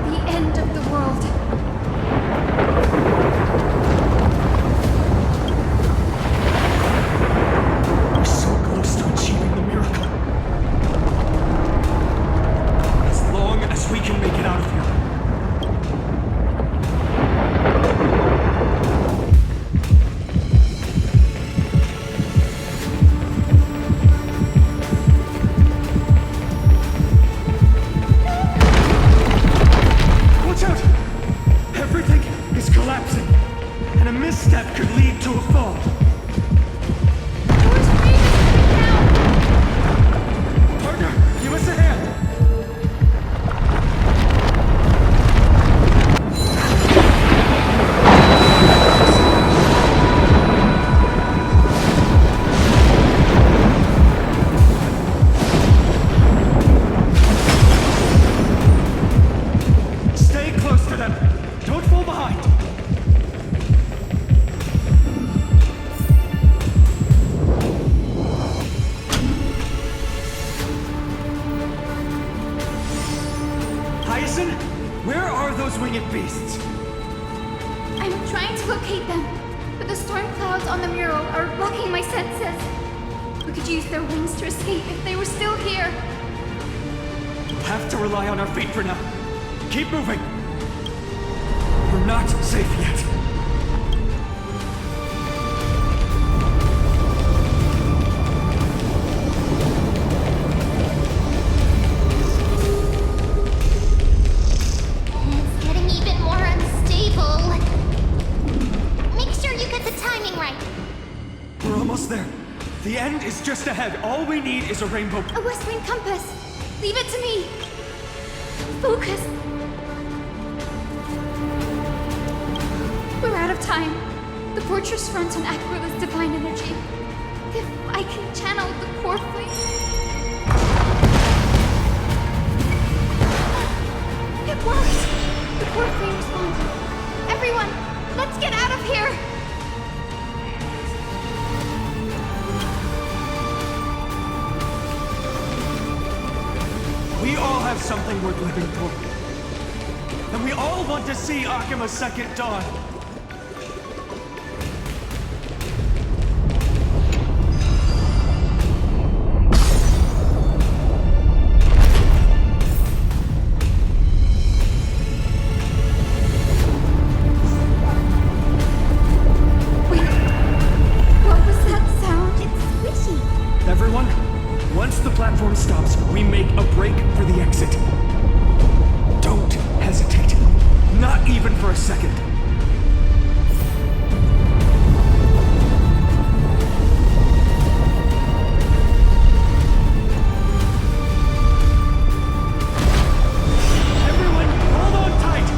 Tyson, where are those winged beasts? I'm trying to locate them, but the storm clouds on the mural are blocking my senses. We could use their wings to escape if they were still here. We'll have to rely on our fate for now. Keep moving. We're not safe yet. It's getting even more unstable. Make sure you get the timing right. We're almost there. The end is just ahead. All we need is a rainbow. A west wind compass. Leave it to me. Focus. We're out of time. The fortress runs on Aquila's divine energy. If I can channel the core flame. It worked! The core flame responded. Everyone, let's get out of here! We all have something worth living for. And we all want to see Akima's second dawn. Everyone, once the platform stops, we make a break for the exit. Don't hesitate. Not even for a second. Everyone, hold on tight!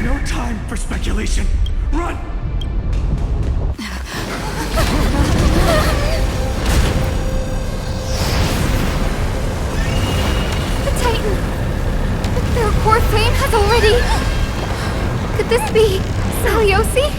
No time for speculation. Run! Their core flame has already... Could this be Saliosi?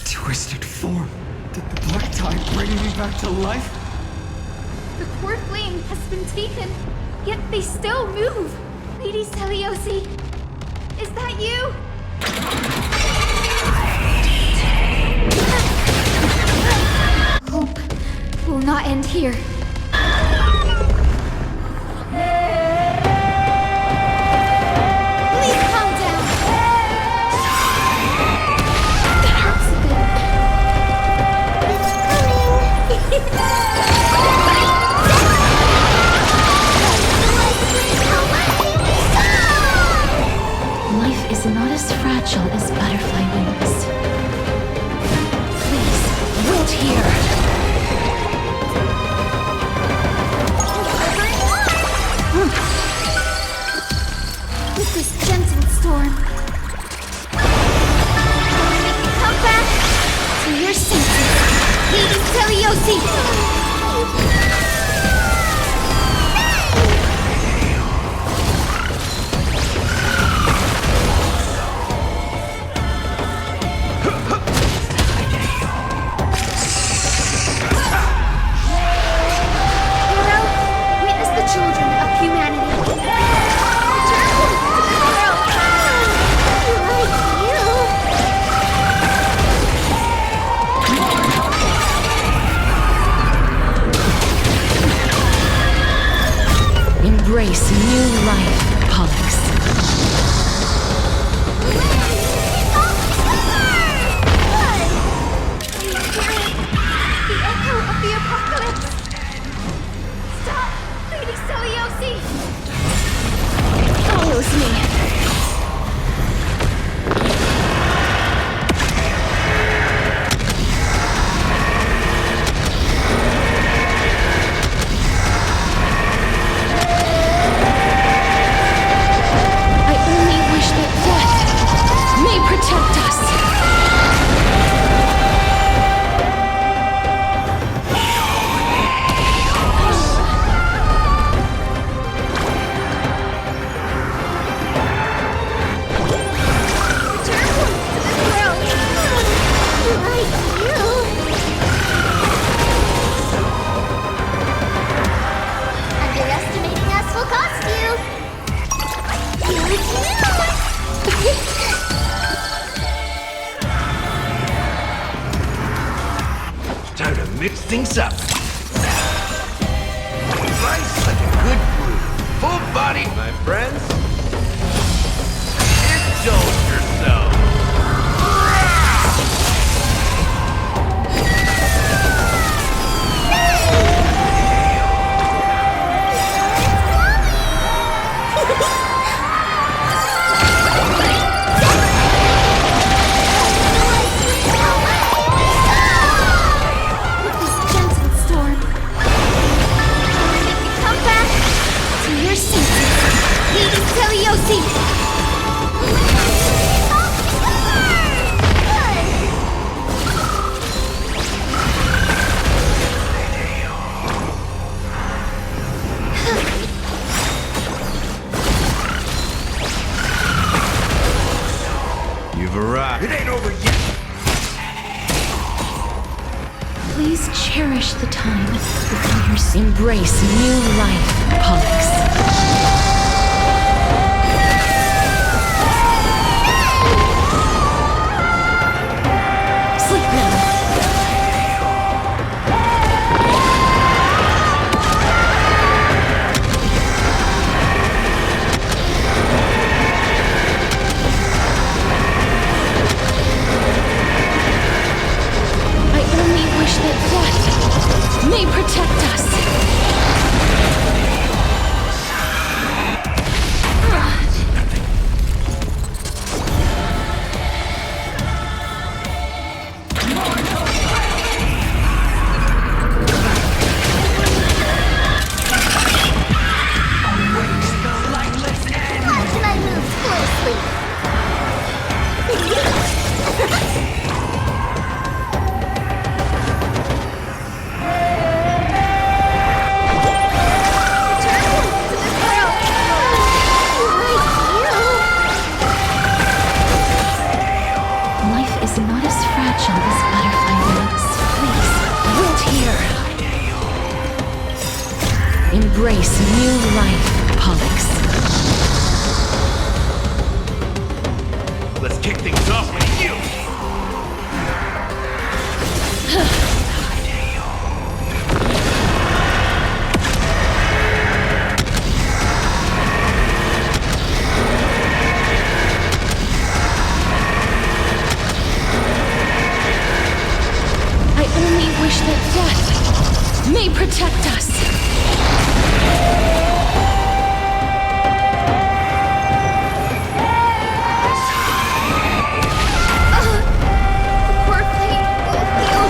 Twisted form. Did the black tide bring me back to life? The core flame has been taken, yet they still move. Lady Saliosi, is that you? Hope will not end here. Please calm down. That hurts a bit. It's Life is not as fragile as butterfly wings. Please, wilt here. With this gentle storm, come back to your senses, Lady Saliosi. Time to mix things up. Rice like a good brew. Full body, my friends. Indulge yourself. You've arrived. It ain't over yet. Please cherish the time before your embrace new life, Pollux. Sleep now. I only wish that death may protect us. Imagine I moved closely. Life is not as fragile as butterfly wings. Please, wait here. Embrace new life, Pollux. Let's kick things off with you. I only wish that death may protect us. The poor thing will feel.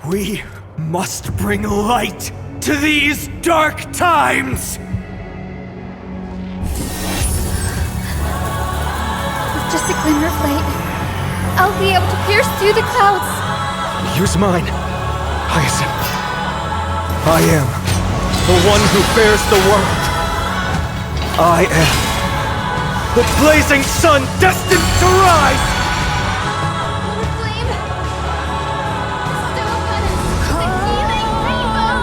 We must bring light to these dark times! With just a glimmer of light, I'll be able to pierce through the clouds. Use mine, Hyacinth. I am the one who bears the world. I am the blazing sun destined to rise! The flame. Still but the healing rainbow.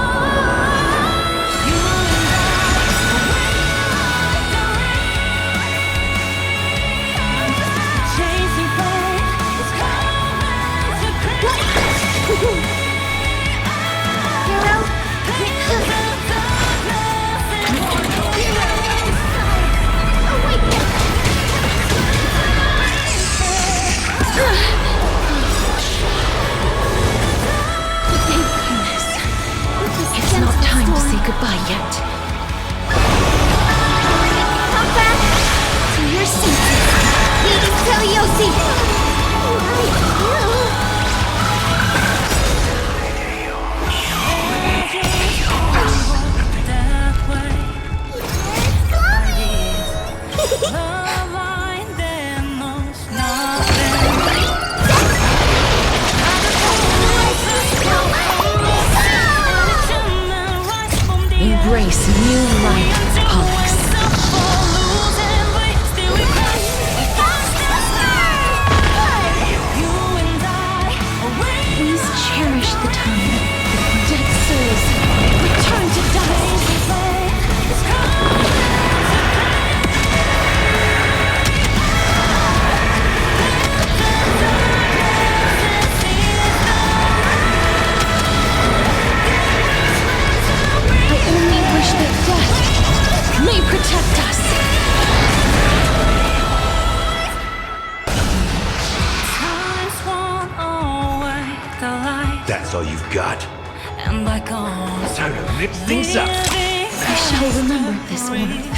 It's not time to say goodbye yet. Come back to your senses. Lady Teliosi. embrace new life, Pollux. Please cherish the time before dead souls return to dust. I only wish that death may protect us. That's all you've got. It's time to mix things up. I shall remember this warmth.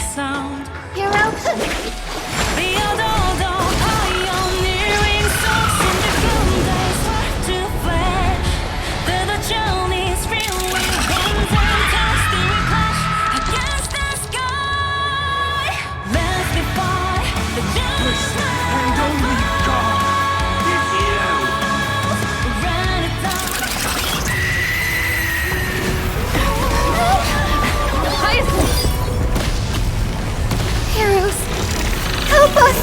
Heroes, help us!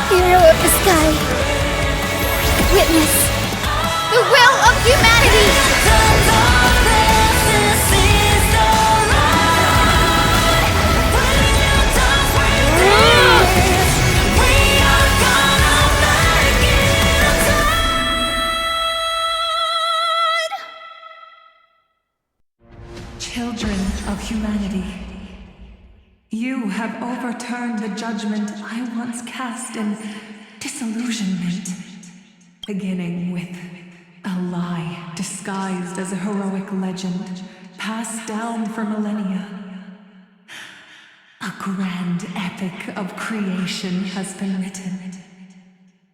Hero of the sky, witness the will of humanity! Children of humanity, you have overturned the judgment I once cast in disillusionment, beginning with a lie disguised as a heroic legend passed down for millennia. A grand epic of creation has been written.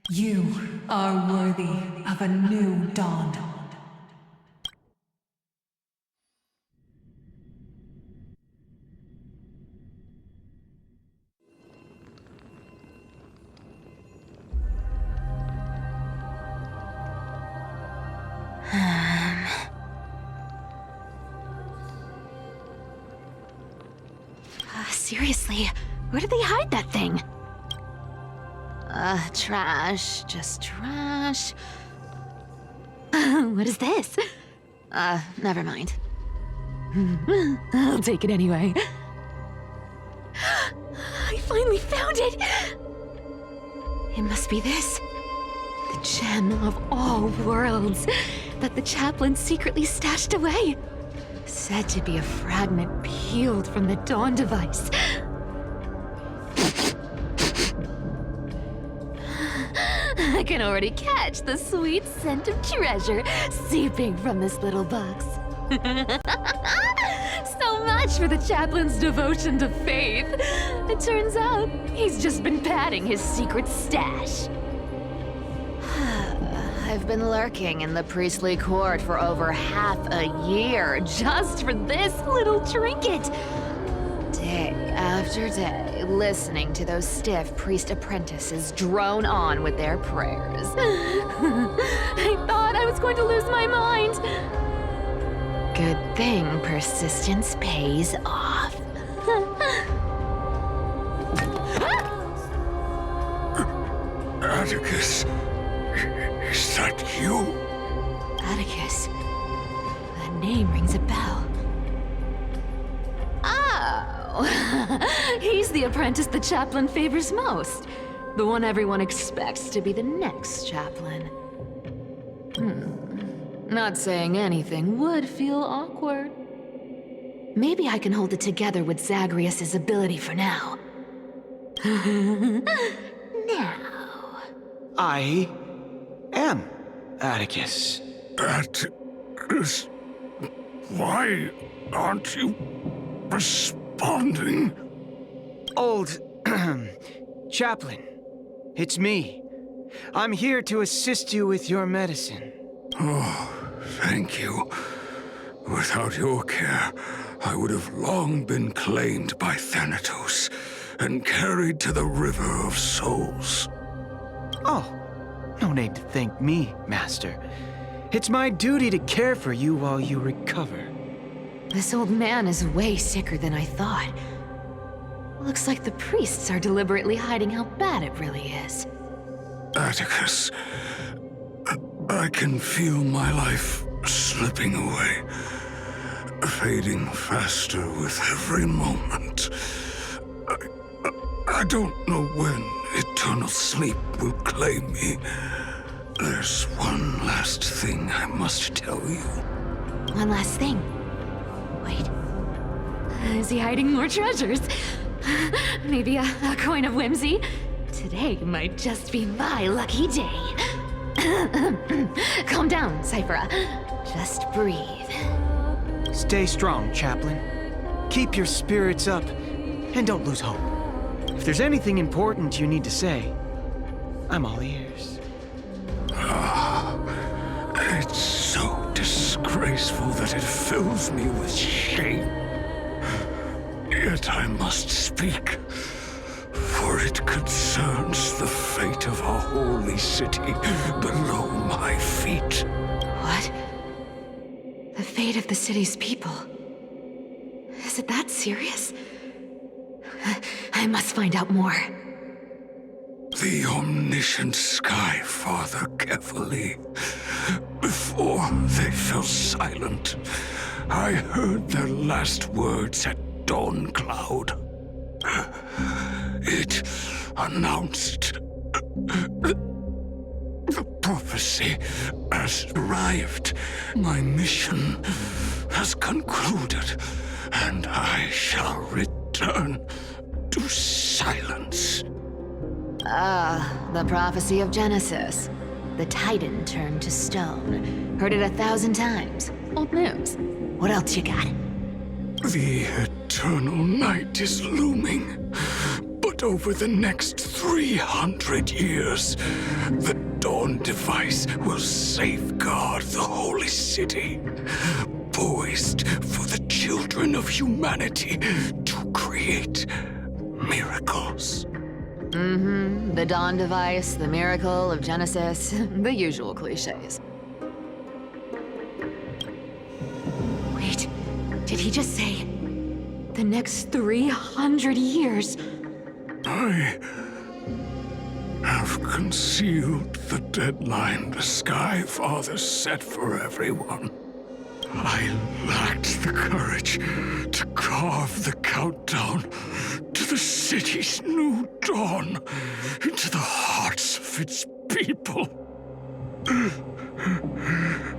You are worthy of a new dawn. Seriously, where did they hide that thing? Trash. Just trash. What is this? Never mind. I'll take it anyway. I finally found it! It must be this. The gem of all worlds that the chaplain secretly stashed away. Said to be a fragment peeled from the Dawn device. I can already catch the sweet scent of treasure seeping from this little box. So much for the chaplain's devotion to faith. It turns out he's just been padding his secret stash. I've been lurking in the priestly court for over half a year just for this little trinket. Day after day, listening to those stiff priest apprentices drone on with their prayers. I thought I was going to lose my mind. Good thing persistence pays off. Atticus, is that you? Atticus. That name rings a bell. Oh! He's the apprentice the chaplain favors most. The one everyone expects to be the next chaplain. Not saying anything would feel awkward. Maybe I can hold it together with Zagreus's ability for now. Now. I am Atticus. Atticus, why aren't you responding? Old chaplain, it's me, I'm here to assist you with your medicine. Oh, thank you. Without your care, I would have long been claimed by Thanatos and carried to the River of Souls. Oh, no need to thank me, Master. It's my duty to care for you while you recover. This old man is way sicker than I thought. Looks like the priests are deliberately hiding how bad it really is. Atticus, I can feel my life slipping away, fading faster with every moment. I don't know when eternal sleep will claim me. There's one last thing I must tell you. One last thing. Wait. Is he hiding more treasures? Maybe a coin of whimsy? Today might just be my lucky day. Calm down, Cyphera. Just breathe. Stay strong, Chaplain. Keep your spirits up, and don't lose hope. If there's anything important you need to say, I'm all ears. It's so disgraceful that it fills me with shame. Yet I must speak, for it concerns the fate of our holy city below my feet. What? The fate of the city's people? Is it that serious? I must find out more. The omniscient Sky Father carefully. Before they fell silent, I heard their last words at Dawn Cloud. It announced the prophecy has arrived. My mission has concluded, and I shall return to silence. The prophecy of Genesis. The Titan turned to stone. Heard it 1,000 times. Old news. What else you got? The eternal night is looming. But over the next 300 years, the Dawn device will safeguard the holy city, poised for the children of humanity to create miracles. The Dawn device, the miracle of Genesis, the usual cliches. Wait, did he just say the next 300 years? I have concealed the deadline the Sky Father set for everyone. I lacked the courage to carve the countdown to the city's new dawn into the hearts of its people.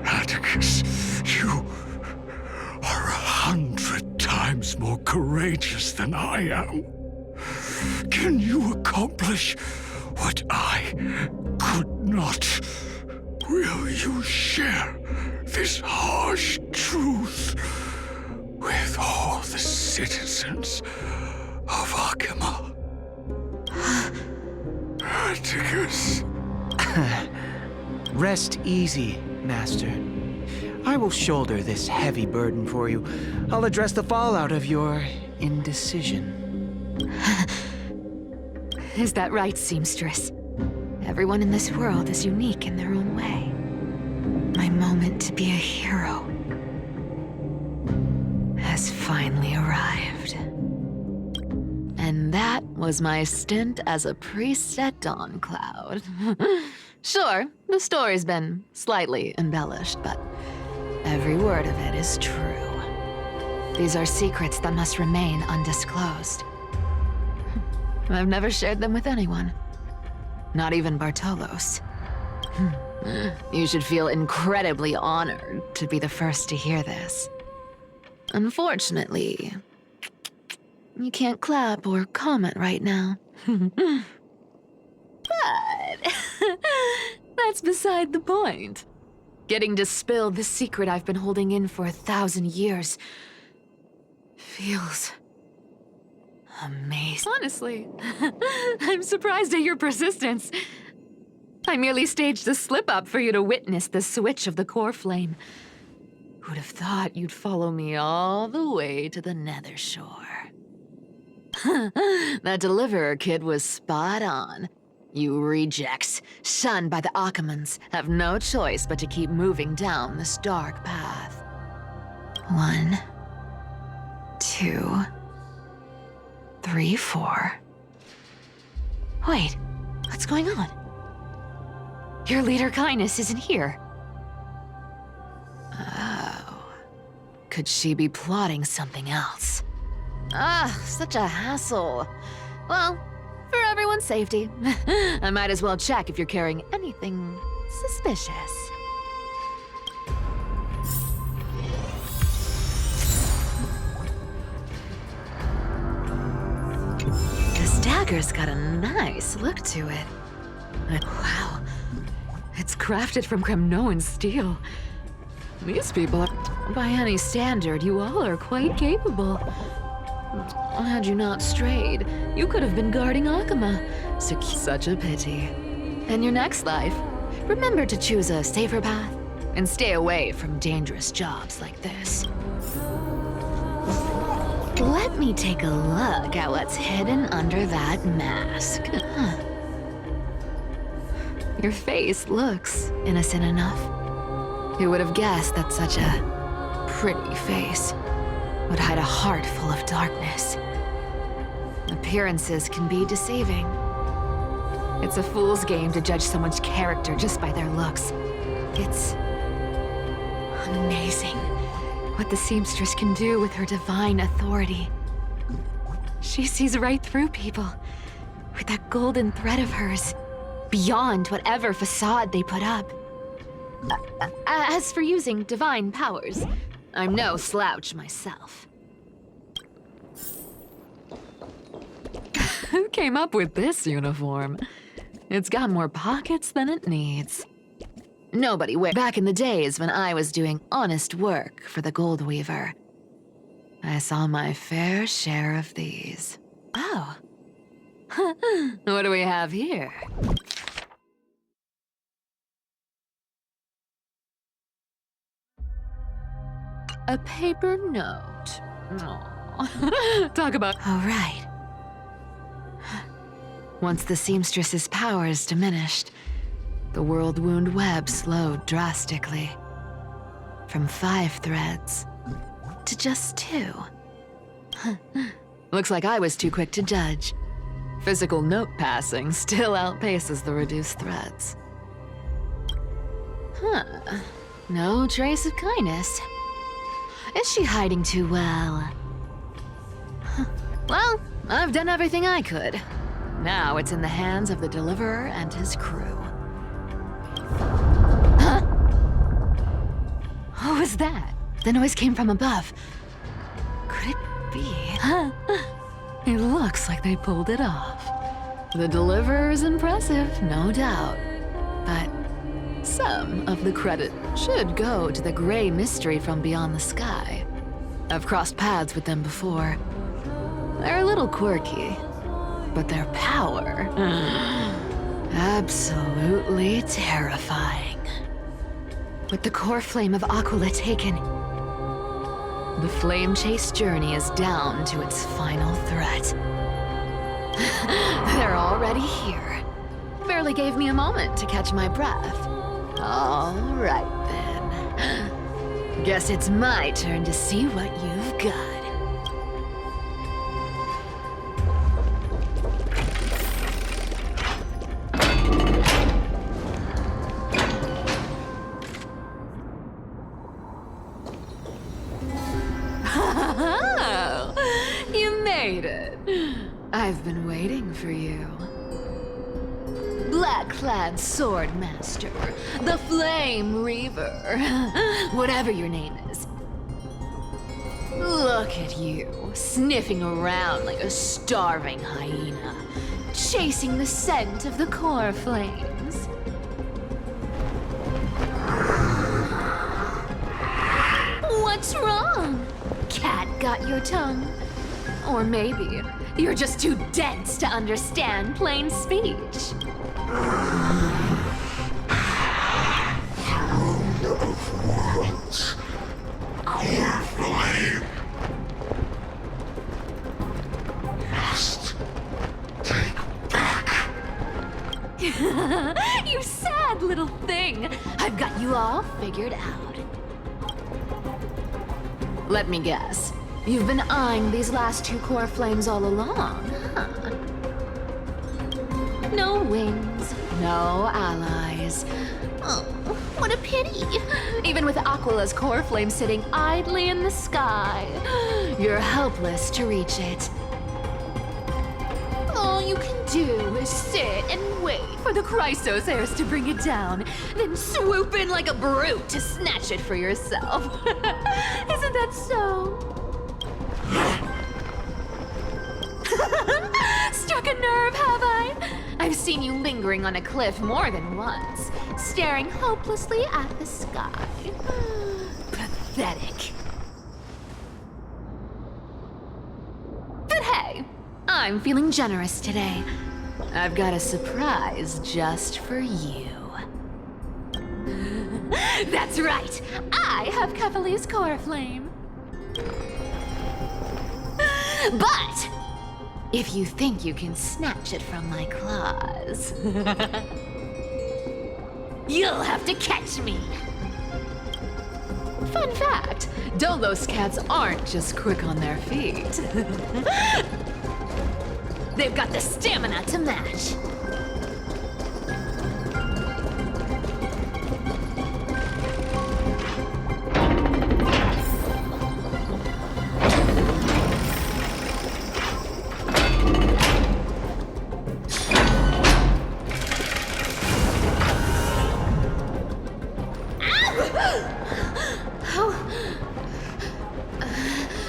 Atticus, you are 100 times more courageous than I am. Can you accomplish what I could not? Will you share this harsh truth with all the citizens of Akima? Atticus. Rest easy, Master. I will shoulder this heavy burden for you. I'll address the fallout of your indecision. Is that right, seamstress? Everyone in this world is unique in their own way. My moment to be a hero has finally arrived. And that was my stint as a priest at Dawn Cloud. Sure, the story's been slightly embellished, but every word of it is true. These are secrets that must remain undisclosed. I've never shared them with anyone. Not even Bartolos. You should feel incredibly honored to be the first to hear this. Unfortunately, you can't clap or comment right now. But that's beside the point. Getting to spill the secret I've been holding in for 1,000 years feels amazing. Honestly, I'm surprised at your persistence. I merely staged the slip-up for you to witness the switch of the core flame. Who'd have thought you'd follow me all the way to the nether shore? That deliverer kid was spot on. You rejects, shunned by the Akamans, have no choice but to keep moving down this dark path. 1, 2, 3, 4. Wait, what's going on? Your leader Kindness isn't here. Oh. Could she be plotting something else? Such a hassle. Well, for everyone's safety, I might as well check if you're carrying anything suspicious. This dagger's got a nice look to it. Wow. It's crafted from Kremnoan steel. These people are, by any standard, you all are quite capable. Had you not strayed, you could have been guarding Akama. Such a pity. In your next life, remember to choose a safer path and stay away from dangerous jobs like this. Let me take a look at what's hidden under that mask. Your face looks innocent enough. Who would have guessed that such a pretty face would hide a heart full of darkness? Appearances can be deceiving. It's a fool's game to judge someone's character just by their looks. It's amazing what the seamstress can do with her divine authority. She sees right through people with that golden thread of hers, beyond whatever facade they put up. As for using divine powers, I'm no slouch myself. Who came up with this uniform? It's got more pockets than it needs. Nobody wear. Back in the days when I was doing honest work for the Gold Weaver, I saw my fair share of these. Oh. What do we have here? A paper note. Aww. Talk about. All right. Once the seamstress's powers diminished, the world wound web slowed drastically. From 5 threads to just 2. Looks like I was too quick to judge. Physical note passing still outpaces the reduced threads. No trace of Kindness. Is she hiding too well? Well, I've done everything I could. Now it's in the hands of the Deliverer and his crew. Huh? What was that? The noise came from above. Could it be? It looks like they pulled it off. The Deliverer is impressive, no doubt. But some of the credit should go to the gray mystery from beyond the sky. I've crossed paths with them before. They're a little quirky, but their power, absolutely terrifying. With the core flame of Aquila taken, the flame chase journey is down to its final threat. They're already here. Barely gave me a moment to catch my breath. All right then. Guess it's my turn to see what you've got. You made it. I've been waiting for you. Black-clad sword master, the Flame Reaver, whatever your name is. Look at you, sniffing around like a starving hyena, chasing the scent of the core flames. What's wrong? Cat got your tongue? Or maybe you're just too dense to understand plain speech. You sad little thing. I've got you all figured out. Let me guess. You've been eyeing these last two core flames all along, huh? No wings, no allies. Oh, what a pity. Even with Aquila's core flame sitting idly in the sky, you're helpless to reach it. All you can do is sit and wait for the Chrysos heirs to bring it down, then swoop in like a brute to snatch it for yourself. Isn't that so? Struck a nerve, have I? I've seen you lingering on a cliff more than once, staring hopelessly at the sky. Pathetic. But hey, I'm feeling generous today. I've got a surprise just for you. That's right, I have Kefali's core flame. But if you think you can snatch it from my claws, you'll have to catch me. Fun fact, Dolos cats aren't just quick on their feet. They've got the stamina to match.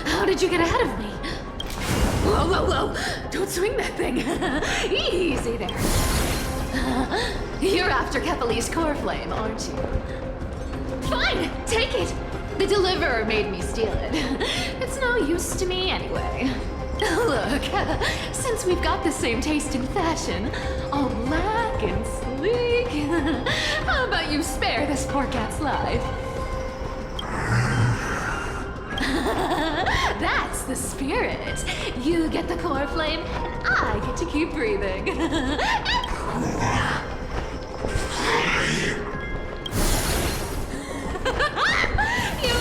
How did you get ahead of me? Whoa, whoa, whoa! Don't swing that thing! Easy there. You're after Kefali's core flame, aren't you? Fine, take it! The deliverer made me steal it. It's no use to me anyway. Look, since we've got the same taste in fashion, all black and sleek, how about you spare this poor cat's life? That's the spirit. You get the core flame, and I get to keep breathing. You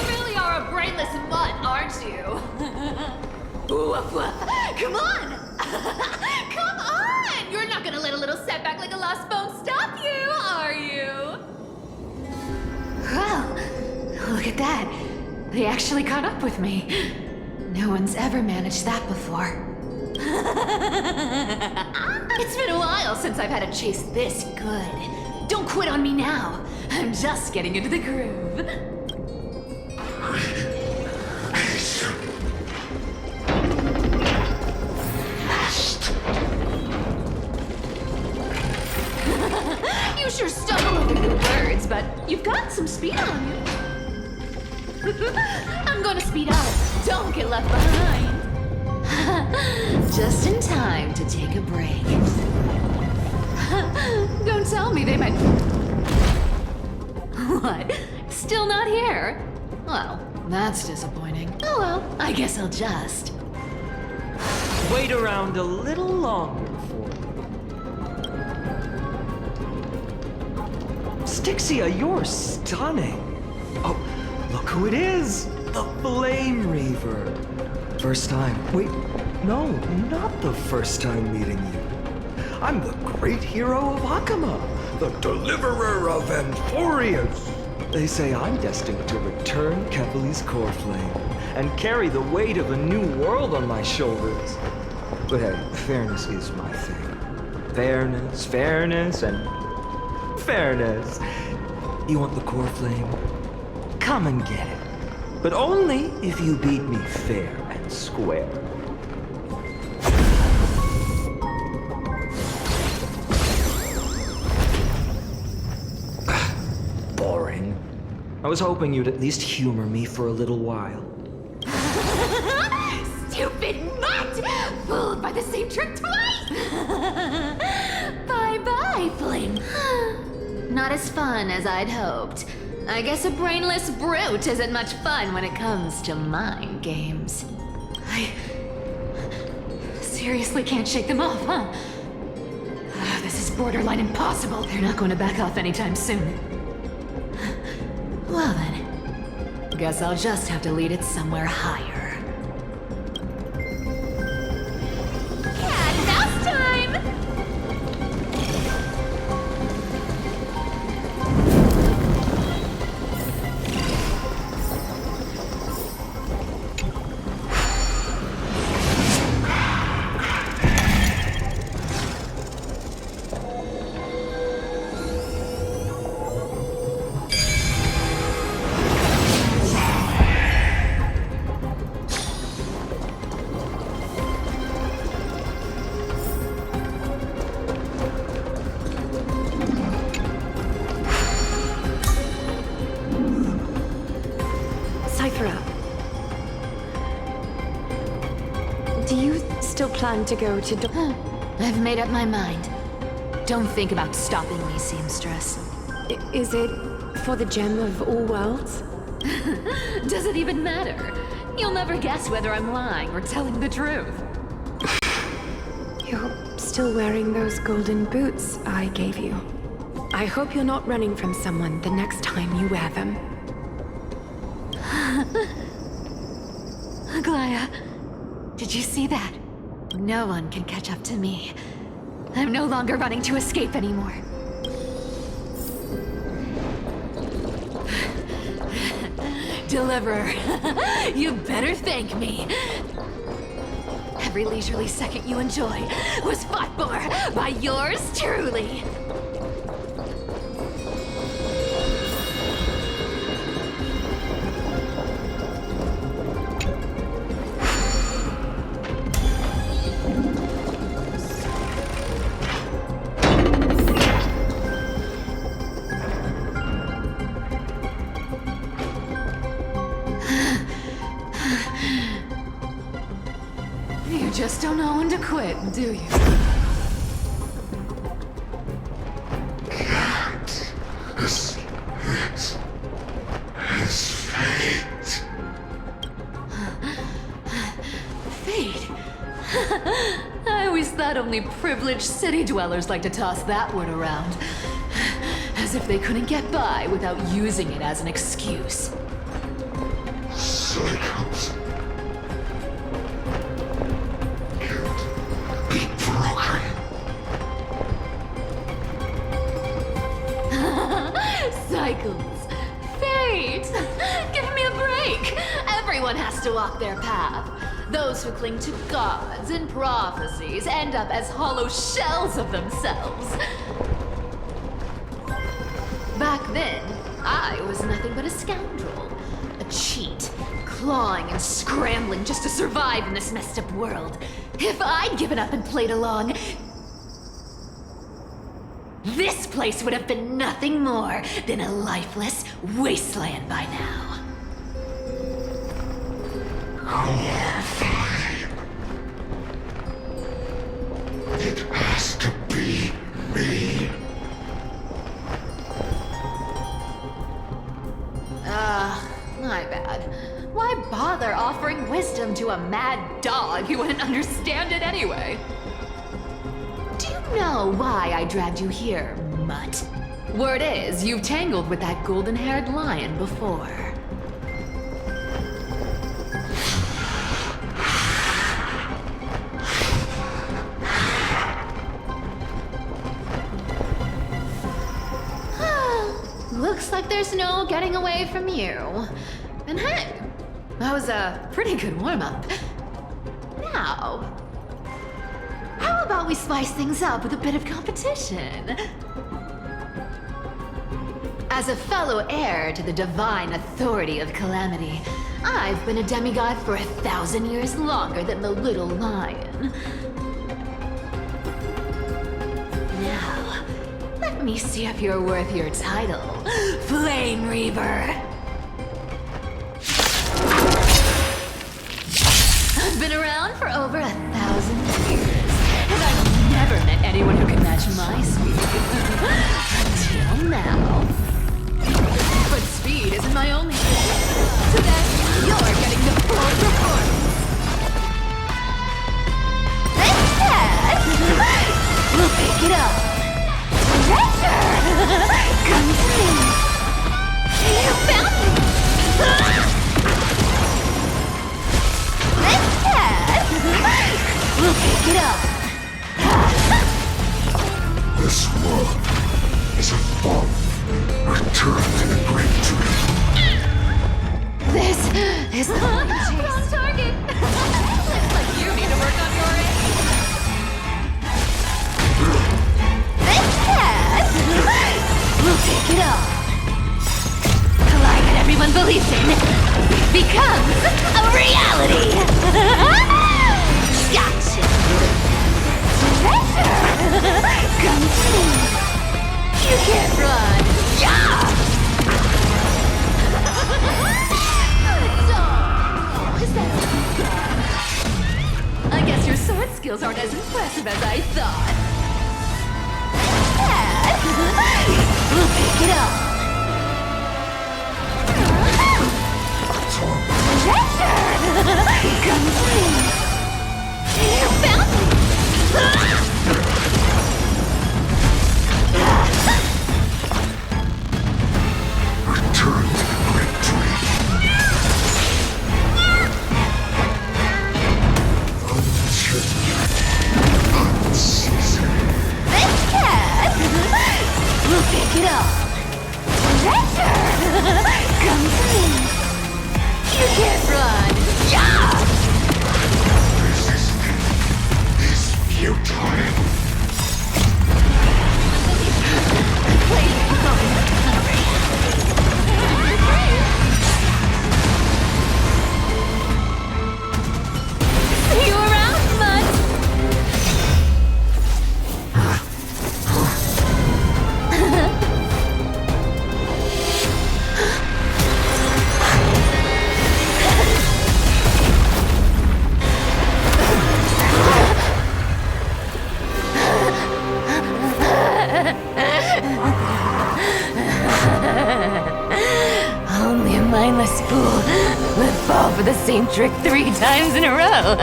really are a brainless mutt, aren't you? Woof, woof. Come on! Come on! You're not gonna let a little setback like a lost bone stop you, are you? Well, look at that. They actually caught up with me. No one's ever managed that before. It's been a while since I've had a chase this good. Don't quit on me now. I'm just getting into the groove. You sure stumble over your words, but you've got some speed on you. I'm gonna speed up. Don't get left behind. Just in time to take a break. Don't tell me they might... What? Still not here? Well, that's disappointing. Oh well, I guess I'll just... Wait around a little longer for me. Styxia, you're stunning. Oh, look who it is! The Flame Reaver. First time. Wait, no, not the first time meeting you. I'm the great hero of Akama, the deliverer of Amphorius. They say I'm destined to return Kefali's core flame and carry the weight of a new world on my shoulders. But hey, fairness is my thing. Fairness, and fairness. You want the core flame? Come and get it. But only if you beat me fair and square. Boring. I was hoping you'd at least humor me for a little while. Stupid mutt! Fooled by the same trick twice! Bye-bye, Flame. Not as fun as I'd hoped. I guess a brainless brute isn't much fun when it comes to mind games. I seriously can't shake them off, huh? This is borderline impossible. They're not going to back off anytime soon. Well then, guess I'll just have to lead it somewhere higher. Cat mouse time! Do you still plan to go to I've made up my mind. Don't think about stopping me, seamstress. Is it for the gem of all worlds? Does it even matter? You'll never guess whether I'm lying or telling the truth. You're still wearing those golden boots I gave you. I hope you're not running from someone the next time you wear them. Aglaya, did you see that? No one can catch up to me. I'm no longer running to escape anymore. Deliverer, you better thank me. Every leisurely second you enjoy was fought for by yours truly. You just don't know when to quit, do you? It's fate. Fate? I always thought only privileged city dwellers like to toss that word around. As if they couldn't get by without using it as an excuse. Cycles. Be broken. Cycles. Fate! Give me a break! Everyone has to walk their path. Those who cling to gods and prophecies end up as hollow shells of themselves. Back then, I was nothing but a scoundrel. A cheat, clawing and scrambling just to survive in this messed up world. If I'd given up and played along, this place would have been nothing more than a lifeless wasteland by now. It has to be me. My bad. Why bother offering wisdom to a mad dog who wouldn't understand it anyway? Do you know why I dragged you here, mutt? Word is, you've tangled with that golden-haired lion before. Looks like there's no getting away from you. And hey, that was a pretty good warm-up. Now, how about we spice things up with a bit of competition? As a fellow heir to the divine authority of Calamity, I've been a demigod for 1,000 years longer than the little lion. Now, let me see if you're worth your title, Flame Reaver. I've been around for over 1,000 years, and I've never met anyone who can match my speed. Until now. But speed isn't my only thing. Today, you're getting the full performance. Thanks, Dad! We'll pick it up. This is the Wrong target! Looks like you need to work on your end. This cat will take it all. The lie that everyone believes in becomes a reality. Gotcha. Treasure comes in. You can't run. Yeah. I guess your sword skills aren't as impressive as I thought. We'll pick it up. Treasure comes in. You found me. Return to the great tree. This cat will pick it up. Treasure comes in. You can't run. Yeah! Resistance is futile. See you around, Mud. Only a mindless fool would fall for the same trick 3 times in a row.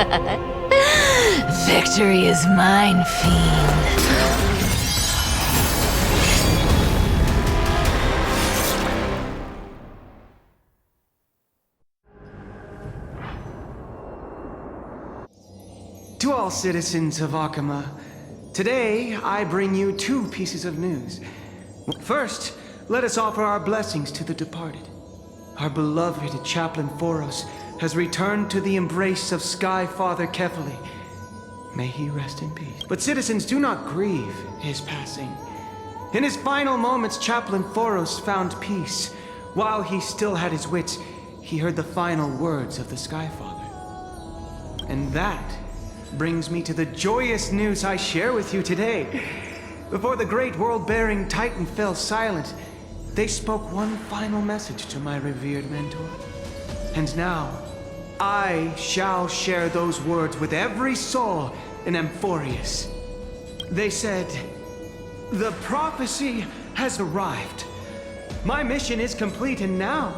Victory is mine, fiend. To all citizens of Akama, today I bring you 2 pieces of news. First, let us offer our blessings to the departed. Our beloved Chaplain Foros has returned to the embrace of Sky Father Kefali. May he rest in peace. But citizens, do not grieve his passing. In his final moments, Chaplain Foros found peace. While he still had his wits, he heard the final words of the Sky Father. And that brings me to the joyous news I share with you today. Before the great world-bearing Titan fell silent, they spoke one final message to my revered mentor. And now, I shall share those words with every soul in Amphorius. They said, "The prophecy has arrived. My mission is complete, and now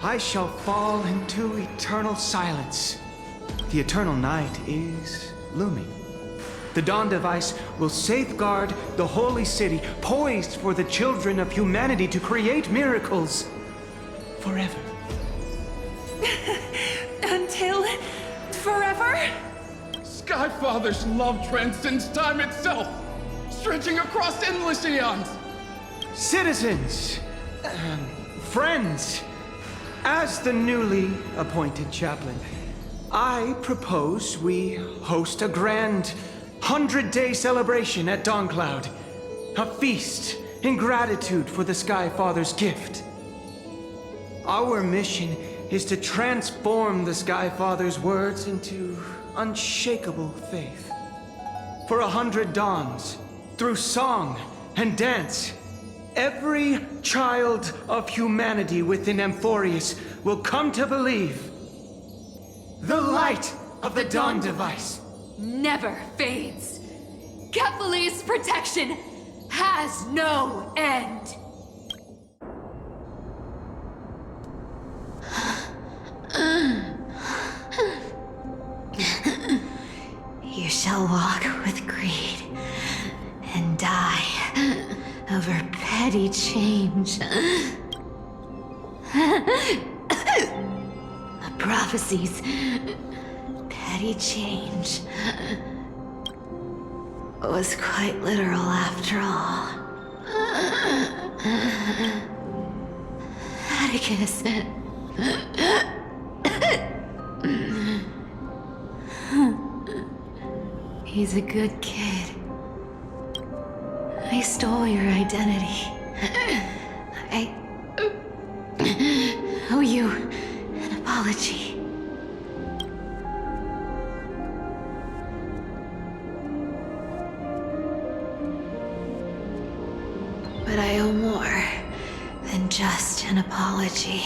I shall fall into eternal silence. The eternal night is looming. The Dawn Device will safeguard the holy city, poised for the children of humanity to create miracles forever." Until forever? Skyfather's love transcends time itself, stretching across endless eons. Citizens, friends, as the newly appointed chaplain, I propose we host a grand 100-day celebration at Dawncloud. A feast in gratitude for the Sky Father's gift. Our mission is to transform the Sky Father's words into unshakable faith. For 100 dawns, through song and dance, every child of humanity within Amphorius will come to believe the light of the Dawn Device Never fades. Kefali's protection has no end. You shall walk with greed and die over petty change. The prophecies, petty change, was quite literal after all. Atticus. He's a good kid. I stole your identity. I owe you an apology. But I owe more than just an apology.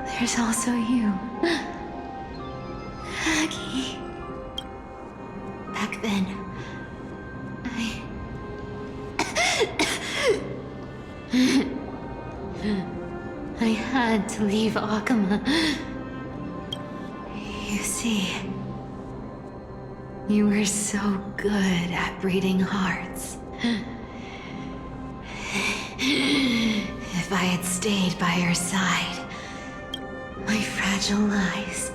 There's also you, Aggie. Back then, I had to leave Akama. You see, you were so good at reading hearts. If I had stayed by your side, my fragile lies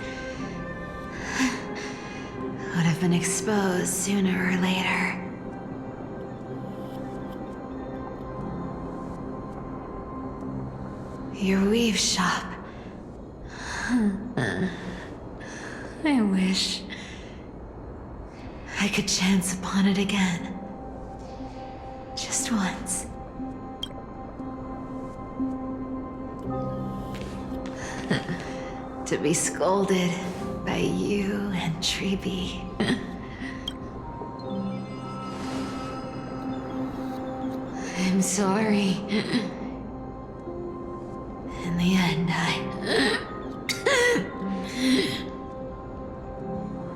would have been exposed sooner or later. Your weave shop. I wish I could chance upon it again. Just once. To be scolded by you and Treeby. I'm sorry. In the end,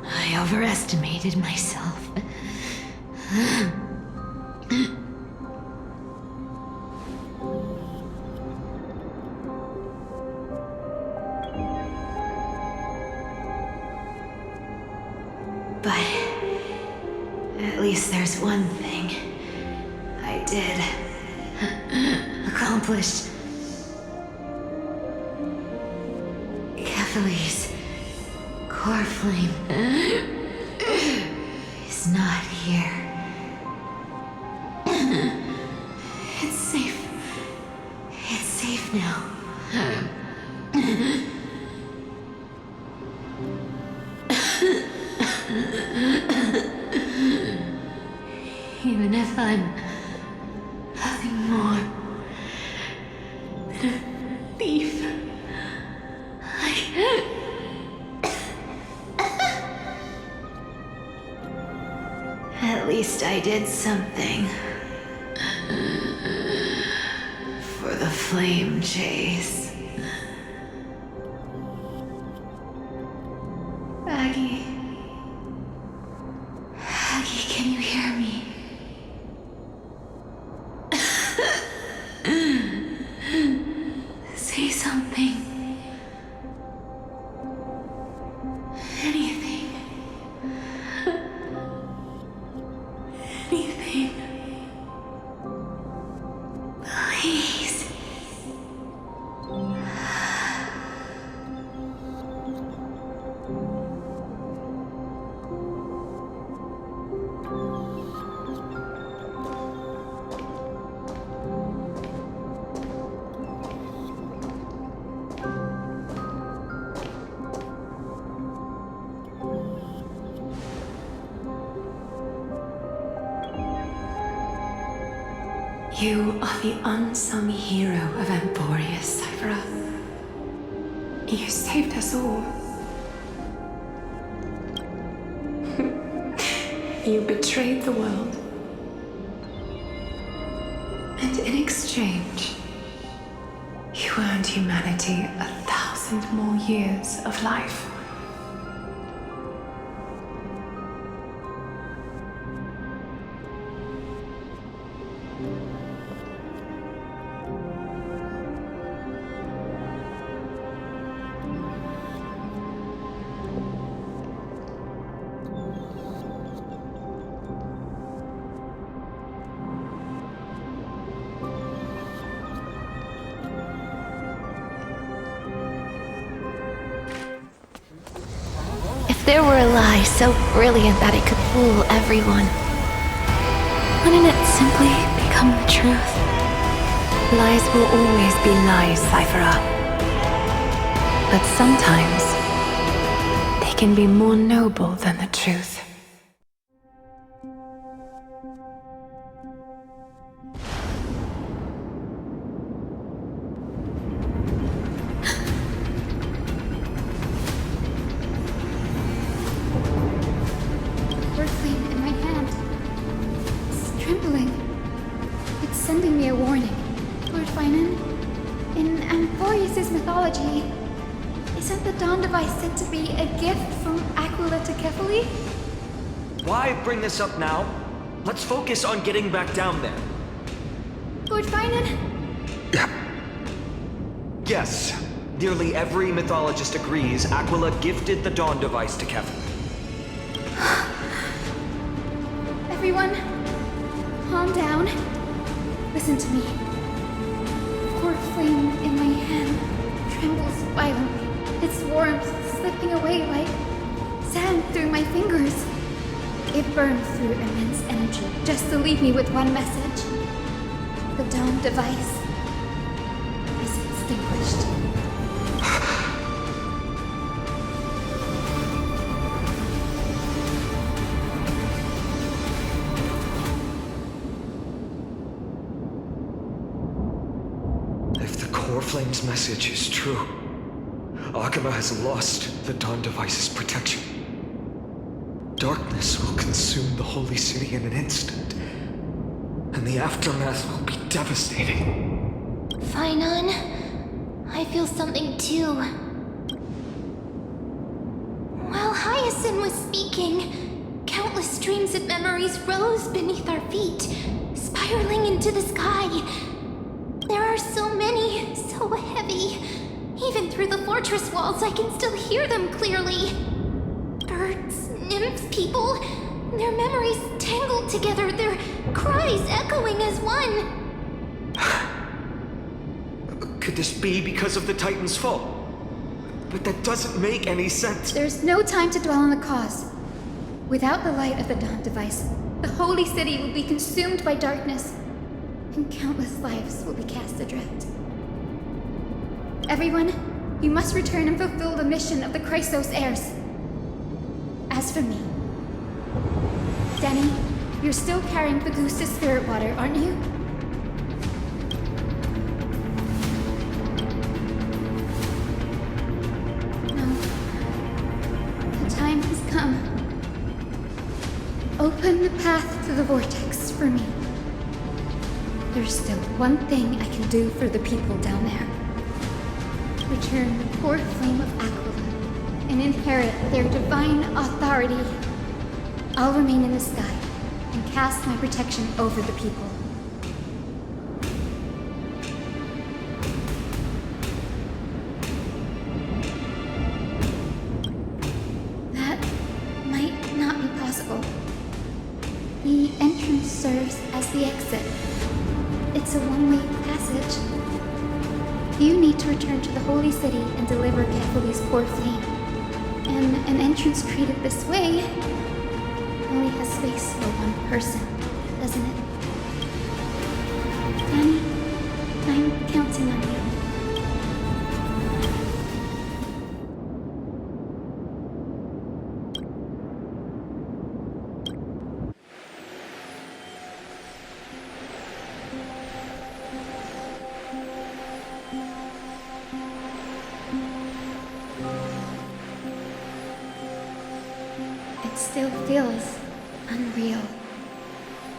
I overestimated myself. But at least there's one thing I did accomplish. Kephalie's core flame is not here. It's safe. It's safe now. Even if I'm nothing more than a thief, at least I did something for the flame chase. Aggie. Aggie, can you hear me? Say something. Anything. Anything. Please. You are the unsung hero of Emporius, Cypher. You saved us all. You betrayed the world. And in exchange, you earned humanity 1,000 more years of life. If there were a lie so brilliant that it could fool everyone, wouldn't it simply become the truth? Lies will always be lies, Cypher. But sometimes they can be more noble than the truth. Word flame in my hand. It's trembling. It's sending me a warning. Lord Finan, in Amphorius' mythology, isn't the Dawn device said to be a gift from Aquila to Kefali? Why bring this up now? Let's focus on getting back down there. Lord Finan? Yes. Nearly every mythologist agrees Aquila gifted the Dawn device to Kefali. Everyone, calm down. Listen to me. The core flame in my hand trembles violently. Its warmth slipping away like sand through my fingers. It burns through immense energy just to leave me with one message. The Dawn device is extinguished. If the core flame's message is true, Akama has lost the Dawn device's protection. Darkness will consume the holy city in an instant, and the aftermath will be devastating. Finan, I feel something too. While Hyacinth was speaking, countless streams of memories rose beneath our feet, spiraling into the sky. There are so many, so heavy. Even through the fortress walls, I can still hear them clearly. Birds, nymphs, people, their memories tangled together, their cries echoing as one. Could this be because of the Titan's fall? But that doesn't make any sense. There's no time to dwell on the cause. Without the light of the Dawn device, the holy city will be consumed by darkness, and countless lives will be cast adrift. Everyone, you must return and fulfill the mission of the Chrysos heirs. As for me, Danny, you're still carrying Fagusta's spirit water, aren't you? No. The time has come. Open the path to the vortex for me. There's still one thing I can do for the people down there. Return the core flame of Aquila and inherit their divine authority. I'll remain in the sky and cast my protection over the people. That might not be possible. The entrance serves as the exit. It's a one-way passage. You need to return to the Holy City and deliver Kefali's core flame. And an entrance treated this way only has space for one person, doesn't it? Danny, I'm counting on you. It still feels unreal,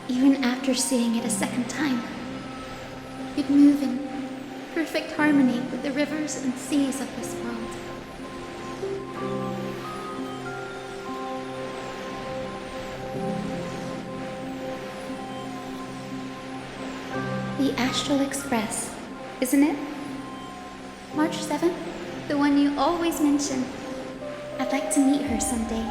even after seeing it a second time. You'd move in perfect harmony with the rivers and seas of this world. The Astral Express, isn't it? March 7th, the one you always mention. I'd like to meet her someday.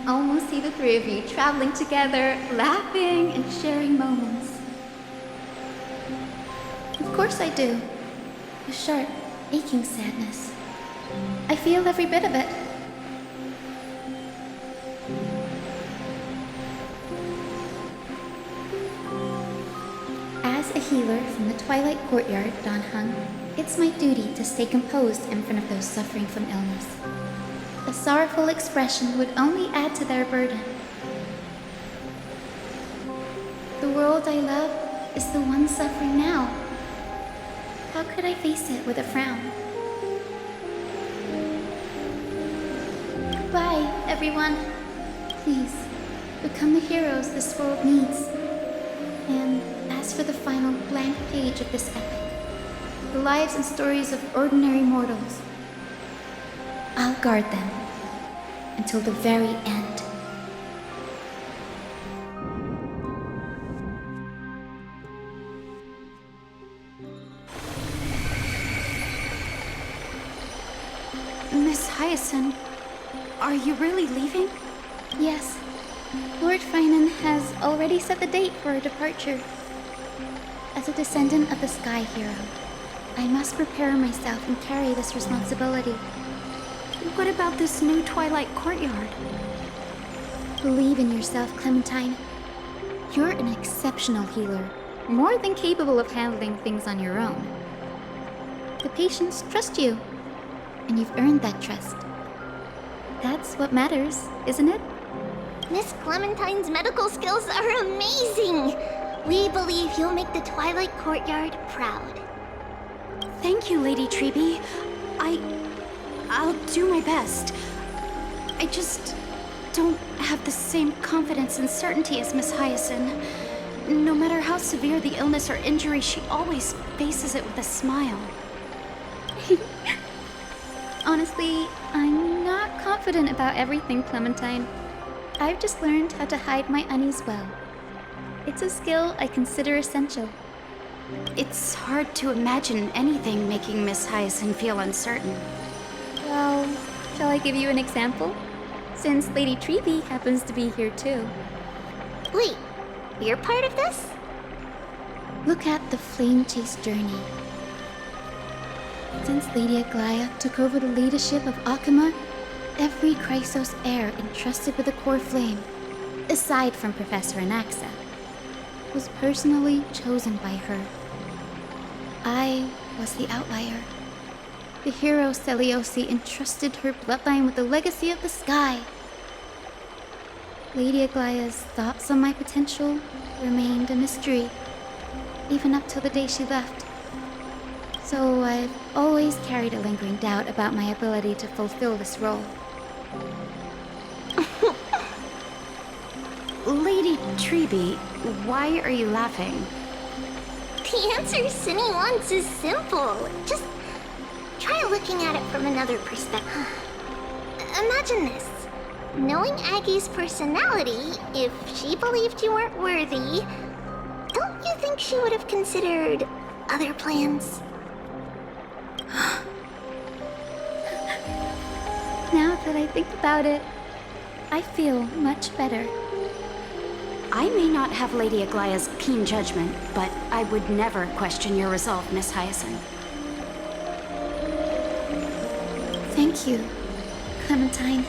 almost see the three of you traveling together, laughing and sharing moments. Of course I do. A sharp, aching sadness. I feel every bit of it. As a healer from the Twilight Courtyard, Dan Heng, it's my duty to stay composed in front of those suffering from illness. A sorrowful expression would only add to their burden. The world I love is the one suffering now. How could I face it with a frown? Goodbye, everyone. Please, become the heroes this world needs. And as for the final blank page of this epic, the lives and stories of ordinary mortals, I'll guard them until the very end. Miss Hyacinth, are you really leaving? Yes. Lord Finan has already set the date for our departure. As a descendant of the Sky Hero, I must prepare myself and carry this responsibility. What about this new Twilight Courtyard? Believe in yourself, Clementine. You're an exceptional healer, more than capable of handling things on your own. The patients trust you, and you've earned that trust. That's what matters, isn't it? Miss Clementine's medical skills are amazing! We believe you'll make the Twilight Courtyard proud. Thank you, Lady Treby. I'll do my best. I just don't have the same confidence and certainty as Miss Hyacinth. No matter how severe the illness or injury, she always faces it with a smile. Honestly, I'm not confident about everything, Clementine. I've just learned how to hide my unease well. It's a skill I consider essential. It's hard to imagine anything making Miss Hyacinth feel uncertain. Well, shall I give you an example? Since Lady Treby happens to be here too. Wait, you're part of this? Look at the Flame Chase journey. Since Lady Aglaya took over the leadership of Akama, every Chrysos heir entrusted with the core flame, aside from Professor Anaxa, was personally chosen by her. I was the outlier. The hero Celiosi entrusted her bloodline with the legacy of the sky. Lady Aglaya's thoughts on my potential remained a mystery, even up till the day she left. So I've always carried a lingering doubt about my ability to fulfill this role. Lady Treby, why are you laughing? The answer Cindy wants is simple. Just try looking at it from another perspective. Imagine this. Knowing Aggie's personality, if she believed you weren't worthy, don't you think she would have considered other plans? Now that I think about it, I feel much better. I may not have Lady Aglaya's keen judgment, but I would never question your resolve, Miss Hyacinth. Thank you, Clementine.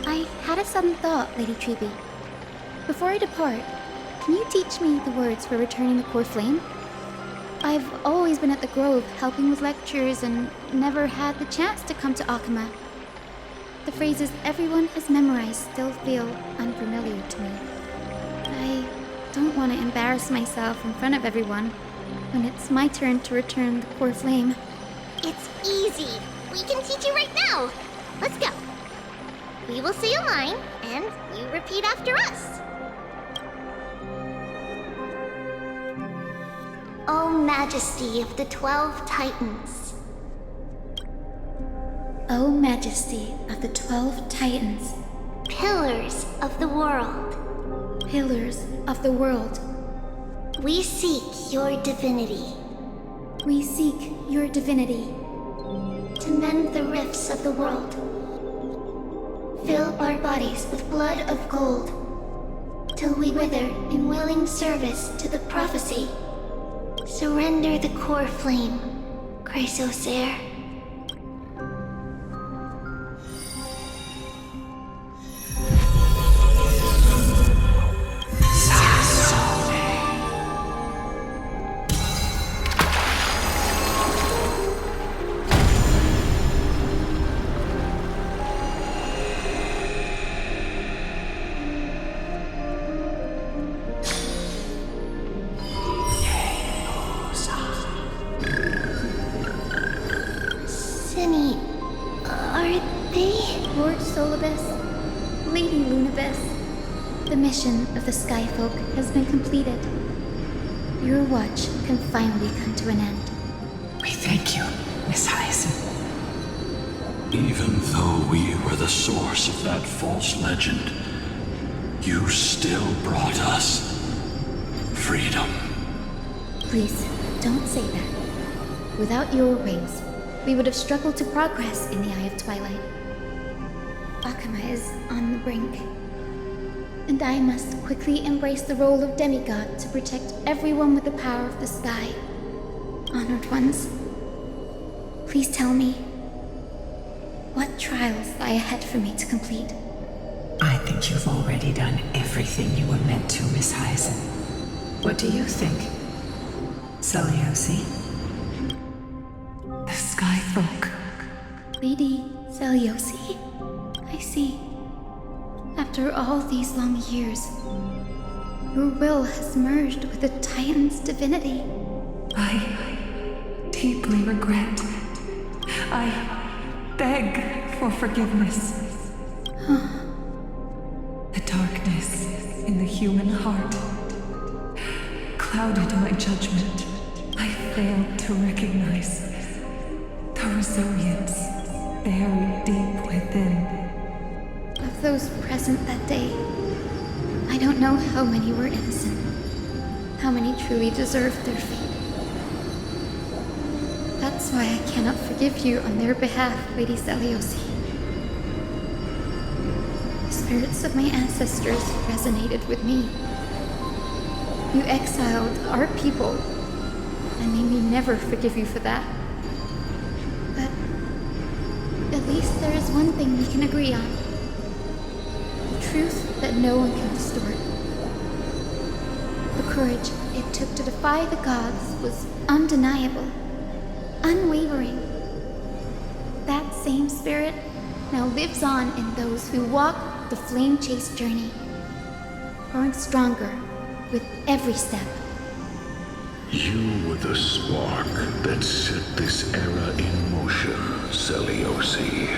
I had a sudden thought, Lady Treby. Before I depart, can you teach me the words for returning the core flame? I've always been at the Grove helping with lectures and never had the chance to come to Akama. The phrases everyone has memorized still feel unfamiliar to me. I don't want to embarrass myself in front of everyone when it's my turn to return the core flame. It's easy. We can teach you right now. Let's go. We will say a line, and you repeat after us. O Majesty of the 12 Titans. O Majesty of the 12 Titans. Pillars of the world. Pillars of the world. We seek your divinity. We seek your divinity. To mend the rifts of the world. Fill our bodies with blood of gold, till we wither in willing service to the prophecy. Surrender the core flame, Chrysosair. Cinny, are they? Lord Solibus, Lady Lunibus, the mission of the Skyfolk has been completed. Your watch can finally come to an end. We thank you, Miss Hyacinth. Even though we were the source of that false legend, you still brought us freedom. Please, don't say that. Without your wings, we would have struggled to progress in the Eye of Twilight. Akama is on the brink, and I must quickly embrace the role of demigod to protect everyone with the power of the sky. Honored ones, please tell me, what trials lie ahead for me to complete? I think you've already done everything you were meant to, Miss Hyacinth. What do you think, Seliosi? The Skyfolk. Lady Seliosi? I see. After all these long years, your will has merged with the Titan's divinity. I deeply regret. I beg for forgiveness. The darkness in the human heart clouded my judgment. I failed to recognize the resilience buried deep within. Of those present that day, I don't know how many were innocent, how many truly deserved their fate. That's why I cannot forgive you on their behalf, Lady Seliosi. The spirits of my ancestors resonated with me. You exiled our people, and made me never forgive you for that. But at least there is one thing we can agree on. The truth that no one can distort. The courage it took to defy the gods was undeniable, unwavering. That same spirit now lives on in those who walk the flame chase journey, growing stronger with every step. You were the spark that set this era in motion, Seliosi.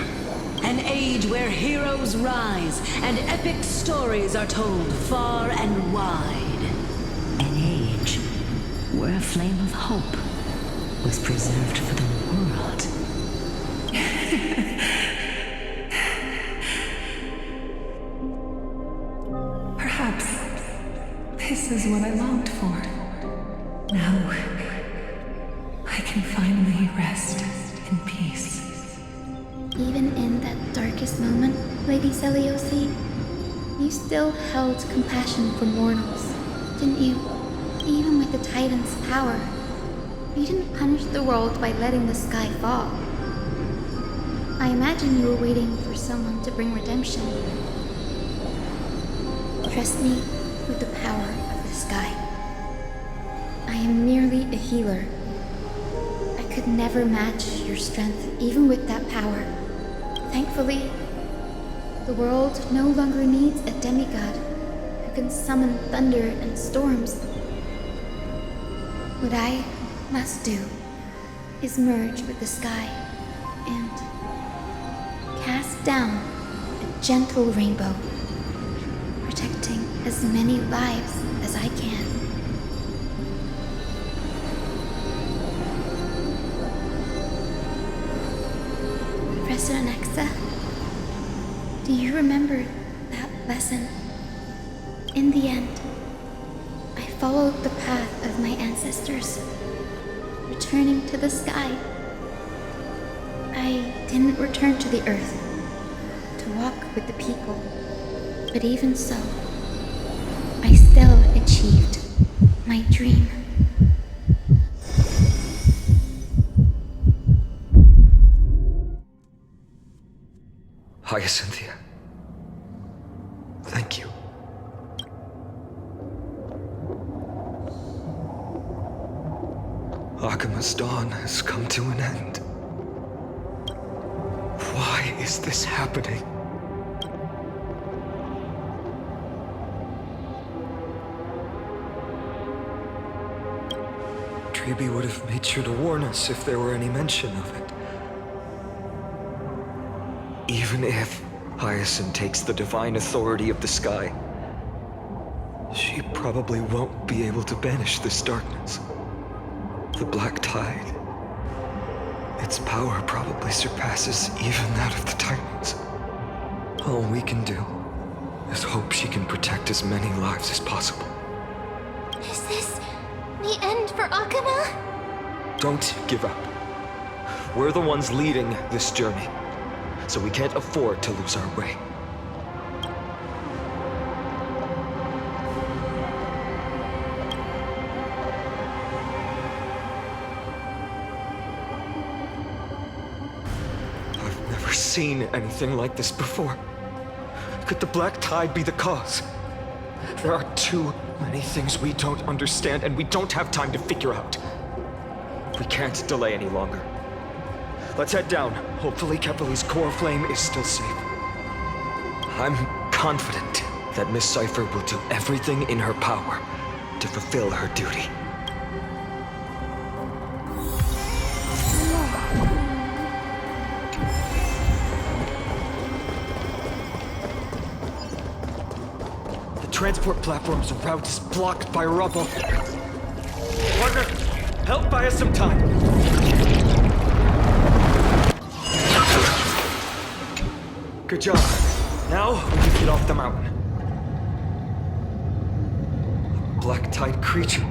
An age where heroes rise and epic stories are told far and wide. An age where a flame of hope was preserved for the world. Perhaps this is what I longed for. Now, I can finally rest in peace. Even in that darkest moment, Lady Seliosi, you still held compassion for mortals, didn't you? Even with the Titan's power, you didn't punish the world by letting the sky fall. I imagine you were waiting for someone to bring redemption. Trust me with the power of the sky. I am merely a healer. I could never match your strength, even with that power. Thankfully, the world no longer needs a demigod who can summon thunder and storms. What I must do is merge with the sky and cast down a gentle rainbow, protecting as many lives as I can. Professor Nexa, do you remember that lesson? In the end, I followed the path of my ancestors, returning to the sky. I didn't return to the earth to walk with the people. But even so, I still achieved my dream. Hyacinthia. Thank you. Akima's dawn has come to an end. Why is this happening? Treeby would have made sure to warn us if there were any mention of it. Even if Hyacinth takes the divine authority of the sky, she probably won't be able to banish this darkness. The Black Tide. Its power probably surpasses even that of the Titans. All we can do is hope she can protect as many lives as possible. Is this the end for Akuma? Don't give up. We're the ones leading this journey, so we can't afford to lose our way. I've never seen anything like this before. Could the Black Tide be the cause? There are too many things we don't understand, and we don't have time to figure out. We can't delay any longer. Let's head down. Hopefully Kepali's core flame is still safe. I'm confident that Miss Cypher will do everything in her power to fulfill her duty. The transport platform's route is blocked by rubble. Partner, help buy us some time. Good job. Now we can get off the mountain. A Black Tide creature.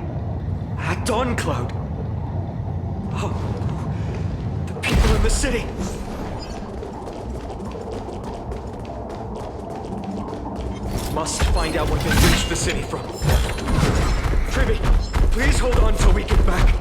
At Dawn Cloud. Oh, the people in the city. Must find out what they reached the city from. Tribby, please hold on till we get back.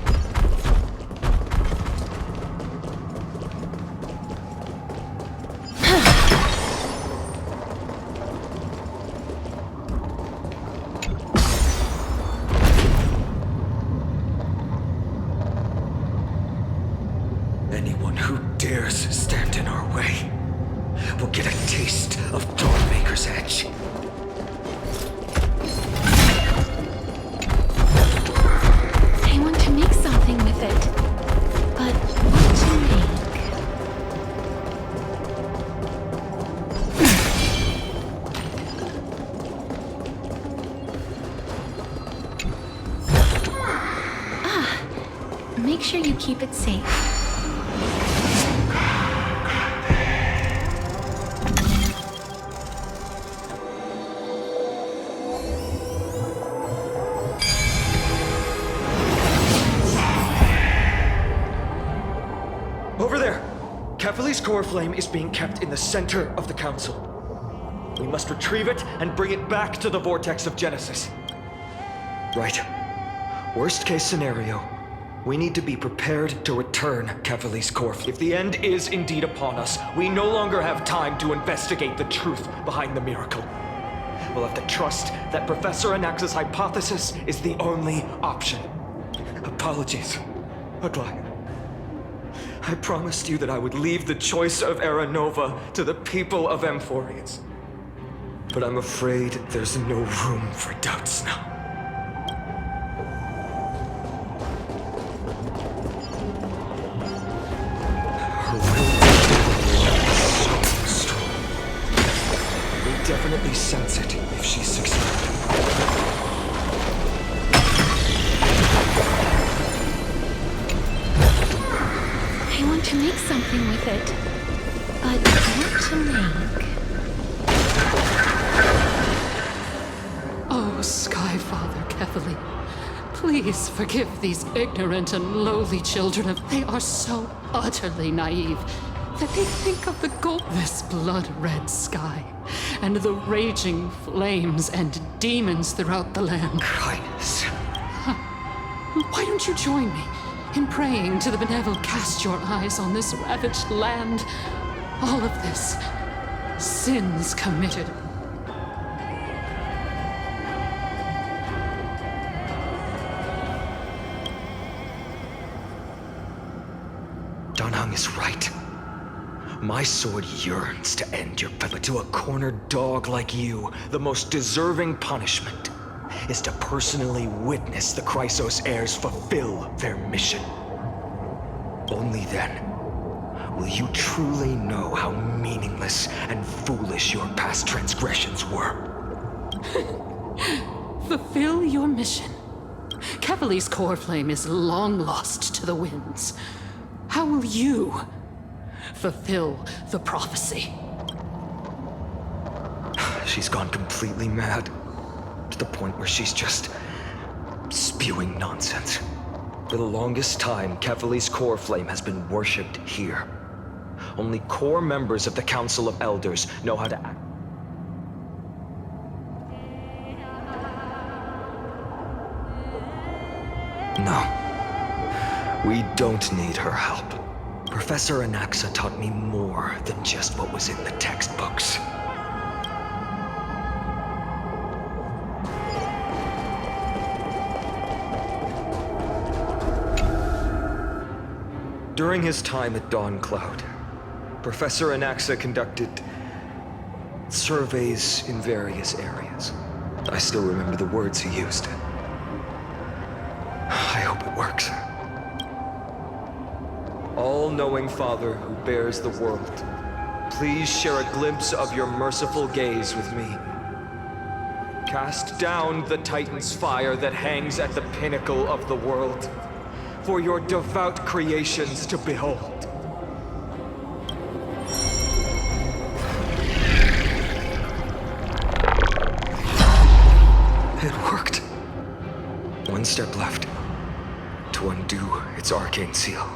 Anyone who dares stand in our way will get a taste of Dawnmaker's edge. I want to make something with it. But what to make? Make sure you keep it safe. Over there! Kepali's core flame is being kept in the center of the council. We must retrieve it and bring it back to the vortex of Genesis. Right. Worst case scenario, we need to be prepared to return Kepali's core. If the end is indeed upon us, we no longer have time to investigate the truth behind the miracle. We'll have to trust that Professor Anax's hypothesis is the only option. Apologies, Aglaia. I promised you that I would leave the choice of Era Nova to the people of Amphorius. But I'm afraid there's no room for doubts now. Her will is so strong. We'll definitely sense it if she's succeeded. I want to make something with it. But what to make? Oh, Skyfather Kefali, please forgive these ignorant and lowly children. They are so utterly naive. that they think of the this blood-red sky, and the raging flames and demons throughout the land. Highness. Why don't you join me in praying to the benevolent? Cast your eyes on this ravaged land. All of this, sins committed. Danheng is right. My sword yearns to end your but to a cornered dog like you, the most deserving punishment is to personally witness the Chrysos heirs fulfill their mission. Only then will you truly know how meaningless and foolish your past transgressions were. Fulfill your mission. Kepali's core flame is long lost to the winds. How will you fulfill the prophecy? She's gone completely mad, to the point where she's just spewing nonsense. For the longest time, Kefali's core flame has been worshipped here. Only core members of the Council of Elders know how to act. No. We don't need her help. Professor Anaxa taught me more than just what was in the textbooks. During his time at Dawn Cloud, Professor Anaxa conducted surveys in various areas. I still remember the words he used. I hope it works. All-knowing Father who bears the world, please share a glimpse of your merciful gaze with me. Cast down the Titan's fire that hangs at the pinnacle of the world, for your devout creations to behold. It worked. One step left to undo its arcane seal.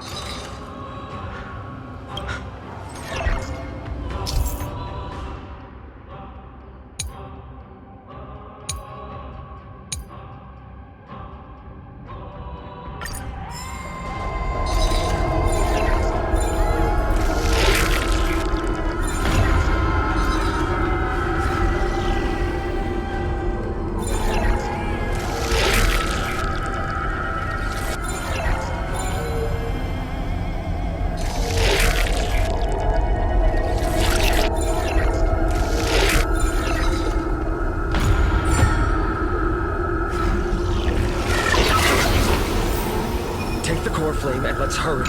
Flame, and let's hurry.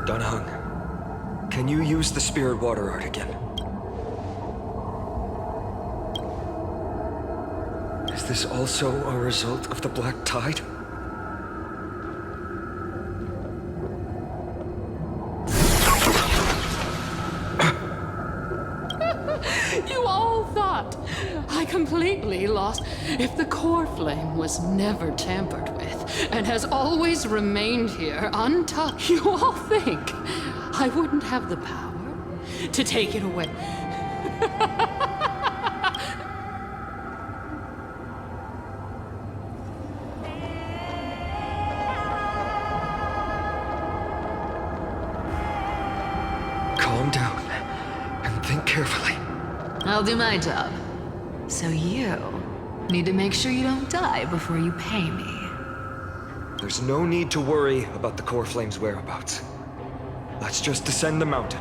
Danheng, can you use the spirit water art again? Is this also a result of the Black Tide? You all thought I completely lost. If the core flame was never tampered with and has always remained here untouched, you all think I wouldn't have the power to take it away. Calm down and think carefully. I'll do my job. So you need to make sure you don't die before you pay me. There's no need to worry about the core flame's whereabouts. Let's just descend the mountain.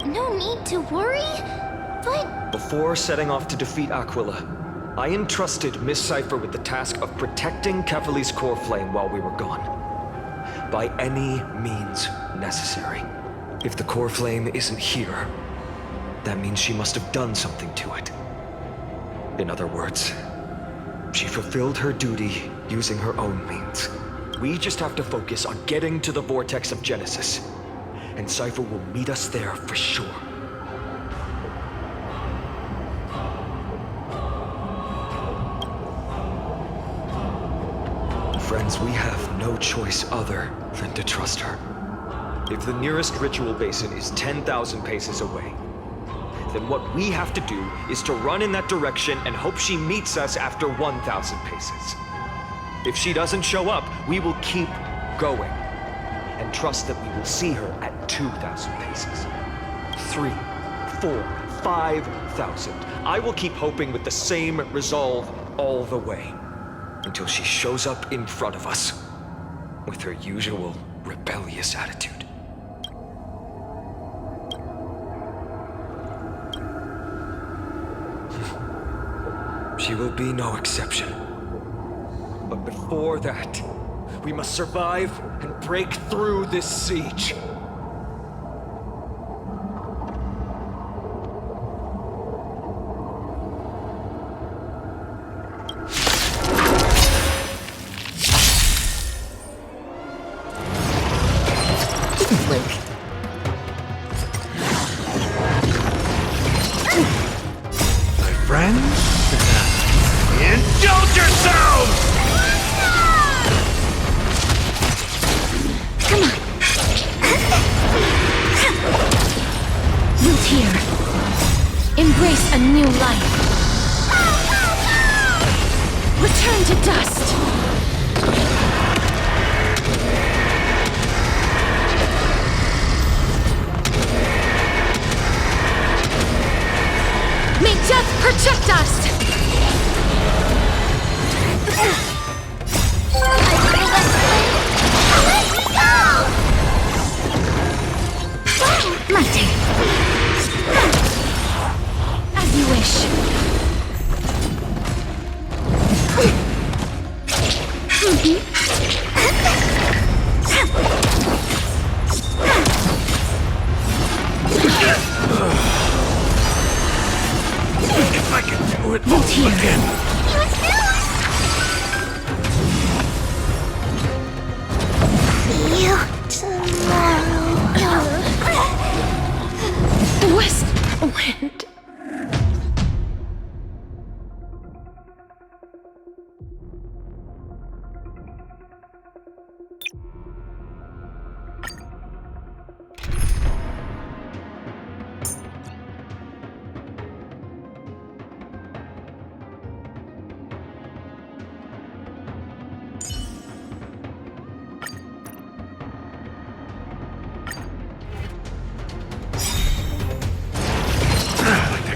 No need to worry? But... Before setting off to defeat Aquila, I entrusted Miss Cipher with the task of protecting Kefali's core flame while we were gone. By any means necessary. If the core flame isn't here, that means she must have done something to it. In other words, she fulfilled her duty using her own means. We just have to focus on getting to the vortex of Genesis, and Cipher will meet us there for sure. Friends, we have no choice other than to trust her. If the nearest ritual basin is 10,000 paces away, then what we have to do is to run in that direction and hope she meets us after 1,000 paces. If she doesn't show up, we will keep going and trust that we will see her at 2,000 paces. 3, 4, 5,000. I will keep hoping with the same resolve all the way until she shows up in front of us with her usual rebellious attitude. She will be no exception. But before that, we must survive and break through this siege.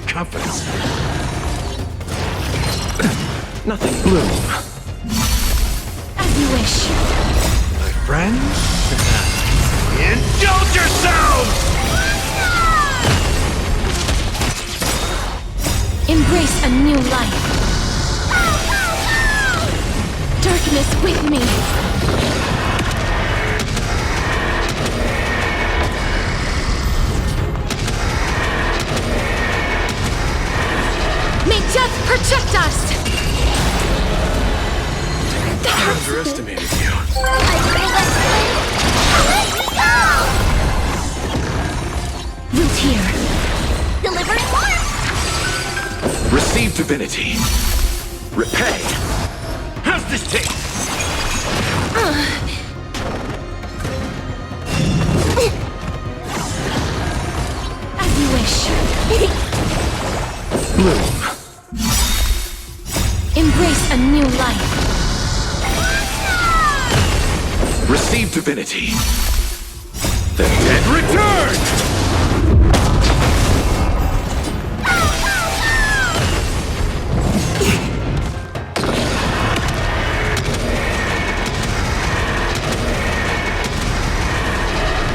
Confidence. Nothing blue. As you wish. My friend? Indulge yourselves! Embrace a new life. Darkness with me. May death protect us! I underestimated you. Root here. Delivering warmth! Receive divinity. Repay. How's this taste? As you wish. Bloom. Embrace a new life. Receive divinity. The dead return!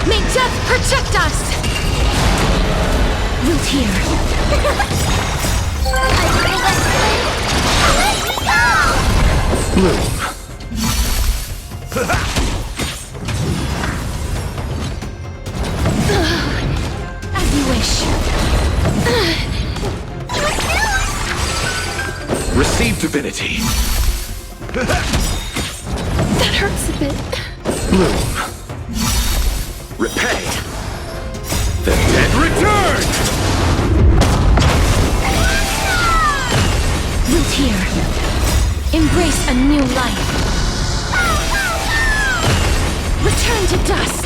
May death protect us! Root here. Bloom. As you wish. Receive divinity. That hurts a bit. Bloom. Repay. The dead return! Root here. Embrace a new life. Return to dust.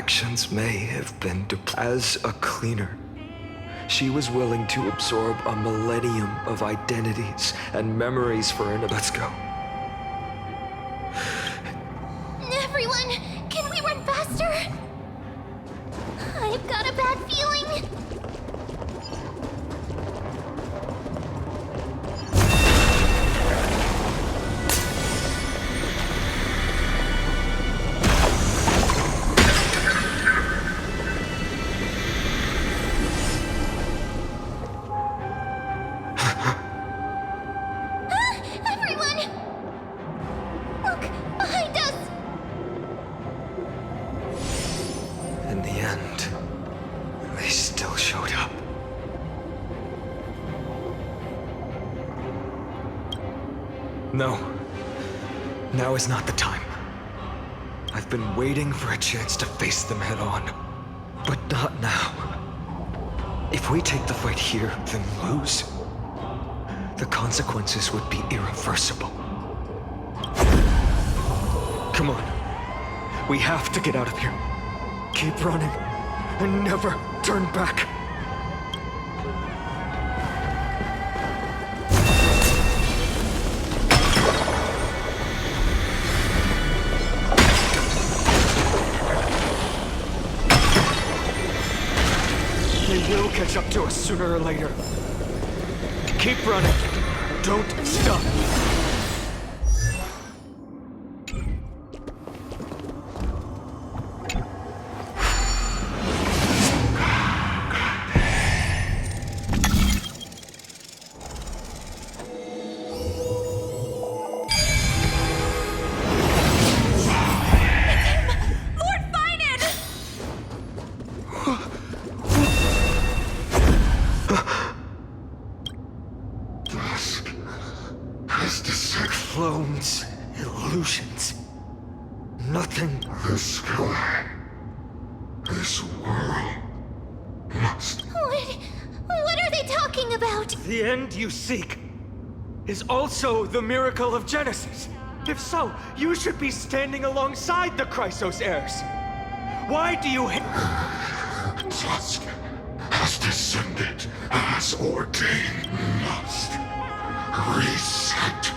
actions may have been as a cleaner. She was willing to absorb a millennium of identities and memories for an... Let's go. Everyone, can we run faster? I've got a bad feeling. No. Now is not the time. I've been waiting for a chance to face them head on. But not now. If we take the fight here, then lose, the consequences would be irreversible. Come on. We have to get out of here. Keep running, and never turn back. They'll catch up to us sooner or later. Keep running. Don't stop. Clones, illusions, nothing. The sky, this world, must... What are they talking about? The end you seek is also the miracle of Genesis. If so, you should be standing alongside the Chrysos heirs. Why do you Dusk has descended as ordained. Must reset.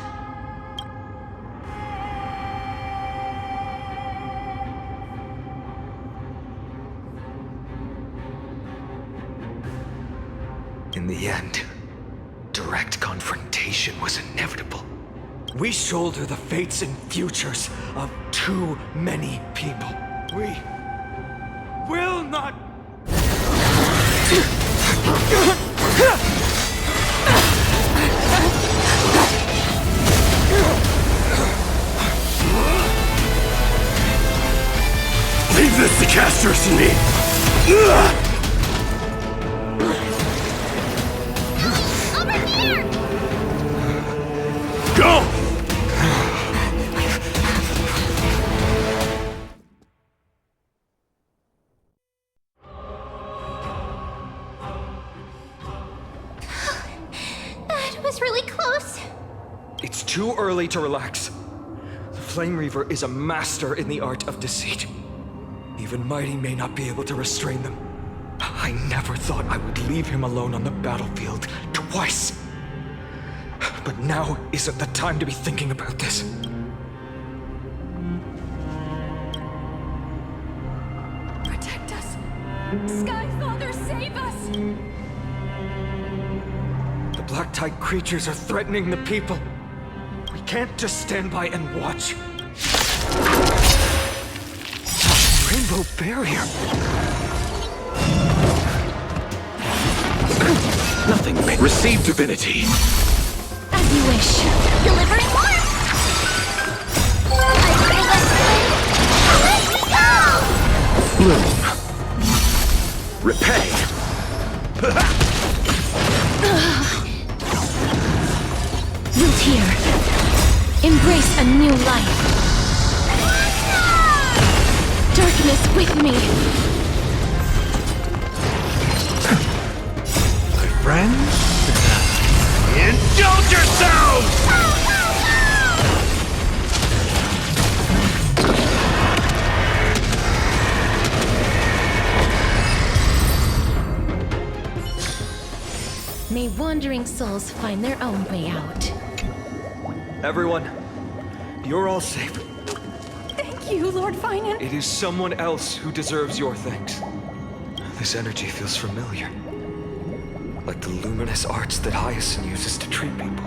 In the end, direct confrontation was inevitable. We shoulder the fates and futures of too many people. We will not... Leave this to Castros and me! Go! That was really close. It's too early to relax. The Flame Reaver is a master in the art of deceit. Even Mighty may not be able to restrain them. I never thought I would leave him alone on the battlefield twice. But now isn't the time to be thinking about this. Protect us! Skyfather, save us! The Black Tide creatures are threatening the people. We can't just stand by and watch. Rainbow barrier. Nothing may receive divinity. As you wish. Delivering warmth! I bring us good! Let me go! Bloom. Repay. Root here. Embrace a new life. Darkness with me. My friends? Indulge yourselves! May wandering souls find their own way out. Everyone, you're all safe. Thank you, Lord Finan. It is someone else who deserves your thanks. This energy feels familiar. Like the luminous arts that Hyacinth uses to treat people.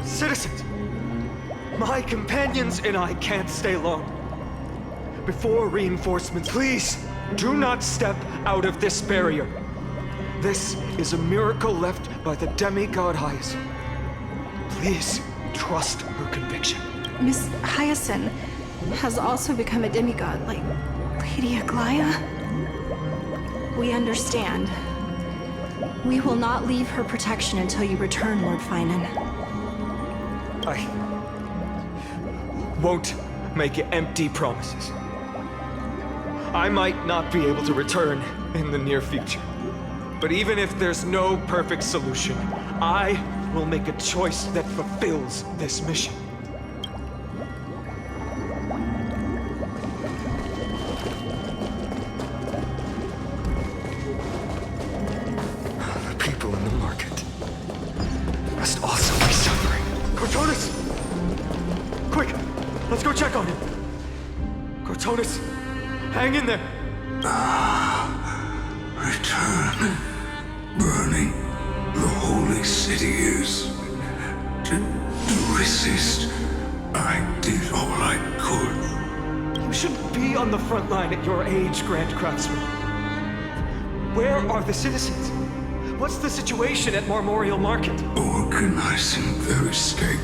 Citizens! My companions and I can't stay long. Before reinforcements, please do not step out of this barrier. This is a miracle left by the demigod Hyacinth. Please trust her conviction. Miss Hyacinth has also become a demigod, like Lady Aglaya. We understand. We will not leave her protection until you return, Lord Finan. I won't make empty promises. I might not be able to return in the near future. But even if there's no perfect solution, I will make a choice that fulfills this mission. The people in the market must also be suffering. Cortonis! Quick! Let's go check on him! Cortonis! Hang in there! Return. Burning the holy city is. To resist, I did all I could. You shouldn't be on the front line at your age, Grand Craftsman. Where are the citizens? What's the situation at Marmorial Market? Organizing their escape.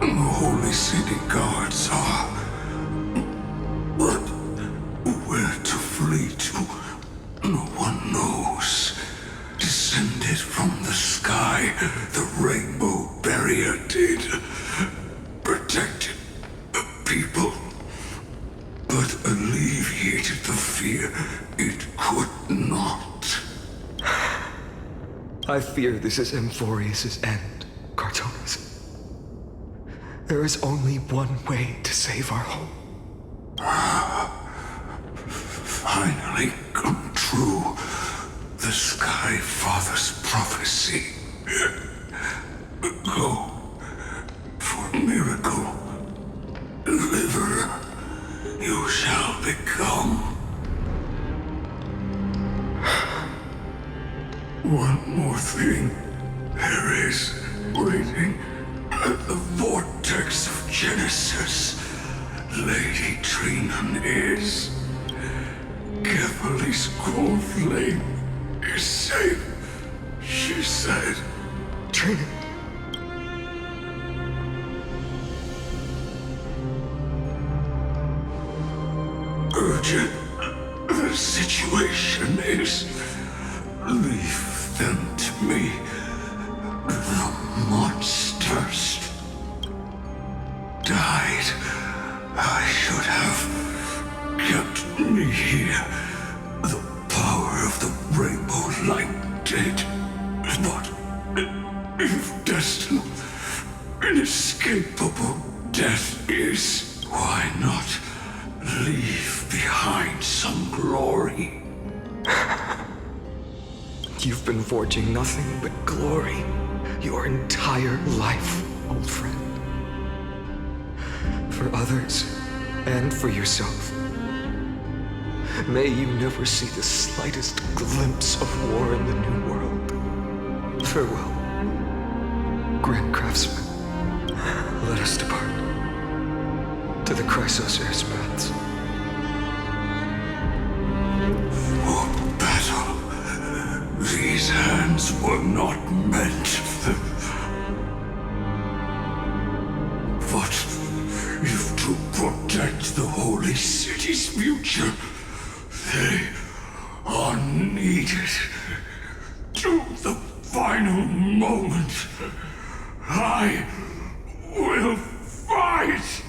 The holy city guards are. But where to flee to, no one knows. Descended from the sky, the rainbow barrier did. Protected people, but alleviated the fear it could not. I fear this is Emphorius' end, Cartonis. There is only one way to save our home. Finally come true. The Sky Father's prophecy. Go for miracle. Deliverer you shall become. One more thing. There is waiting at the vortex of Genesis. Lady Trinan is. Kepler's cold flame is safe, she said. Trinan. Urgent. The situation is. Leave them to me. The monsters died. I should have kept me here. The power of the rainbow light did. But if destined, inescapable death is, why not leave behind some glory? You've been forging nothing but glory your entire life, old friend. For others, and for yourself. May you never see the slightest glimpse of war in the New World. Farewell, Grand Craftsman. Let us depart to the Chrysos Air's paths. For battle. These hands were not meant. But if to protect the holy city's future, they are needed. To the final moment, I will fight!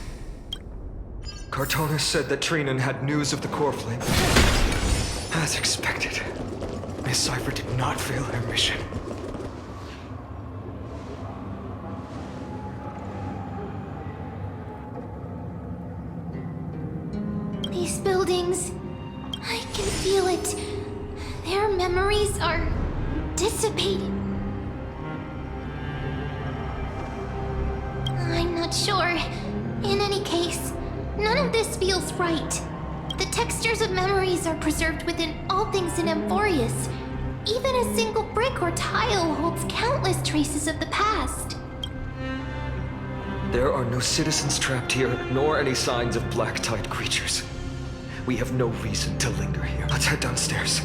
Cartonis said that Trinan had news of the core flame. As expected, Miss Cypher did not fail her mission. These buildings, I can feel it. Their memories are dissipating. I'm not sure. In any case, none of this feels right. The textures of memories are preserved within all things in Amphorius. Even a single brick or tile holds countless traces of the past. There are no citizens trapped here, nor any signs of black-tide creatures. We have no reason to linger here. Let's head downstairs.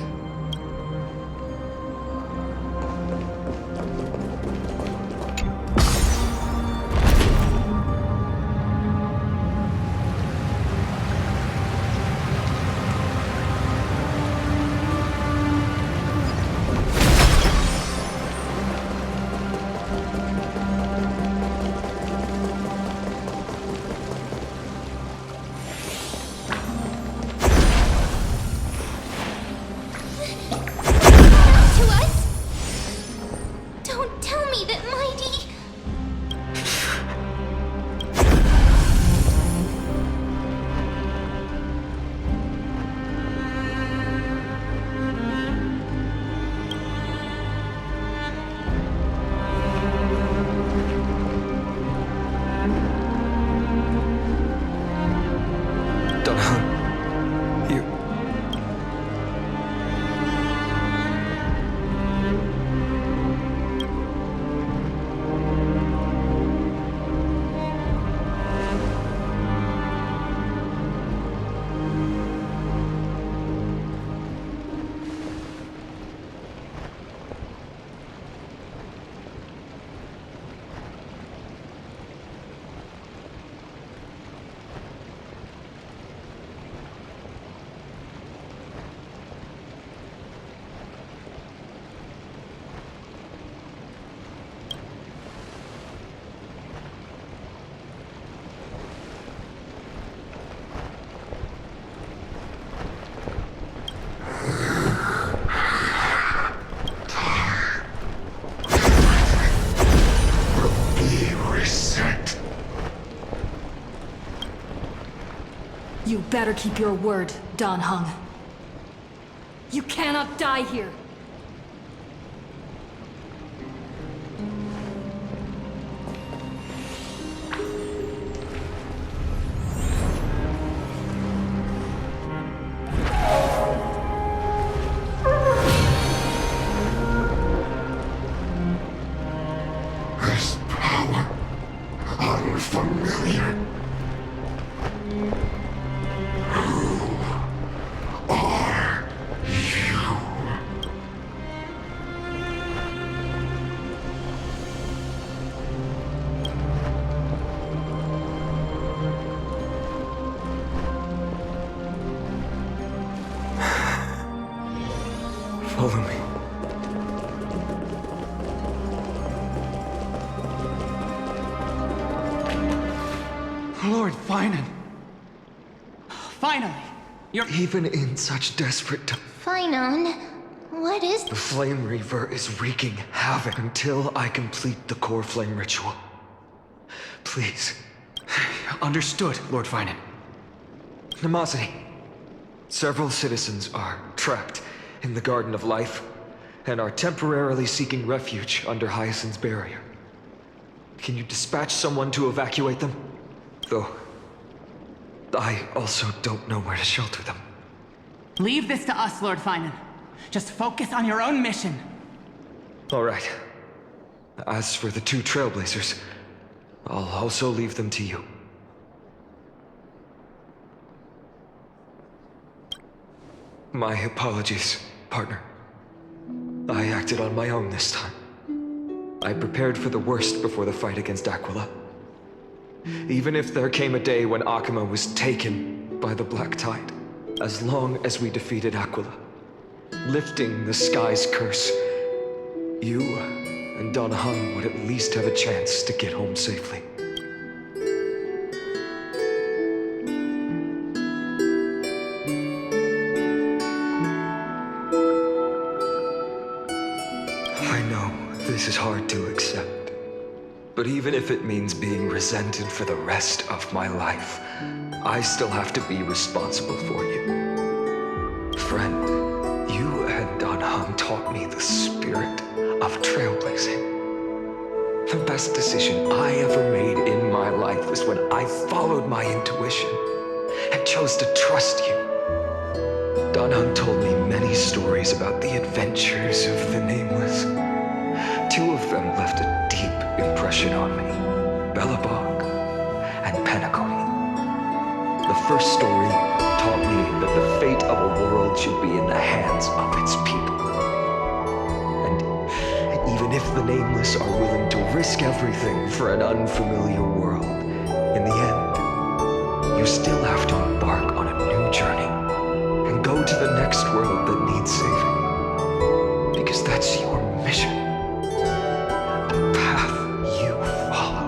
You better keep your word, Dan Heng. You cannot die here. This power, unfamiliar. Follow me. Lord Finan. Finally, you're... Even in such desperate times, Finan, what is... the Flame Reaver is wreaking havoc until I complete the core flame ritual. Please. Understood, Lord Finan. Nemosity. Several citizens are trapped in the Garden of Life and are temporarily seeking refuge under Hyacinth's barrier. Can you dispatch someone to evacuate them? Though, I also don't know where to shelter them. Leave this to us, Lord Finan. Just focus on your own mission. All right. As for the two Trailblazers, I'll also leave them to you. My apologies, partner. I acted on my own this time. I prepared for the worst before the fight against Aquila. Even if there came a day when Akuma was taken by the Black Tide, as long as we defeated Aquila, lifting the sky's curse, you and Dan Heng would at least have a chance to get home safely. I know this is hard to accept. But even if it means being resented for the rest of my life, I still have to be responsible for you. Friend, you and Dan Hung taught me the spirit of trailblazing. The best decision I ever made in my life was when I followed my intuition and chose to trust you. Dan Hung told me many stories about the adventures of the Nameless. Two of them left a deep impression on me, Bellabog and Penacony. The first story taught me that the fate of a world should be in the hands of its people. And even if the Nameless are willing to risk everything for an unfamiliar world, in the end, you still have to embark on a new journey and go to the next world that needs saving. Because that's your mission. The path you follow.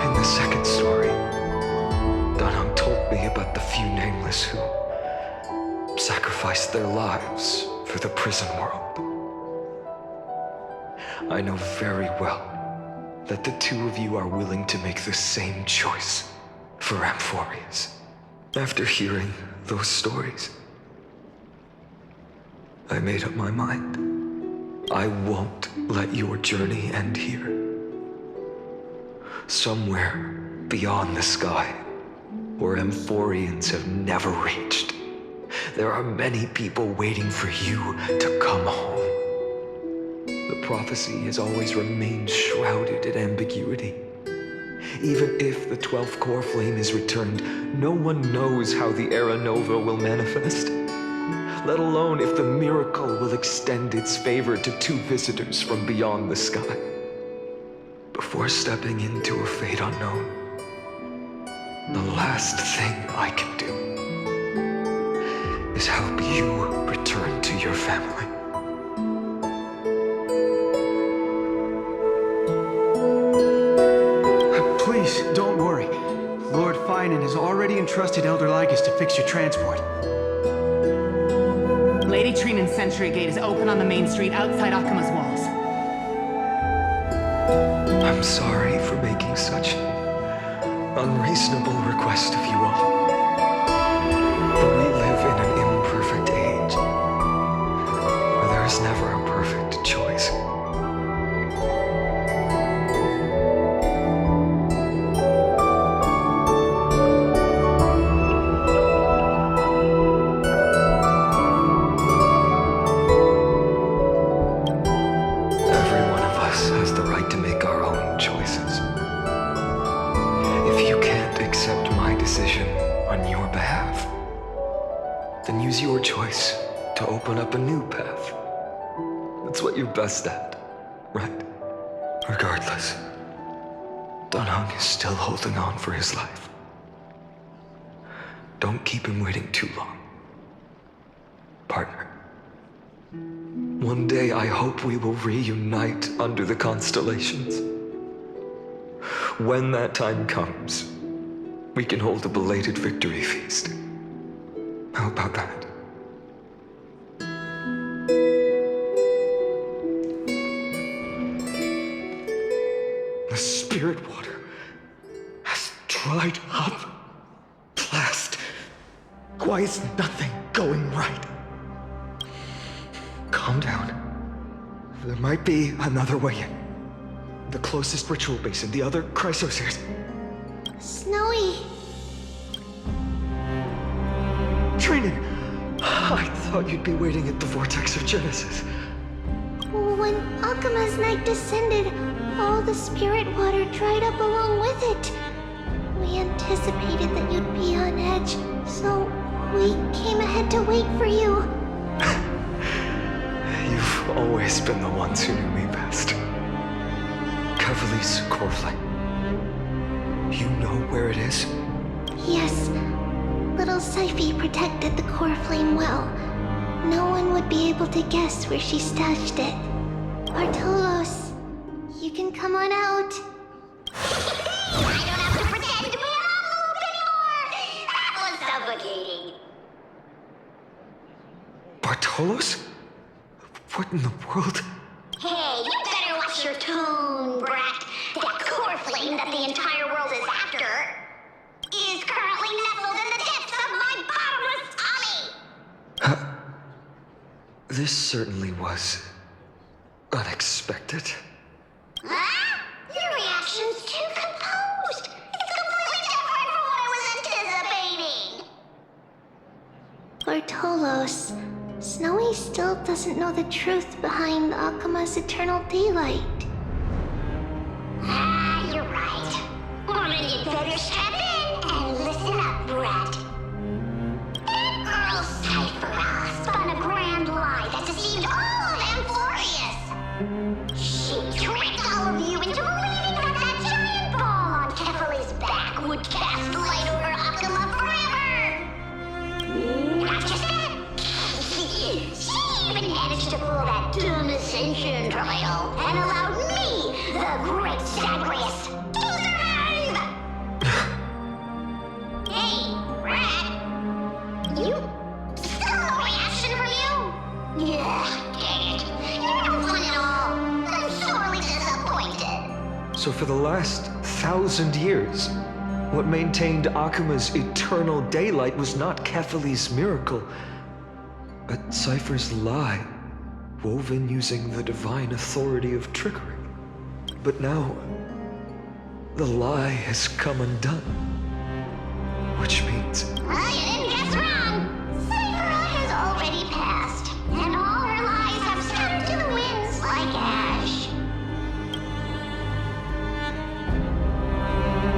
In the second story, Dan Hung told me about the few Nameless who sacrificed their lives for the prison world. I know very well that the two of you are willing to make the same choice for Amphorius. After hearing those stories, I made up my mind. I won't let your journey end here. Somewhere beyond the sky, where Amphorians have never reached, there are many people waiting for you to come home. The prophecy has always remained shrouded in ambiguity. Even if the 12th core flame is returned, no one knows how the Era Nova will manifest, let alone if the miracle will extend its favor to two visitors from beyond the sky. Before stepping into a fate unknown, the last thing I can do is help you return to your family. Please, don't worry. Lord Finan has already entrusted Elder Lycus to fix your transport. Lady Trinan's Sentry Gate is open on the main street outside Akima's walls. I'm sorry for making such an unreasonable request of you all. But we live in an imperfect age, where there is never a perfect choice. Your choice to open up a new path. That's what you're best at, right? Regardless, Dan Hung is still holding on for his life. Don't keep him waiting too long, partner. One day I hope we will reunite under the constellations. When that time comes, we can hold a belated victory feast. How about that? The spirit water has dried up. Blast. Why is nothing going right? Calm down. There might be another way in. The closest ritual basin, the other chrysospheres. Snowy. Trinan, I thought you'd be waiting at the vortex of Genesis. When Akima's night descended, all the spirit water dried up along with it. We anticipated that you'd be on edge, so we came ahead to wait for you. You've always been the ones who knew me best. Cavali's core flame. You know where it is? Yes. Little Syphe protected the core flame well. No one would be able to guess where she stashed it. Bartolos, you can come on out. I don't have to pretend to be a loop anymore! That was suffocating. Bartolos? What in the world? Hey, you better watch your tone, brat. That core flame that the entire world is after is currently nestled in the depths of my bottomless tummy! This certainly was unexpected. Huh? Your reaction's too composed. It's completely different from what I was anticipating. Bartolos, Snowy still doesn't know the truth behind Akuma's eternal daylight. You're right. Well, then you'd better strap in and listen up, Brett. That girl Cyphera spun a grand lie that deceived all of Amphorius. She tricked all of you into believing that that giant ball on Kefali's back would cast light over Akuma forever. Not just that. She even managed to pull that dumb ascension trial and allowed me, the great Zagreus, to survive! Hey, Rat. You? Still no reaction from you? Yeah, dang it. You're no fun at all. I'm sorely disappointed. So for the last 1,000 years, what maintained Akuma's eternal daylight was not Kefali's miracle, but Cypher's lie, woven using the divine authority of trickery. But now, the lie has come undone. Which means... Well, you didn't guess wrong. Cyphera has already passed, and all her lies have scattered to the winds like ash.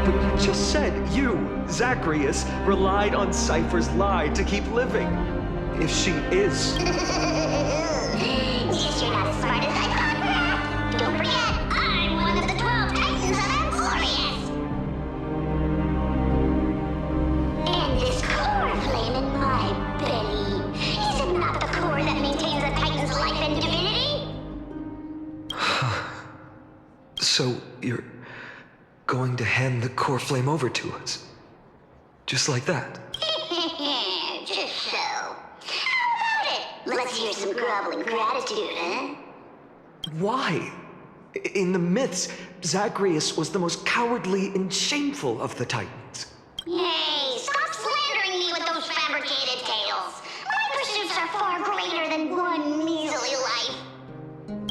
But you just said you, Zagreus, relied on Cypher's lie to keep living. If she is... Guess you're not as smart as I thought, Rat. Don't forget, I'm one of the 12 Titans of Amphorius. And this core flame in my belly, is it not the core that maintains a Titan's life and divinity? So you're going to hand the core flame over to us? Just like that? Just so. How about it? Let's hear some groveling gratitude, huh? Why? In the myths, Zagreus was the most cowardly and shameful of the Titans. Hey, stop slandering me with those fabricated tales. My pursuits are far greater than one measly life.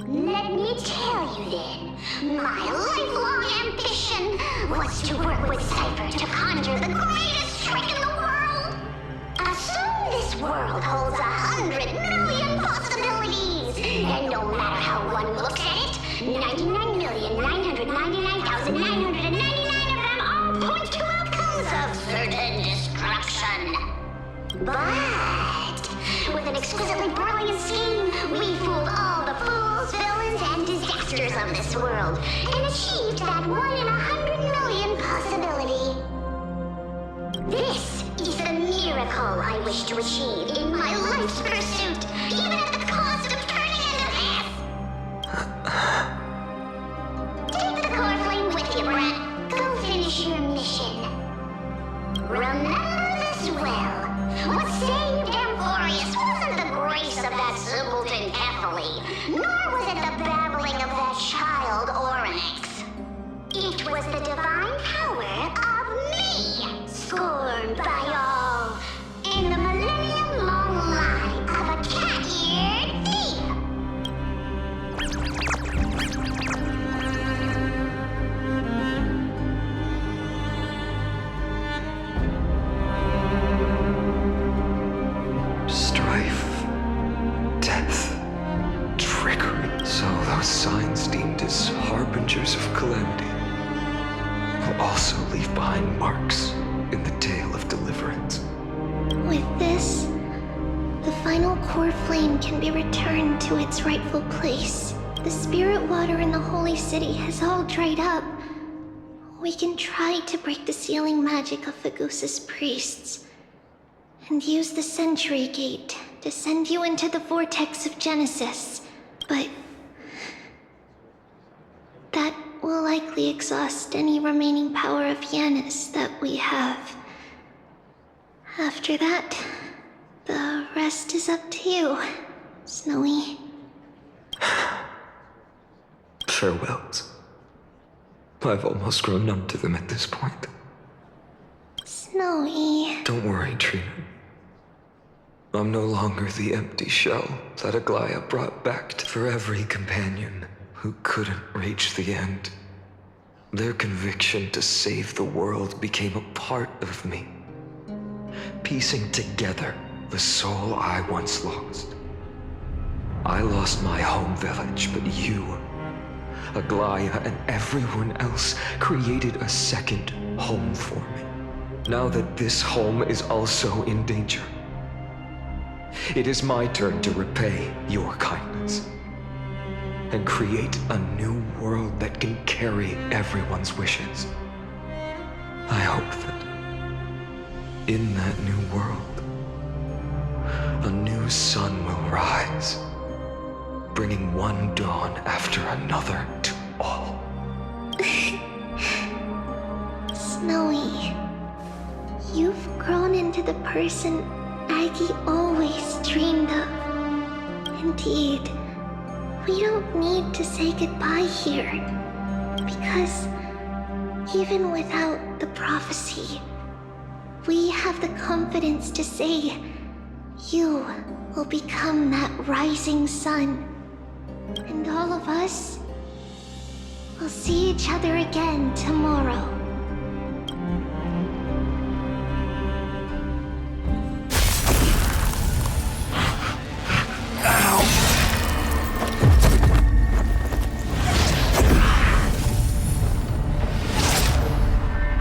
Let me tell you then, my lifelong ambition was to work with Cypher to conjure the greatest trick in the world. Assume this world holds 100 million possibilities, and no matter how one looks at it, 99,999,999 of them all point to outcomes of certain destruction. But with an exquisitely brilliant scheme, we fooled all the fools, villains, and disasters of this world, and achieved that 1 in 100 million possibility. This is the miracle I wish to achieve in my life's pursuit, even at the cost of turning into this. Take the core flame with you, Brett. Go finish your mission. Remember this well. What saved Amphorius wasn't the grace of that simpleton Kefali, nor was it the babbling of that child Oryx. It was the divine power of me, scorned by all, in the millennium-long lie of a cat-eared thief. Strife, death, trickery. So those signs deemed as harbingers of calamity will also leave behind marks in the tale of deliverance. With this, the final core flame can be returned to its rightful place. The spirit water in the holy city has all dried up. We can try to break the sealing magic of Fagusa's priests, and use the Century Gate to send you into the vortex of Genesis. But that will likely exhaust any remaining power of Yanis that we have. After that, the rest is up to you, Snowy. Farewells. I've almost grown numb to them at this point. Snowy. Don't worry, Trina. I'm no longer the empty shell that Aglaya brought back for every companion who couldn't reach the end. Their conviction to save the world became a part of me, piecing together the soul I once lost. I lost my home village, but you, Aglaya, and everyone else created a second home for me. Now that this home is also in danger, it is my turn to repay your kindness and create a new world that can carry everyone's wishes. I hope that in that new world, a new sun will rise, bringing one dawn after another to all. Snowy, you've grown into the person Aggie always dreamed of. Indeed, we don't need to say goodbye here, because even without the prophecy, we have the confidence to say you will become that rising sun. And all of us will see each other again tomorrow.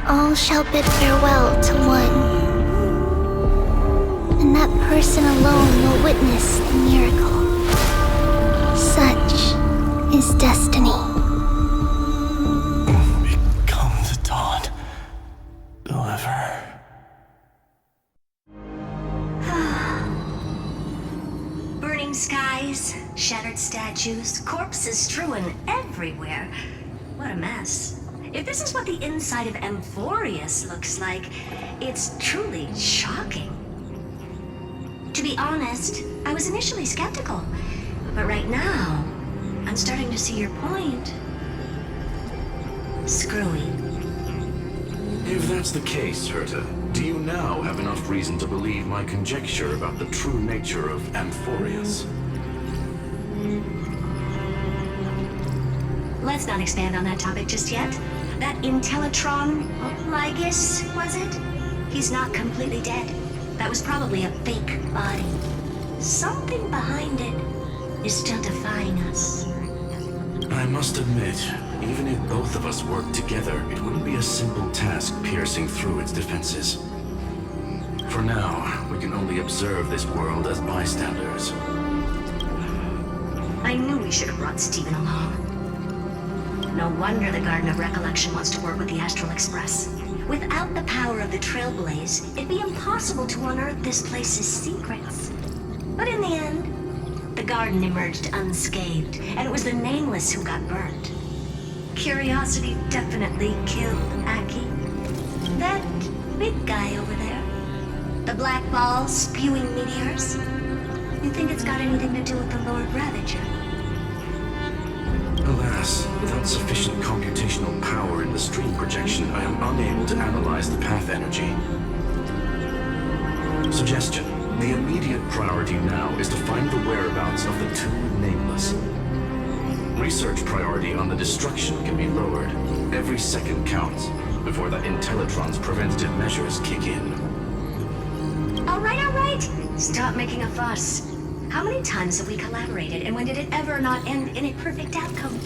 All shall bid farewell to one, and that person alone will witness the miracle. Such is destiny. Become the dawn. Whoever. Burning skies, shattered statues, corpses strewn everywhere. What a mess. If this is what the inside of Amphorius looks like, it's truly shocking. To be honest, I was initially skeptical, but right now, I'm starting to see your point. Screwy. If that's the case, Herta, do you now have enough reason to believe my conjecture about the true nature of Amphorius? Let's not expand on that topic just yet. That Intellitron, Lygus, was it? He's not completely dead. That was probably a fake body. Something behind it is still defying us. I must admit, even if both of us worked together, it wouldn't be a simple task piercing through its defenses. For now, we can only observe this world as bystanders. I knew we should have brought Stephen along. No wonder the Garden of Recollection wants to work with the Astral Express. Without the power of the Trailblaze, it'd be impossible to unearth this place's secrets. But in the end, the garden emerged unscathed, and it was the Nameless who got burnt. Curiosity definitely killed Aki. That big guy over there, the black ball spewing meteors, you think it's got anything to do with the Lord Ravager? Alas, without sufficient computational power in the stream projection, I am unable to analyze the path energy. Suggestion. The immediate priority now is to find the whereabouts of the two Nameless. Research priority on the destruction can be lowered. Every second counts before the Intellitron's preventative measures kick in. All right. Stop making a fuss. How many times have we collaborated, and when did it ever not end in a perfect outcome?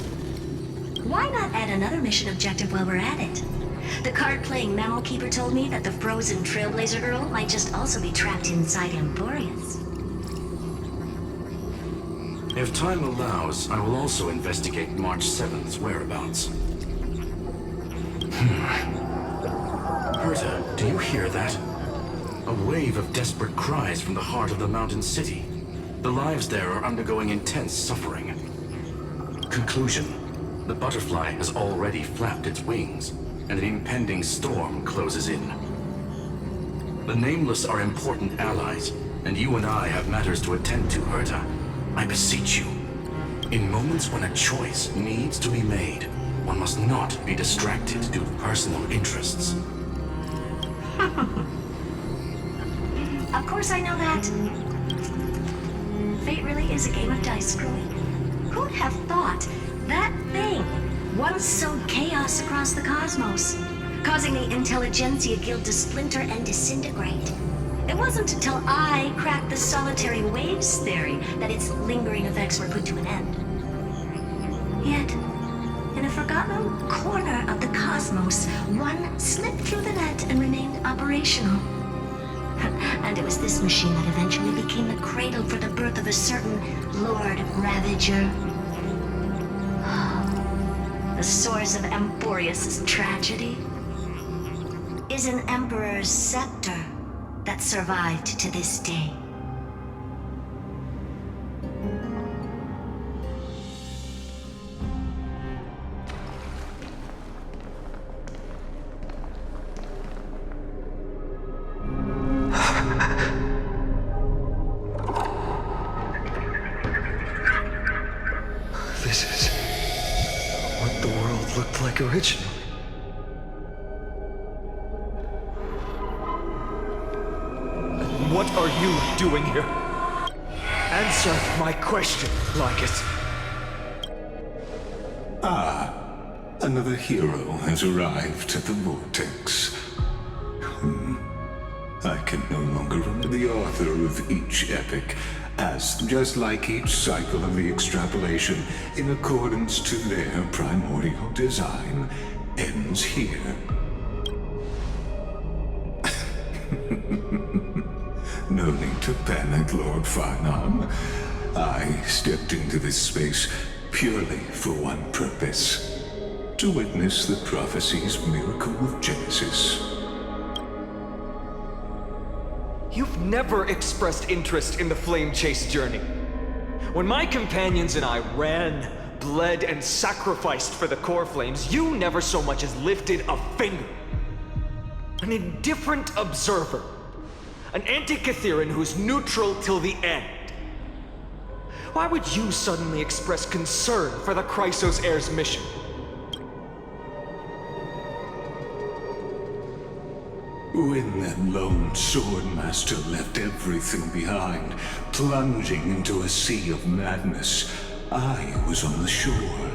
Why not add another mission objective while we're at it? The card-playing Mammal Keeper told me that the frozen Trailblazer girl might just also be trapped inside Amphorius. If time allows, I will also investigate March 7th's whereabouts. Herta, do you hear that? A wave of desperate cries from the heart of the mountain city. The lives there are undergoing intense suffering. Conclusion. The butterfly has already flapped its wings, and an impending storm closes in. The Nameless are important allies, and you and I have matters to attend to, Herta. I beseech you. In moments when a choice needs to be made, one must not be distracted due to personal interests. Of course I know that. fate really is a game of dice scrolling. Who'd have thought that thing once sowed chaos across the cosmos, causing the Intelligentsia Guild to splinter and disintegrate? It wasn't until I cracked the solitary waves theory that its lingering effects were put to an end. Yet, in a forgotten corner of the cosmos, one slipped through the net and remained operational. And it was this machine that eventually became the cradle for the birth of a certain Lord Ravager. The source of Emporius' tragedy is an Emperor's scepter that survived to this day. This is what the world looked like originally. What are you doing here? Answer my question, Lycus. Ah, another hero has arrived at the Vortex. I can no longer remember the author of each epic, as just like each cycle of the extrapolation, in accordance to their primordial design, ends here. No need to panic, Lord Farnon. I stepped into this space purely for one purpose: to witness the prophecy's miracle of Genesis. You've never expressed interest in the flame chase journey. When my companions and I ran, bled, and sacrificed for the core flames, you never so much as lifted a finger. An indifferent observer. An anti-Catheran who's neutral till the end. Why would you suddenly express concern for the Chrysos heir's mission? When that lone swordmaster left everything behind, plunging into a sea of madness, I was on the shore,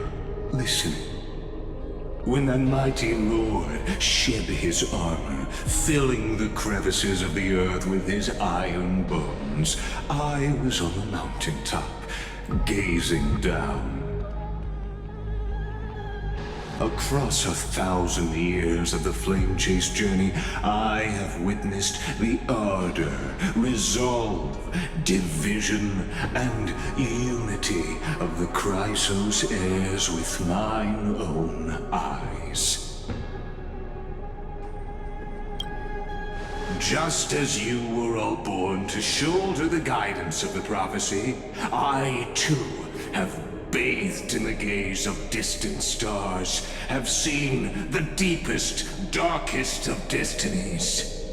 listening. When that mighty lord shed his armor, filling the crevices of the earth with his iron bones, I was on the mountaintop, gazing down. Across 1,000 years of the flame chase journey, I have witnessed the ardor, resolve, division, and unity of the Chrysos heirs with mine own eyes. Just as you were all born to shoulder the guidance of the prophecy, I too have bathed in the gaze of distant stars, have seen the deepest, darkest of destinies.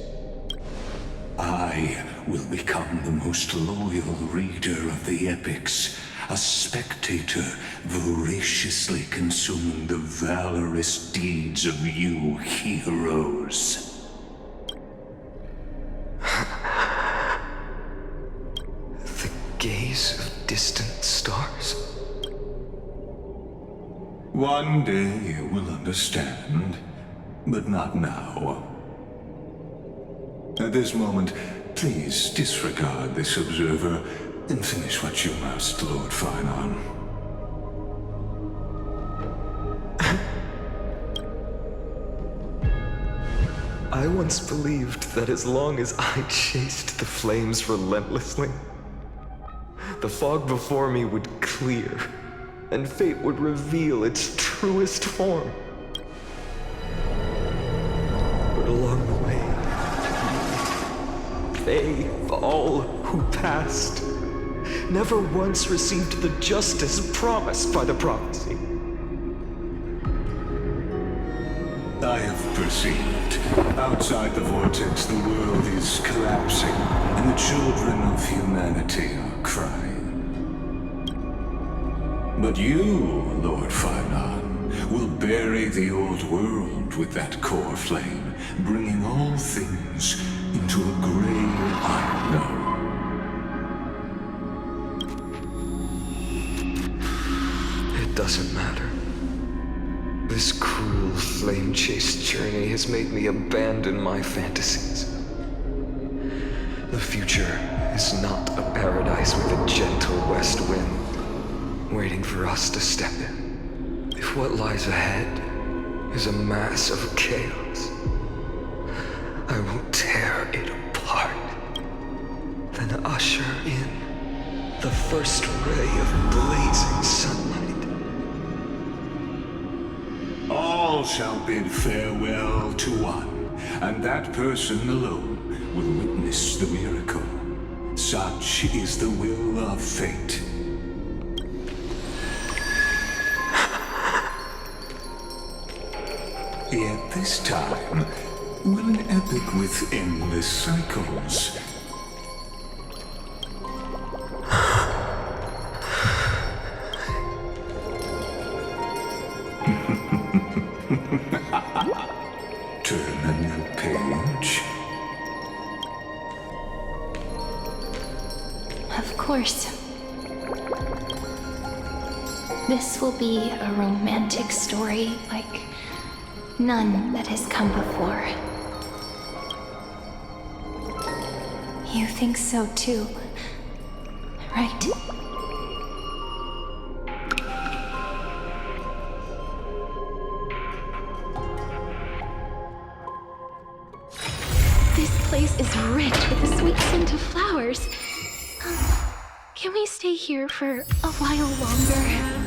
I will become the most loyal reader of the epics, a spectator voraciously consuming the valorous deeds of you heroes. The gaze of distant stars? One day you will understand, but not now. At this moment, please disregard this observer and finish what you must, Lord Farnon. I once believed that as long as I chased the flames relentlessly, the fog before me would clear, and fate would reveal its truest form. But along the way, they, all who passed, never once received the justice promised by the prophecy. I have perceived. Outside the vortex, the world is collapsing, and the children of humanity are crying. But you, Lord Farnon, will bury the old world with that core flame, bringing all things into a gray unknown. doesn't matter. This cruel flame-chased journey has made me abandon my fantasies. The future is not a paradise with a gentle west wind waiting for us to step in. If what lies ahead is a mass of chaos, I will tear it apart, then usher in the first ray of blazing sunlight. All shall bid farewell to one, and that person alone will witness the miracle. Such is the will of fate. Yet this time, will an epic with endless cycles turn a new page? Of course. This will be a romantic story like none that has come before. You think so too, right? This place is rich with the sweet scent of flowers. Can we stay here for a while longer?